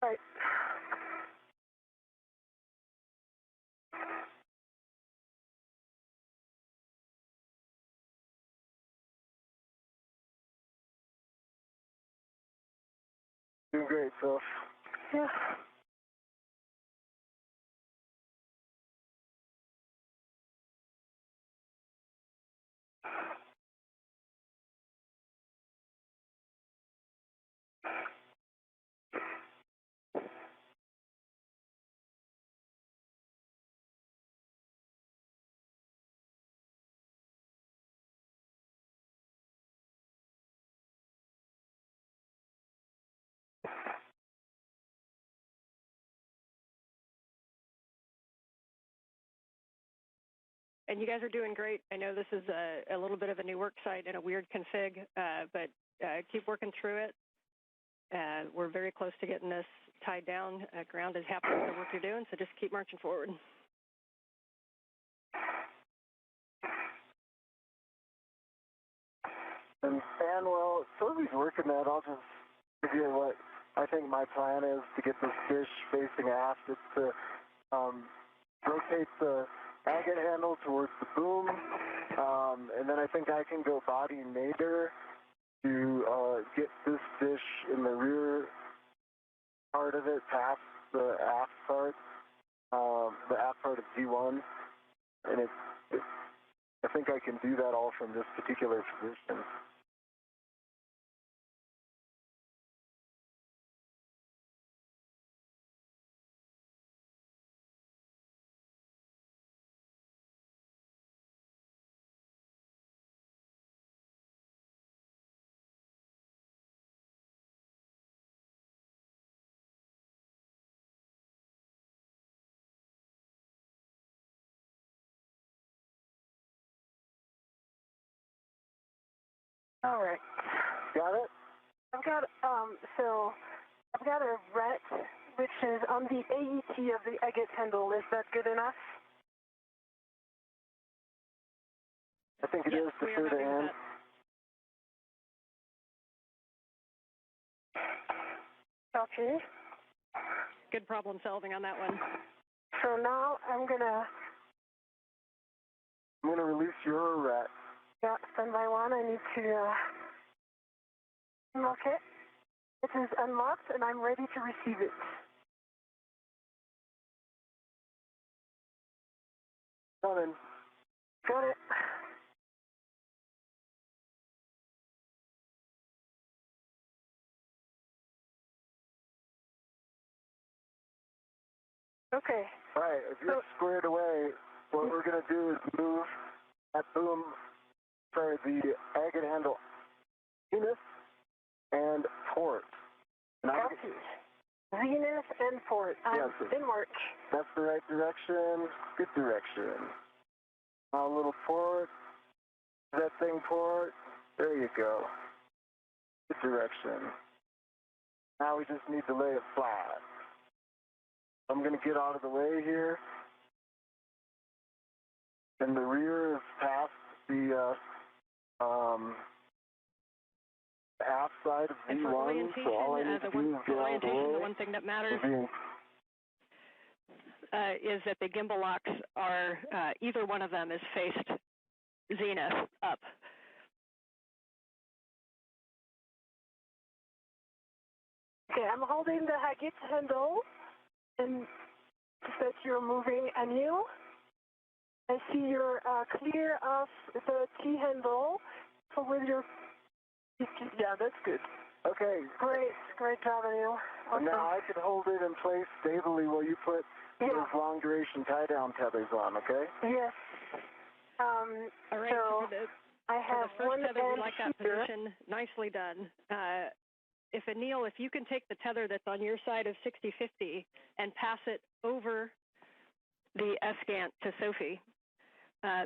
Speaker 4: Right.
Speaker 7: Doing great, Phil.
Speaker 4: Yeah.
Speaker 8: And you guys are doing great. I know this is a little bit of a new work site and a weird config, but keep working through it. We're very close to getting this tied down. Ground is happy with the work you're doing, so just keep marching forward.
Speaker 7: And well, Sophie's working that. I'll just give you what I think my plan is to get this dish facing aft. It's to rotate the agate handle towards the boom, and then I think I can go body nadir to get this dish in the rear part of it past the aft part of G1, and I think I can do that all from this particular position. All right, got it?
Speaker 4: I've got a ret, which is on the AET of the agate handle. Is that good enough?
Speaker 7: I think it is to sure to end.
Speaker 4: Okay.
Speaker 8: Good problem solving on that one.
Speaker 4: So now I'm gonna
Speaker 7: release your ret.
Speaker 4: Yeah, standby one. I need to unlock it. It is unlocked, and I'm ready to receive it.
Speaker 7: Coming.
Speaker 4: Got it. Okay.
Speaker 7: All right, if you're squared away, what we're going to do is move that boom, the agate handle zenith and port.
Speaker 4: Copy. Zenith and port. I'm in march.
Speaker 7: That's the right direction. Good direction. Now a little port. That thing port. There you go. Good direction. Now we just need to lay it flat. I'm going to get out of the way here. And the rear is past the aft side of
Speaker 8: and
Speaker 7: V1,
Speaker 8: for orientation,
Speaker 7: so all I need to do is get out of the way.
Speaker 8: The one thing that matters is that the gimbal locks are, either one of them is faced zenith up.
Speaker 4: Okay, I'm holding the agate handle, and that you're moving Anil. I see you're clear of the T-handle, so with your... Yeah, that's good.
Speaker 7: Okay.
Speaker 4: Great job, Anil. Awesome.
Speaker 7: Now I can hold it in place stably while you put those long-duration tie-down tethers on, okay?
Speaker 4: Yes.
Speaker 8: All right,
Speaker 4: so I have
Speaker 8: for the
Speaker 4: one
Speaker 8: first tether, we like that
Speaker 4: here.
Speaker 8: position. Nicely done. Anil, if you can take the tether that's on your side of 6050 and pass it over the S-Gant to Sophie.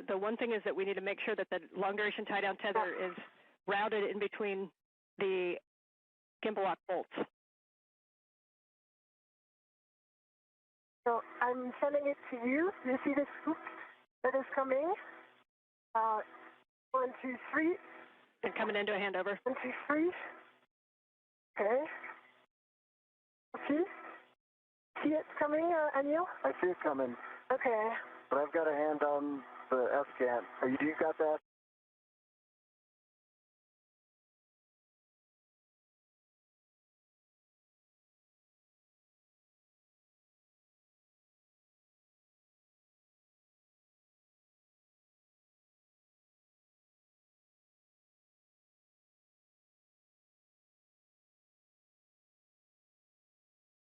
Speaker 8: The one thing is that we need to make sure that the long-duration tie-down tether is routed in between the gimbal lock bolts.
Speaker 4: So I'm sending it to you. You see this hook that is coming? 1, 2, 3.
Speaker 8: And coming into a handover.
Speaker 4: 1, 2, 3. Okay. See it coming, Anil?
Speaker 7: I see it coming.
Speaker 4: Okay.
Speaker 7: But I've got a hand on the S-Gant. You got that?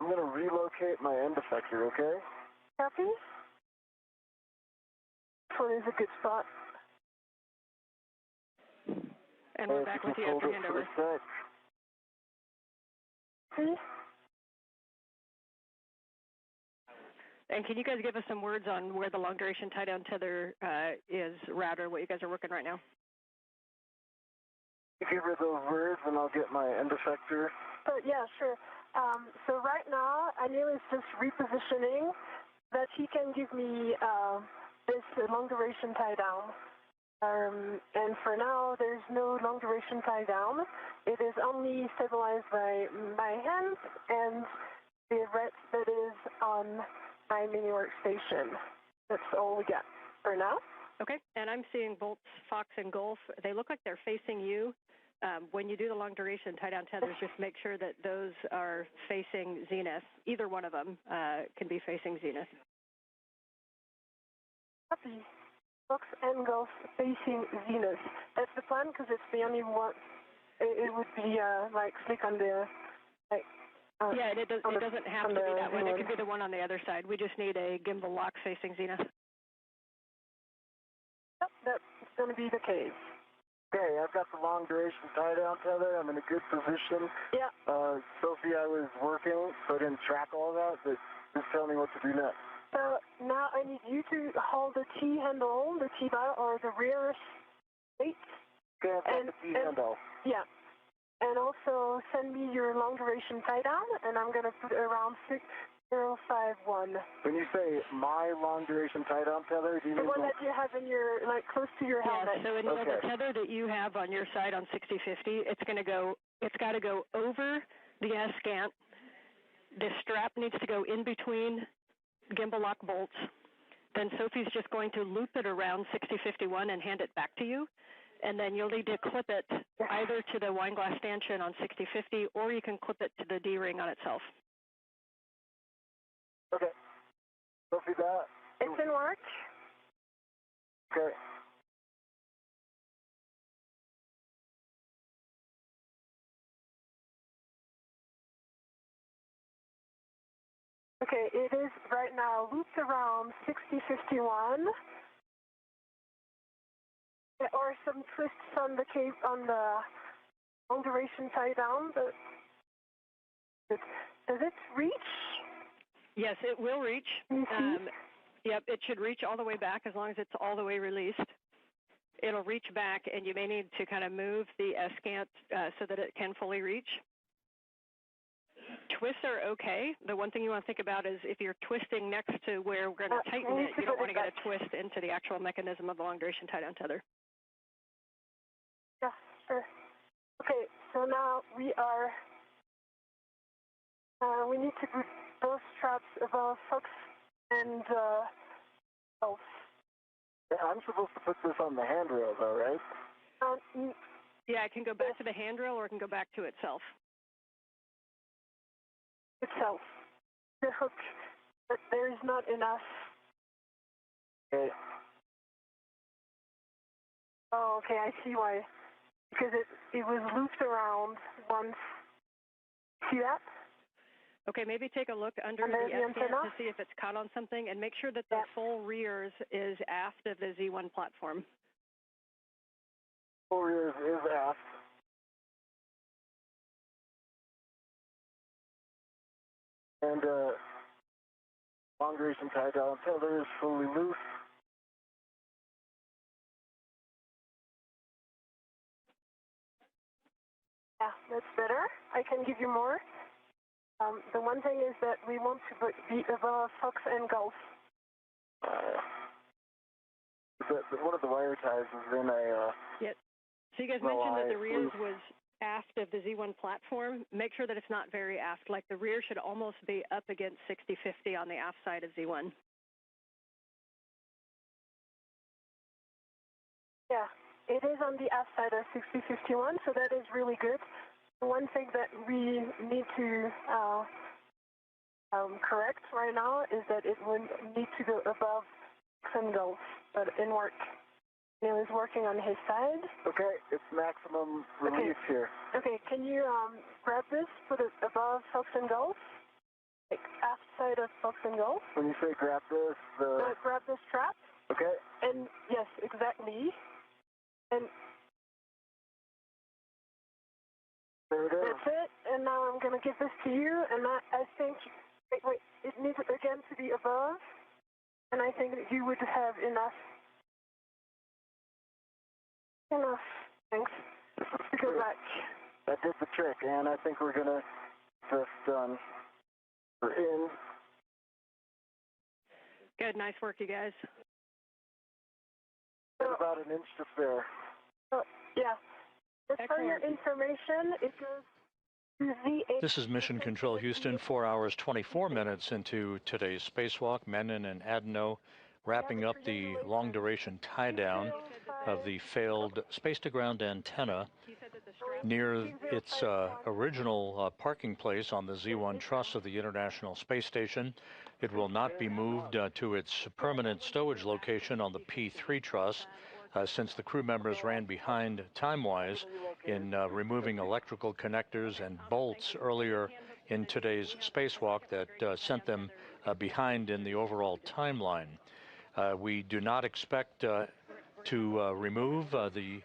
Speaker 7: I'm going to relocate my end effector, okay?
Speaker 4: Copy. This one is a good spot.
Speaker 8: And we're back with you after handover.
Speaker 4: See?
Speaker 8: And can you guys give us some words on where the long-duration tie-down tether is routed, what you guys are working right now?
Speaker 7: You give her those words and I'll get my end effector.
Speaker 4: Yeah, sure. So right now, Anil is just repositioning that he can give me this long-duration tie-down. And for now, there's no long duration tie down. It is only stabilized by my hands and the red that is on my mini workstation. That's all we got for now.
Speaker 8: Okay, and I'm seeing bolts, Fox, and Gulf. They look like they're facing you. When you do the long duration tie down tethers, just make sure that those are facing zenith. Either one of them can be facing zenith.
Speaker 4: Copy. Fox and Gulf facing zenith. That's the plan because it's the only one. It would be like slick on the like.
Speaker 8: Yeah, and it doesn't have to be that one. It could be the one on the other side. We just need a gimbal lock facing zenith.
Speaker 4: Yep, that's going to be the case.
Speaker 7: Okay, I've got the long duration tie down tether. I'm in a good position.
Speaker 4: Yeah.
Speaker 7: Sophie, I was working, so I didn't track all that, but just tell me what to do next.
Speaker 4: So now I need you to hold the T handle, the T bar, or the rear plate.
Speaker 7: Okay, I've got the T handle.
Speaker 4: Yeah. And also send me your long duration tie down, and I'm going to put around 6051.
Speaker 7: When you say my long duration tie down tether, do you mean
Speaker 4: the one that you have in your, like, close to your helmet?
Speaker 8: Yeah, so the tether that you have on your side on 6050, it's got to go over the S-scant. The strap needs to go in between gimbal lock bolts. Then Sophie's just going to loop it around 6051 and hand it back to you. And then you'll need to clip it either to the wine glass stanchion on 6050, or you can clip it to the D-ring on itself.
Speaker 7: Okay. Sophie, that?
Speaker 4: It's in work.
Speaker 7: Okay.
Speaker 4: Okay, it is right now looped around 6051. Or some twists on the cape on the long duration tie down, but does it reach?
Speaker 8: Yes, it will reach. Yep, it should reach all the way back as long as it's all the way released. It'll reach back, and you may need to kind of move the S-scant so that it can fully reach. Twists are okay. The one thing you want to think about is if you're twisting next to where we're going to tighten it, you don't want to get a twist into the actual mechanism of the long duration tie down tether.
Speaker 4: Yeah, sure. Okay, so now we need to put both straps above Fox and Gulf.
Speaker 7: Yeah, I'm supposed to put this on the handrail, though, right?
Speaker 8: Yeah, it can go back to the handrail or it can go back to itself.
Speaker 4: Itself. The hook, but there is not enough.
Speaker 7: Okay.
Speaker 4: Oh, okay, I see why. Because it was looped around once. See that?
Speaker 8: Okay, maybe take a look under the S-scant to see if it's caught on something, and make sure that the full rears is aft of the Z1 platform.
Speaker 7: Full rears is aft. And long duration tie down tether is fully loose.
Speaker 4: Yeah, that's better. I can give you more. The one thing is that we want to be above Fox and Gulf.
Speaker 7: One of the wire ties is in a...
Speaker 8: Yep. So you guys mentioned that the rears was aft of the Z1 platform. Make sure that it's not very aft. Like the rear should almost be up against 6050 on the aft side of Z1.
Speaker 4: Yeah, it is on the aft side of 6051, so that is really good. One thing that we need to correct right now is that it would need to go above and Gulf, but in work. Neil is working on his side.
Speaker 7: Okay, it's maximum release here.
Speaker 4: Okay, can you grab this, put it above Fox and Gulf? Like aft side of Fox and Gulf?
Speaker 7: When you say grab this,
Speaker 4: grab the strap.
Speaker 7: Okay.
Speaker 4: And yes, exactly. And
Speaker 7: there it is.
Speaker 4: That's it. And now I'm going to give this to you, and I think, wait, it needs it again to be above, and I think that you would have enough. Thanks. To go back.
Speaker 7: That did the trick, and I think we're going to just done. We're in.
Speaker 8: Good, nice work, you guys.
Speaker 7: About an inch to spare.
Speaker 4: Yeah. Just for your information, it goes to Z8.
Speaker 1: This is Mission Control Houston, 4 hours, 24 minutes into today's spacewalk. Menon and Adenot wrapping up the long-duration tie-down of the failed space-to-ground antenna near its original parking place on the Z1 truss of the International Space Station. It will not be moved to its permanent stowage location on the P3 truss since the crew members ran behind time-wise in removing electrical connectors and bolts earlier in today's spacewalk that sent them behind in the overall timeline. We do not expect to remove the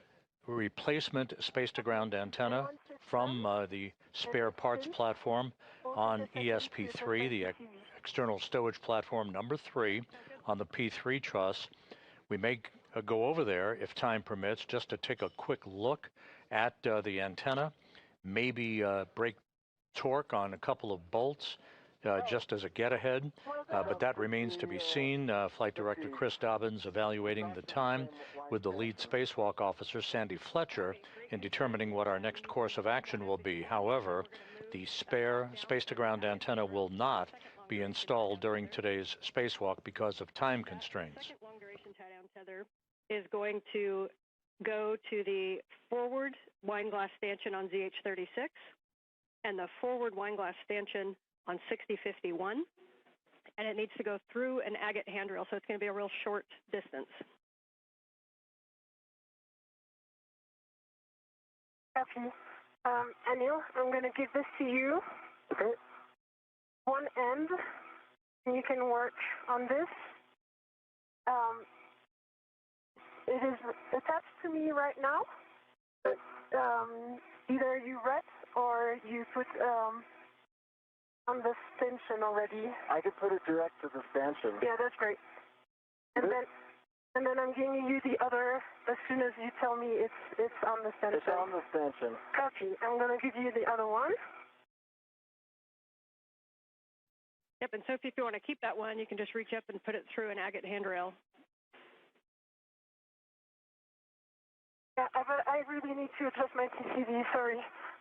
Speaker 1: replacement space-to-ground antenna from the spare parts platform on ESP3, the external stowage platform number 3 on the P3 truss. We may go over there if time permits just to take a quick look at the antenna, maybe break torque on a couple of bolts just as a get-ahead, but that remains to be seen. Flight Director Chris Dobbins evaluating the time with the lead spacewalk officer, Sandy Fletcher, in determining what our next course of action will be. However, the spare space-to-ground antenna will not be installed during today's spacewalk because of time constraints.
Speaker 8: Second long-duration tie-down tether is going to go to the forward wine glass stanchion on ZH-36 and the forward wine glass stanchion on 6051, and it needs to go through an agate handrail, so it's going to be a real short distance.
Speaker 4: Copy. Anil, I'm going to give this to you. Okay. One end, and you can work on this. It is attached to me right now, but either you ret or you put on the stanchion already.
Speaker 7: I could put it direct to the stanchion.
Speaker 4: Yeah, that's great. And then I'm giving you the other as soon as you tell me it's on the stanchion.
Speaker 7: It's on the stanchion.
Speaker 4: Copy. I'm going to give you the other one.
Speaker 8: Yep, and Sophie, if you want to keep that one, you can just reach up and put it through an agate handrail.
Speaker 4: Yeah, but I really need to adjust my TCV, sorry.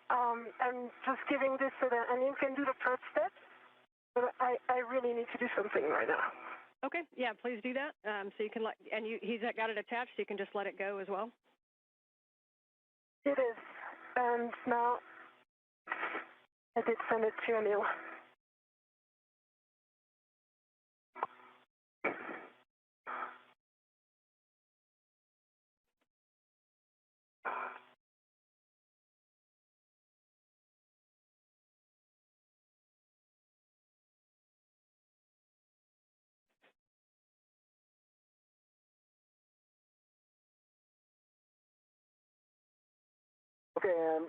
Speaker 4: I'm just giving this so that Anil can do the first step, but I really need to do something right now.
Speaker 8: Okay, yeah, please do that. So you can let, and he's got it attached, so you can just let it go as well.
Speaker 4: It is, and now I did send it to Anil.
Speaker 7: Okay, and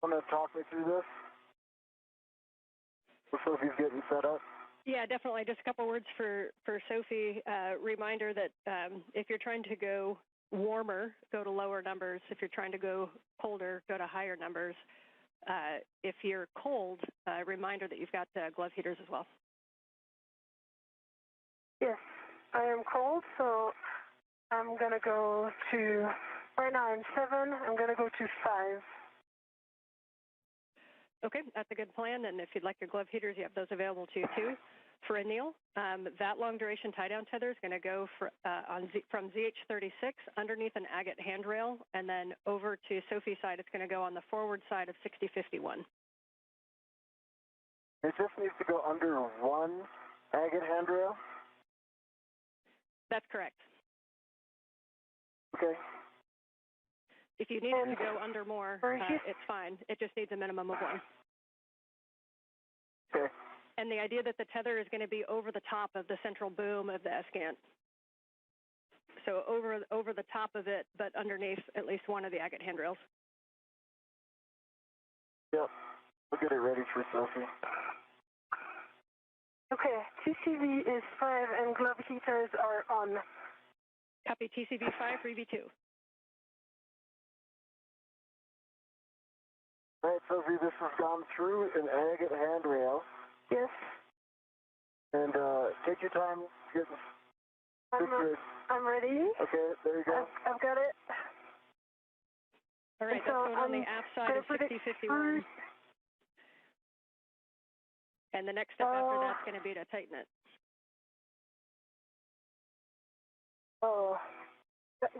Speaker 7: want to talk me through this? Before Sophie's getting set up?
Speaker 8: Yeah, definitely. Just a couple words for Sophie. Reminder that if you're trying to go warmer, go to lower numbers. If you're trying to go colder, go to higher numbers. If you're cold, reminder that you've got glove heaters as well.
Speaker 4: Yes, I am cold, so I'm going to go to, right now I'm 7, I'm going to go to 5.
Speaker 8: Okay, that's a good plan, and if you'd like your glove heaters, you have those available to you too. For Anil, that long-duration tie-down tether is going to go from ZH-36 underneath an agate handrail, and then over to Sophie's side, it's going to go on the forward side of 6051.
Speaker 7: It just needs to go under one agate handrail?
Speaker 8: That's correct.
Speaker 7: Okay.
Speaker 8: If you need it to go under more, it's fine. It just needs a minimum of one.
Speaker 7: Okay.
Speaker 8: And the idea that the tether is going to be over the top of the central boom of the ESCANT. So over the top of it, but underneath at least one of the agate handrails.
Speaker 7: Yep. We'll get it ready for Sophie.
Speaker 4: Okay, TCV is 5 and glove heaters are on.
Speaker 8: Copy TCV 5 for EV2.
Speaker 7: All right, Sophie, this has gone through an agate handrail.
Speaker 4: Yes.
Speaker 7: And take your time getting
Speaker 4: I'm ready.
Speaker 7: Okay, there you go.
Speaker 4: I've got it.
Speaker 8: All right, that's going on the aft side of 6051. And the next step after that's going to be to tighten it.
Speaker 4: Oh,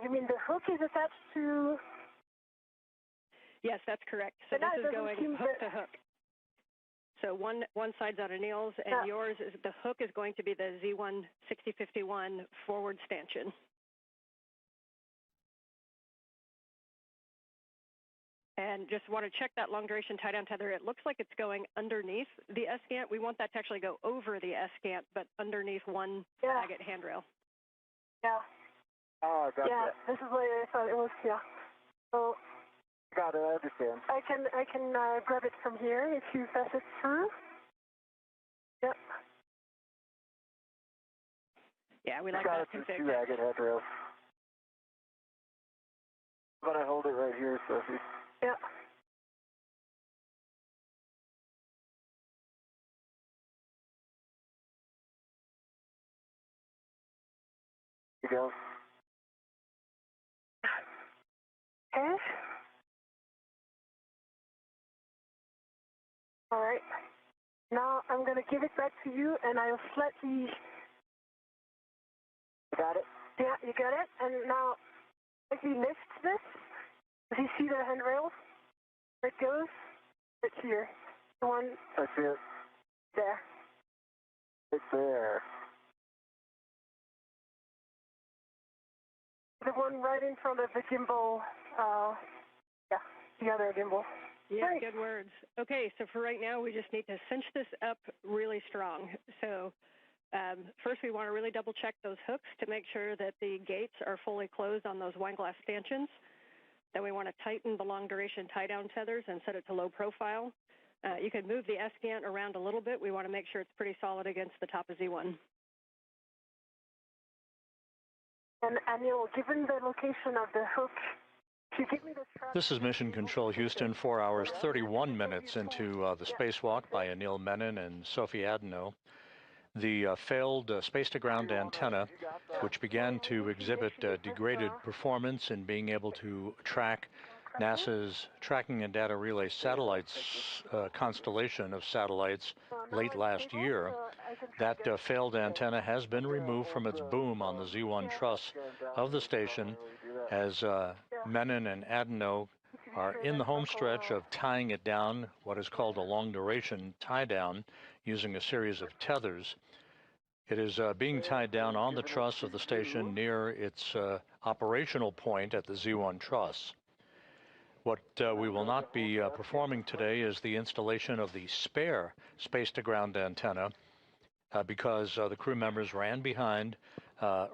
Speaker 4: you mean the hook is attached to?
Speaker 8: Yes, that's correct. So this is going hook to hook. So one side's on Anil's, and yours is the hook is going to be the Z1 6051 forward stanchion. And just want to check that long duration tie down tether. It looks like it's going underneath the S-gant. We want that to actually go over the S-gant, but underneath one agate handrail.
Speaker 4: Yeah.
Speaker 7: Oh, I got
Speaker 4: that. This is what I thought it was. Yeah. So.
Speaker 7: Got it. I understand.
Speaker 4: I can grab it from here if you pass it through. Yep.
Speaker 8: Yeah, we like that config.
Speaker 7: Two agate handrails. But I hold it right here, Sophie.
Speaker 4: Yeah.
Speaker 7: You go.
Speaker 4: Okay. All right. Now I'm going to give it back to you, and I'll slightly.
Speaker 7: Got it?
Speaker 4: Yeah, you got it. And now, if you lift this, do you see the handrail? Where it goes? It's here. The one.
Speaker 7: I see it.
Speaker 4: There.
Speaker 7: It's there.
Speaker 4: The one right in front of the gimbal. Yeah, the other gimbal.
Speaker 8: Yeah, good words. Okay, so for right now, we just need to cinch this up really strong. So first, we want to really double check those hooks to make sure that the gates are fully closed on those wine glass stanchions. Then we want to tighten the long duration tie down tethers and set it to low profile. You can move the S-gant around a little bit. We want to make sure it's pretty solid against the top of Z1.
Speaker 4: And Anil, given the location of the hook, can you give me the strap?
Speaker 1: This is Mission Control Houston, 4 hours, 31 minutes into the spacewalk by Anil Menon and Sophie Adenot. The failed space-to-ground antenna, which began to exhibit degraded performance in being able to track NASA's Tracking and Data Relay Satellites constellation of satellites late last year, that failed antenna has been removed from its boom on the Z1 truss of the station as Menon and Adenot are in the home stretch of tying it down, what is called a long-duration tie-down, using a series of tethers. It is being tied down on the truss of the station near its operational point at the Z1 truss. What we will not be performing today is the installation of the spare space-to-ground antenna because the crew members ran behind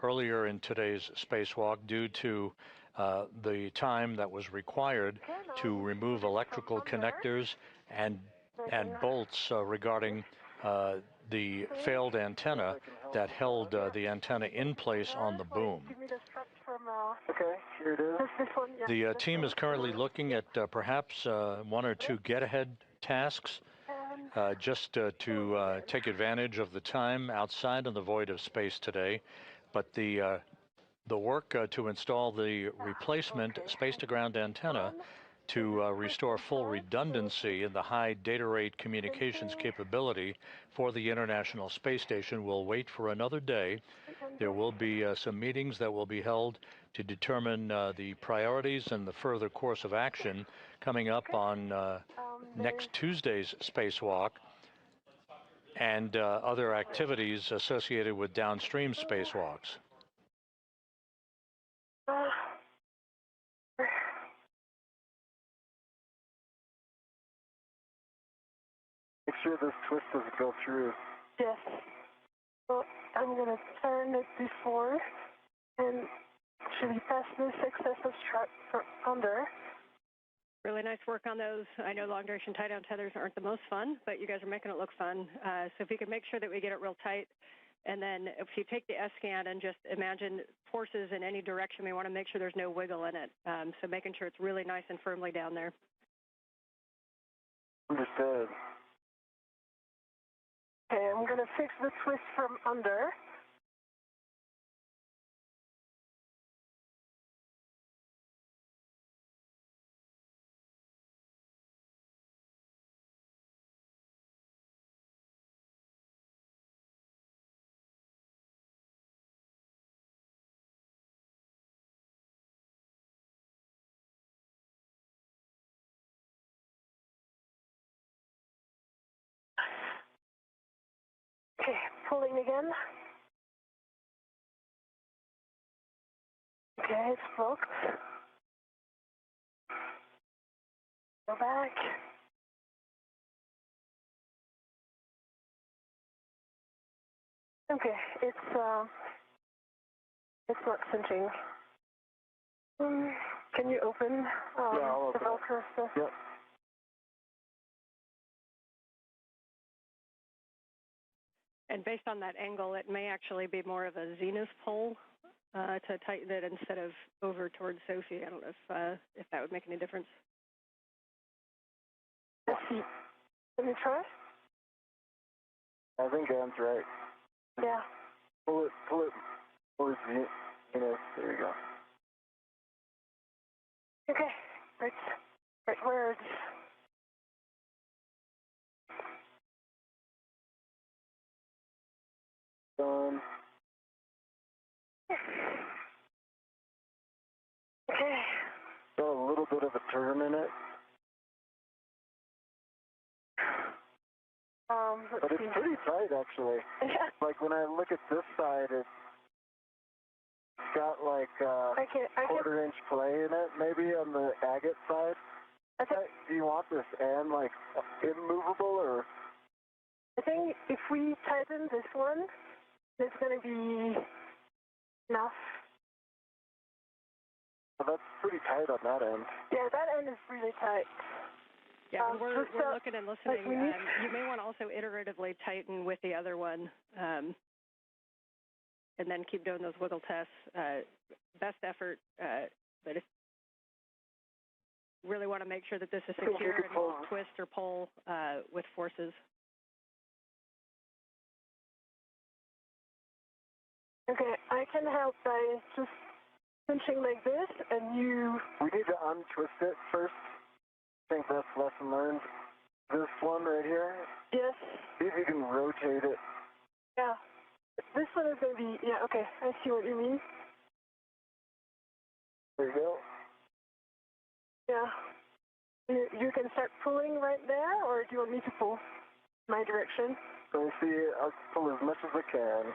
Speaker 1: earlier in today's spacewalk due to the time that was required to remove electrical connectors and bolts regarding the failed antenna that held the antenna in place on the boom.
Speaker 7: Okay, here it is.
Speaker 1: The team is currently looking at perhaps one or two get-ahead tasks just to take advantage of the time outside of the void of space today. But the work to install the replacement space-to-ground antenna to restore full redundancy in the high data rate communications capability for the International Space Station will wait for another day. There will be some meetings that will be held to determine the priorities and the further course of action coming up on next Tuesday's spacewalk and other activities associated with downstream spacewalks.
Speaker 7: Make sure this twist doesn't go through.
Speaker 4: Yes. So I'm going to turn it before and actually pass this excessive strap under.
Speaker 8: Really nice work on those. I know long duration tie down tethers aren't the most fun, but you guys are making it look fun. So if you can make sure that we get it real tight, and then if you take the S-scan and just imagine forces in any direction, we want to make sure there's no wiggle in it. So making sure it's really nice and firmly down there.
Speaker 7: Understood.
Speaker 4: Okay, I'm going to fix the twist from under. Okay, pulling again. Okay, it's booked. Go back. Okay, it's not cinching. Can you open the Velcro stuff?
Speaker 7: Yep.
Speaker 8: And based on that angle, it may actually be more of a zenith pull to tighten it instead of over towards Sophie. I don't know if that would make any difference.
Speaker 4: Let's see. Let me try.
Speaker 7: I think Anne's right.
Speaker 4: Yeah.
Speaker 7: Pull it towards the, there you go.
Speaker 4: Okay, right words.
Speaker 7: Done.
Speaker 4: Okay.
Speaker 7: Got a little bit of a turn in it. But it's pretty tight, actually.
Speaker 4: Yeah.
Speaker 7: Like, when I look at this side, it's got, like, quarter-inch play in it, maybe, on the agate side. Do you want this Anne, like, immovable, or?
Speaker 4: I think if we tighten this one, it's going to be enough.
Speaker 7: Well, that's pretty tight on that end.
Speaker 4: Yeah, that end is really tight.
Speaker 8: Yeah, we're looking and listening. You may want to also iteratively tighten with the other one, and then keep doing those wiggle tests. Best effort, but if you really want to make sure that this is secure and won't twist or pull with forces.
Speaker 4: Okay, I can help by just cinching like this, and you...
Speaker 7: We need to untwist it first. I think that's lesson learned. This one right here.
Speaker 4: Yes.
Speaker 7: See if you can rotate it.
Speaker 4: Yeah. This one is going to be... Yeah, okay. I see what you mean.
Speaker 7: There you go.
Speaker 4: Yeah. You can start pulling right there, or do you want me to pull my direction?
Speaker 7: Let me see. I'll pull as much as I can.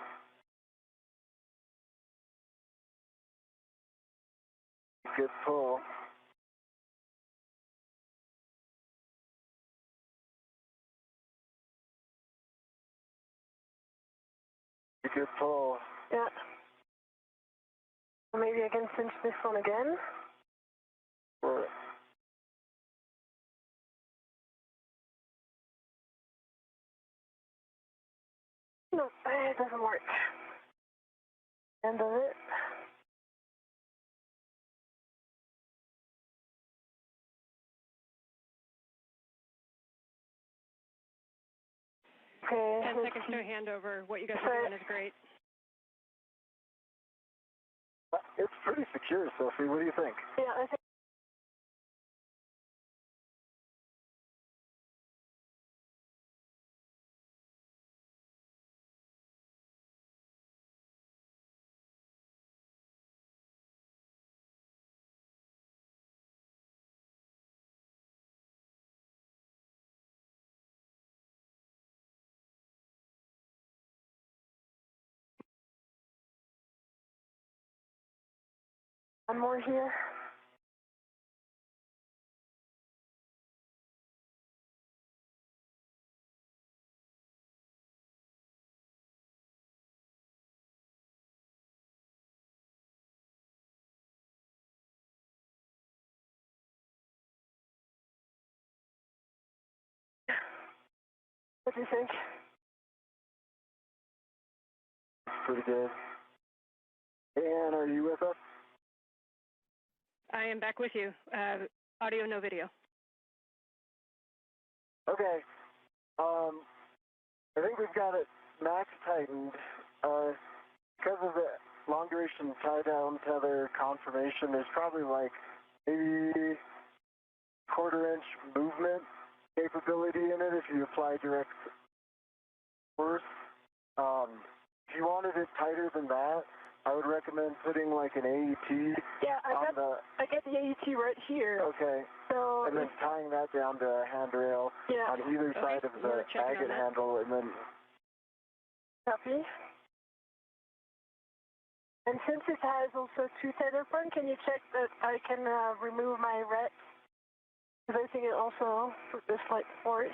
Speaker 7: Good pull. Good pull.
Speaker 4: Yeah. Maybe I can cinch this one again.
Speaker 7: Or
Speaker 4: no, it doesn't work. End of it. Okay.
Speaker 8: 10 seconds to a handover. What you guys are doing is great.
Speaker 7: It's pretty secure, Sophie. What do you think?
Speaker 4: Yeah, I think. One more here. What do you think?
Speaker 7: Pretty good. Anne, are you with us?
Speaker 8: I am back with you. Audio, no video.
Speaker 7: Okay. I think we've got it max tightened. Because of the long duration tie down tether confirmation, there's probably like maybe quarter-inch movement capability in it if you apply direct force. If you wanted it tighter than that, I would recommend putting like an AET.
Speaker 4: Yeah, I get the AET right here.
Speaker 7: Okay.
Speaker 4: So
Speaker 7: and then tying that down to a handrail on either side of the agate handle, and then
Speaker 4: Copy. And since it has also 2 tether points, can you check that I can remove my ret? Because I think it also put the flight force.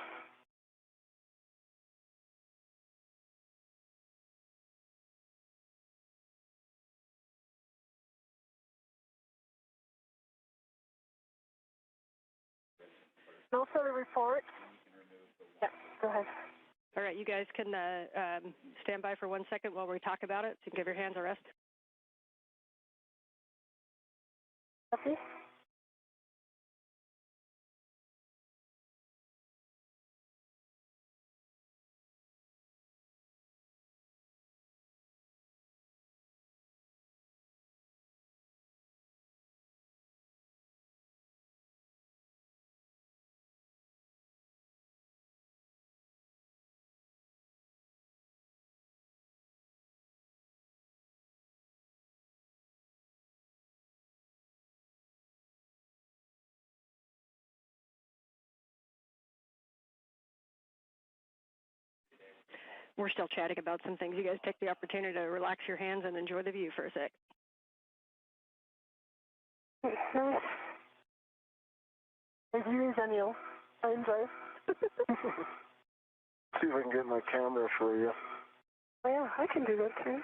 Speaker 4: And also the report. Yeah, go ahead.
Speaker 8: All right, you guys can stand by for 1 second while we talk about it, so you can give your hands a rest.
Speaker 4: Copy.
Speaker 8: We're still chatting about some things. You guys take the opportunity to relax your hands and enjoy the view for a sec.
Speaker 4: The view is Anil. I enjoy.
Speaker 7: See if I can get my camera for you.
Speaker 4: Oh yeah, I can do that too.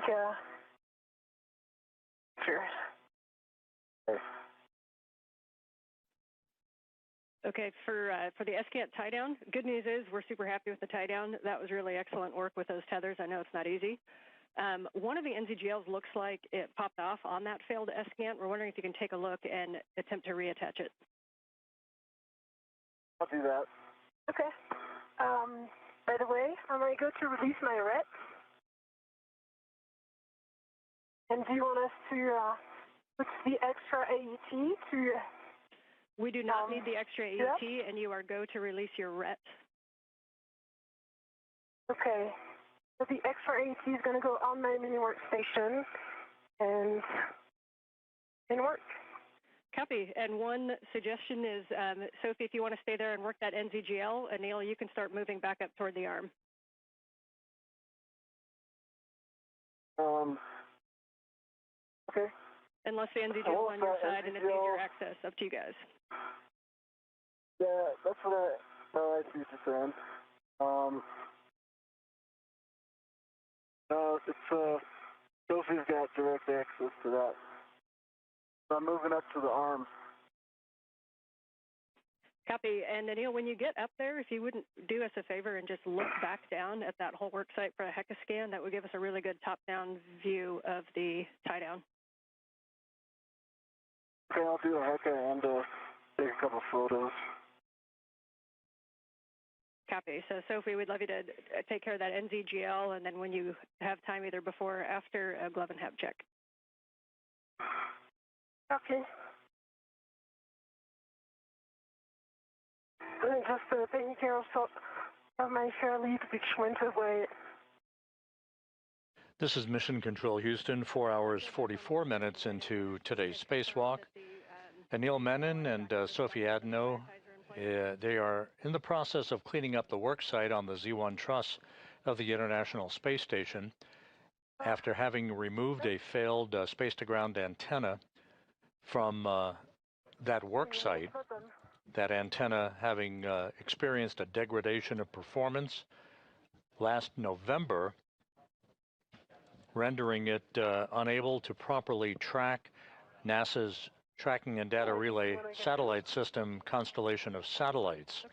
Speaker 4: Yeah. Sure.
Speaker 8: Okay, for the SCANT tie down, good news is we're super happy with the tie down. That was really excellent work with those tethers. I know it's not easy. One of the NZGLs looks like it popped off on that failed SCANT. We're wondering if you can take a look and attempt to reattach it.
Speaker 7: I'll do that.
Speaker 4: Okay. By the way, I'm going to go to release my ret. And do you want us to put the extra AET to...
Speaker 8: We do not need the extra AET, and you are go to release your ret.
Speaker 4: Okay. So the extra AET is going to go on my mini workstation and work.
Speaker 8: Copy. And one suggestion is, Sophie, if you want to stay there and work that NZGL, Anil, you can start moving back up toward the arm.
Speaker 7: Okay.
Speaker 8: Unless the NZGL on your side and it needs your access. Up to you guys.
Speaker 7: Yeah, that's what I see what you're saying. It's, Sophie's got direct access to that. So I'm moving up to the arm.
Speaker 8: Copy. And Anil, when you get up there, if you wouldn't do us a favor and just look back down at that whole work site for a HECA scan, that would give us a really good top-down view of the tie-down.
Speaker 7: Okay, I'll do a HECA and take a couple photos.
Speaker 8: Copy. So, Sophie, we'd love you to take care of that NZGL, and then when you have time, either before or after, a glove and hab check.
Speaker 4: Okay. I'm just taking care of my Shirley, which went away.
Speaker 1: This is Mission Control Houston, 4 hours 44 minutes into today's spacewalk. Anil Menon and Sophie Adenot, they are in the process of cleaning up the work site on the Z1 truss of the International Space Station after having removed a failed space-to-ground antenna from that work site. That antenna having experienced a degradation of performance last November, rendering it unable to properly track NASA's Tracking and Data Relay satellite system constellation of satellites.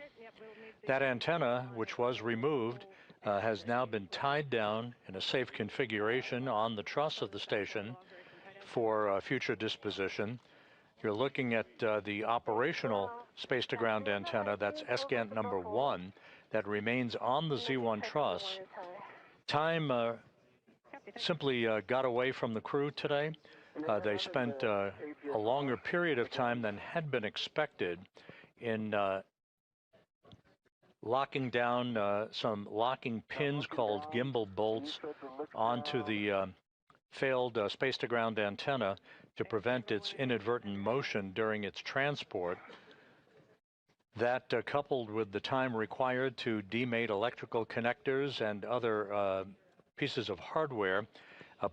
Speaker 1: That antenna, which was removed, has now been tied down in a safe configuration on the truss of the station for future disposition. You're looking at the operational space-to-ground antenna, that's SGANT number 1, that remains on the Z1 truss. Time simply got away from the crew today. They spent a longer period of time than had been expected in locking down some locking pins called gimbal bolts onto the failed space-to-ground antenna to prevent its inadvertent motion during its transport. That, coupled with the time required to demate electrical connectors and other pieces of hardware,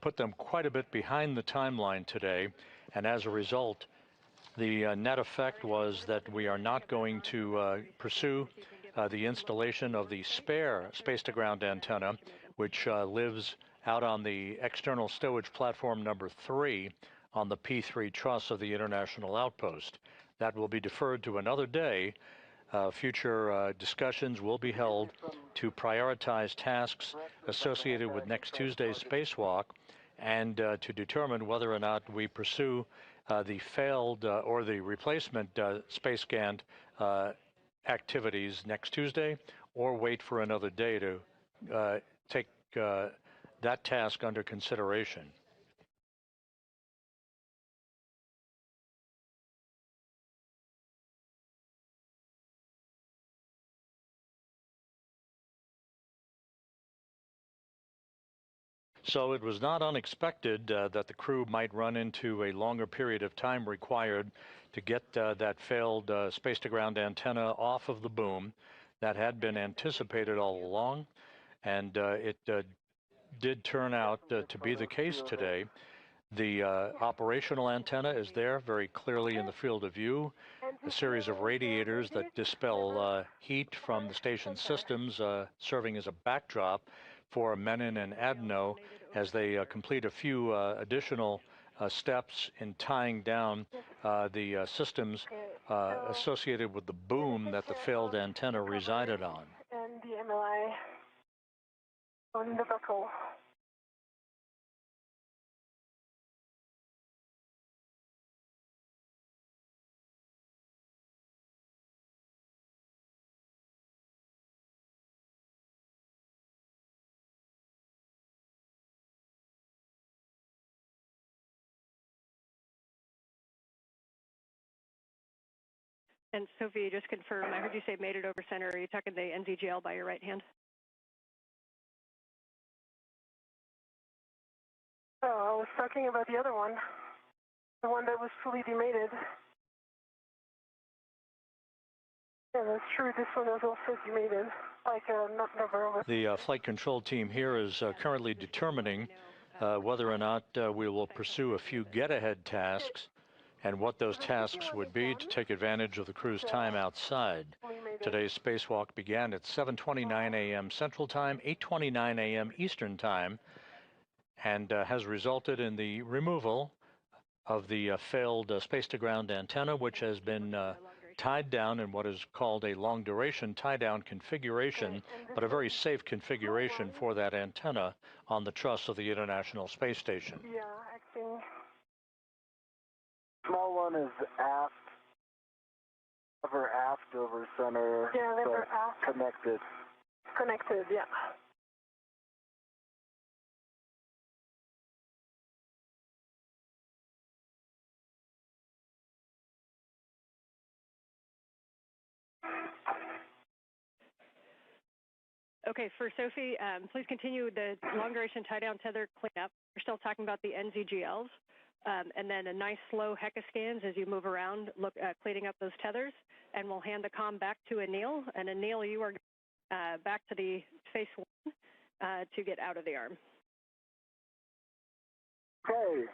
Speaker 1: put them quite a bit behind the timeline today, and as a result, the net effect was that we are not going to pursue the installation of the spare space-to-ground antenna, which lives out on the external stowage platform number 3 on the P3 truss of the International Outpost. That will be deferred to another day. Future discussions will be held to prioritize tasks associated with next Tuesday's spacewalk and to determine whether or not we pursue the failed or the replacement space scanned activities next Tuesday, or wait for another day to take that task under consideration. So it was not unexpected that the crew might run into a longer period of time required to get that failed space-to-ground antenna off of the boom. That had been anticipated all along, and it did turn out to be the case today. The operational antenna is there very clearly in the field of view. A series of radiators that dispel heat from the station systems serving as a backdrop for Menon and Adenot as they complete a few additional steps in tying down the systems associated with the boom that the failed antenna resided on.
Speaker 4: And the MLI on the buckle.
Speaker 8: And Sophie, just confirm, I heard you say made it over center. Are you talking the NVGL by your right hand?
Speaker 4: Oh, I was talking about the other one. The one that was fully demated. Yeah, that's true. This one was also demated, like not over.
Speaker 1: The flight control team here is currently determining whether or not we will pursue a few get-ahead tasks and what those tasks would be to take advantage of the crew's time outside. Today's spacewalk began at 7:29 a.m. Central Time, 8:29 a.m. Eastern Time, and has resulted in the removal of the failed space-to-ground antenna, which has been tied down in what is called a long-duration tie-down configuration, but a very safe configuration for that antenna on the truss of the International Space Station.
Speaker 4: Yeah, acting.
Speaker 7: Small one is aft, over center.
Speaker 4: Yeah, they were aft.
Speaker 7: Connected.
Speaker 4: Connected, yeah.
Speaker 8: Okay, for Sophie, please continue the long-duration tie-down tether cleanup. We're still talking about the NZGLs, and then a nice slow HECA scans as you move around, cleaning up those tethers, and we'll hand the comm back to Anil. And Anil, you are back to the Space One to get out of the arm.
Speaker 7: Okay.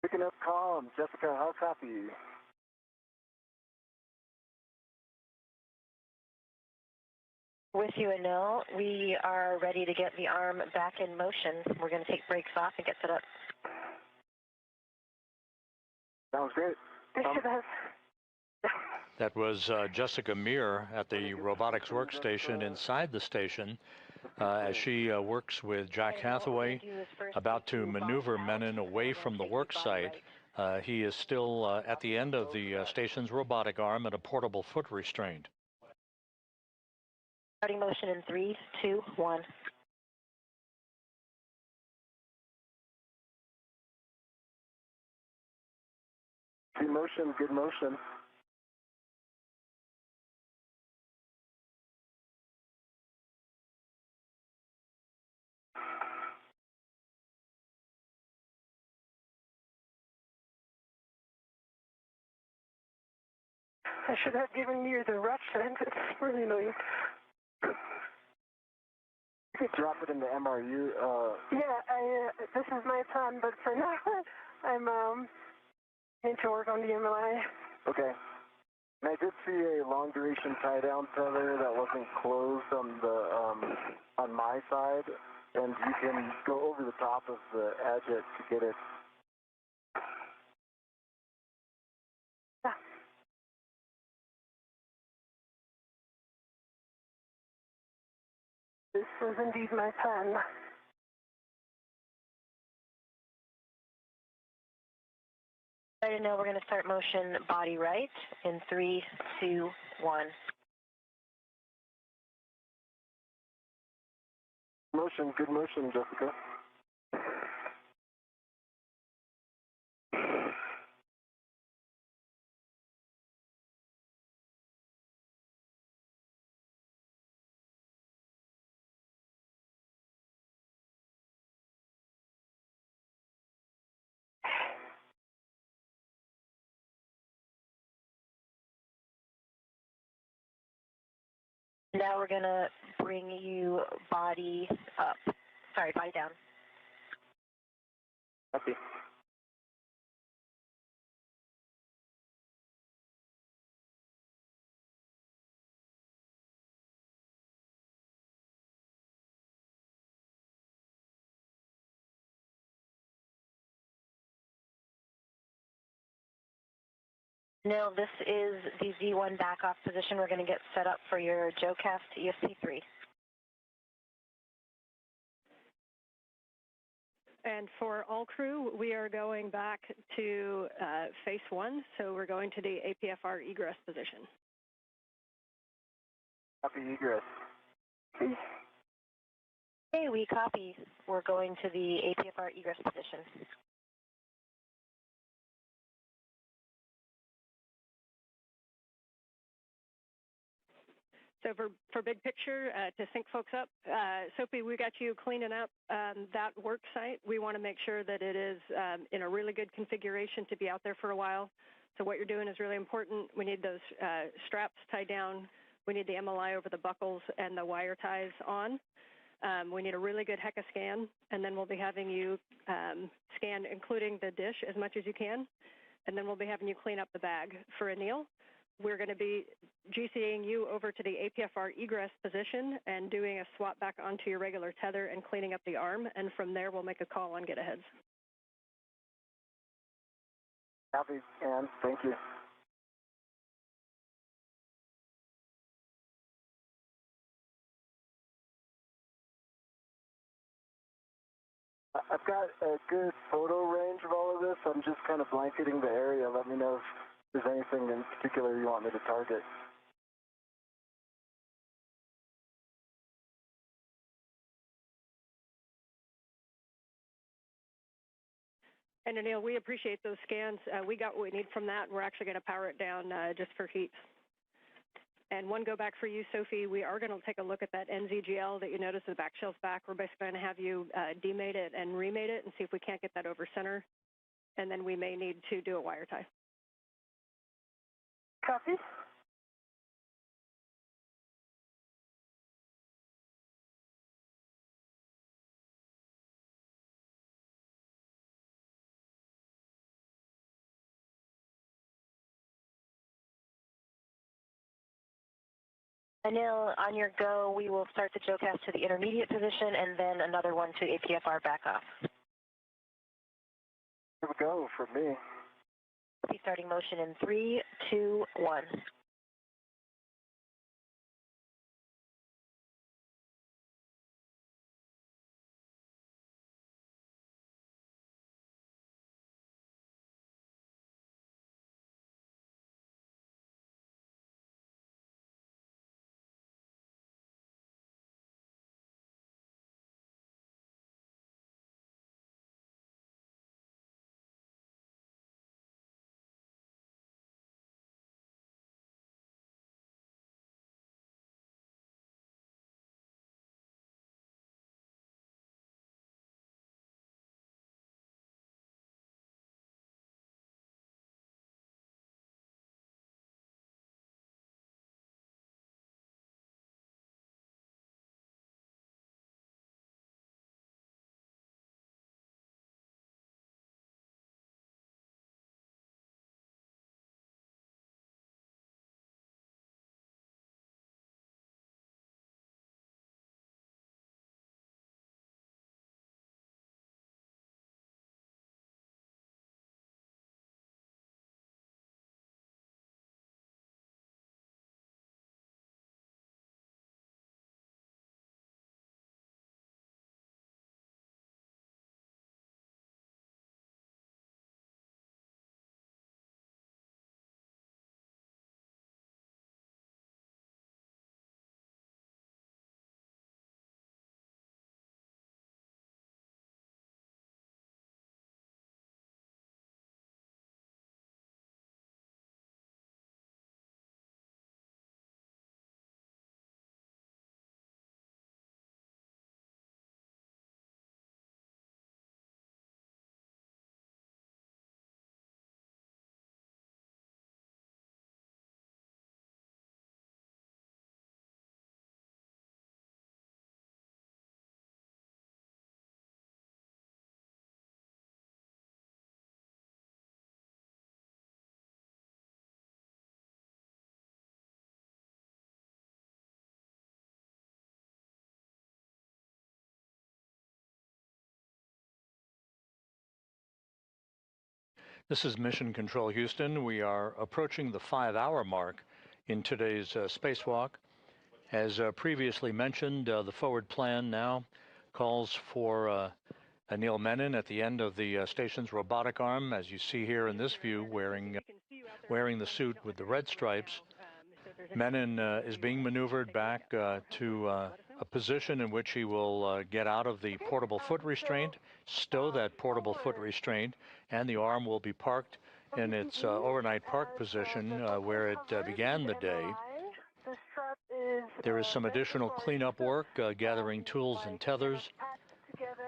Speaker 7: Picking up comm. Jessica, how copy?
Speaker 10: With you, Anil. We are ready to get the arm back in motion. We're going to take brakes off and get set up.
Speaker 7: Sounds great.
Speaker 1: That was Jessica Meir at the robotics workstation inside the station as she works with Jack Hathaway, about to maneuver Menon away from the work site. He is still at the end of the station's robotic arm and a portable foot restraint.
Speaker 10: Starting motion in 3, 2, 1.
Speaker 7: Good motion, good motion.
Speaker 4: I should have given you the rush end. It's really annoying.
Speaker 7: You could drop it in the MRU.
Speaker 4: Yeah, this is my plan, but for now, I'm need to work on the MLI.
Speaker 7: Okay. And I did see a long duration tie down tether that wasn't closed on the on my side, and you can go over the top of the edge to get it.
Speaker 4: This was indeed my plan.
Speaker 10: Right, and now we're going to start motion body right in 3, 2, 1.
Speaker 7: Motion, good motion, Jessica.
Speaker 10: Now we're going to bring you body up. Sorry, body down.
Speaker 7: Copy.
Speaker 10: Now this is the Z1 back off position. We're going to get set up for your JoeCast ESP3.
Speaker 8: And for all crew, we are going back to phase 1, so we're going to the APFR egress position.
Speaker 7: Copy egress.
Speaker 10: Okay, we copy. We're going to the APFR egress position.
Speaker 8: So for big picture, to sync folks up, Sophie, we got you cleaning up that work site. We want to make sure that it is in a really good configuration to be out there for a while. So what you're doing is really important. We need those straps tied down. We need the MLI over the buckles and the wire ties on. We need a really good HECA scan, and then we'll be having you scan, including the dish, as much as you can. And then we'll be having you clean up the bag. For Anil, we're going to be GCAing you over to the APFR egress position and doing a swap back onto your regular tether and cleaning up the arm. And from there, we'll make a call on get-aheads.
Speaker 7: Copy, and thank you. I've got a good photo range of all of this. I'm just kind of blanketing the area. Let me know if there's anything in particular you want me to target.
Speaker 8: And Anil, we appreciate those scans. We got what we need from that. We're actually going to power it down just for heat. And one go back for you, Sophie, we are going to take a look at that NZGL that you noticed the back shell's back. We're basically going to have you demate it and remate it and see if we can't get that over center. And then we may need to do a wire tie.
Speaker 4: Copy.
Speaker 10: Anil, on your go, we will start the JOCAS to the intermediate position and then another one to APFR back off.
Speaker 7: Here we go for me.
Speaker 10: Be starting motion in 3, 2, 1.
Speaker 1: This is Mission Control Houston. We are approaching the 5-hour mark in today's spacewalk. As previously mentioned, the forward plan now calls for Anil Menon at the end of the station's robotic arm, as you see here in this view, wearing the suit with the red stripes. Menon is being maneuvered back to a position in which he will get out of the portable foot restraint, stow that portable foot restraint, and the arm will be parked in its overnight park position where it began the day. There is some additional cleanup work, gathering tools and tethers,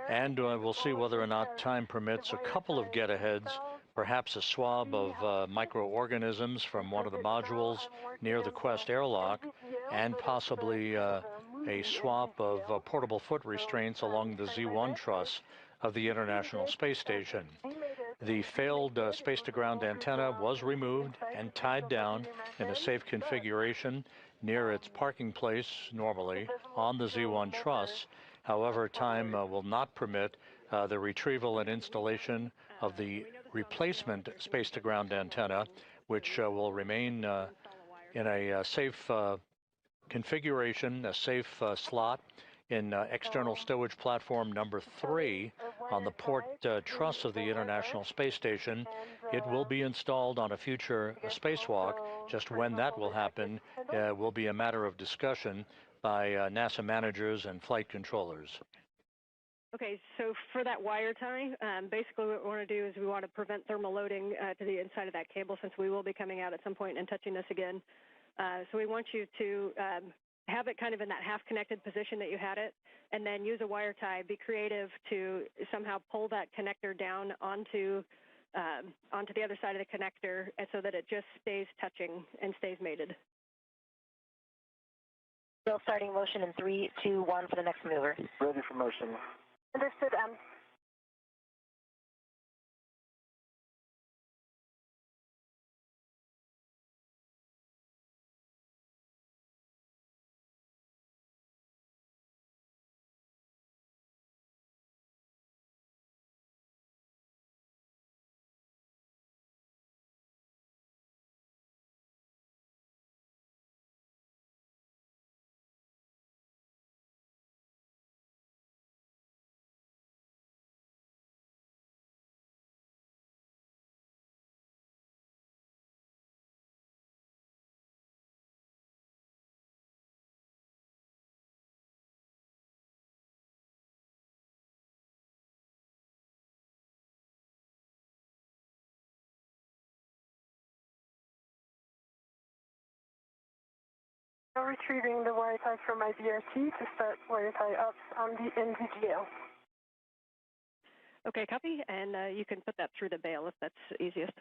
Speaker 1: and we'll see whether or not time permits a couple of get-aheads, perhaps a swab of microorganisms from one of the modules near the Quest airlock, and possibly a swap of portable foot restraints along the Z1 truss of the International Space Station. The failed space-to-ground antenna was removed and tied down in a safe configuration near its parking place, normally, on the Z1 truss. However, time will not permit the retrieval and installation of the replacement space-to-ground antenna, which will remain in a safe configuration, a safe slot in external stowage platform number 3 on the port truss of the International Space Station. It will be installed on a future spacewalk. Just when that will happen will be a matter of discussion by NASA managers and flight controllers.
Speaker 8: Okay, so for that wire tie, basically what we want to do is we want to prevent thermal loading to the inside of that cable, since we will be coming out at some point and touching this again. So we want you to have it kind of in that half-connected position that you had it, and then use a wire tie. Be creative to somehow pull that connector down onto the other side of the connector, and so that it just stays touching and stays mated.
Speaker 10: Still starting motion in 3, 2, 1 for the next maneuver.
Speaker 7: Ready for motion.
Speaker 4: Understood, M. Now retrieving the wire tie from my BRT to start wire tie ups on the NVGL.
Speaker 8: Okay, copy, and you can put that through the bail if that's easiest.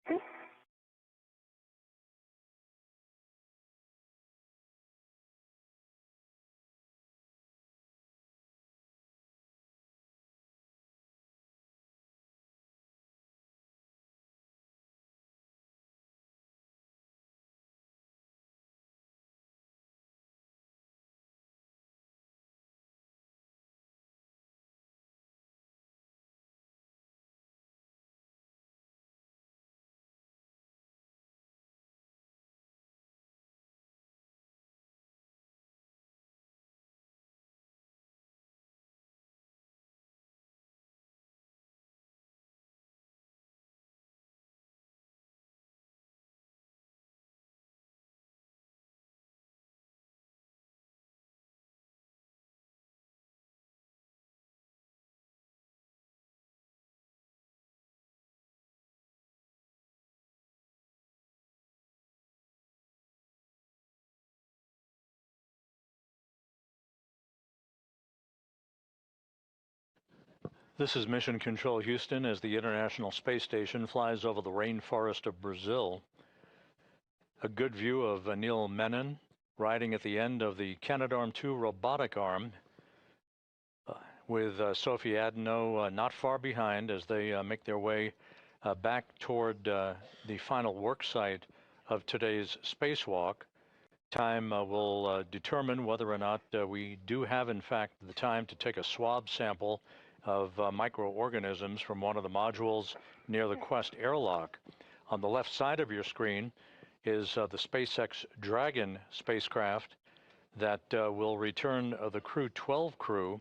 Speaker 4: Okay.
Speaker 1: This is Mission Control Houston as the International Space Station flies over the rainforest of Brazil. A good view of Anil Menon riding at the end of the Canadarm2 robotic arm with Sophie Adenot not far behind as they make their way back toward the final work site of today's spacewalk. Time will determine whether or not we do have, in fact, the time to take a swab sample of microorganisms from one of the modules near the Quest airlock. On the left side of your screen is the SpaceX Dragon spacecraft that will return the Crew 12 crew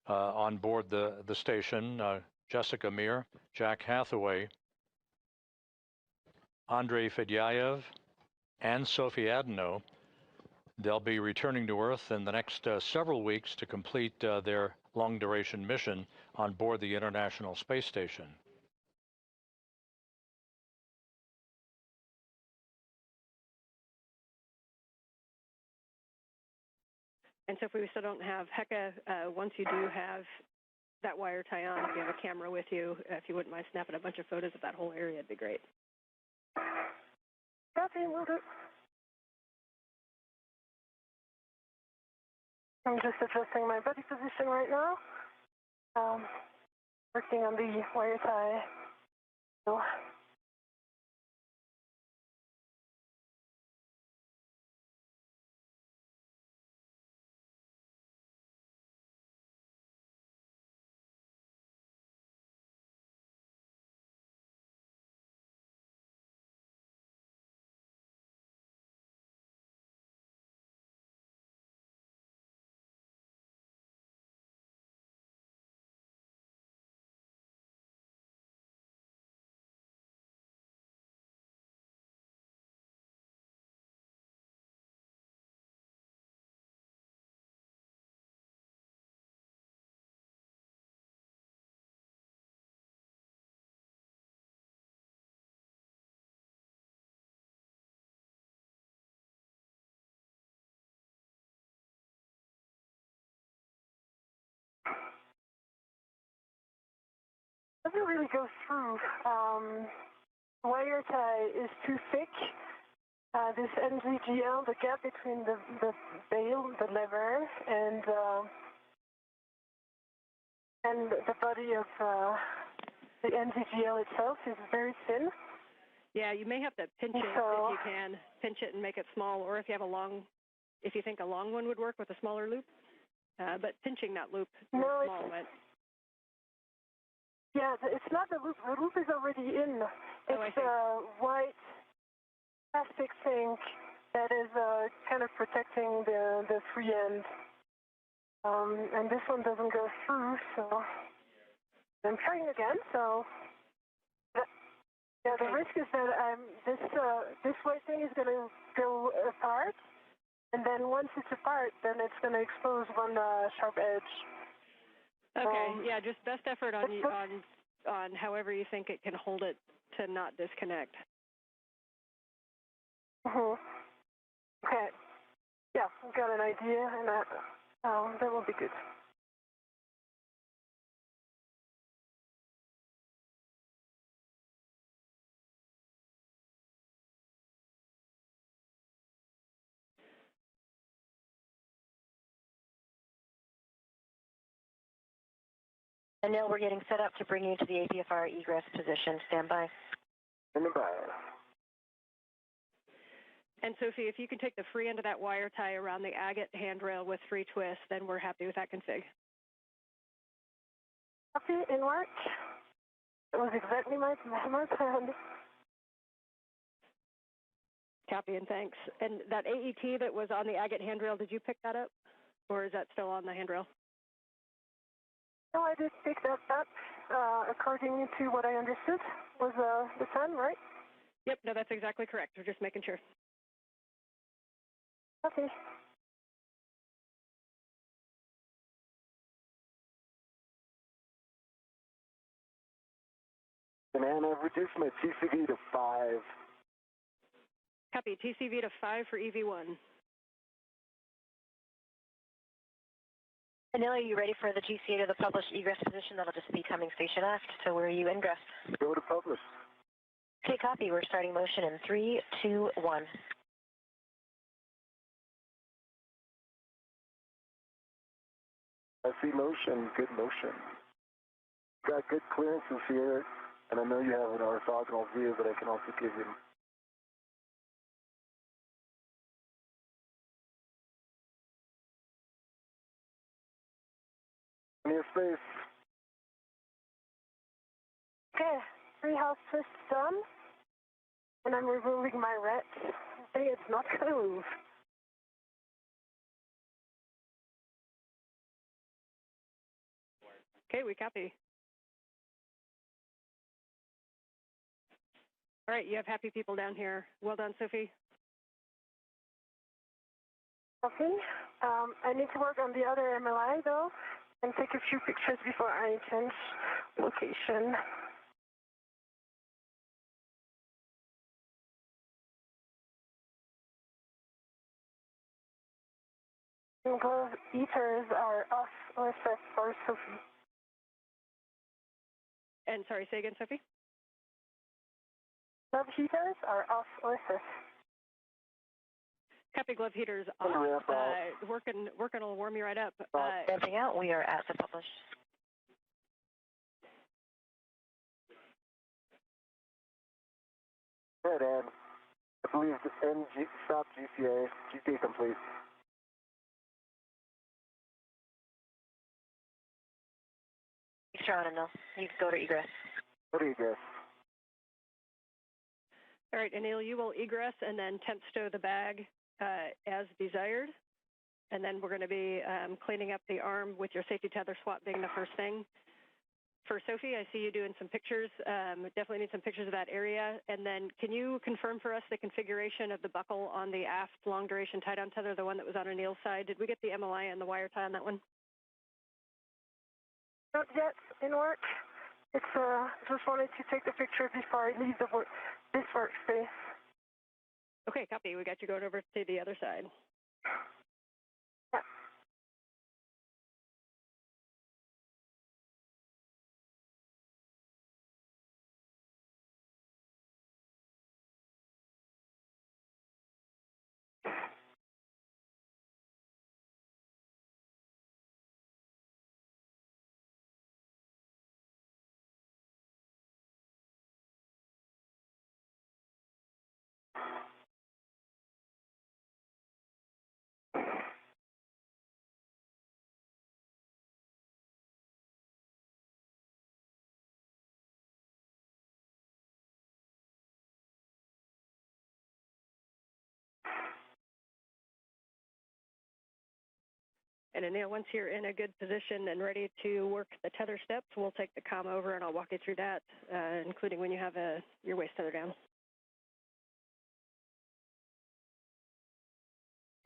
Speaker 1: on board the station, Jessica Meir, Jack Hathaway, Andrei Fedyaev, and Sophie Adenot. They'll be returning to Earth in the next several weeks to complete their long-duration mission on board the International Space Station.
Speaker 8: And so if we still don't have Heka, once you do have that wire tie on, if you have a camera with you, if you wouldn't mind snapping a bunch of photos of that whole area, it'd be great.
Speaker 4: Copy, will do. I'm just adjusting my body position right now. Working on the wire tie. So doesn't really go through. Wire tie is too thick. This NZGL, the gap between the bail, the lever, and the body of the NZGL itself is very thin.
Speaker 8: Yeah, you may have to pinch it if you can. Pinch it and make it small, or if you have if you think a long one would work with a smaller loop. But pinching that loop is small.
Speaker 4: Yeah, it's not the loop. The loop is already in. It's a white plastic thing that is kind of protecting the free end. And this one doesn't go through, so I'm trying again. So yeah, the risk is that this white thing is going to go apart, and then once it's apart, then it's going to expose one sharp edge.
Speaker 8: Okay, yeah, just best effort on however you think it can hold it to not disconnect.
Speaker 4: Okay. Yeah, I've got an idea, and that will be good.
Speaker 10: Anil, we're getting set up to bring you to the APFR egress position. Stand by.
Speaker 7: Stand by.
Speaker 8: And Sophie, if you can take the free end of that wire tie around the agate handrail with free twist, then we're happy with that config.
Speaker 4: Copy, in work. That was exactly my plan.
Speaker 8: Copy and thanks. And that AET that was on the agate handrail, did you pick that up? Or is that still on the handrail?
Speaker 4: No, I did pick that up. According to what I understood, was the plan, right?
Speaker 8: Yep, no, that's exactly correct. We're just making sure.
Speaker 4: Okay.
Speaker 7: Man, I've reduced my TCV to 5.
Speaker 8: Copy, TCV to 5 for EV1.
Speaker 10: Anil, are you ready for the GCA to the published egress position? That'll just be coming station aft. So where are you ingress?
Speaker 7: Go to publish.
Speaker 10: Okay, copy. We're starting motion in 3, 2, 1.
Speaker 7: I see motion, good motion. Got good clearances here, and I know you have an orthogonal view, but I can also give you. Near space.
Speaker 4: Okay, 3 house twists done, and I'm removing my ret. Hey, it's not going to move.
Speaker 8: Okay, we copy. All right, you have happy people down here. Well done, Sophie.
Speaker 4: Okay, I need to work on the other MLI though, and take a few pictures before I change location. Glove heaters are off OSS for Sophie.
Speaker 8: And sorry, say again, Sophie?
Speaker 4: Glove heaters are off OSS.
Speaker 8: Copy, glove heaters off. Working will warm you right up.
Speaker 10: Ramping out, we are at the published.
Speaker 7: Good, Ann. I believe the NG stop GCA complete.
Speaker 10: Sure, Anil. You can go to egress.
Speaker 7: Go to egress.
Speaker 8: All right, Anil, you will egress and then temp stow the bag as desired. And then we're going to be cleaning up the arm with your safety tether swap being the first thing. For Sophie, I see you doing some pictures. Definitely need some pictures of that area. And then can you confirm for us the configuration of the buckle on the aft long duration tie down tether, the one that was on Anil's side? Did we get the MLI and the wire tie on that one?
Speaker 4: Not yet in work. It's just wanted to take the picture before I leave this workspace.
Speaker 8: Okay, copy. We got you going over to the other side. And Anil, once you're in a good position and ready to work the tether steps, we'll take the comm over and I'll walk you through that, including when you have your waist tether down.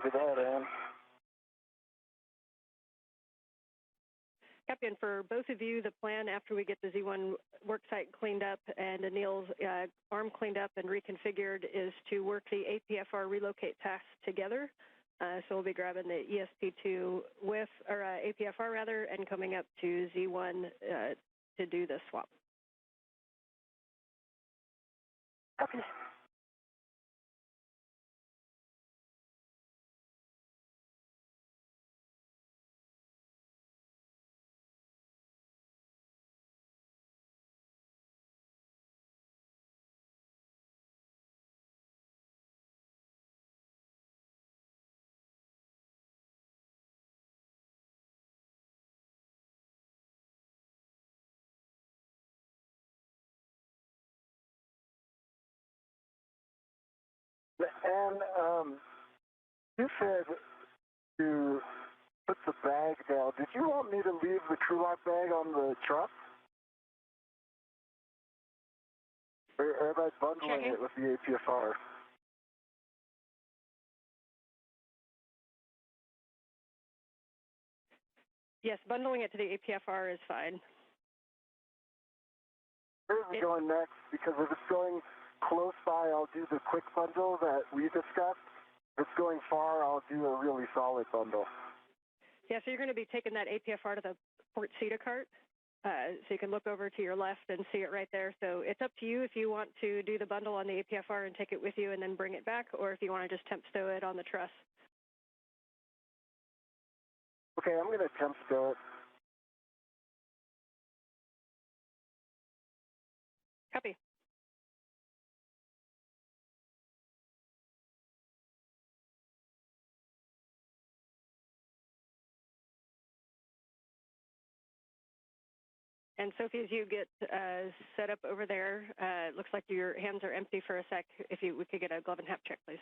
Speaker 7: Good that, Ann.
Speaker 8: Captain, for both of you, the plan after we get the Z1 worksite cleaned up and Anil's arm cleaned up and reconfigured is to work the APFR relocate task together. So we'll be grabbing the ESP2 with, or APFR rather, and coming up to Z1 to do the swap.
Speaker 4: Copy.
Speaker 7: And you said to put the bag down. Did you want me to leave the crew lock bag on the truck? Or am I bundling it with the APFR?
Speaker 8: Yes, bundling it to the APFR is fine.
Speaker 7: Where is it going next? Because if it's going close by, I'll do the quick bundle that we discussed. If it's going far, I'll do a really solid bundle.
Speaker 8: Yeah, so you're going to be taking that APFR to the port CETA cart. So you can look over to your left and see it right there. So it's up to you if you want to do the bundle on the APFR and take it with you and then bring it back, or if you want to just temp stow it on the truss.
Speaker 7: Okay, I'm going to temp stow it.
Speaker 8: Copy. And Sophie, as you get set up over there, it looks like your hands are empty for a sec. If we could get a glove and hap check, please.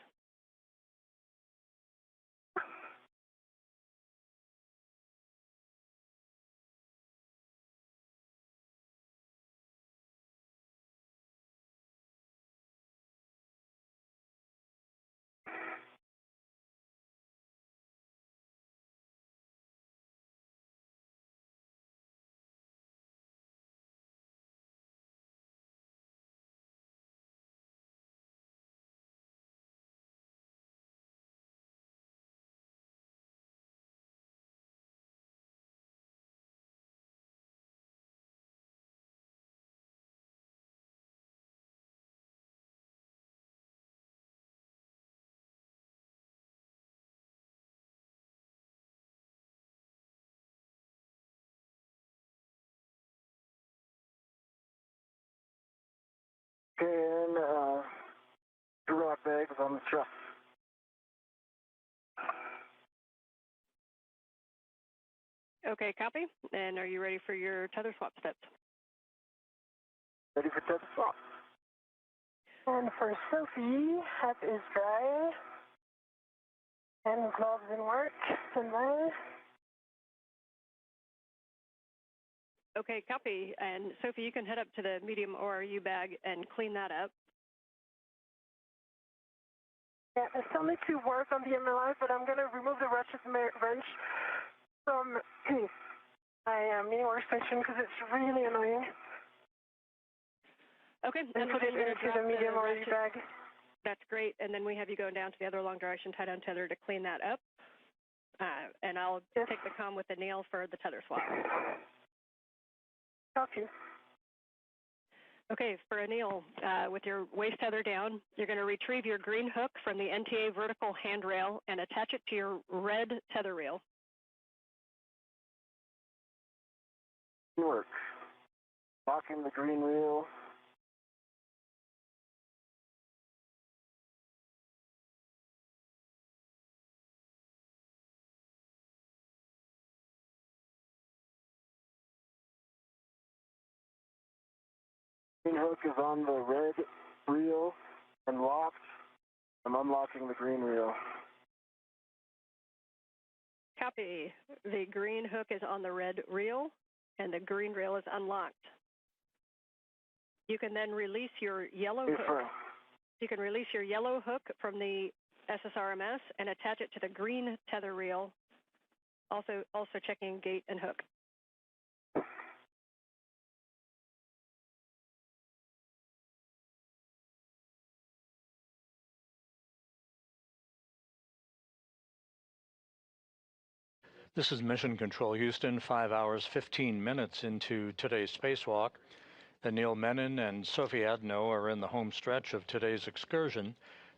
Speaker 7: Okay, and crew lock bag is on the truck.
Speaker 8: Okay, copy. And are you ready for your tether swap steps?
Speaker 7: Ready for tether swap.
Speaker 4: And for Sophie, hap is dry. And gloves in work. And then
Speaker 8: Okay, copy. And Sophie, you can head up to the medium ORU bag and clean that up.
Speaker 4: yeah, I still need to work on the MLI, but I'm going to remove the wrench from my mini workstation because it's really annoying.
Speaker 8: Okay,
Speaker 4: And put it into the medium ORU bag.
Speaker 8: That's great. And then we have you going down to the other long duration tie-down tether to clean that up. And I'll take the comm with the nail for the tether swap.
Speaker 4: Copy.
Speaker 8: Okay, for Anil, with your waist tether down, you're going to retrieve your green hook from the NTA vertical handrail and attach it to your red tether reel.
Speaker 7: Work. Locking the green reel. Green hook is on the red reel and locked. I'm unlocking the green reel.
Speaker 8: Copy. The green hook is on the red reel, and the green reel is unlocked. You can then release your yellow hook. You can release your yellow hook from the SSRMS and attach it to the green tether reel, also checking gate and hook.
Speaker 1: This is Mission Control Houston, 5 hours, 15 minutes into today's spacewalk. Anil Menon and Sophie Adenot are in the home stretch of today's excursion,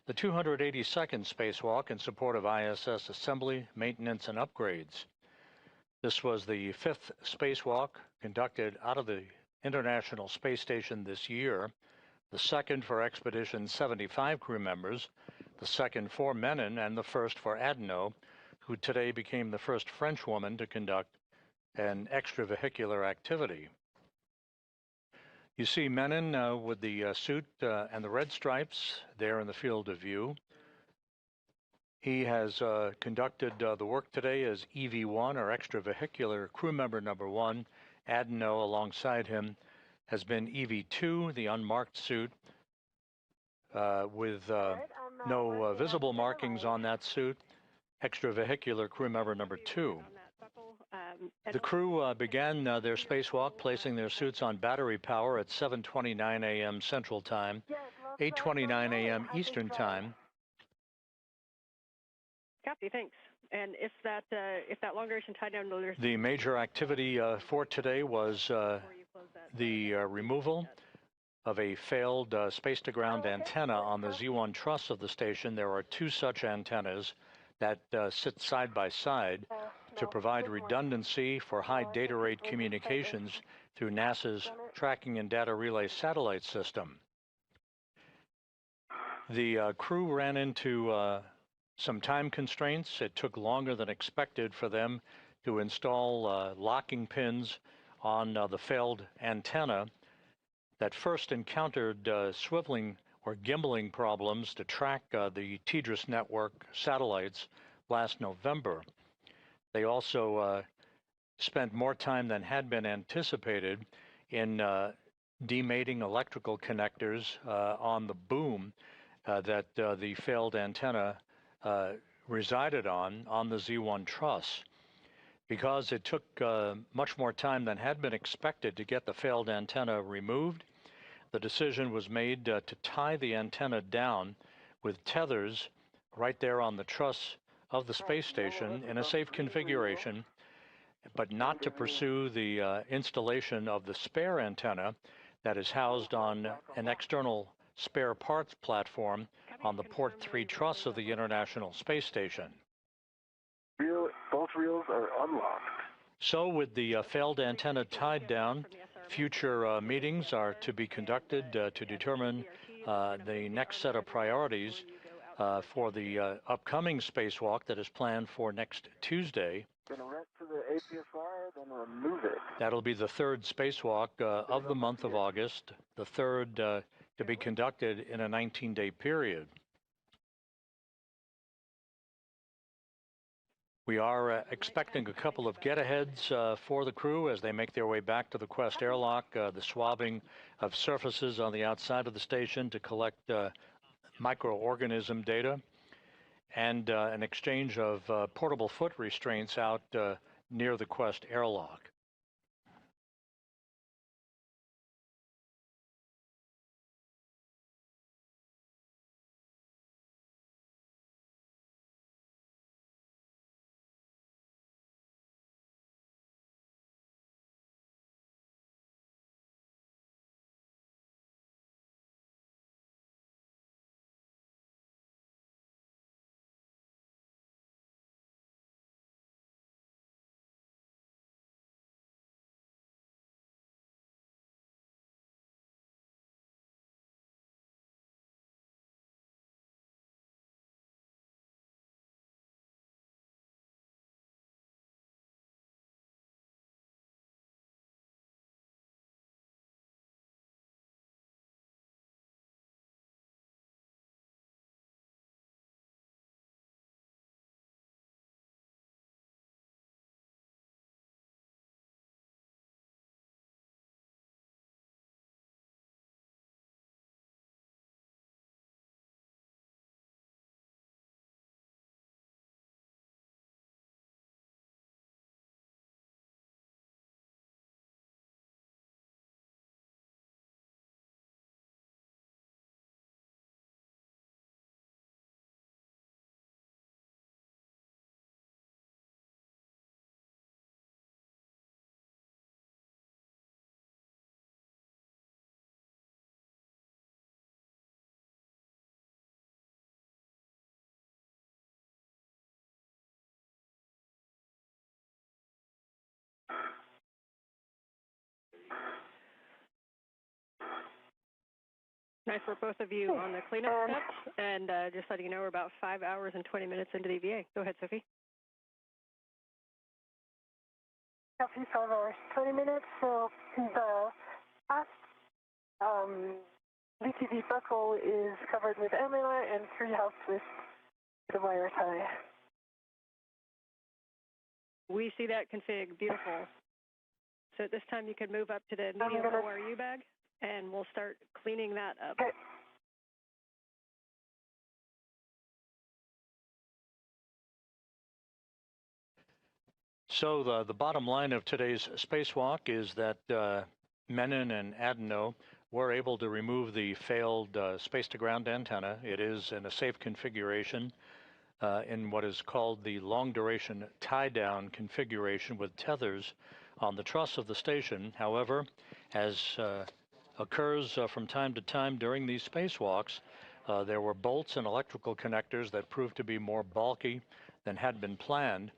Speaker 1: the 282nd spacewalk in support of ISS assembly, maintenance, and upgrades. This was the 5th spacewalk conducted out of the International Space Station this year, the 2nd for Expedition 75 crew members, the 2nd for Menon, and the 1st for Adenot, who today became the first French woman to conduct an extravehicular activity. You see Menon with the suit and the red stripes there in the field of view. He has conducted the work today as EV1, or extravehicular crew member number 1. Adenot, alongside him, has been EV2, the unmarked suit, with no visible markings on that suit. Extravehicular crew member number 2. The crew began their spacewalk placing their suits on battery power at 7:29 a.m. Central Time, 8:29 a.m. Eastern Time.
Speaker 8: Copy, thanks. And if that long duration tie down,
Speaker 1: the major activity for today was the removal of a failed space-to-ground antenna on the Z1 truss of the station. There are 2 such antennas that sit side by side to provide redundancy for high data rate communications through NASA's Tracking and Data Relay Satellite System. The crew ran into some time constraints. It took longer than expected for them to install locking pins on the failed antenna that first encountered swiveling or gimbaling problems to track the TDRS network satellites last November. They also spent more time than had been anticipated in demating electrical connectors on the boom that the failed antenna resided on the Z1 truss. Because it took much more time than had been expected to get the failed antenna removed, the decision was made to tie the antenna down with tethers right there on the truss of the space station in a safe configuration, but not to pursue the installation of the spare antenna that is housed on an external spare parts platform on the Port 3 truss of the International Space Station.
Speaker 7: Both reels are unlocked.
Speaker 1: So with the failed antenna tied down, future meetings are to be conducted to determine the next set of priorities for the upcoming spacewalk that is planned for next Tuesday.
Speaker 7: Gonna rent to the APSR, then remove it.
Speaker 1: That'll be the 3rd spacewalk of the month of August, the 3rd to be conducted in a 19-day period. We are expecting a couple of get-aheads for the crew as they make their way back to the Quest airlock, the swabbing of surfaces on the outside of the station to collect microorganism data, and an exchange of portable foot restraints out near the Quest airlock.
Speaker 8: Nice for both of you on the cleanup steps, and just letting you know we're about 5 hours and 20 minutes into the EVA. Go ahead, Sophie.
Speaker 4: Copy, 5 hours, 20 minutes. So the last VTV buckle is covered with armor and 3 housed with the wire tie.
Speaker 8: We see that config. Beautiful. So at this time, you can move up to the medium ORU bag, and we'll start cleaning that up.
Speaker 4: Okay.
Speaker 1: So the bottom line of today's spacewalk is that Menon and Adenot were able to remove the failed space-to-ground antenna. It is in a safe configuration in what is called the long-duration tie-down configuration with tethers on the truss of the station. However, as occurs from time to time during these spacewalks, there were bolts and electrical connectors that proved to be more bulky than had been planned.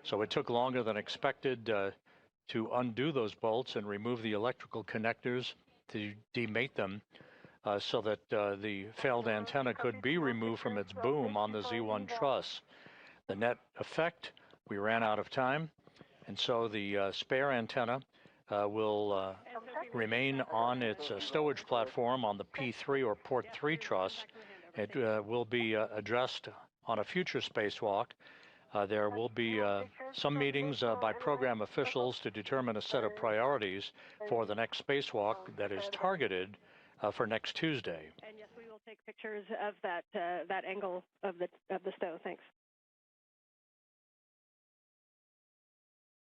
Speaker 1: So it took longer than expected to undo those bolts and remove the electrical connectors to demate them so that the failed antenna could be removed from its boom on the Z1 truss. The net effect, we ran out of time, and so the spare antenna will remain on its stowage platform on the P3 or port 3 truss. It will be addressed on a future spacewalk. There will be some meetings by program officials to determine a set of priorities for the next spacewalk that is targeted for next Tuesday.
Speaker 8: And yes, we will take pictures of that that angle of the stow. Thanks.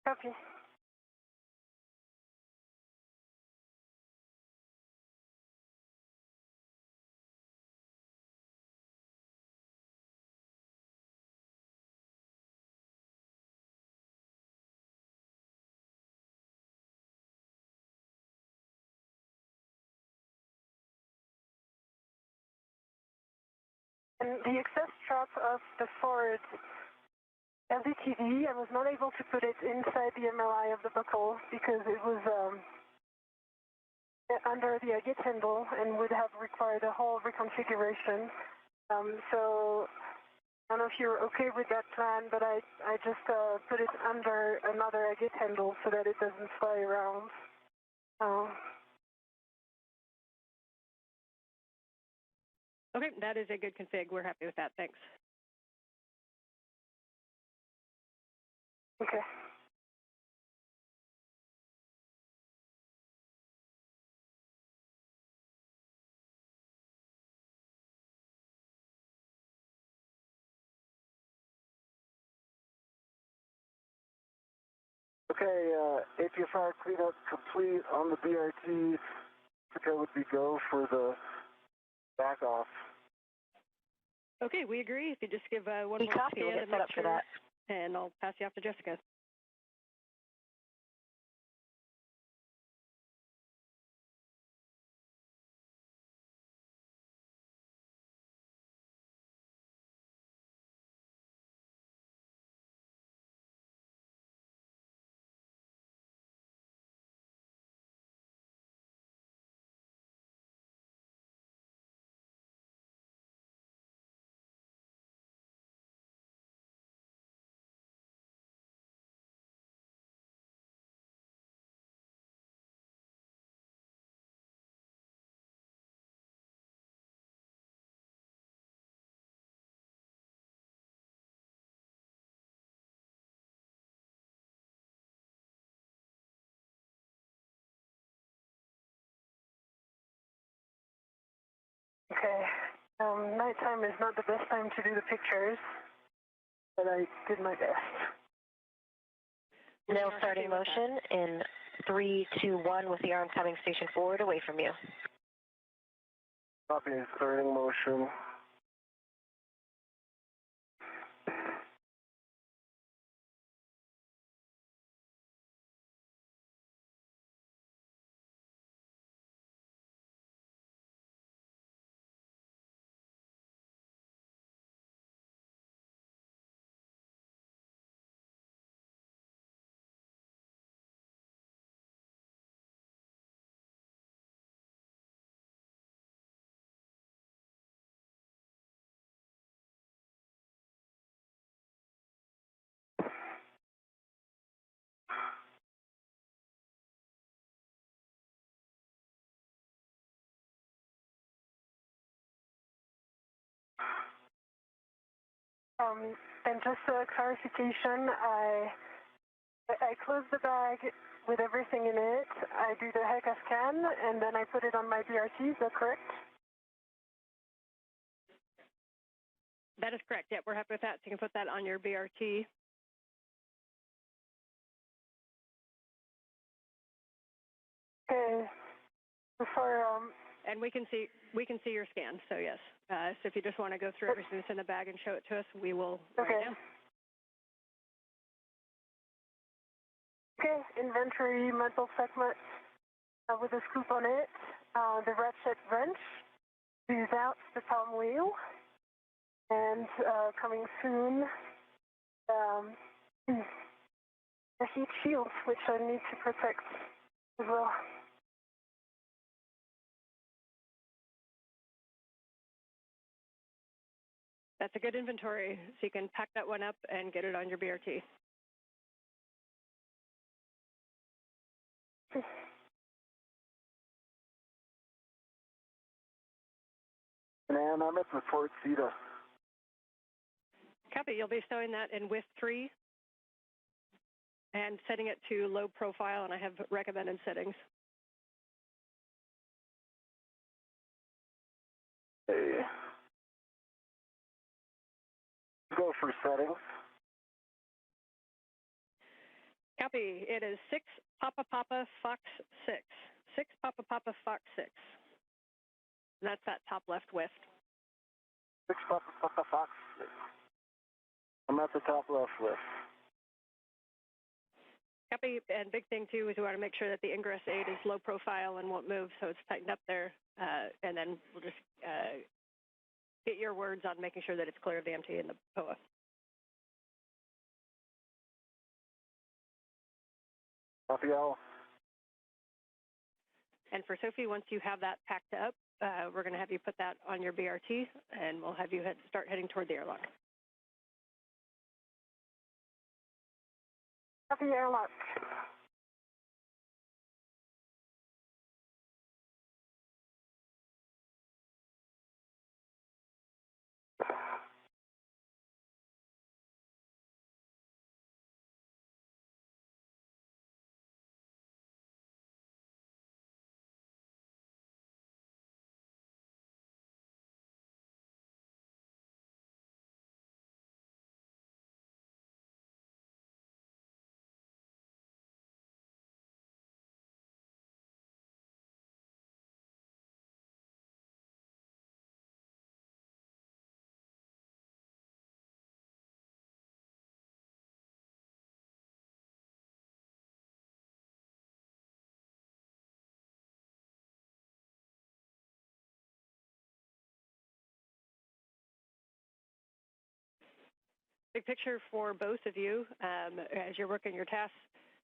Speaker 4: Copy. And the excess strap of the forward LVTV, I was not able to put it inside the MLI of the buckle because it was under the agate handle and would have required a whole reconfiguration. So I don't know if you're okay with that plan, but I just put it under another agate handle so that it doesn't fly around.
Speaker 8: Okay, that is a good config. We're happy with that. Thanks.
Speaker 4: Okay.
Speaker 7: Okay, APFR cleanup complete on the BRT. That would be go for the back off.
Speaker 8: Okay, we agree. If you just give one
Speaker 10: We
Speaker 8: more
Speaker 10: copy.
Speaker 8: scan
Speaker 10: We'll get
Speaker 8: to
Speaker 10: set
Speaker 8: make
Speaker 10: up for
Speaker 8: sure,
Speaker 10: that.
Speaker 8: and I'll pass you off to Jessica.
Speaker 4: Okay. Nighttime is not the best time to do the pictures, but I did my best.
Speaker 10: Now starting motion in 3, 2, 1 with the arm coming station forward away from you.
Speaker 7: Copy, starting motion.
Speaker 4: And just a clarification, I close the bag with everything in it. I do the HECA scan, and then I put it on my BRT. Is that correct?
Speaker 8: That is correct. Yep, we're happy with that. So you can put that on your BRT.
Speaker 4: Okay.
Speaker 8: And we can see your scan. So yes. So if you just want to go through everything that's in the bag and show it to us, we will write it down.
Speaker 4: Okay. Inventory metal segment with a scoop on it. The ratchet wrench. Squeeze out the palm wheel. And coming soon, the heat shield, which I need to protect as well.
Speaker 8: That's a good inventory, so you can pack that one up and get it on your BRT.
Speaker 7: And I'm at the Fort Cedar.
Speaker 8: Copy. You'll be showing that in with 3 and setting it to low profile, and I have recommended settings.
Speaker 7: Hey. Go for settings.
Speaker 8: Copy. It is 6 Papa Papa Fox 6. 6 Papa Papa Fox 6. And that's that top left with.
Speaker 7: 6 Papa Papa Fox 6. I'm at the top left with.
Speaker 8: Copy. And big thing too is we want to make sure that the ingress aid is low profile and won't move, so it's tightened up there. And then we'll just get your words on making sure that it's clear of the MT and the POA.
Speaker 7: Copy all.
Speaker 8: And for Sophie, once you have that packed up, we're going to have you put that on your BRT, and we'll have you start heading toward the airlock.
Speaker 4: Copy airlock.
Speaker 8: Big picture for both of you as you're working your tasks.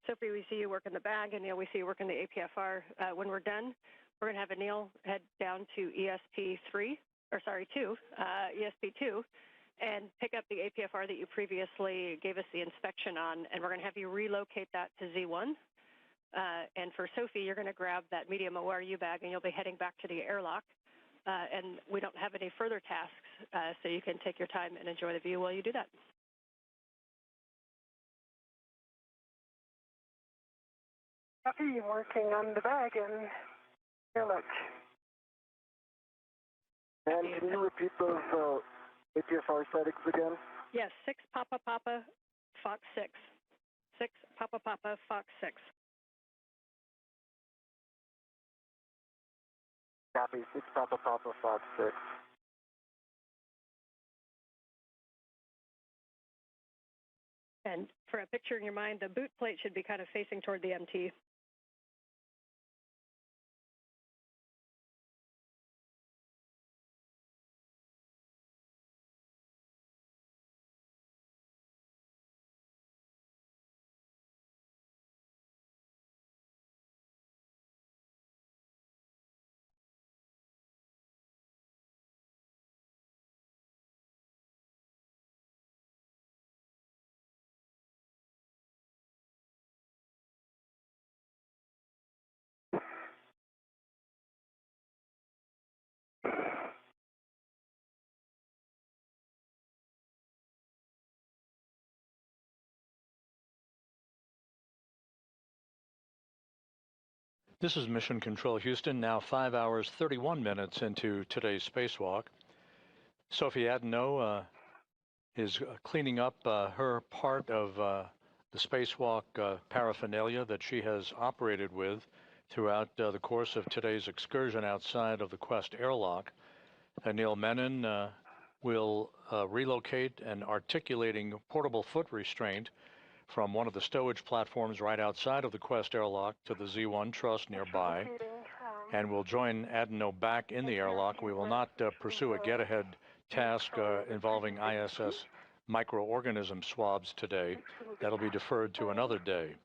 Speaker 8: Sophie, we see you work in the bag, and Neil, we see you work in the APFR. When we're done, we're going to have Anil head down to ESP2, and pick up the APFR that you previously gave us the inspection on, and we're going to have you relocate that to Z1. And for Sophie, you're going to grab that medium ORU bag, and you'll be heading back to the airlock. And we don't have any further tasks, so you can take your time and enjoy the view while you do that.
Speaker 4: Copy, working on the bag and airlock.
Speaker 7: And can you repeat those APFR settings again?
Speaker 8: Yes, 6 Papa Papa Fox 6. 6 Papa Papa Fox 6.
Speaker 7: Copy, 6 Papa Papa Fox 6.
Speaker 8: And for a picture in your mind, the boot plate should be kind of facing toward the MT.
Speaker 1: This is Mission Control Houston, now 5 hours 31 minutes into today's spacewalk. Sophie Adenot is cleaning up her part of the spacewalk paraphernalia that she has operated with throughout the course of today's excursion outside of the Quest airlock. Anil Menon will relocate an articulating portable foot restraint from one of the stowage platforms right outside of the Quest airlock to the Z1 truss nearby, and will join Adenot back in the airlock. We will not pursue a get-ahead task involving ISS microorganism swabs today. That'll be deferred to another day.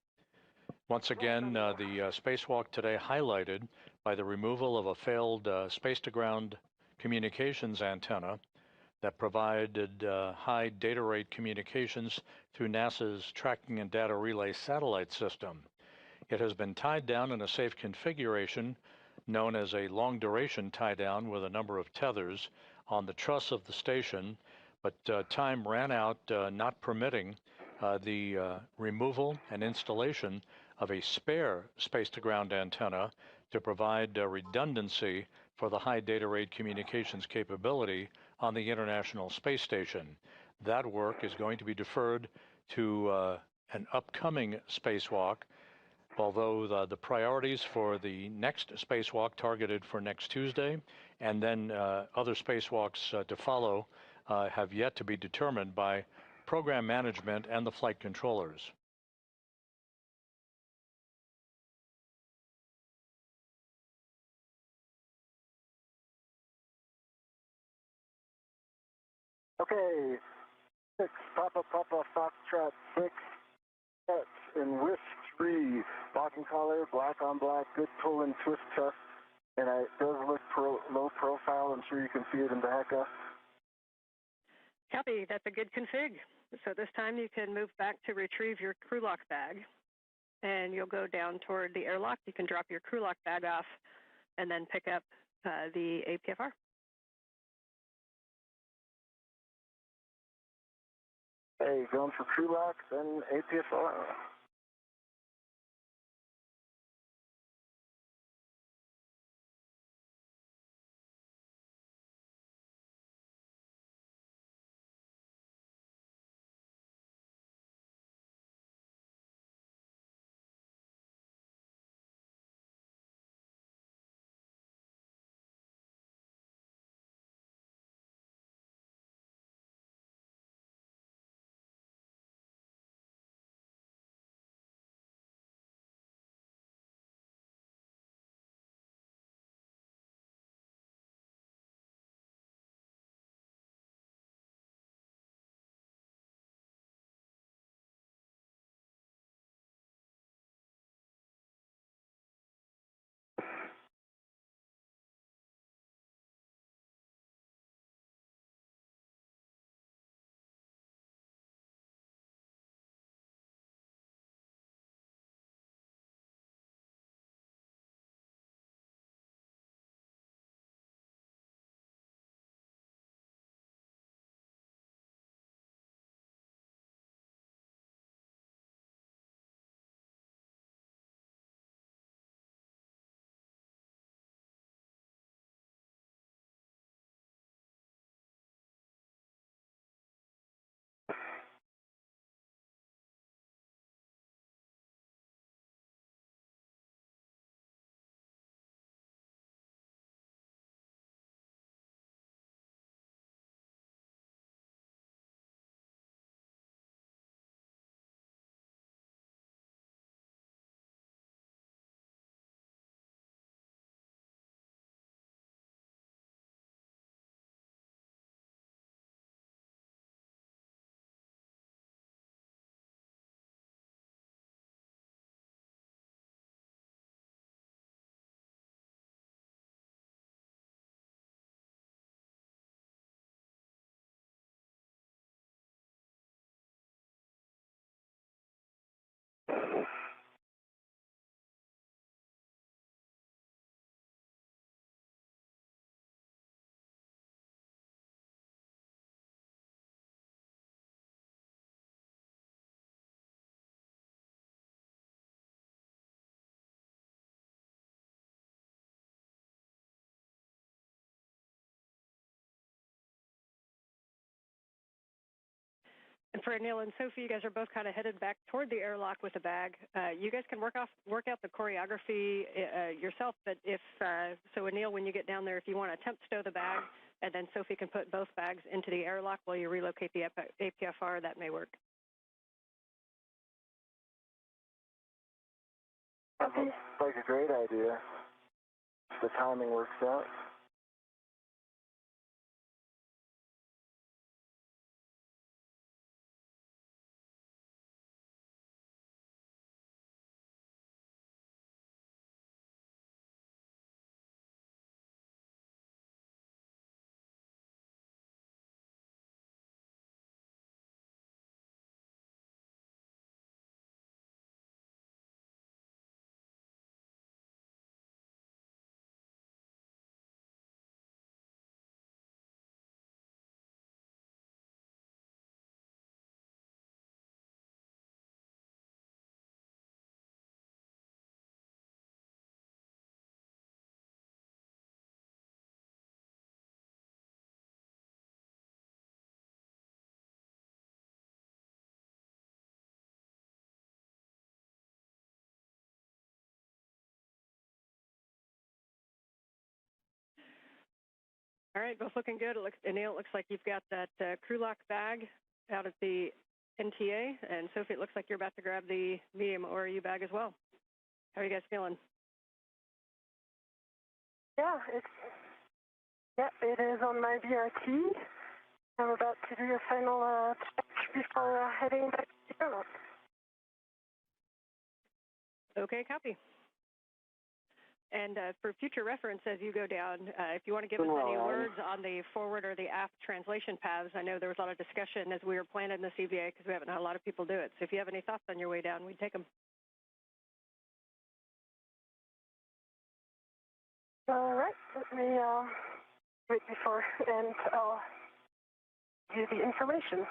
Speaker 1: Once again, the spacewalk today highlighted by the removal of a failed space-to-ground communications antenna that provided high data rate communications through NASA's Tracking and Data Relay satellite system. It has been tied down in a safe configuration known as a long-duration tie-down with a number of tethers on the truss of the station, but time ran out, not permitting the removal and installation of a spare space-to-ground antenna to provide redundancy for the high data rate communications capability on the International Space Station. That work is going to be deferred to an upcoming spacewalk, although the priorities for the next spacewalk targeted for next Tuesday and then other spacewalks to follow have yet to be determined by program management and the flight controllers.
Speaker 7: Okay, 6, Papa, Foxtrot 6, sets in Wish 3, locking collar, black on black, good pull and twist test, and it does look low profile. I'm sure you can see it in the HECA.
Speaker 8: Copy, that's a good config. So this time you can move back to retrieve your crew lock bag, and you'll go down toward the airlock. You can drop your crew lock bag off and then pick up the APFR.
Speaker 7: Hey, going for crew lock, then APFR.
Speaker 8: And for Anil and Sophie, you guys are both kind of headed back toward the airlock with the bag. You guys can work out the choreography yourself, but so Anil, when you get down there, if you want to attempt stow the bag, and then Sophie can put both bags into the airlock while you relocate the APFR, that may work.
Speaker 7: That looks like a great idea. The timing works out.
Speaker 8: All right, both looking good. Anil, it looks like you've got that crew lock bag out at the NTA, and Sophie, it looks like you're about to grab the medium ORU bag as well. How are you guys feeling?
Speaker 4: Yeah, it is on my BRT. I'm about to do a final check before heading back to the airlock.
Speaker 8: Okay, copy. And for future reference, as you go down, if you want to give us any words on the forward or the aft translation paths, I know there was a lot of discussion as we were planning the CVA because we haven't had a lot of people do it. So if you have any thoughts on your way down, we'd take them.
Speaker 4: All right, let me wait before, and I'll give you the information.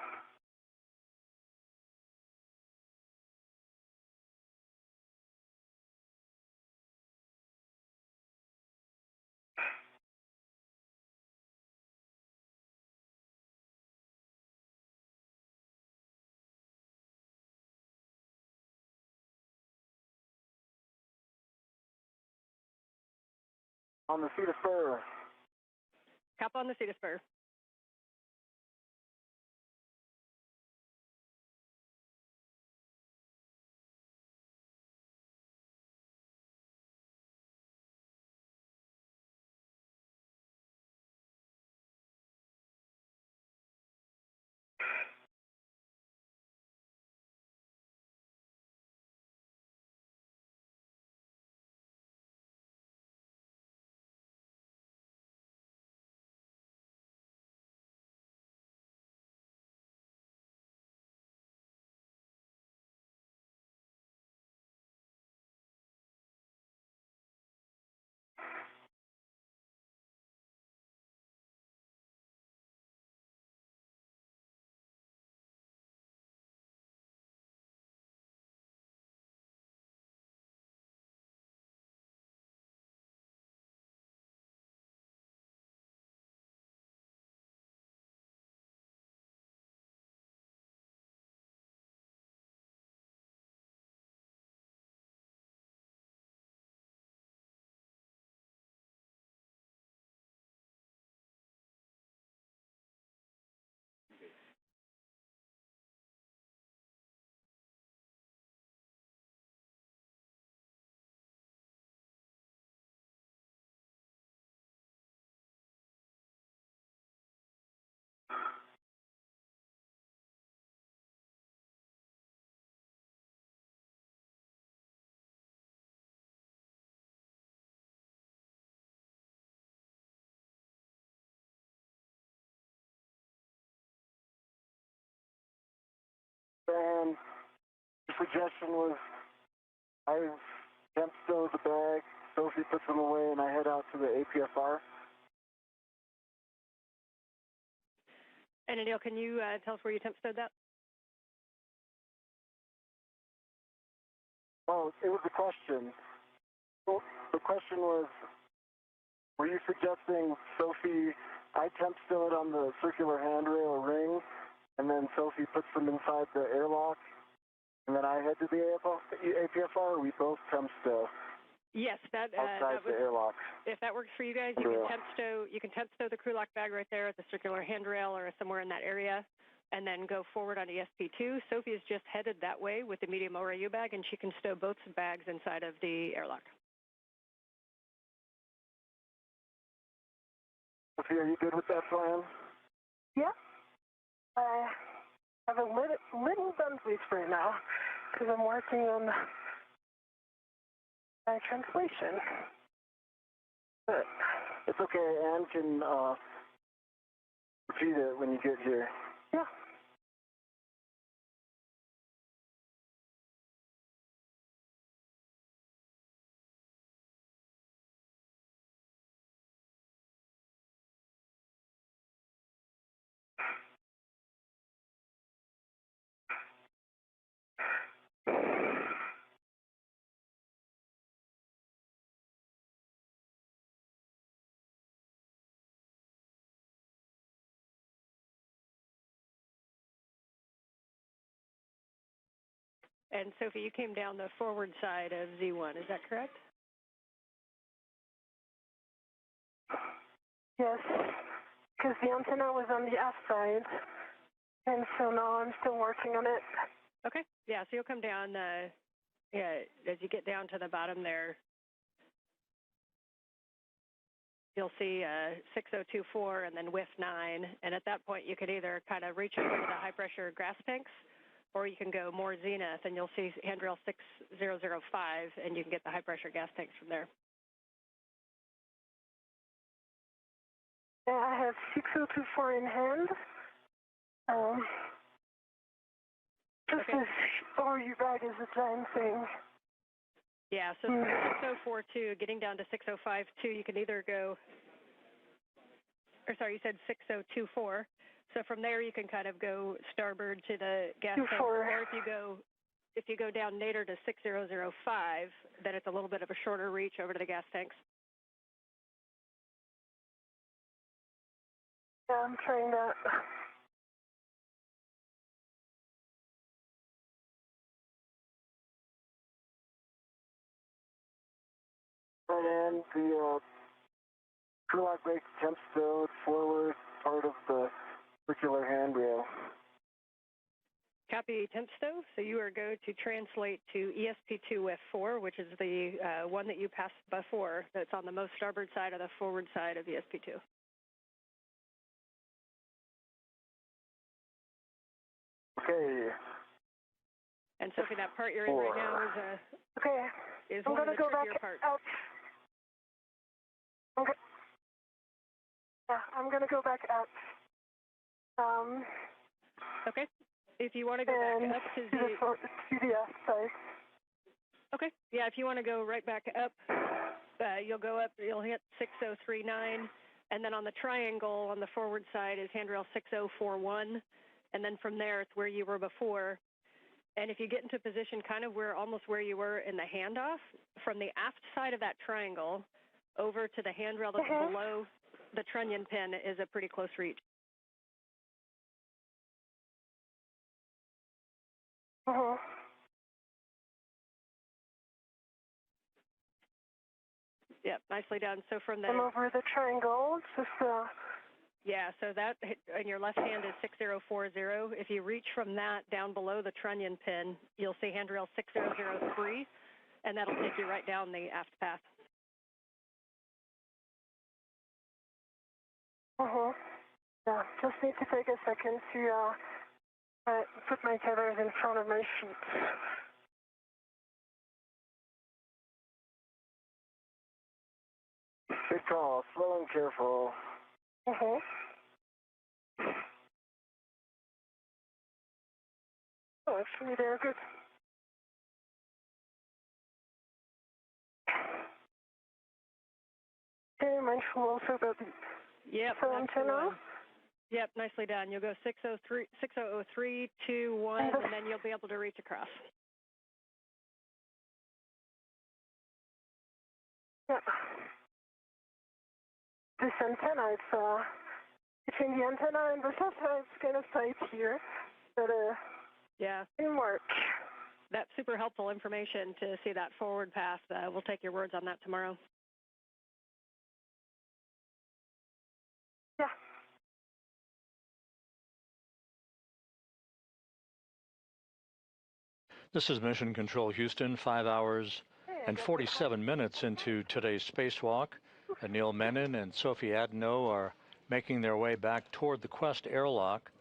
Speaker 7: On the seat of spur.
Speaker 8: Cap on the seat of spur.
Speaker 7: And the suggestion was I temp stow the bag, Sophie puts them away, and I head out to the APFR.
Speaker 8: And Anil, can you tell us where you temp stowed that?
Speaker 7: Oh, it was a question. Well, the question was, were you suggesting, Sophie, I temp stow it on the circular handrail or ring, and then Sophie puts them inside the airlock, and then I head to the APFR, or we both temp stow?
Speaker 8: Yes, that
Speaker 7: outside
Speaker 8: was,
Speaker 7: the airlock.
Speaker 8: If that works for you guys, you can temp stow. You can temp stow the crew lock bag right there at the circular handrail or somewhere in that area, and then go forward on ESP2. Sophie has just headed that way with the medium ORU bag, and she can stow both bags inside of the airlock.
Speaker 7: Sophie, are you good with that plan?
Speaker 4: Yeah. I have a little gun sleep right now because I'm working on my translation.
Speaker 7: But it's okay. Anne can repeat it when you get here.
Speaker 4: Yeah.
Speaker 8: And Sophie, you came down the forward side of Z1, is that correct?
Speaker 4: Yes, because the antenna was on the aft side, and so now I'm still working on it.
Speaker 8: Okay, yeah, so you'll come down, as you get down to the bottom there, you'll see 6024 and then WIF 9, and at that point you could either kind of reach over to the high pressure gas tanks, or you can go more zenith and you'll see handrail 6005 and you can get the high pressure gas tanks from there.
Speaker 4: Yeah, I have 6024 in hand. Just
Speaker 8: Okay.
Speaker 4: this ORU bag is a giant thing.
Speaker 8: Yeah, so 6042, getting down to 6052, you can either go, or sorry, you said 6024. So from there you can kind of go starboard to the gas tank, or if you go down nadir to 6005, then it's a little bit of a shorter reach over to the gas tanks.
Speaker 4: Yeah, I'm trying that.
Speaker 7: And the crew lock brake temp stowed forward part of the circular handrail.
Speaker 8: Copy temp stow. So you are going to translate to ESP2 F4, which is the one that you passed before, that's on the most starboard side of the forward side of ESP2.
Speaker 7: Okay.
Speaker 8: And Sophie, that part you're in right now is
Speaker 4: I'm
Speaker 8: one of
Speaker 4: gonna
Speaker 8: the
Speaker 4: go back
Speaker 8: trickier parts.
Speaker 4: out. Okay. Yeah, I'm gonna go back out.
Speaker 8: Okay. If you want to go back up to
Speaker 4: the aft side.
Speaker 8: Okay. Yeah, if you want to go right back up, you'll go up, you'll hit 6039, and then on the triangle on the forward side is handrail 6041, and then from there it's where you were before. And if you get into position kind of almost where you were in the handoff, from the aft side of that triangle over to the handrail that's below the trunnion pin is a pretty close reach. Yeah, nicely done. So from the...
Speaker 4: I'm over the triangle, it's just
Speaker 8: Yeah, so that in your left hand is 6040. If you reach from that down below the trunnion pin, you'll see handrail 6003, and that'll take you right down the aft path.
Speaker 4: Yeah, just need to take a second to put my tethers in front of my feet.
Speaker 7: Good call, slow and careful.
Speaker 4: Oh, actually, they're good. Okay, mindful also about the antenna.
Speaker 8: Yep, nicely done. You'll go 603, 6003, 2, 1, and then you'll be able to reach across.
Speaker 4: Yeah. This antenna, Between the antenna and the satellite, it's kind of tight here, but
Speaker 8: yeah,
Speaker 4: it can work.
Speaker 8: that's super helpful information to see that forward path. We'll take your words on that tomorrow.
Speaker 4: Yeah.
Speaker 1: This is Mission Control Houston, 5 hours and 47 minutes into today's spacewalk. Anil Menon and Sophie Adenot are making their way back toward the Quest airlock.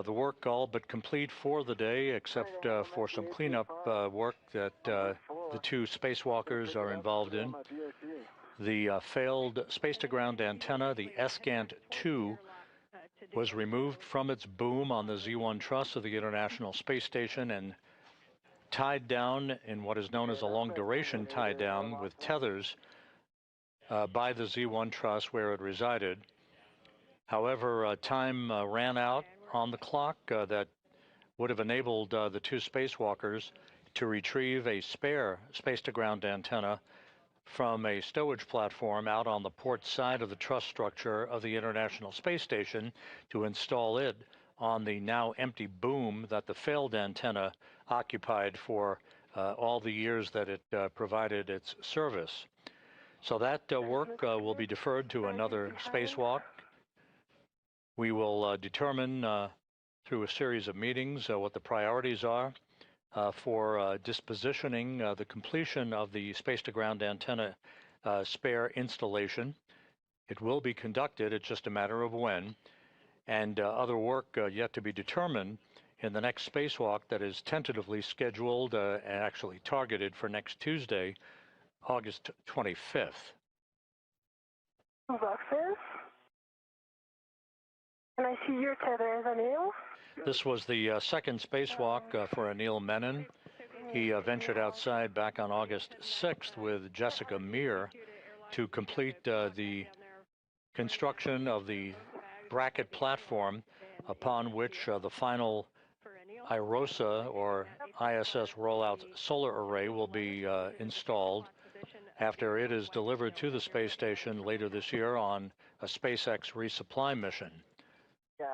Speaker 1: The work all but complete for the day, except for some cleanup work that the two spacewalkers are involved in. The failed space-to-ground antenna, the ESCANT-2, was removed from its boom on the Z1 truss of the International Space Station and tied down in what is known as a long-duration tie-down with tethers by the Z1 truss where it resided. However, time ran out on the clock that would have enabled the two spacewalkers to retrieve a spare space-to-ground antenna from a stowage platform out on the port side of the truss structure of the International Space Station to install it on the now empty boom that the failed antenna occupied for all the years that it provided its service. So that work will be deferred to another spacewalk. We will determine through a series of meetings what the priorities are for dispositioning the completion of the space-to-ground antenna spare installation. It will be conducted, it's just a matter of when, and other work yet to be determined in the next spacewalk that is tentatively scheduled and actually targeted for next Tuesday, August 25th.
Speaker 4: Boxes. Can I see your tethers, Anil?
Speaker 1: This was the second spacewalk for Anil Menon. He ventured outside back on August 6th with Jessica Meir to complete the construction of the bracket platform upon which the final IROSA or ISS rollout solar array will be installed after it is delivered to the space station later this year on a SpaceX resupply mission.
Speaker 7: Yeah,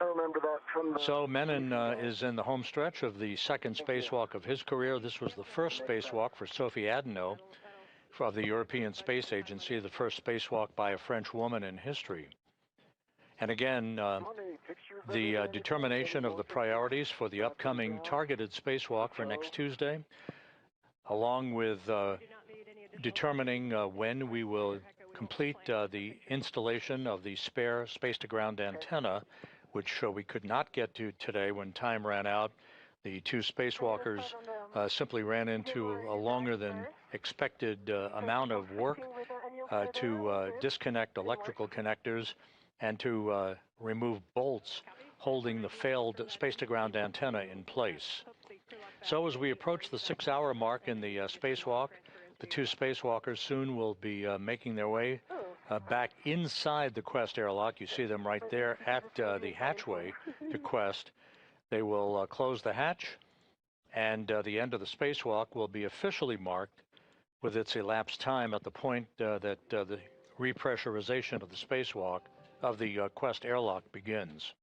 Speaker 7: I remember that from the...
Speaker 1: So Menon is in the home stretch of the second spacewalk of his career. This was the first spacewalk for Sophie Adenot of the European Space Agency, the first spacewalk by a French woman in history. And again, the determination of the priorities for the upcoming targeted spacewalk for next Tuesday, along with determining when we will complete the installation of the spare space-to-ground antenna, which we could not get to today when time ran out. The two spacewalkers simply ran into a longer than expected amount of work to disconnect electrical connectors and to remove bolts holding the failed space-to-ground antenna in place. So as we approach the 6-hour mark in the spacewalk, the two spacewalkers soon will be making their way back inside the Quest airlock. You see them right there at the hatchway to Quest. They will close the hatch, and the end of the spacewalk will be officially marked with its elapsed time at the point that the repressurization of the spacewalk of the Quest airlock begins.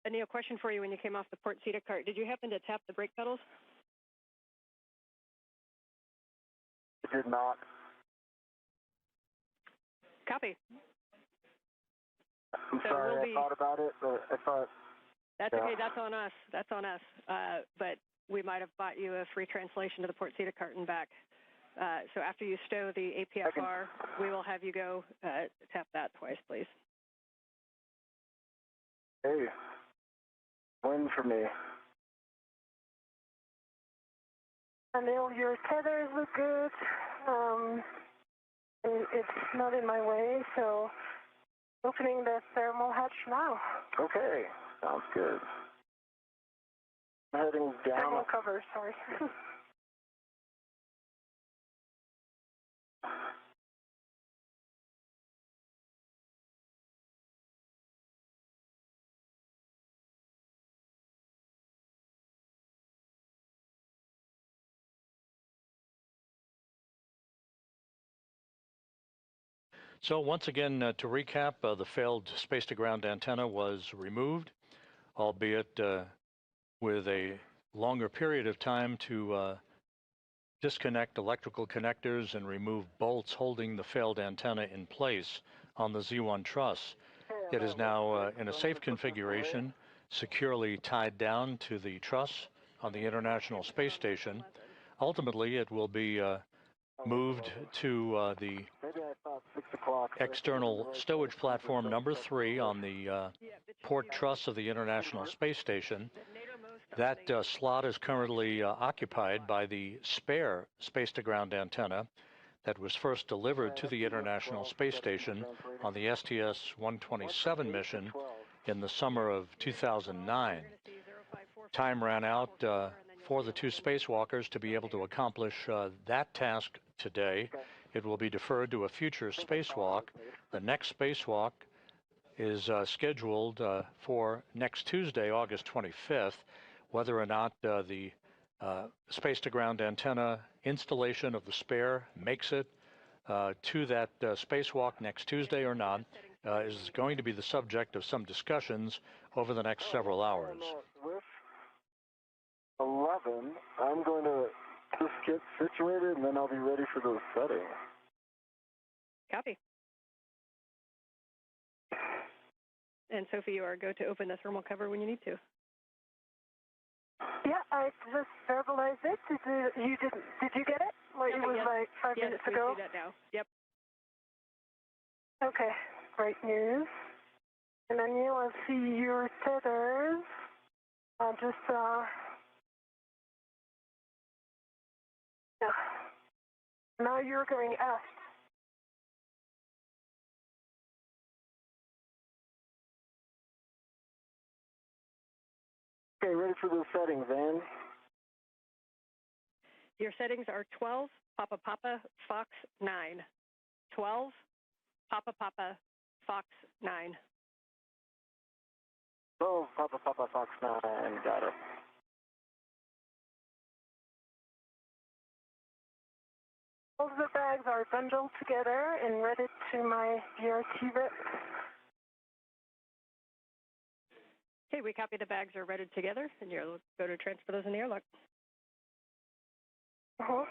Speaker 8: Anil, question for you when you came off the port seat cart. Did you happen to tap the brake pedals?
Speaker 7: I did not.
Speaker 8: Copy.
Speaker 7: I'm sorry, I thought about it, but I thought...
Speaker 8: That's okay, that's on us. That's on us. But we might have bought you a free translation to the port seat cart and back. So after you stow the APFR, we will have you go tap that twice, please.
Speaker 7: Hey, win for me.
Speaker 4: Anil, your tethers look good. And it's not in my way, so opening the thermal hatch now.
Speaker 7: Okay, sounds good. Heading down.
Speaker 4: Thermal cover, sorry.
Speaker 1: So once again, to recap, the failed space-to-ground antenna was removed, albeit with a longer period of time to disconnect electrical connectors and remove bolts holding the failed antenna in place on the Z1 truss. It is now in a safe configuration, securely tied down to the truss on the International Space Station. Ultimately, it will be moved to the external stowage platform number 3 on the port truss of the International Space Station. That slot is currently occupied by the spare space-to-ground antenna that was first delivered to the International Space Station on the STS-127 mission in the summer of 2009. Time ran out for the 2 spacewalkers to be able to accomplish that task today. It will be deferred to a future spacewalk. The next spacewalk is scheduled for next Tuesday, August 25th. Whether or not the space-to-ground antenna installation of the spare makes it to that spacewalk next Tuesday or not is going to be the subject of some discussions over the next several hours.
Speaker 7: 11, I'm going to just get situated and then I'll be ready for those settings.
Speaker 8: Copy. And Sophie, you are go to open the thermal cover when you need to.
Speaker 4: Yeah, I just verbalized it. Did you get it? Like, it was like 5 minutes ago?
Speaker 8: Yes, we see that now. Yep.
Speaker 4: Okay, great news. And then you will see your tethers. Yeah. Now you're going aft.
Speaker 7: Okay, ready for those settings, Van.
Speaker 8: Your settings are 12, Papa Papa, Fox 9. 12, Papa Papa, Fox 9.
Speaker 7: Oh, Papa Papa Fox 9, got it.
Speaker 4: All of the bags are bundled together and ready to my DRT rep.
Speaker 8: Okay, we copy the bags are ready together, and you'll go to transfer those in the airlock.
Speaker 4: Uh-huh.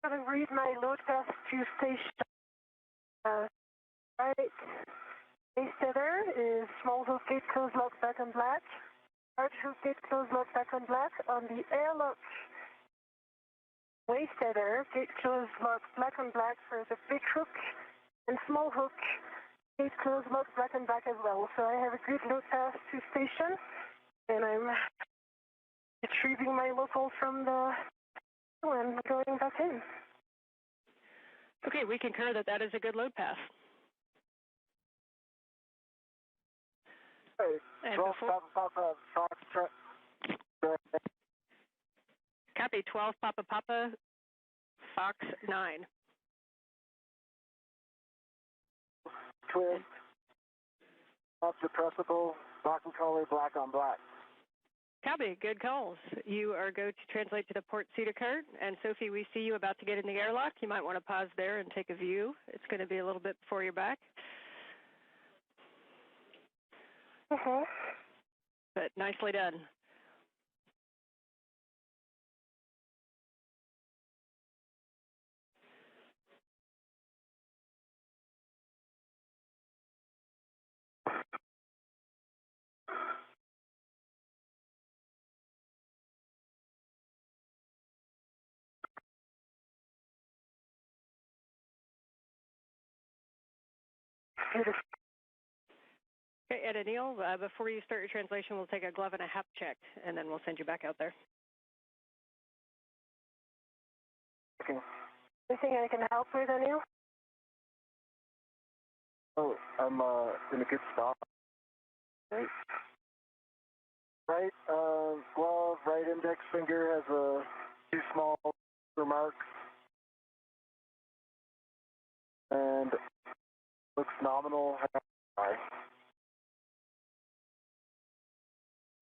Speaker 4: I'm going to read my load path to station. Right. Base tether is small hook gate close lock back on black. Large hook gate close lock back on black. On the airlock waist tether, gate close lock black on black for the big hook, and small hook gate close lock black and black as well. So I have a good load path to station, and I'm retrieving my local from the and going back in.
Speaker 8: Okay, we concur that that is a good load path.
Speaker 7: Hey,
Speaker 8: And
Speaker 7: 12 Papa Fox truck.
Speaker 8: Copy, 12 Papa Fox 9.
Speaker 7: Twist. Off depressible, black and color, black on black.
Speaker 8: Copy, good calls. You are go to translate to the port seat occurred. And Sophie, we see you about to get in the airlock. You might want to pause there and take a view. It's going to be a little bit before you're back. But nicely done. Okay, Ed and Neil, before you start your translation, we'll take a glove and a hap check, and then we'll send you back out there.
Speaker 4: Okay. Anything I can help with, Anil?
Speaker 7: Oh, I'm in a good spot. Right glove, right index finger has a few small marks. And looks nominal.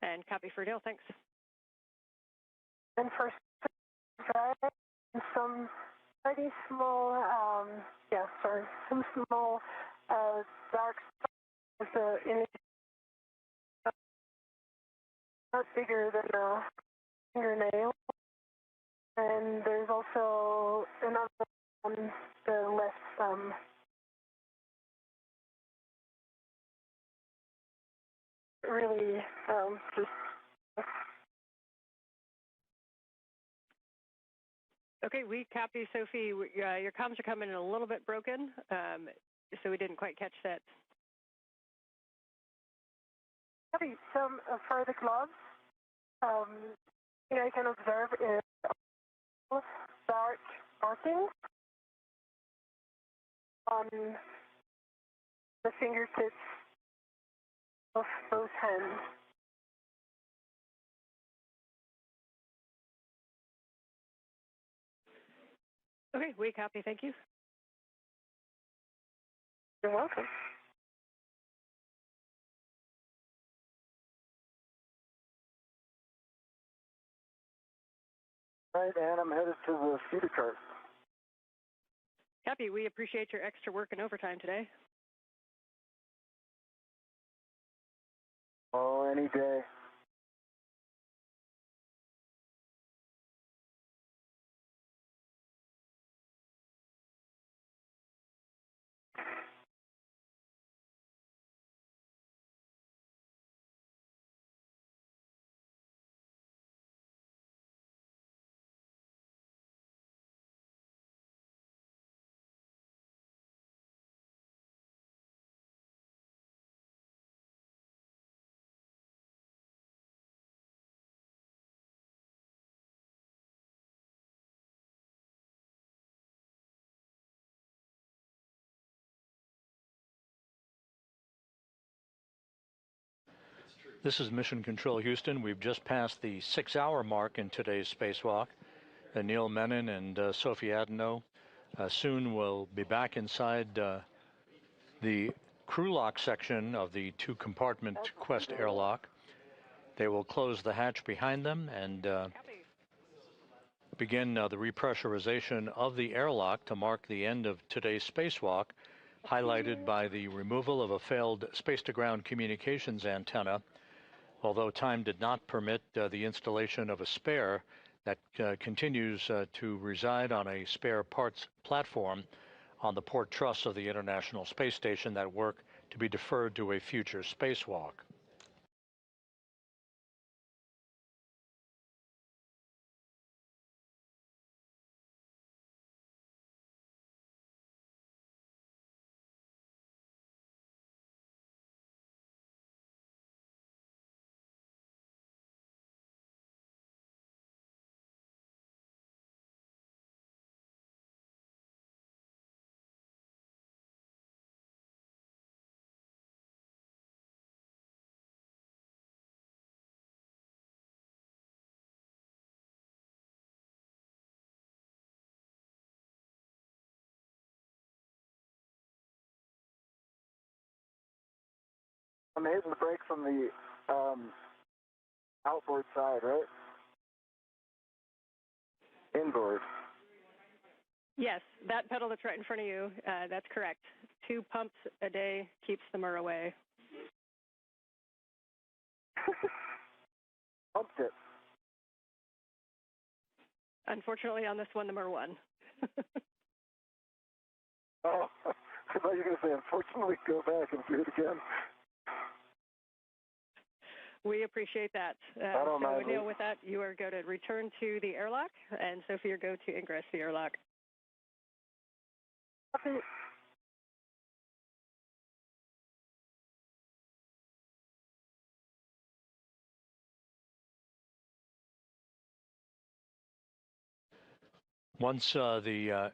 Speaker 8: And copy for Neil, thanks.
Speaker 4: And for some pretty small, some small dark spots in not bigger than a fingernail. And there's also another on the left thumb. Really, just.
Speaker 8: Okay, we copy, Sophie. Your comms are coming in a little bit broken, so we didn't quite catch that.
Speaker 4: Copy. Some for the gloves, I can observe is dark markings on the fingertips of both hands.
Speaker 8: Okay, we copy, thank you.
Speaker 4: You're welcome.
Speaker 7: Right, and I'm headed to the feeder cart.
Speaker 8: Copy, we appreciate your extra work and overtime today.
Speaker 7: Oh, any day.
Speaker 1: This is Mission Control Houston. We've just passed the 6-hour mark in today's spacewalk. Anil Menon and Sophie Adenot soon will be back inside the crew lock section of the 2-compartment Quest airlock. They will close the hatch behind them and begin the repressurization of the airlock to mark the end of today's spacewalk, highlighted by the removal of a failed space-to-ground communications antenna, although time did not permit the installation of a spare that continues to reside on a spare parts platform on the port truss of the International Space Station, that work to be deferred to a future spacewalk.
Speaker 7: I'm hitting the brakes on the outboard side, right? Inboard.
Speaker 8: Yes, that pedal that's right in front of you, that's correct. 2 pumps a day keeps the myrrh away.
Speaker 7: Pumped it.
Speaker 8: Unfortunately, on this one, the myrrh won.
Speaker 7: Oh, I thought you were going to say, unfortunately, go back and do it again.
Speaker 8: We appreciate that.
Speaker 7: I don't mind.
Speaker 8: Anil, with that, you are going to return to the airlock, and Sophie, you're going to ingress the airlock.
Speaker 4: Copy.
Speaker 1: Once the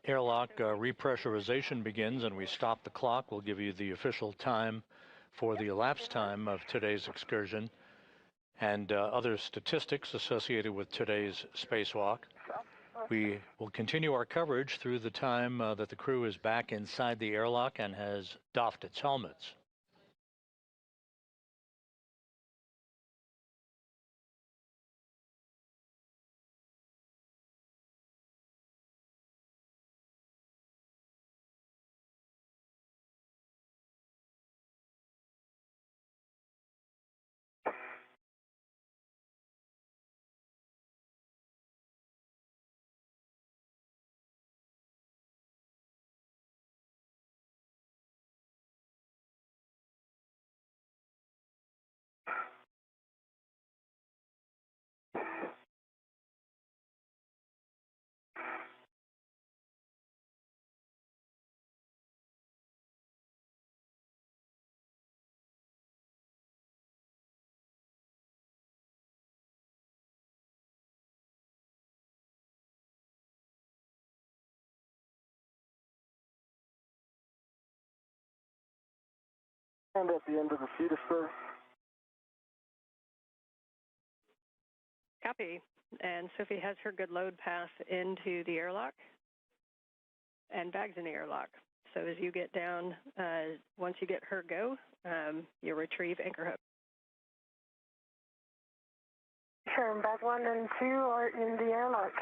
Speaker 1: airlock repressurization begins and we stop the clock, we'll give you the official time for the elapsed time of today's excursion and other statistics associated with today's spacewalk. We will continue our coverage through the time that the crew is back inside the airlock and has doffed its helmets.
Speaker 7: And at the end of the feeder spur.
Speaker 8: Copy. And Sophie has her good load path into the airlock and bags in the airlock. So as you get down, once you get her go, you retrieve anchor hook.
Speaker 4: Sure, bag 1 and 2 are in the airlock.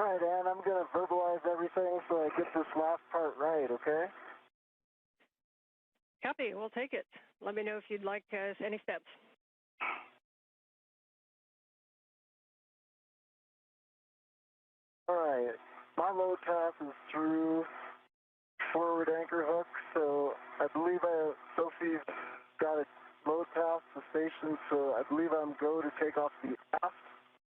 Speaker 7: All right, Ann, I'm going to verbalize everything so I get this last part right, okay?
Speaker 8: Copy. We'll take it. Let me know if you'd like any steps.
Speaker 7: All right. My load path is through forward anchor hook, so I believe Sophie's got a load path to station, so I believe I'm go to take off the aft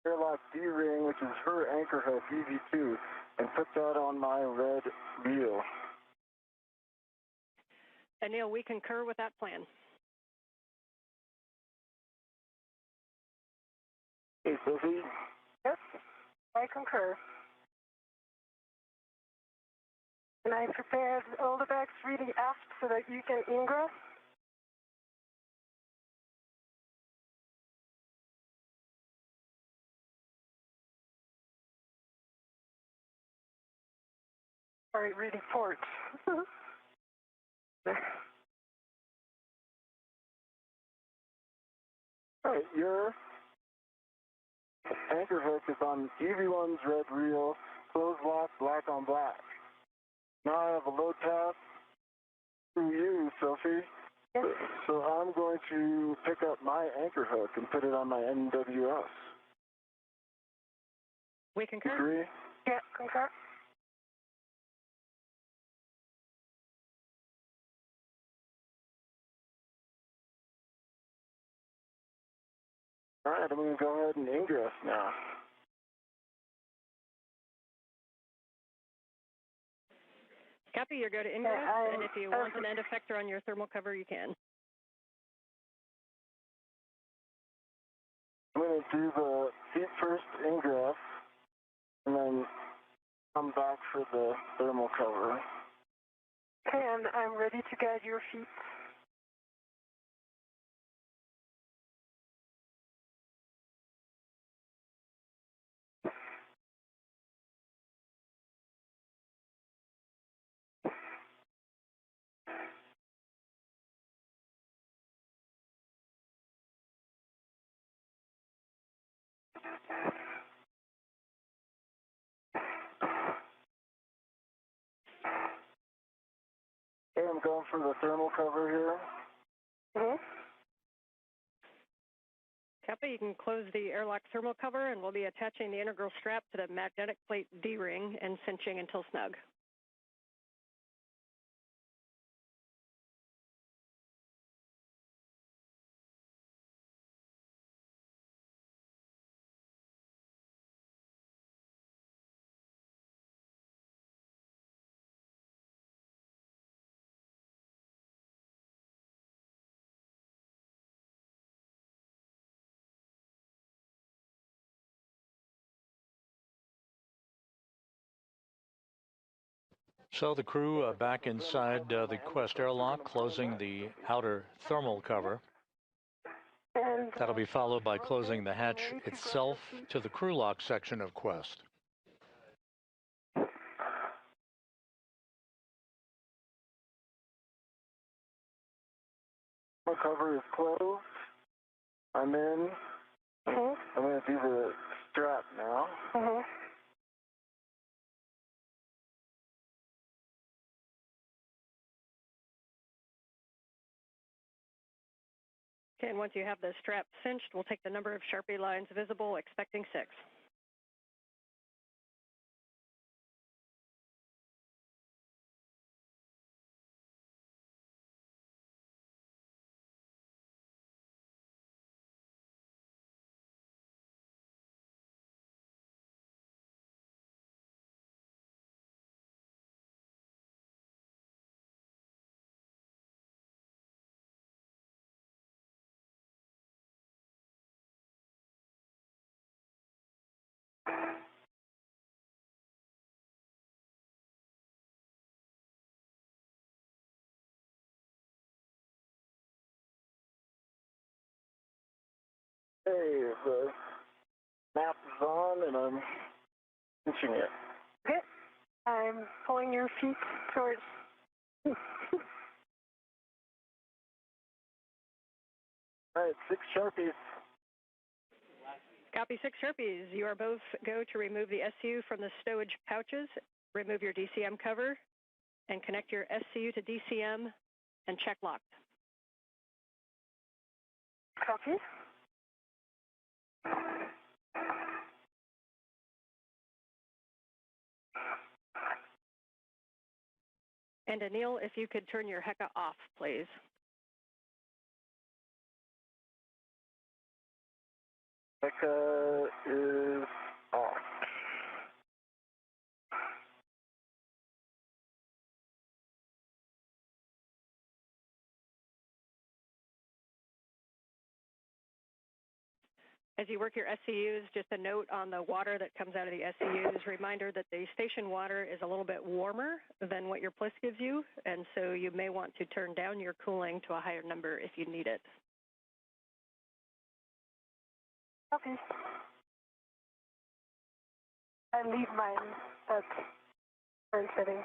Speaker 7: airlock D-ring, which is her anchor hook, EV2, and put that on my red reel.
Speaker 8: Anil, we concur with that plan.
Speaker 7: Hey, Sophie?
Speaker 4: Yes, I concur. And I prepared all the bags really aft so that you can ingress. Sorry, really port.
Speaker 7: All right, your anchor hook is on EV1's red reel, closed lock, black on black. Now I have a load path through you, Sophie.
Speaker 4: Yes.
Speaker 7: So I'm going to pick up my anchor hook and put it on my NWS.
Speaker 8: We concur.
Speaker 7: Agree?
Speaker 4: Yeah, concur.
Speaker 7: All right, I'm going to go ahead and ingress now.
Speaker 8: Copy, you go to ingress, and if you want an end effector on your thermal cover, you can.
Speaker 7: I'm going to do the feet first ingress, and then come back for the thermal cover. And I'm ready to guide your feet. Okay, I'm going for the thermal cover here.
Speaker 8: Copy, you can close the airlock thermal cover, and we'll be attaching the integral strap to the magnetic plate D-ring and cinching until snug.
Speaker 1: So the crew back inside the Quest airlock, closing the outer thermal cover. That'll be followed by closing the hatch itself to the crew lock section of Quest.
Speaker 7: My cover is closed. I'm in. I'm going to do the strap now.
Speaker 8: Okay, and once you have the strap cinched, we'll take the number of Sharpie lines visible, expecting 6.
Speaker 7: Hey, the map is on, and I'm cinching it. Okay. I'm pulling your feet towards... All right, 6 Sharpies.
Speaker 8: Copy, 6 Sharpies. You are both go to remove the SCU from the stowage pouches, remove your DCM cover, and connect your SCU to DCM and check locked.
Speaker 4: Copy.
Speaker 8: And Anil, if you could turn your HECA off, please.
Speaker 7: HECA is off.
Speaker 8: As you work your SCUs, just a note on the water that comes out of the SCUs, reminder that the station water is a little bit warmer than what your PLIS gives you, and so you may want to turn down your cooling to a higher number if you need it.
Speaker 4: Okay. I leave mine at current setting.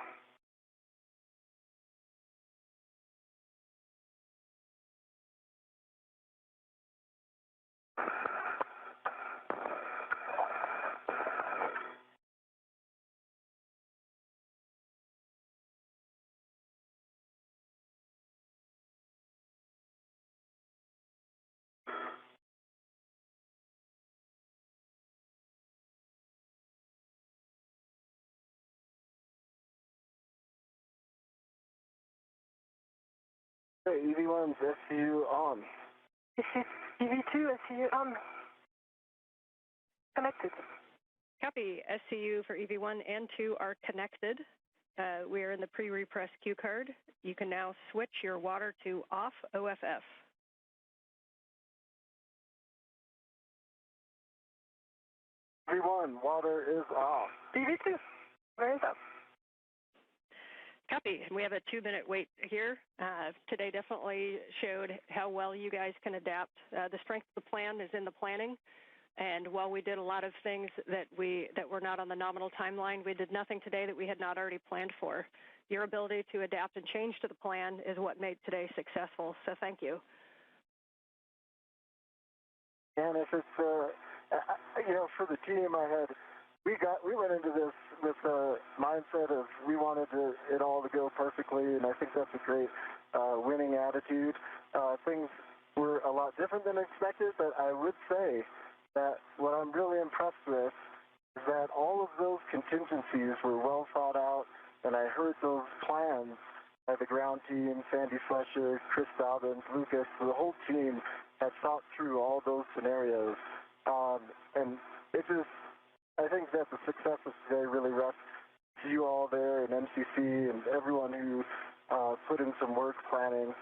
Speaker 7: Hey, EV1's SCU on.
Speaker 4: EV2 SCU on. Connected.
Speaker 8: Copy. SCU for EV1 and 2 are connected. We are in the pre-repressed cue card. You can now switch your water to off OFF.
Speaker 7: Everyone, water is off. DV2, very up.
Speaker 8: Copy. We have a 2-minute wait here. Today definitely showed how well you guys can adapt. The strength of the plan is in the planning. And while we did a lot of things that were not on the nominal timeline, we did nothing today that we had not already planned for. Your ability to adapt and change to the plan is what made today successful. So thank you.
Speaker 7: And if it's, for the team, we went into this with a mindset of we wanted it all to go perfectly, and I think that's a great winning attitude. Things were a lot different than expected, but I would say that what I'm really impressed with is that all of those contingencies were well thought out, and I heard those plans by the ground team, Sandy Fletcher, Chris Dobbins, Lucas, the whole team had thought through all those scenarios. And I think that the success of today really rests to you all there and MCC and everyone who put in some work planning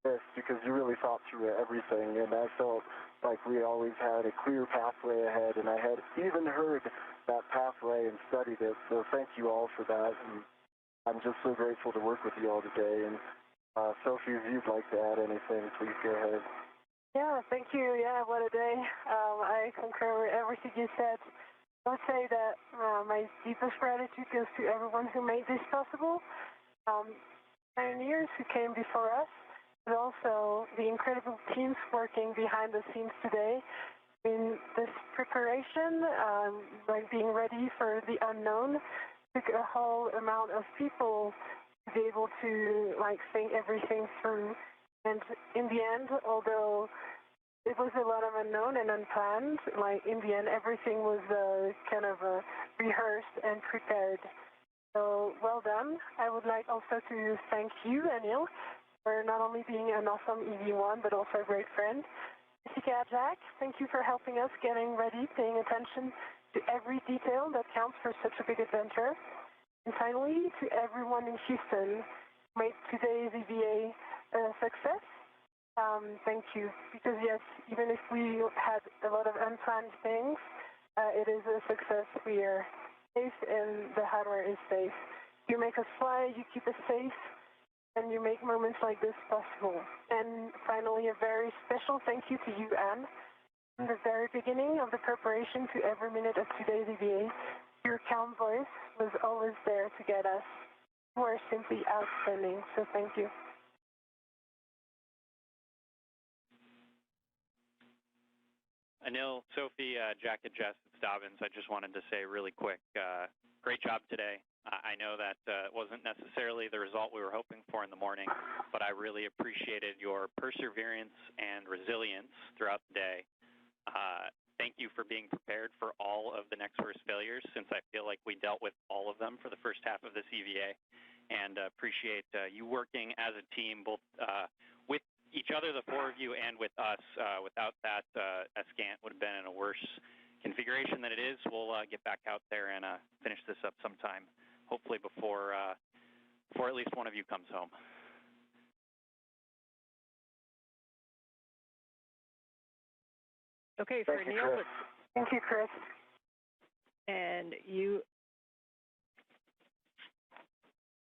Speaker 7: this, because you really thought through everything, and I felt like we always had a clear pathway ahead, and I had even heard that pathway and studied it, so thank you all for that, and I'm just so grateful to work with you all today. And Sophie, if you'd like to add anything, please go ahead.
Speaker 4: Yeah, thank you. Yeah, what a day. I concur with everything you said. I would say that my deepest gratitude goes to everyone who made this possible, pioneers who came before us, but also the incredible teams working behind the scenes today. In this preparation, being ready for the unknown, took a whole amount of people to be able to think everything through. And in the end, although it was a lot of unknown and unplanned, in the end, everything was rehearsed and prepared. So well done. I would like also to thank you, Anil, for not only being an awesome EV1, but also a great friend. Jessica, Jack, thank you for helping us getting ready, paying attention to every detail that counts for such a big adventure. And finally, to everyone in Houston who made today's EVA a success. Thank you. Because yes, even if we had a lot of unplanned things, it is a success. We are safe and the hardware is safe. You make us fly, you keep us safe, and you make moments like this possible. And finally, a very special thank you to you, Anne. From the very beginning of the preparation to every minute of today's EVA, your calm voice was always there to guide us. You are simply outstanding, so thank you.
Speaker 9: Anil, Sophie, Jack, and Jess, it's Dobbins. I just wanted to say really quick, great job today. I know that it wasn't necessarily the result we were hoping for in the morning, but I really appreciated your perseverance and resilience throughout the day. Thank you for being prepared for all of the next first failures, since I feel like we dealt with all of them for the first half of this EVA, and appreciate you working as a team, both with each other, the four of you, and with us. Without that, Escant would have been in a worse configuration than it is. We'll get back out there and finish this up sometime, hopefully before at least one of you comes home.
Speaker 8: Okay, for Anil.
Speaker 4: Thank you, Chris.
Speaker 8: And you,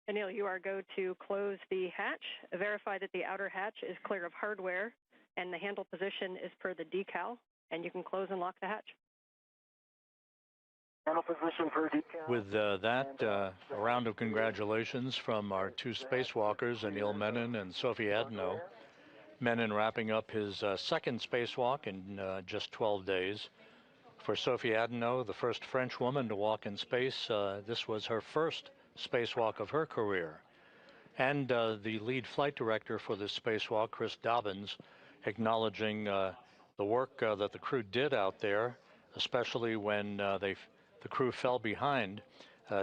Speaker 8: Anil, you are go to close the hatch, verify that the outer hatch is clear of hardware, and the handle position is per the decal, and you can close and lock the hatch.
Speaker 7: Handle position per decal.
Speaker 1: With that, a round of congratulations from our two spacewalkers, Anil Menon and Sophie Adenot. Menon wrapping up his second spacewalk in just 12 days. For Sophie Adenot, the first French woman to walk in space, this was her first spacewalk of her career. And the lead flight director for this spacewalk, Chris Dobbins, acknowledging the work that the crew did out there, especially when the crew fell behind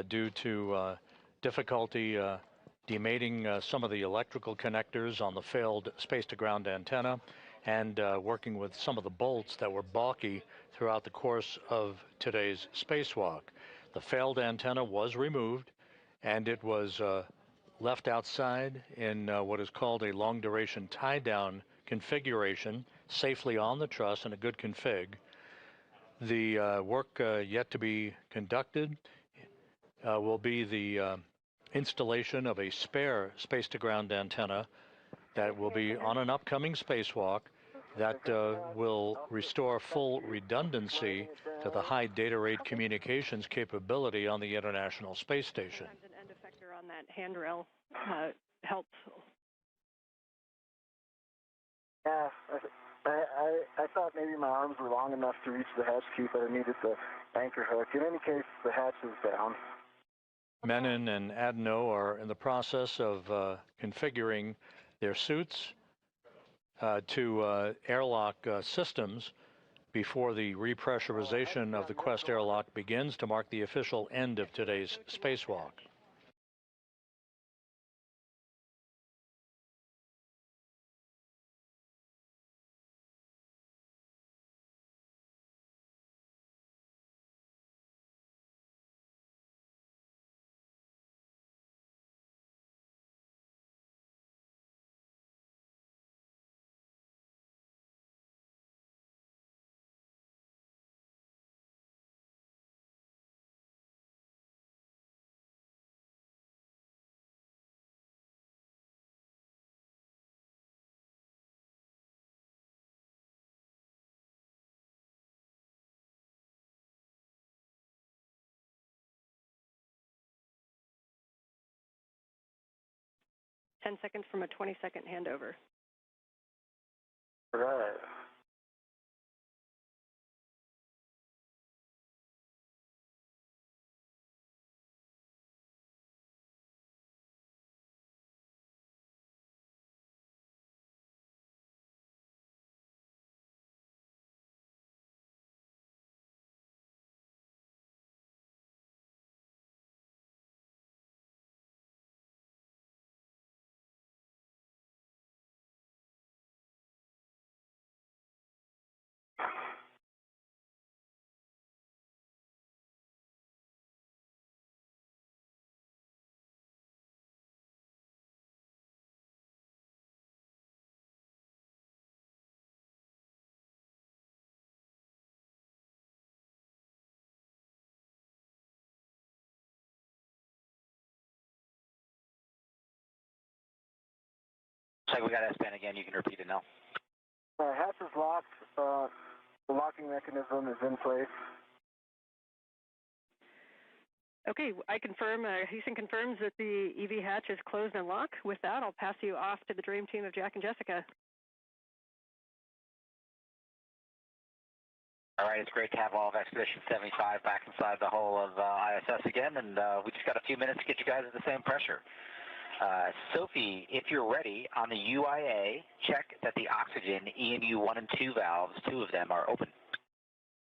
Speaker 1: due to difficulty demating some of the electrical connectors on the failed space-to-ground antenna, and working with some of the bolts that were balky throughout the course of today's spacewalk. The failed antenna was removed, and it was left outside in what is called a long-duration tie-down configuration, safely on the truss in a good config. The work yet to be conducted will be the installation of a spare space-to-ground antenna that will be on an upcoming spacewalk that will restore full redundancy to the high data rate communications capability on the International Space Station.
Speaker 8: Sometimes an end effector on that handrail helps.
Speaker 7: Yeah, I thought maybe my arms were long enough to reach the hatch key, but I needed the anchor hook. In any case, the hatch is down.
Speaker 1: Menon and Adenot are in the process of configuring their suits to airlock systems before the repressurization of the Quest airlock begins to mark the official end of today's spacewalk.
Speaker 8: Ten seconds from a 20-second handover.
Speaker 7: Right.
Speaker 2: Looks like we got S-band again. You can repeat it now.
Speaker 7: Hatch is locked. The locking mechanism is in place.
Speaker 8: Okay, I confirm, Houston confirms that the EV hatch is closed and locked. With that, I'll pass you off to the dream team of Jack and Jessica.
Speaker 2: All right, it's great to have all of Expedition 75 back inside the hull of ISS again, and we just got a few minutes to get you guys at the same pressure. Sophie, if you're ready, on the UIA, check that the oxygen EMU 1 and 2 valves, two of them, are open.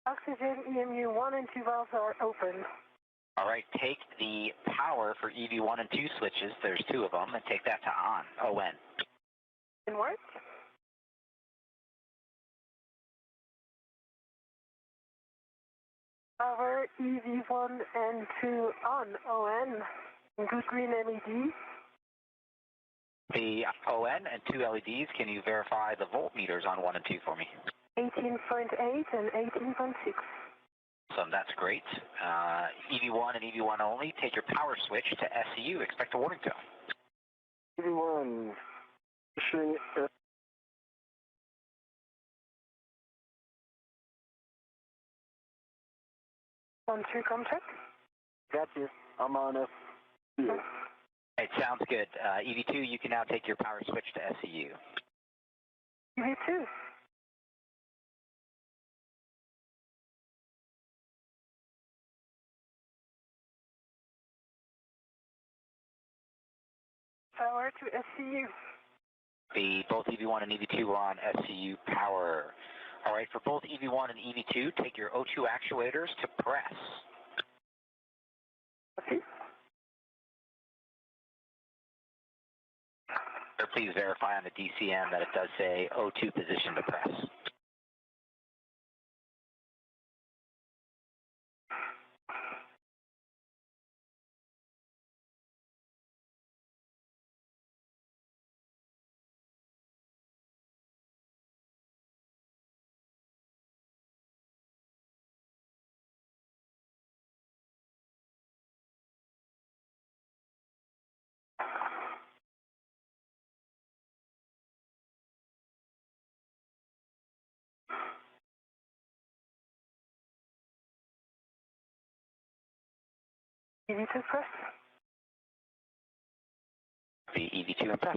Speaker 4: Oxygen EMU 1 and 2 valves are open.
Speaker 2: All right, take the power for EV1 and 2 switches, there's two of them, and take that to on, ON.
Speaker 4: In what? Power EV1 and 2 on, ON. Good green LED.
Speaker 2: The ON and two LEDs, can you verify the voltmeters on 1 and 2 for me?
Speaker 4: 18.8 and 18.6.
Speaker 2: So that's great. EV1 and EV1 only, take your power switch to SCU. Expect a warning tone.
Speaker 7: EV1, pushing
Speaker 4: 1-2 contact.
Speaker 7: got you. I'm on it. Yeah.
Speaker 2: It sounds good. EV2, you can now take your power switch to SCU.
Speaker 4: EV2. Power to SCU.
Speaker 2: Both EV1 and EV2 are on SCU power. All right, for both EV1 and EV2, take your O2 actuators to press.
Speaker 4: Okay.
Speaker 2: Please verify on the DCM that it does say O2 position to press.
Speaker 4: EV2 press.
Speaker 2: The EV2 and press.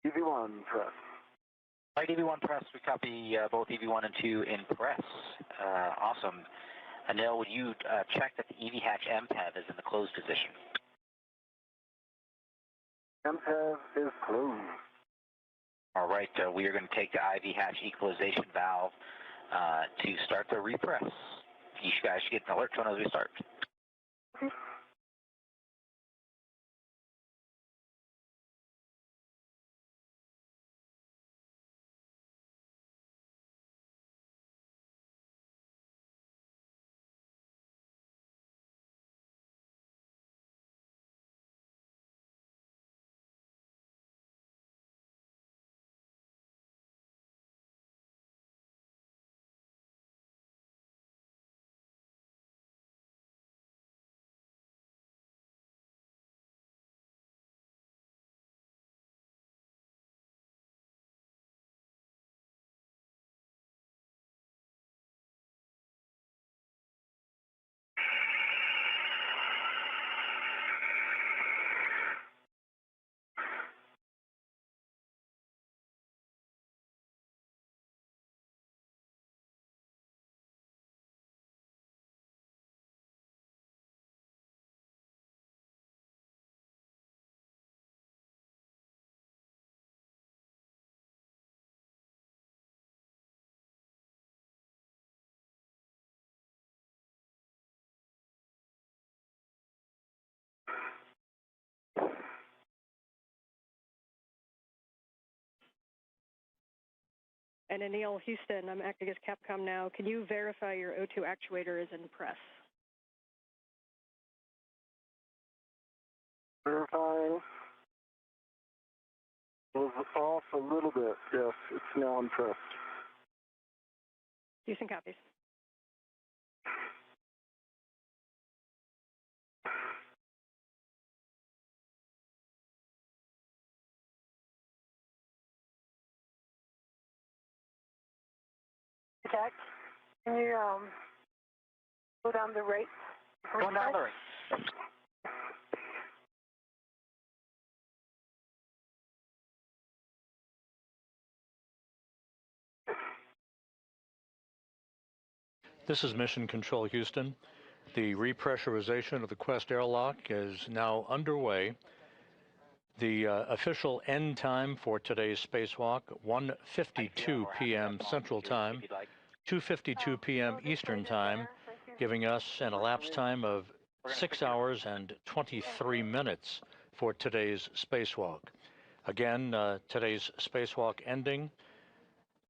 Speaker 7: EV1 press.
Speaker 2: All right, EV1 press. We copy both EV1 and 2 in press. Awesome. Anil, would you check that the EV hatch MPEV is in the closed position?
Speaker 7: MPEV is closed.
Speaker 2: All right, we are going to take the IV hatch equalization valve to start the repress. You guys should get an alert tone as we start.
Speaker 8: And Anil, Houston, I'm acting as Capcom now. Can you verify your O2 actuator is in press?
Speaker 7: Verifying. It was off a little bit. Yes, it's now in press.
Speaker 8: Houston copies.
Speaker 4: Jack, can you go down the rate?
Speaker 2: Going down the rate.
Speaker 1: This is Mission Control Houston. The repressurization of the Quest airlock is now underway. The official end time for today's spacewalk, 1:52 p.m. Central Time, 2:52 p.m. Eastern Time, giving us an elapsed time of 6 hours and 23 minutes for today's spacewalk. Again, today's spacewalk ending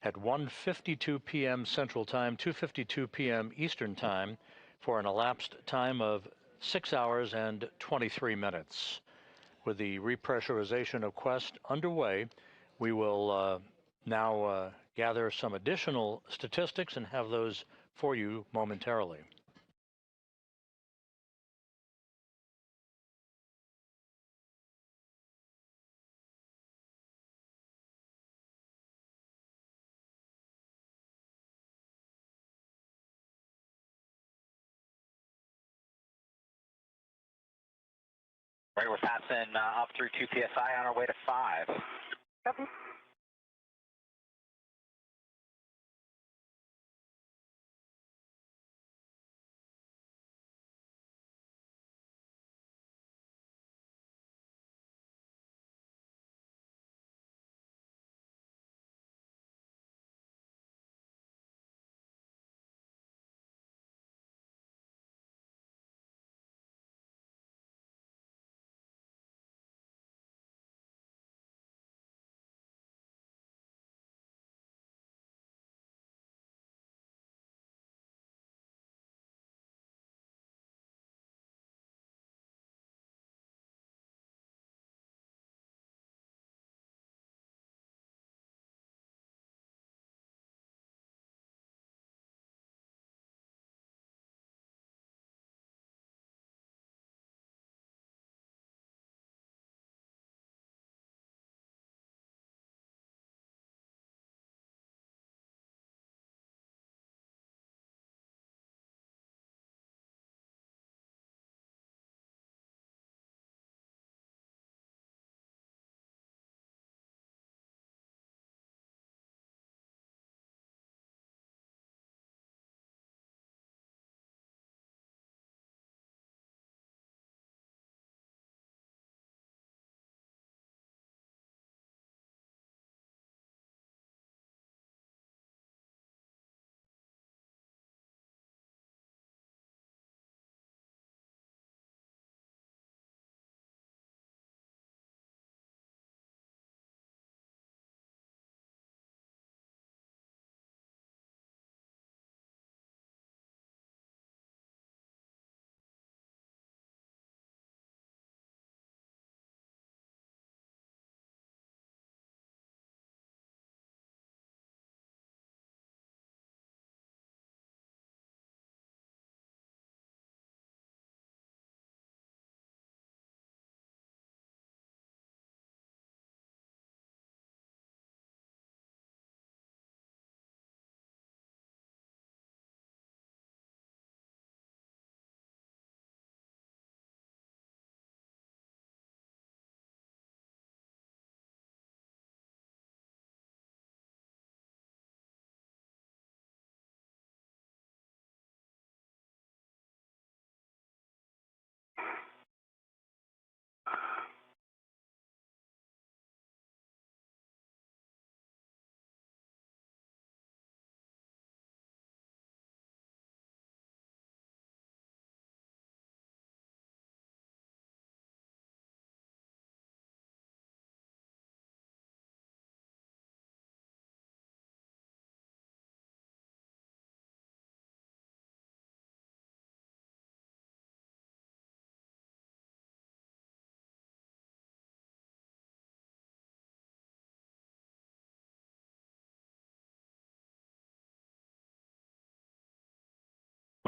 Speaker 1: at 1:52 p.m. Central Time, 2:52 p.m. Eastern Time, for an elapsed time of 6 hours and 23 minutes. With the repressurization of Quest underway, we will now gather some additional statistics and have those for you momentarily.
Speaker 2: Right, we're passing up through 2 PSI on our way to 5.
Speaker 4: Copy.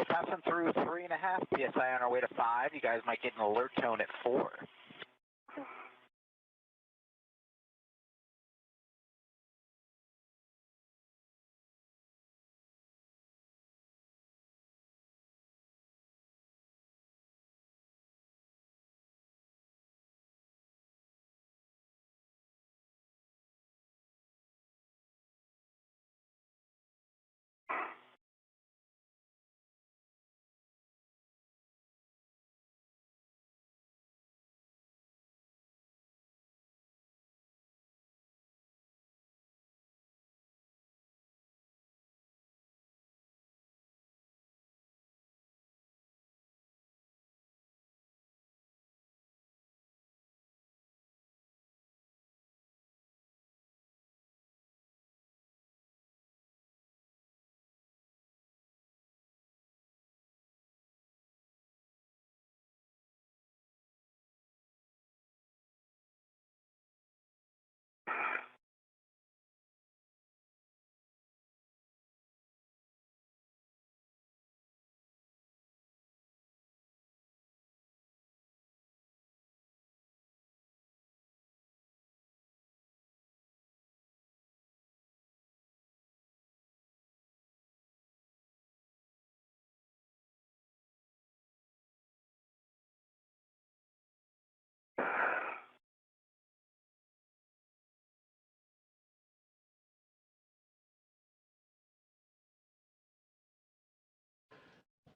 Speaker 2: passing through 3.5 PSI on our way to 5. You guys might get an alert tone at 4.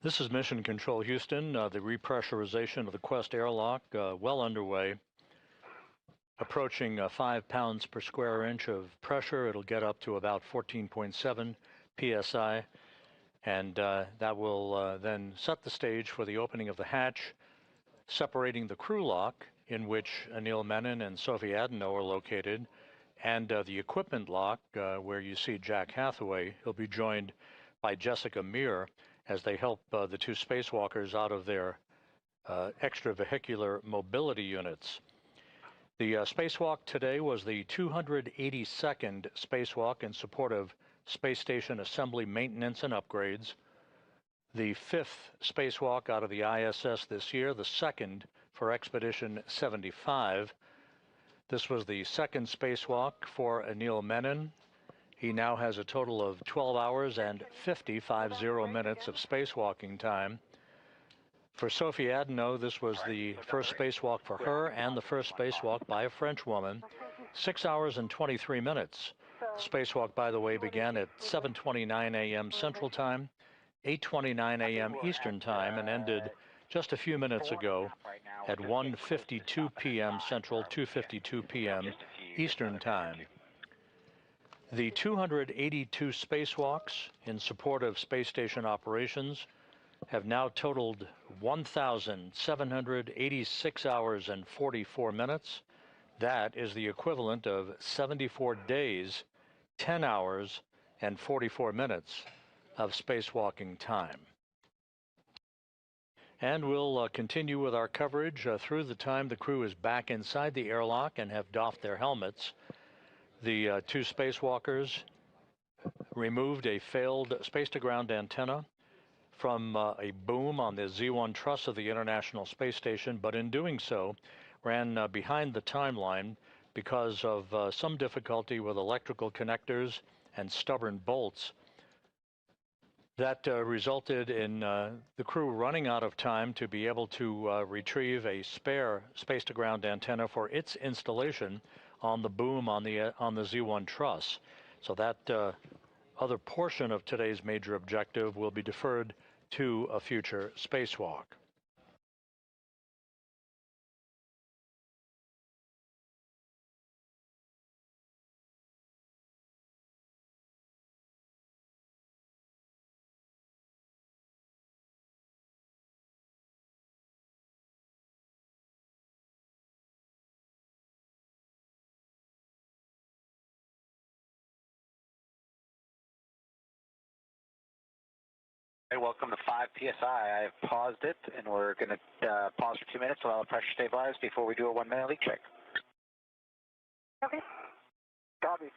Speaker 1: This is Mission Control Houston. The repressurization of the Quest airlock well underway. Approaching 5 pounds per square inch of pressure. It'll get up to about 14.7 psi, and that will then set the stage for the opening of the hatch, separating the crew lock, in which Anil Menon and Sophie Adenot are located, and the equipment lock, where you see Jack Hathaway. He'll be joined by Jessica Meir as they help the two spacewalkers out of their extravehicular mobility units. The spacewalk today was the 282nd spacewalk in support of space station assembly maintenance and upgrades, the 5th spacewalk out of the ISS this year, the 2nd for Expedition 75. This was the 2nd spacewalk for Anil Menon. He now has a total of 12 hours and 50 minutes of spacewalking time. For Sophie Adenot, this was the first spacewalk for her and the first spacewalk by a French woman, 6 hours and 23 minutes. The spacewalk, by the way, began at 7:29 a.m. Central Time, 8:29 a.m. Eastern Time, and ended just a few minutes ago at 1:52 p.m. Central, 2:52 p.m. Eastern Time. The 282 spacewalks in support of space station operations have now totaled 1,786 hours and 44 minutes. That is the equivalent of 74 days, 10 hours, and 44 minutes of spacewalking time. And we'll continue with our coverage through the time the crew is back inside the airlock and have doffed their helmets. The two spacewalkers removed a failed space-to-ground antenna from a boom on the Z1 truss of the International Space Station, but in doing so, ran behind the timeline because of some difficulty with electrical connectors and stubborn bolts. That resulted in the crew running out of time to be able to retrieve a spare space-to-ground antenna for its installation on the boom on the Z1 truss. So that other portion of today's major objective will be deferred to a future spacewalk.
Speaker 2: Welcome to 5 PSI. I've paused it, and we're going to pause for 2 minutes, allow the pressure stabilize before we do a 1-minute leak check.
Speaker 4: Copy. Copy.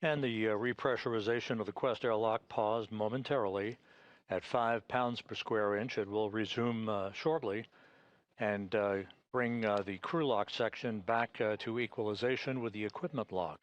Speaker 1: And the repressurization of the Quest airlock paused momentarily at 5 pounds per square inch. It will resume shortly and bring the crew lock section back to equalization with the equipment lock.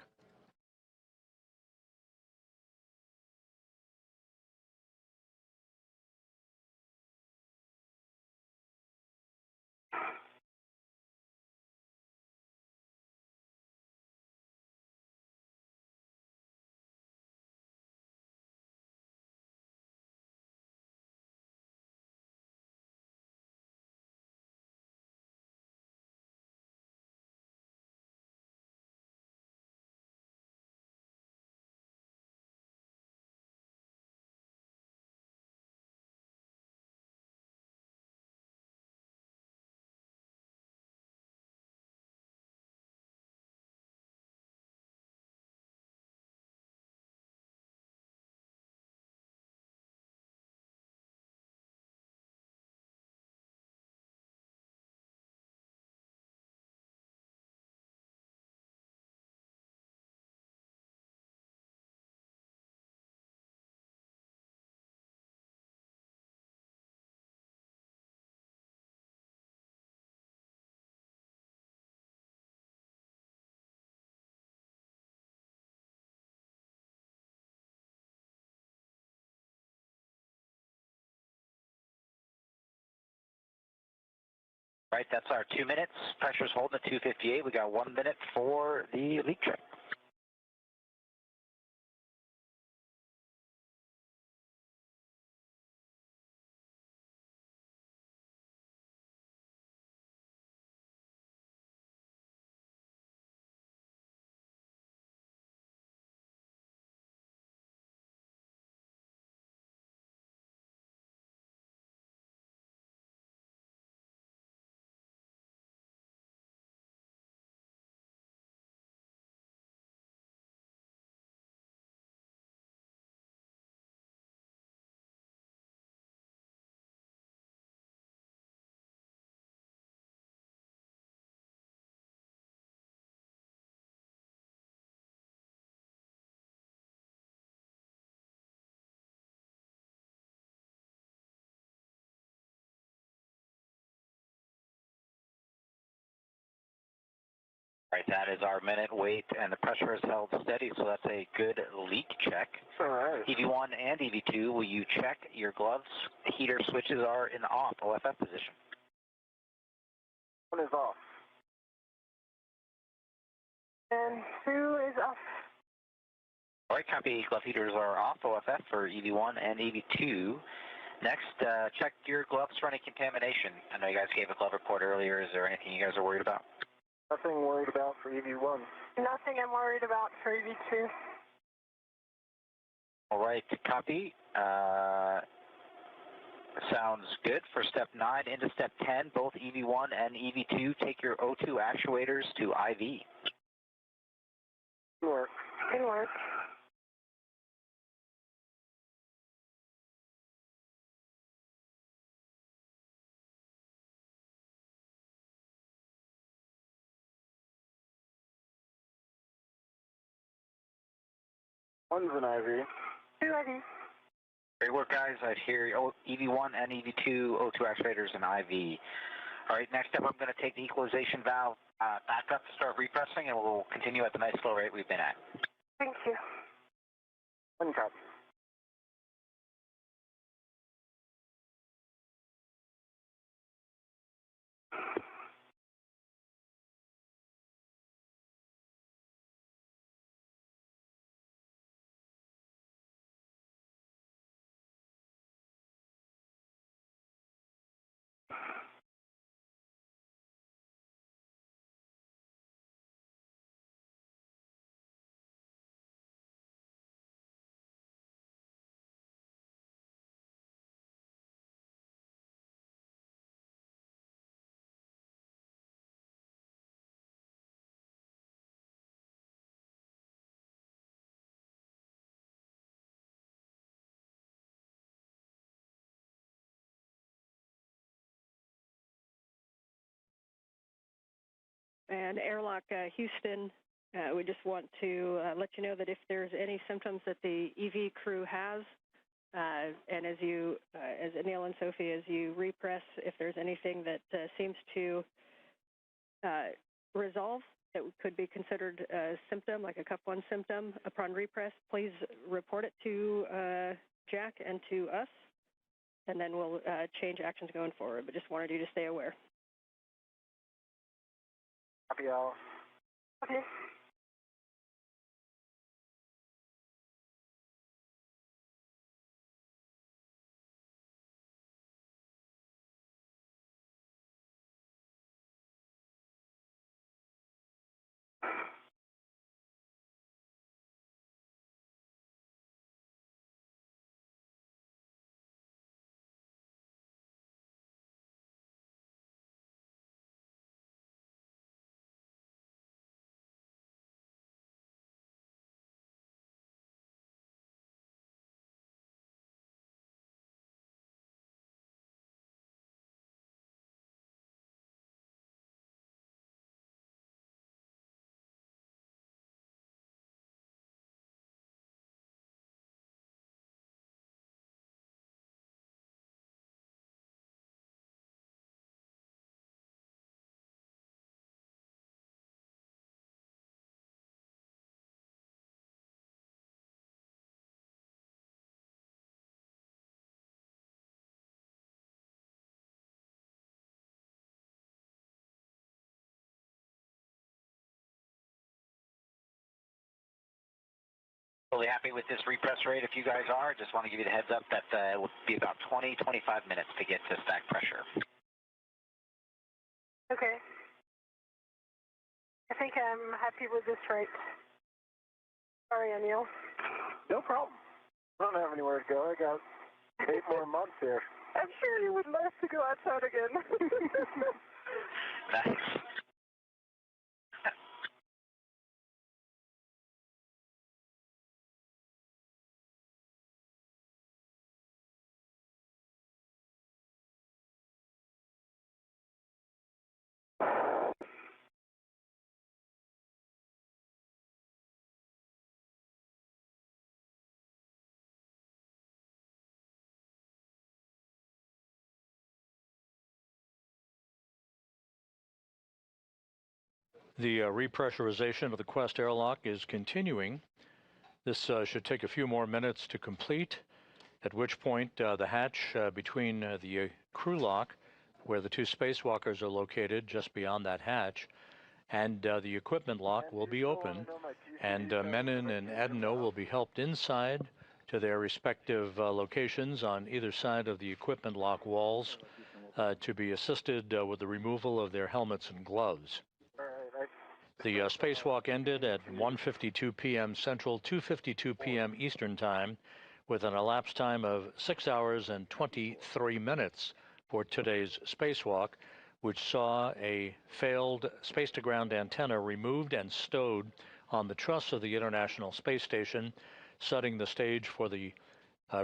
Speaker 2: Right, that's our 2 minutes. Pressure's holding at 258. We got 1 minute for the leak check. Right, that is our minute wait, and the pressure is held steady, so that's a good leak check.
Speaker 7: All right.
Speaker 2: EV1 and EV2, will you check your gloves? Heater switches are in off, OFF position.
Speaker 7: One is off. And 2 is off.
Speaker 2: All right, copy. Glove heaters are off, OFF for EV1 and EV2. Next, check your gloves for any contamination. I know you guys gave a glove report earlier. Is there anything you guys are worried about?
Speaker 7: Nothing worried about for EV1.
Speaker 4: Nothing I'm worried about for EV2.
Speaker 2: All right, copy. Sounds good. For step 9 into step 10, both EV1 and EV2, take your O2 actuators to IV.
Speaker 7: Good work.
Speaker 4: Good work.
Speaker 7: One's an IV.
Speaker 4: 2 IV.
Speaker 2: Great work, guys. I hear EV1 and EV2 O2 actuators and IV. All right, next up, I'm going to take the equalization valve back up to start repressing, and we'll continue at the nice flow rate we've been at.
Speaker 4: Thank you.
Speaker 7: One copy.
Speaker 8: And airlock Houston We just want to let you know that if there's any symptoms that the EV crew has, and as Anil and Sophie, as you repress, if there's anything that seems to resolve that could be considered a symptom, like a cup 1 symptom, upon repress, please report it to Jack and to us, and then we'll change actions going forward. But just wanted you to stay aware.
Speaker 7: Copy all. Okay.
Speaker 2: Totally happy with this repress rate. If you guys are, just want to give you the heads up that it will be about 20, 25 minutes to get to stack pressure.
Speaker 4: Okay. I think I'm happy with this rate. Sorry, Anil.
Speaker 7: No problem. I don't have anywhere to go. I got 8 more months here.
Speaker 4: I'm sure you would love to go outside again.
Speaker 2: Nice.
Speaker 1: The repressurization of the Quest airlock is continuing. This should take a few more minutes to complete, at which point the hatch between the crew lock, where the 2 spacewalkers are located just beyond that hatch, and the equipment lock will be open, and Menon and Adenot will be helped inside to their respective locations on either side of the equipment lock walls to be assisted with the removal of their helmets and gloves. The spacewalk ended at 1:52 p.m. Central, 2:52 p.m. Eastern Time, with an elapsed time of 6 hours and 23 minutes for today's spacewalk, which saw a failed space-to-ground antenna removed and stowed on the truss of the International Space Station, setting the stage for the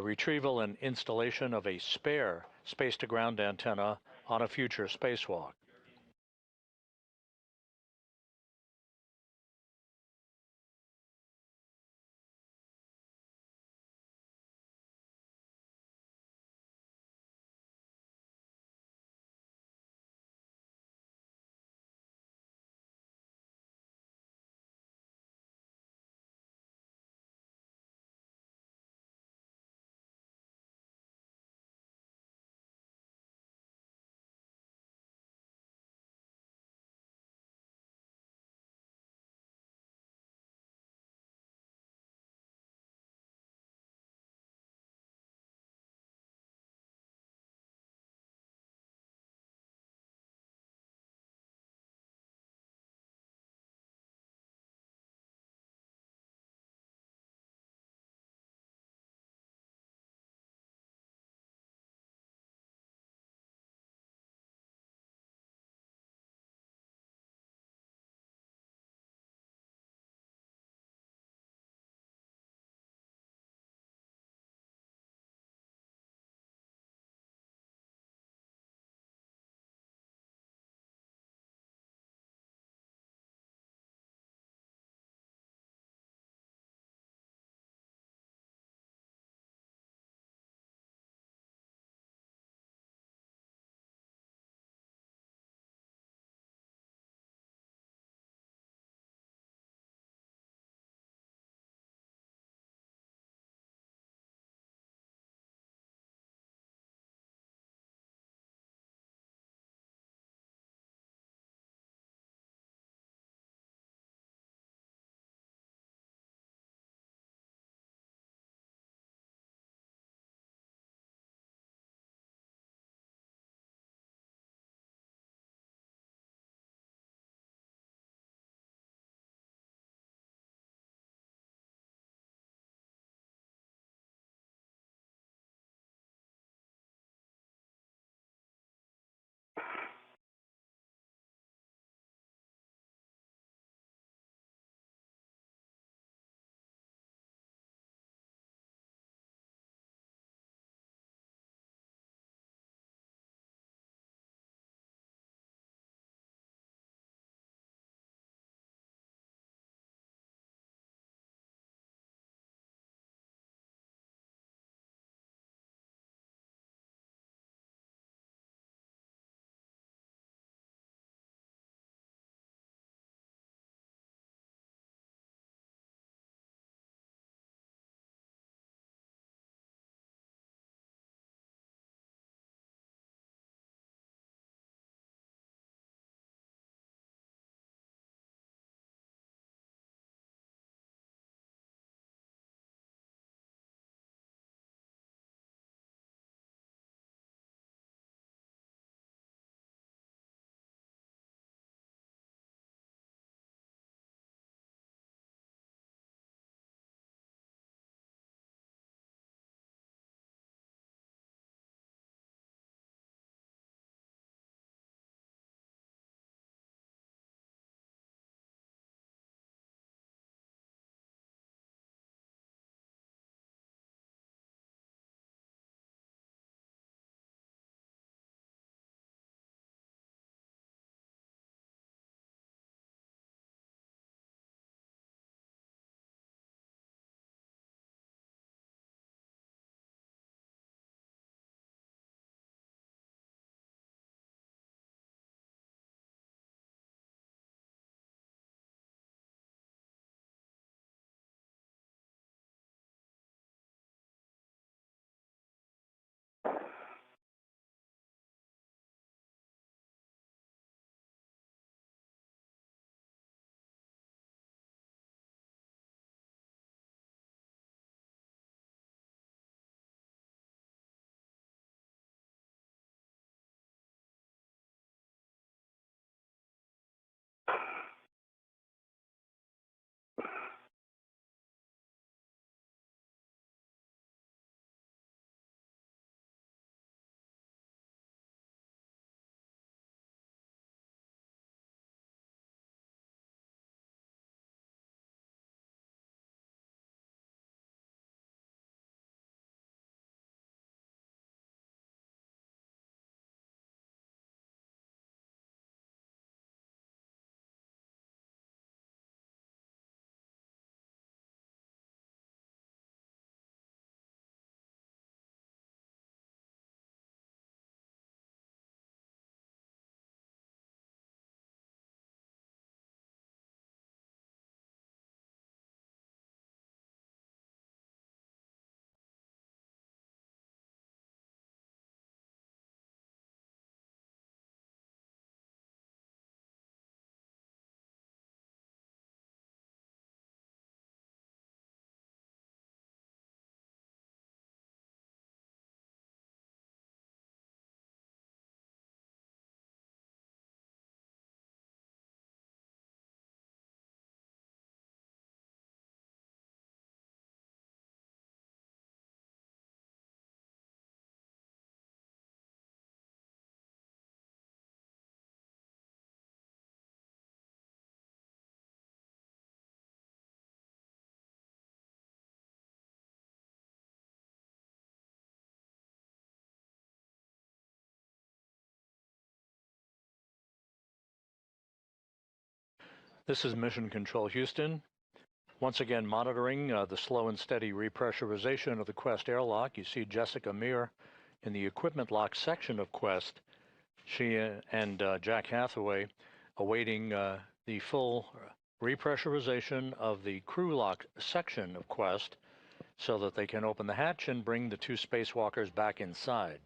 Speaker 1: retrieval and installation of a spare space-to-ground antenna on a future spacewalk. This is Mission Control Houston. Once again, monitoring the slow and steady repressurization of the Quest airlock. You see Jessica Meir in the equipment lock section of Quest. She and Jack Hathaway awaiting the full repressurization of the crew lock section of Quest so that they can open the hatch and bring the two spacewalkers back inside.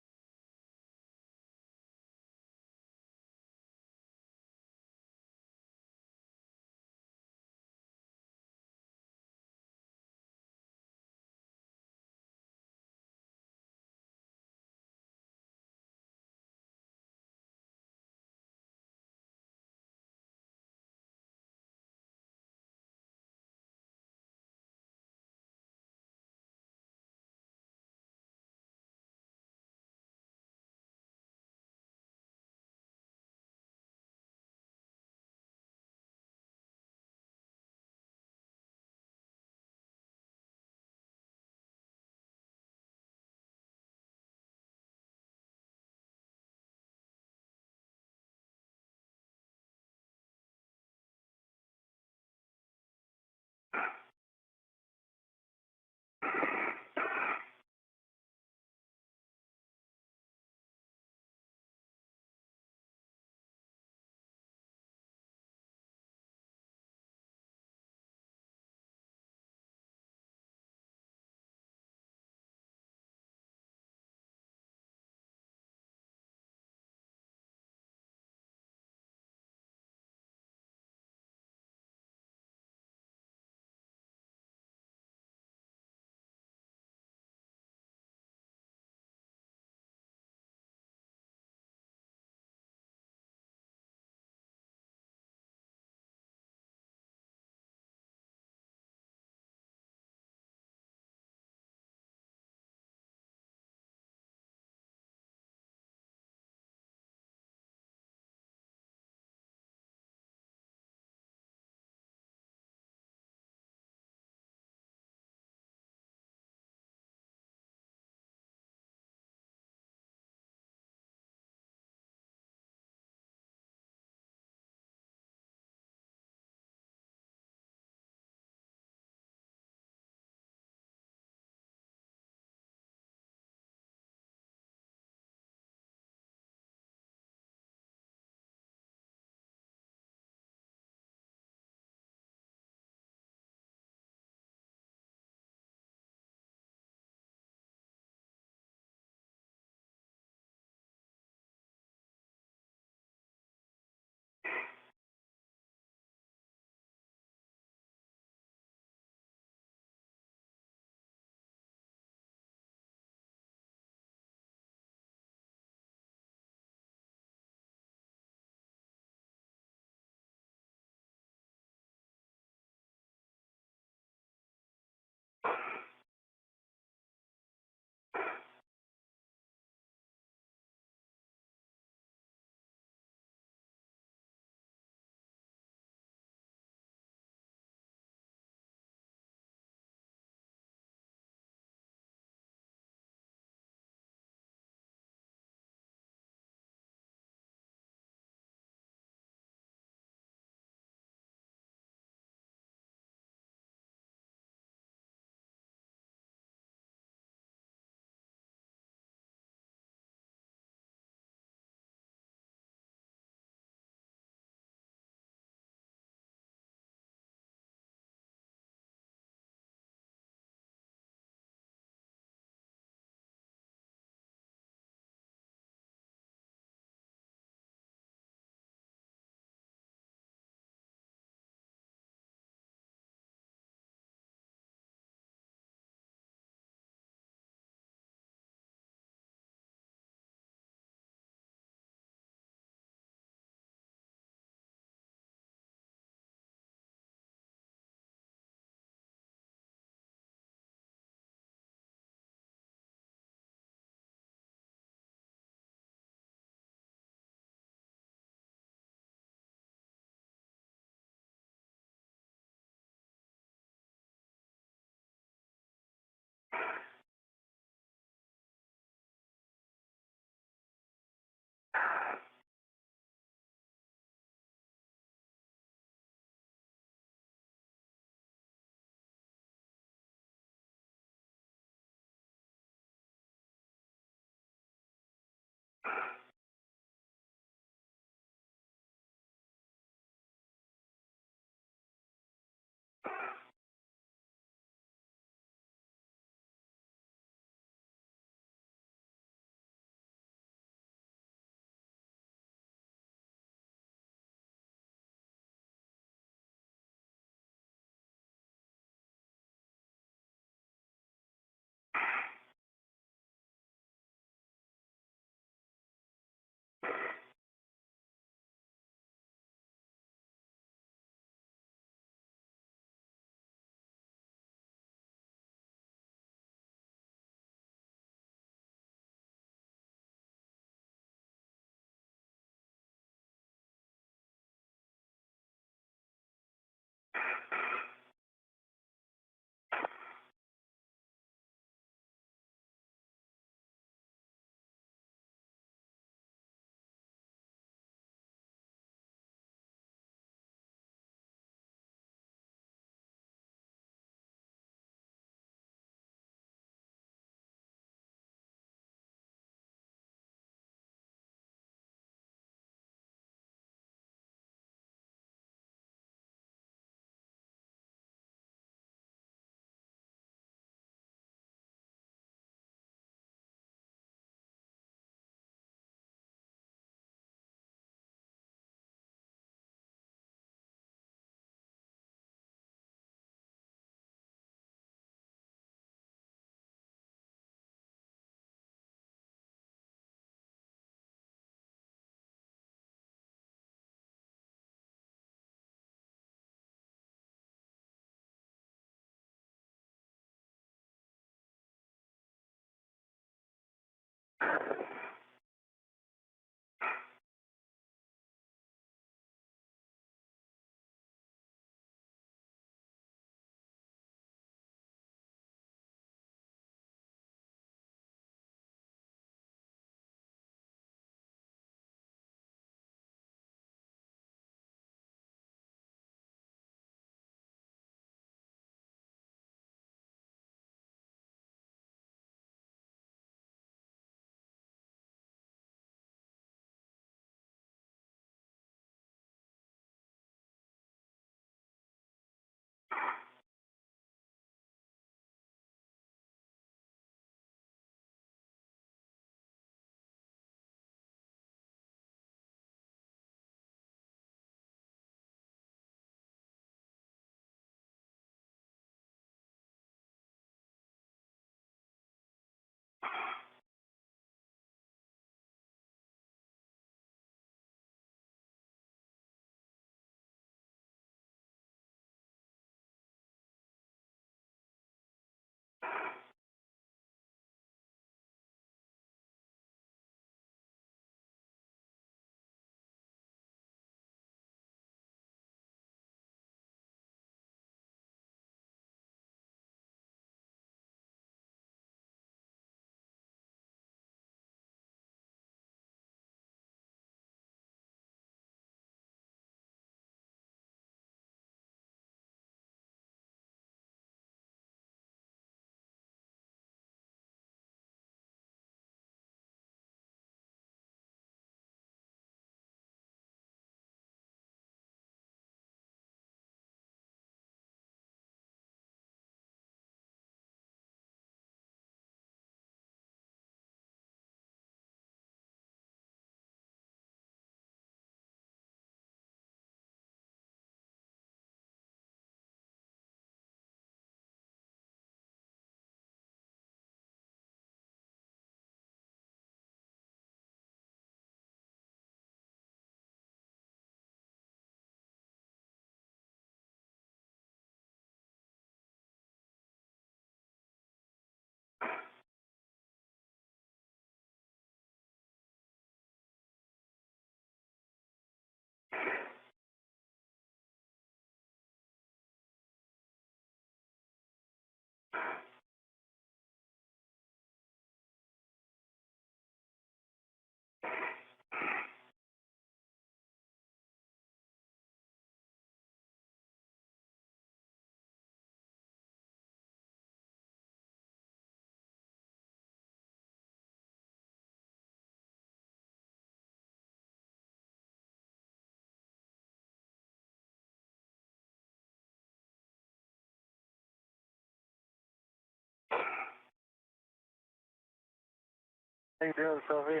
Speaker 7: How you doing, Sophie?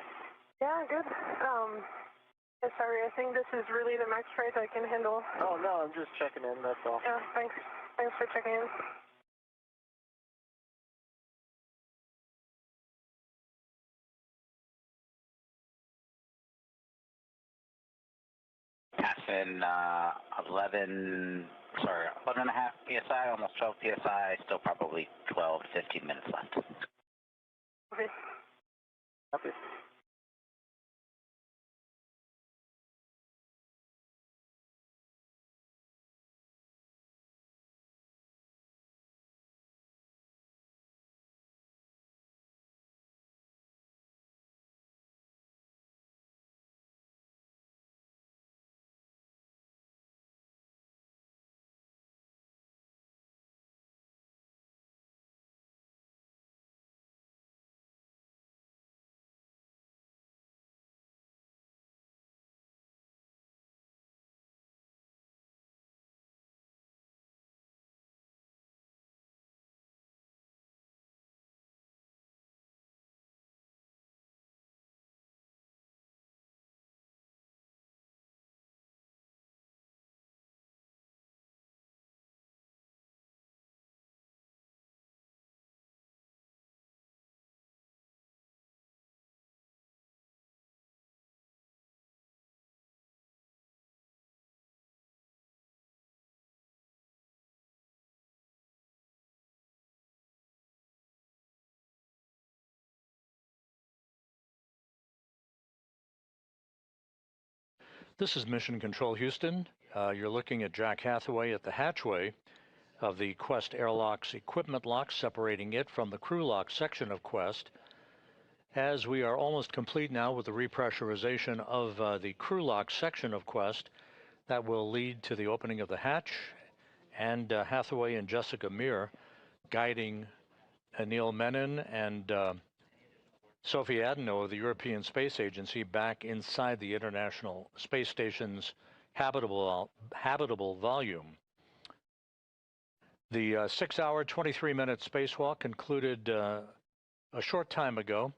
Speaker 4: Yeah, good. Sorry, I think this is really the max rate I can handle.
Speaker 7: Oh, no, I'm just checking in, that's all.
Speaker 4: Yeah, thanks. Thanks for checking in.
Speaker 2: Passing 11 and a half PSI, almost 12 PSI, still probably 12 to 15 minutes left.
Speaker 4: Okay.
Speaker 7: Copy.
Speaker 1: This is Mission Control Houston. You're looking at Jack Hathaway at the hatchway of the Quest airlock's equipment lock, separating it from the crew lock section of Quest. As we are almost complete now with the repressurization of the crew lock section of Quest, that will lead to the opening of the hatch, and Hathaway and Jessica Meir guiding Anil Menon and Sophie Adenot of the European Space Agency back inside the International Space Station's habitable volume. The 6-hour, 23-minute spacewalk concluded a short time ago.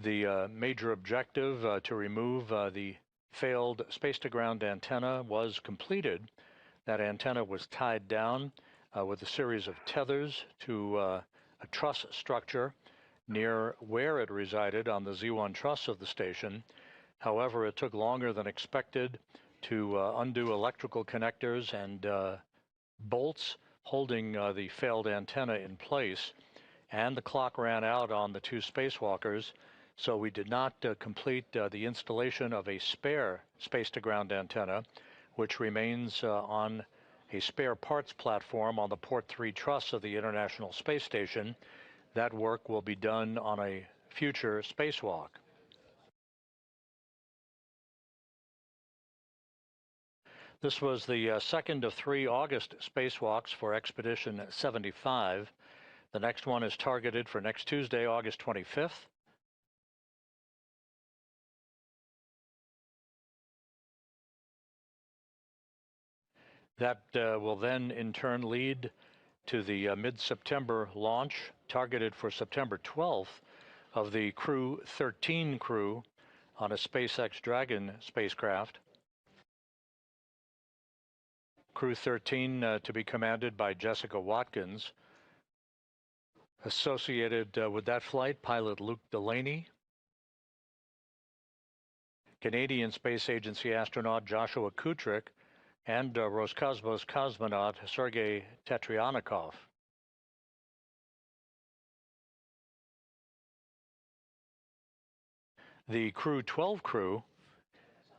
Speaker 1: The major objective to remove the failed space-to-ground antenna was completed. That antenna was tied down with a series of tethers to a truss structure near where it resided on the Z1 truss of the station. However, it took longer than expected to undo electrical connectors and bolts holding the failed antenna in place, and the clock ran out on the two spacewalkers, so we did not complete the installation of a spare space-to-ground antenna, which remains on a spare parts platform on the Port 3 truss of the International Space Station. That work will be done on a future spacewalk. This was the second of 3 August spacewalks for Expedition 75. The next one is targeted for next Tuesday, August 25th. That will then in turn lead to the mid-September launch, targeted for September 12th, of the Crew 13 crew on a SpaceX Dragon spacecraft. Crew 13 to be commanded by Jessica Watkins. Associated with that flight, pilot Luke Delaney, Canadian Space Agency astronaut Joshua Kutrick, and Roscosmos cosmonaut Sergei Tetryanikov. The Crew 12 crew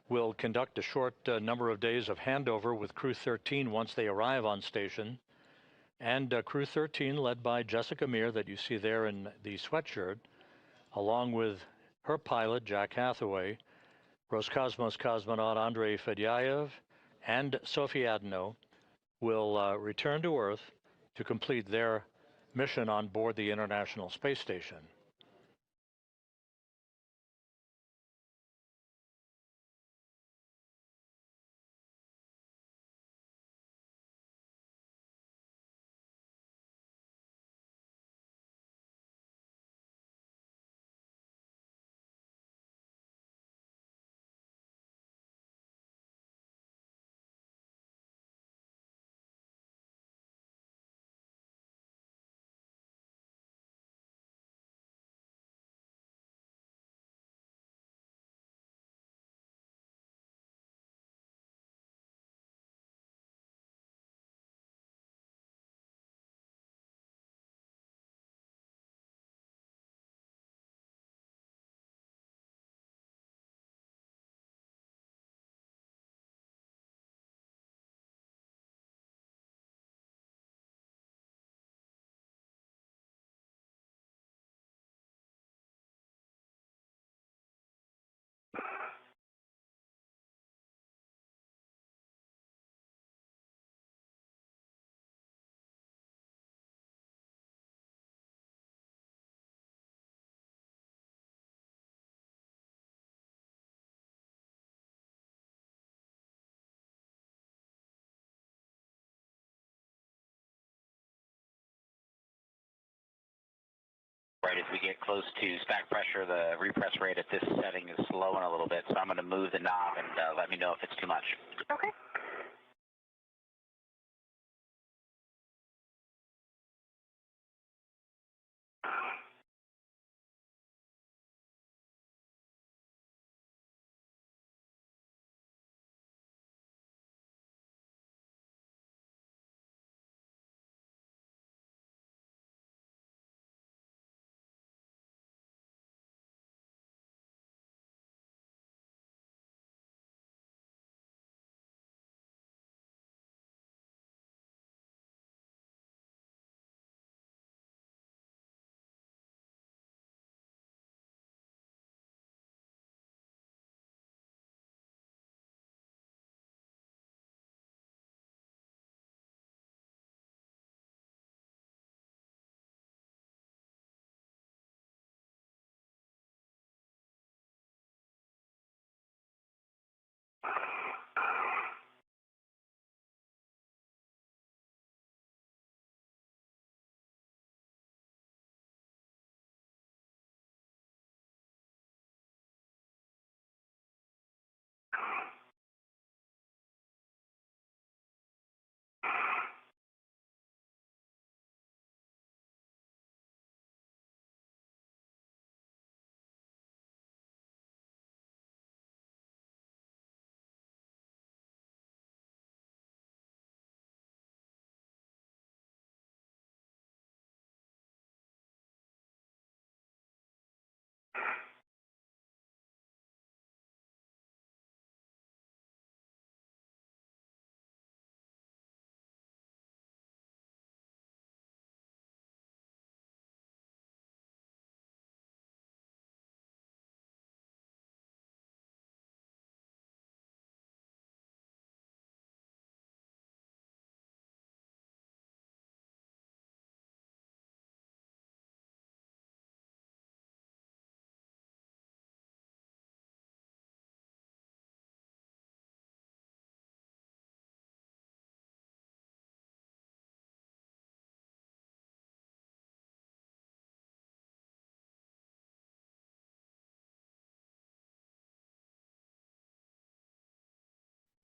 Speaker 1: will conduct a short number of days of handover with Crew 13 once they arrive on station, and Crew 13, led by Jessica Meir, that you see there in the sweatshirt, along with her pilot, Jack Hathaway, Roscosmos cosmonaut Andrei Fedyaev, and Sophie Adenot, will return to Earth to complete their mission on board the International Space Station.
Speaker 2: as we get close to stack pressure, the repress rate at this setting is slowing a little bit, so I'm going to move the knob and let me know if it's too much.
Speaker 4: Okay.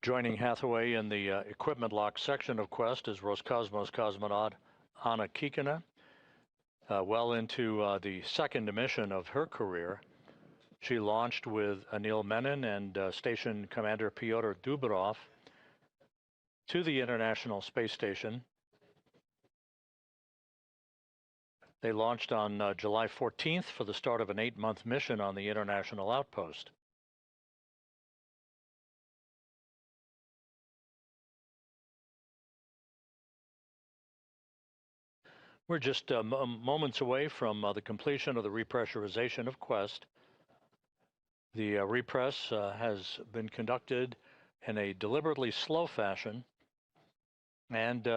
Speaker 1: Joining Hathaway in the equipment lock section of Quest is Roscosmos cosmonaut Anna Kikina, well into the second mission of her career. She launched with Anil Menon and Station Commander Pyotr Dubrov to the International Space Station. They launched on July 14th for the start of an 8-month mission on the International Outpost. We're just moments away from the completion of the repressurization of Quest. The repress has been conducted in a deliberately slow fashion, and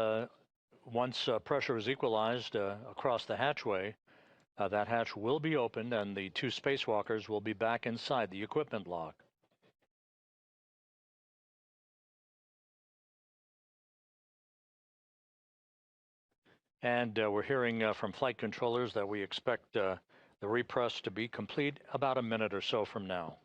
Speaker 1: once pressure is equalized across the hatchway, that hatch will be opened and the 2 spacewalkers will be back inside the equipment lock. And we're hearing from flight controllers that we expect the repress to be complete about a minute or so from now.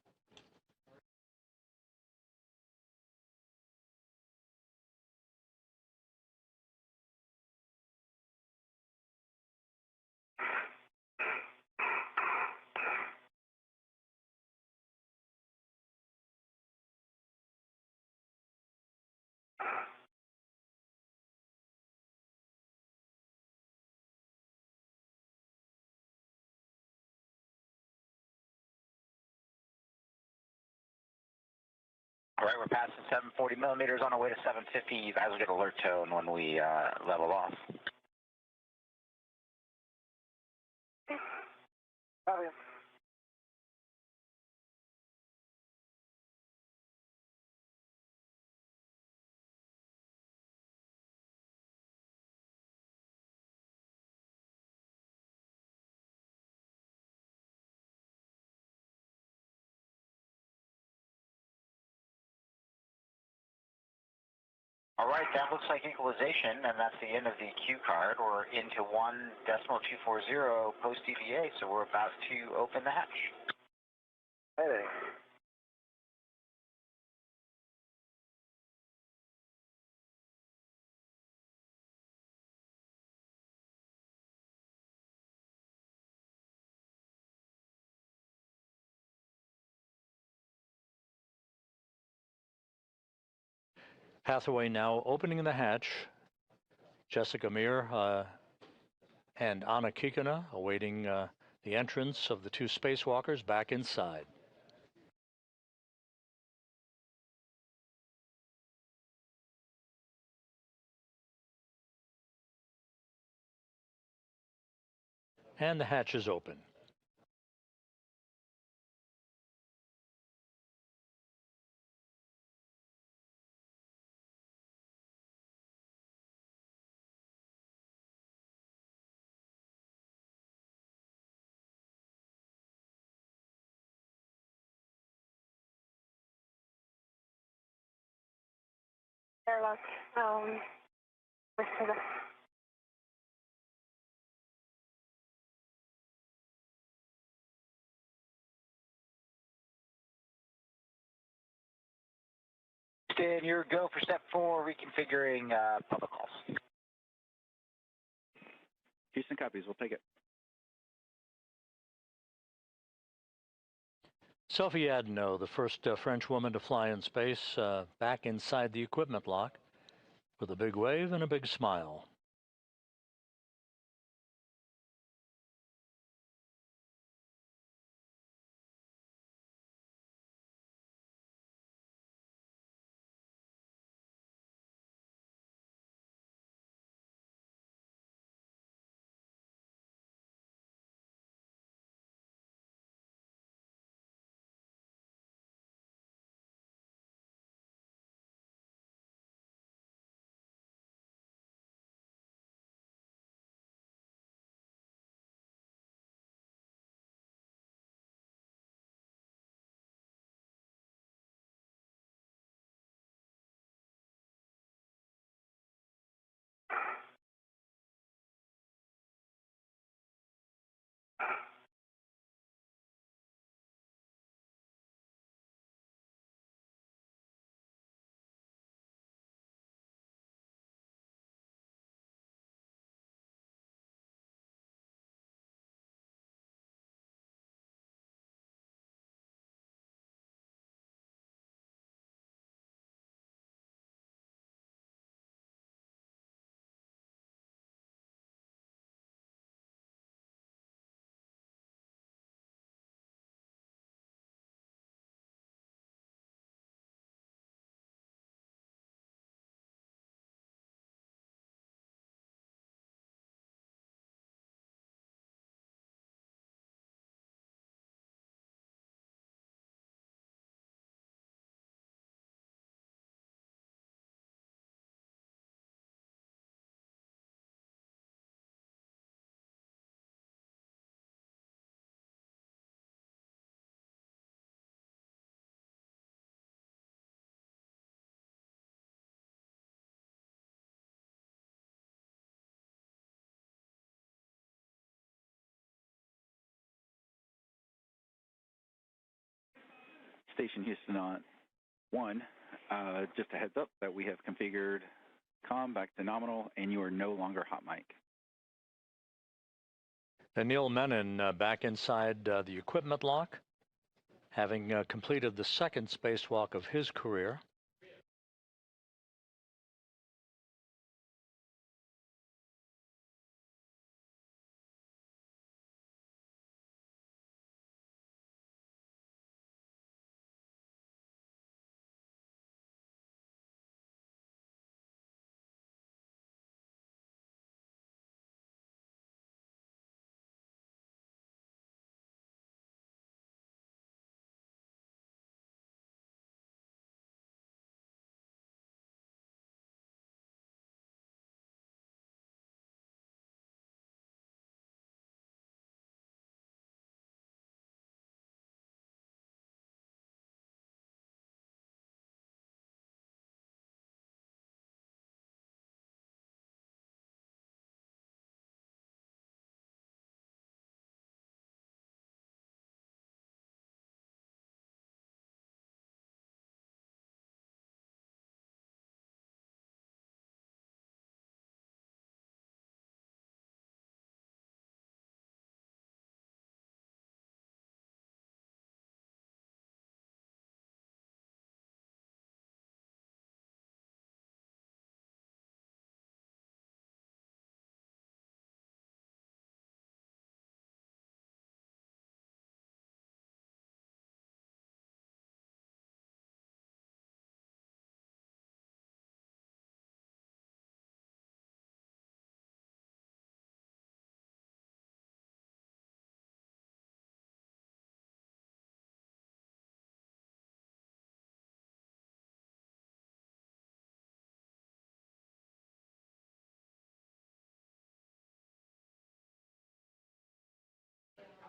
Speaker 2: All right, we're passing 740 millimeters on our way to 750. You guys will get alert tone when we level off.
Speaker 4: Copy.
Speaker 2: All All right, that looks like equalization, and that's the end of the Q card. We're into 1.240 post EVA, so we're about to open the hatch.
Speaker 7: Hey.
Speaker 1: Hathaway now opening the hatch. Jessica Meir and Anna Kikina awaiting the entrance of the two spacewalkers back inside. And the hatch is open.
Speaker 4: Airlock, listen.
Speaker 2: Then your go for step 4, reconfiguring public calls.
Speaker 6: Houston copies. We'll take it.
Speaker 1: Sophie Adenot, the first French woman to fly in space, back inside the equipment lock with a big wave and a big smile.
Speaker 6: Station Houston on 1. Just a heads up that we have configured comm back to nominal, and you are no longer hot mic.
Speaker 1: Anil Menon back inside the equipment lock, having completed the second spacewalk of his career.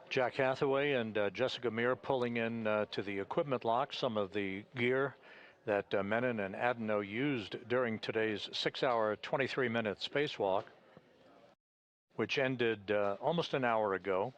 Speaker 1: Jack Hathaway and Jessica Meir pulling in to the equipment lock some of the gear that Menon and Adenot used during today's 6-hour, 23-minute spacewalk, which ended almost an hour ago.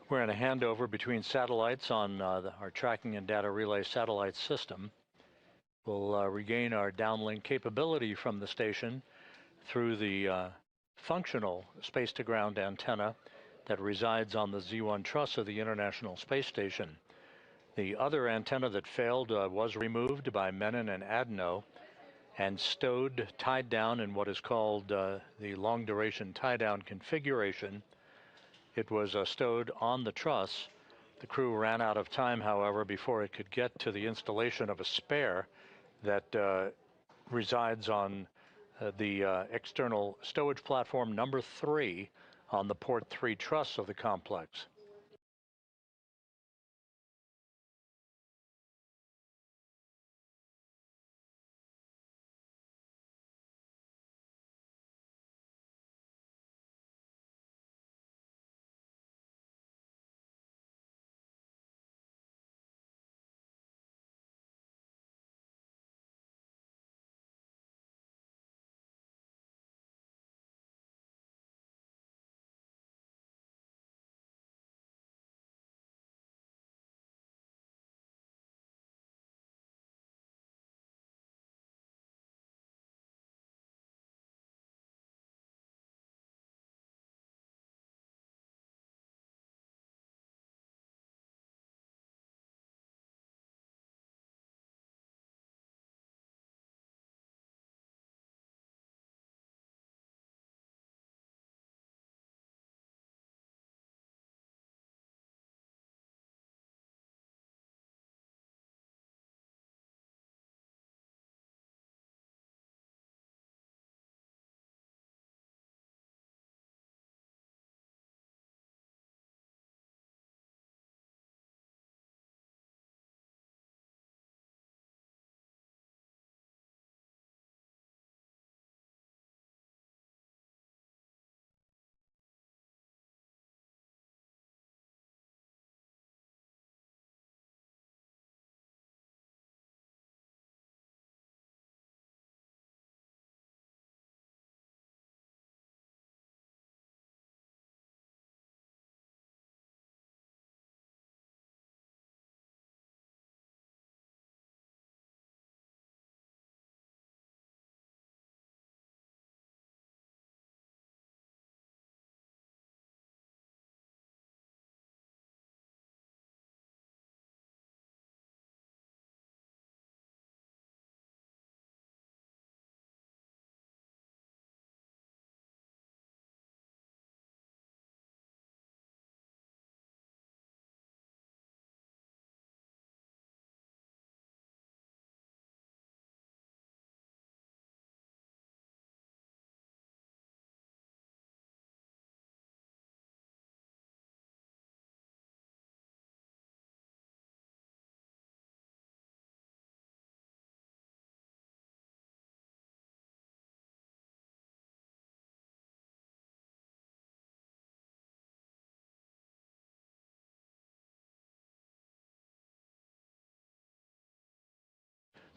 Speaker 1: We're in a handover between satellites on our tracking and data relay satellite system. We'll regain our downlink capability from the station through the functional space-to-ground antenna that resides on the Z1 truss of the International Space Station. The other antenna that failed was removed by Menon and Adenot and stowed, tied down in what is called the long-duration tie-down configuration. It was stowed on the truss. The crew ran out of time, however, before it could get to the installation of a spare that resides on the external stowage platform number 3 on the port 3 truss of the complex.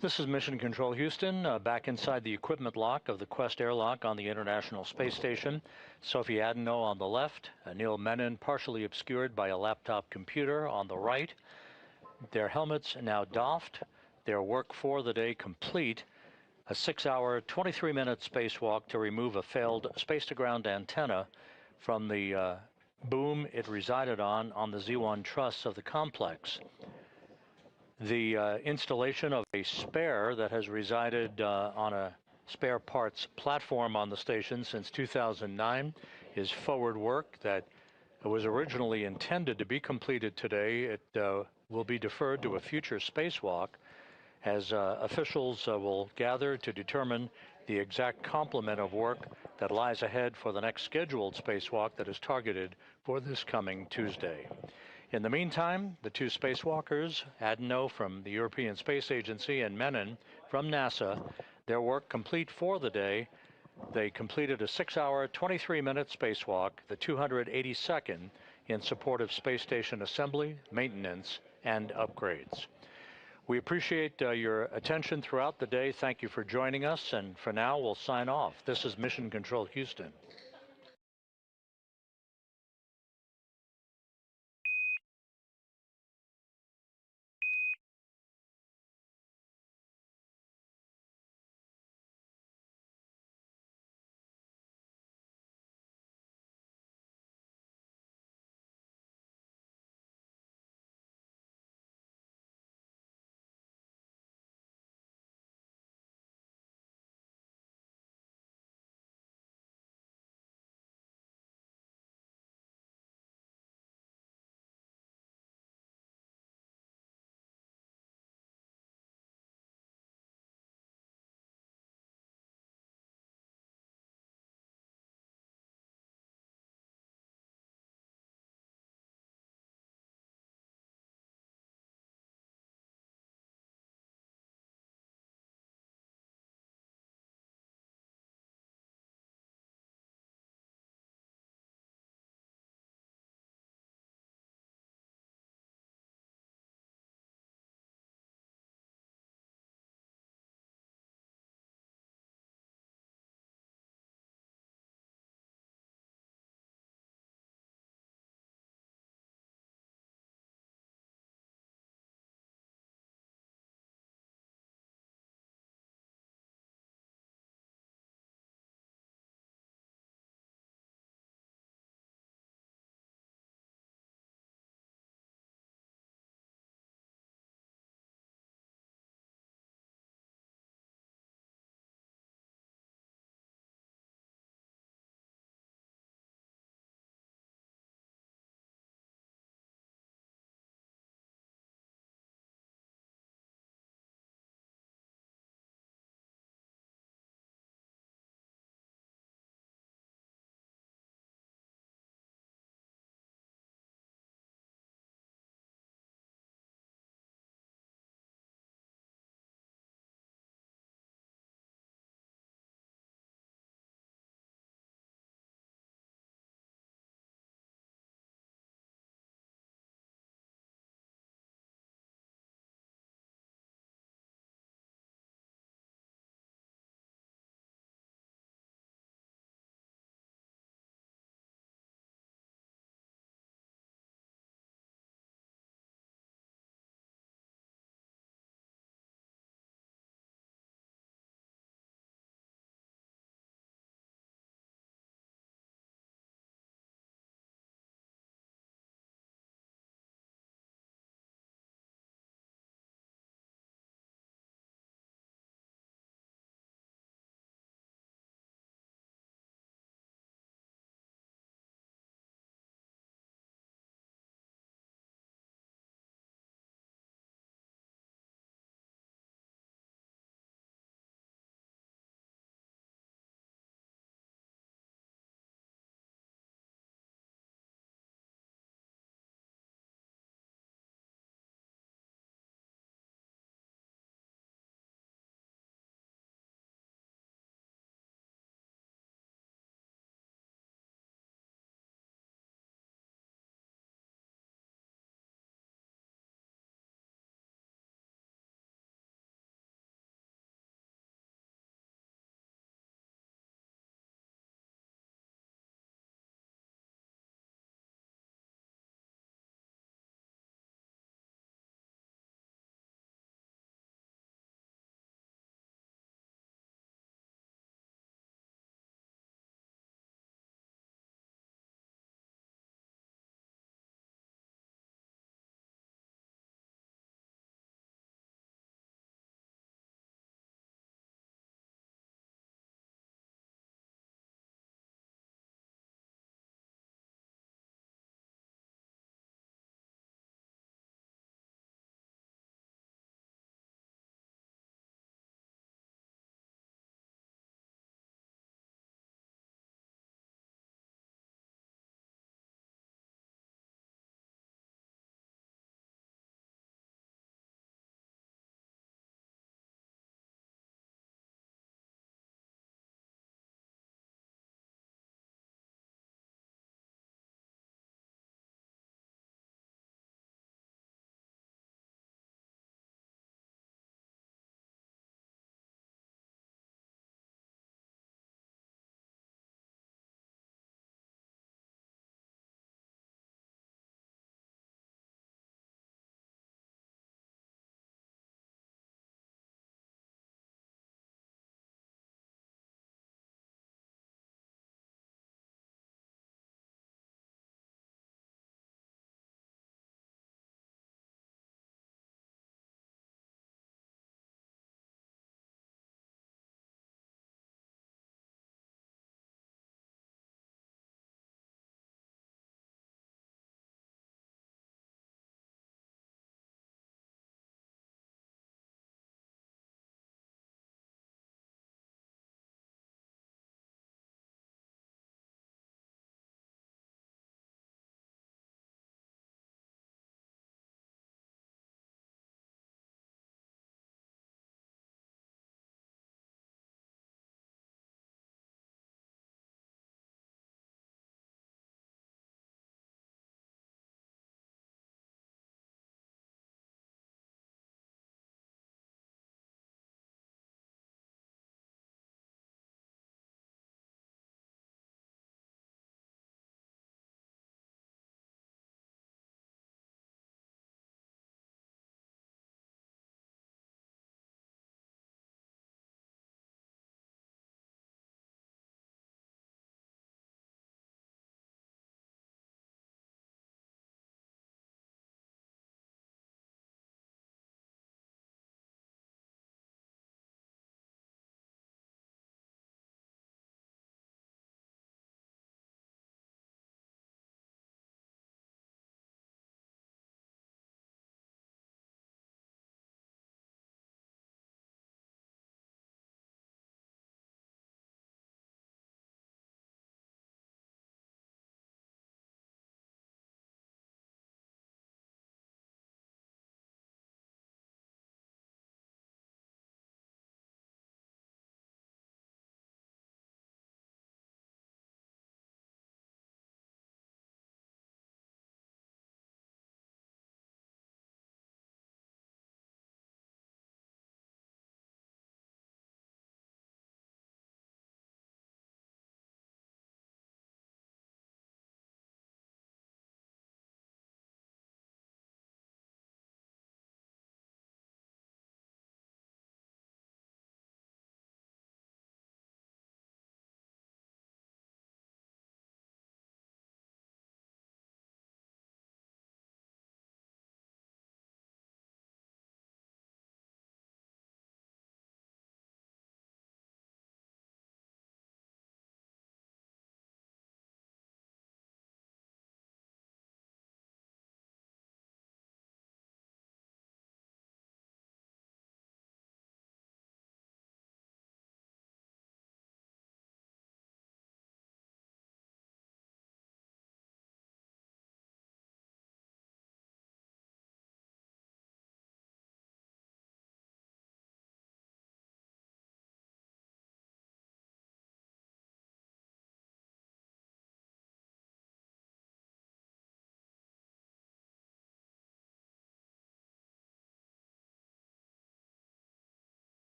Speaker 1: This is Mission Control Houston, back inside the equipment lock of the Quest airlock on the International Space Station. Sophie Adenot on the left, Anil Menon partially obscured by a laptop computer on the right. Their helmets now doffed, their work for the day complete. A 6-hour, 23-minute spacewalk to remove a failed space-to-ground antenna from the boom it resided on the Z1 truss of the complex. The installation of a spare that has resided on a spare parts platform on the station since 2009 is forward work that was originally intended to be completed today. It will be deferred to a future spacewalk as officials will gather to determine the exact complement of work that lies ahead for the next scheduled spacewalk that is targeted for this coming Tuesday. In the meantime, the two spacewalkers, Adenot from the European Space Agency and Menon from NASA, their work complete for the day. They completed a 6-hour, 23-minute spacewalk, the 282nd in support of space station assembly, maintenance, and upgrades. We appreciate your attention throughout the day. Thank you for joining us, and for now, we'll sign off. This is Mission Control Houston.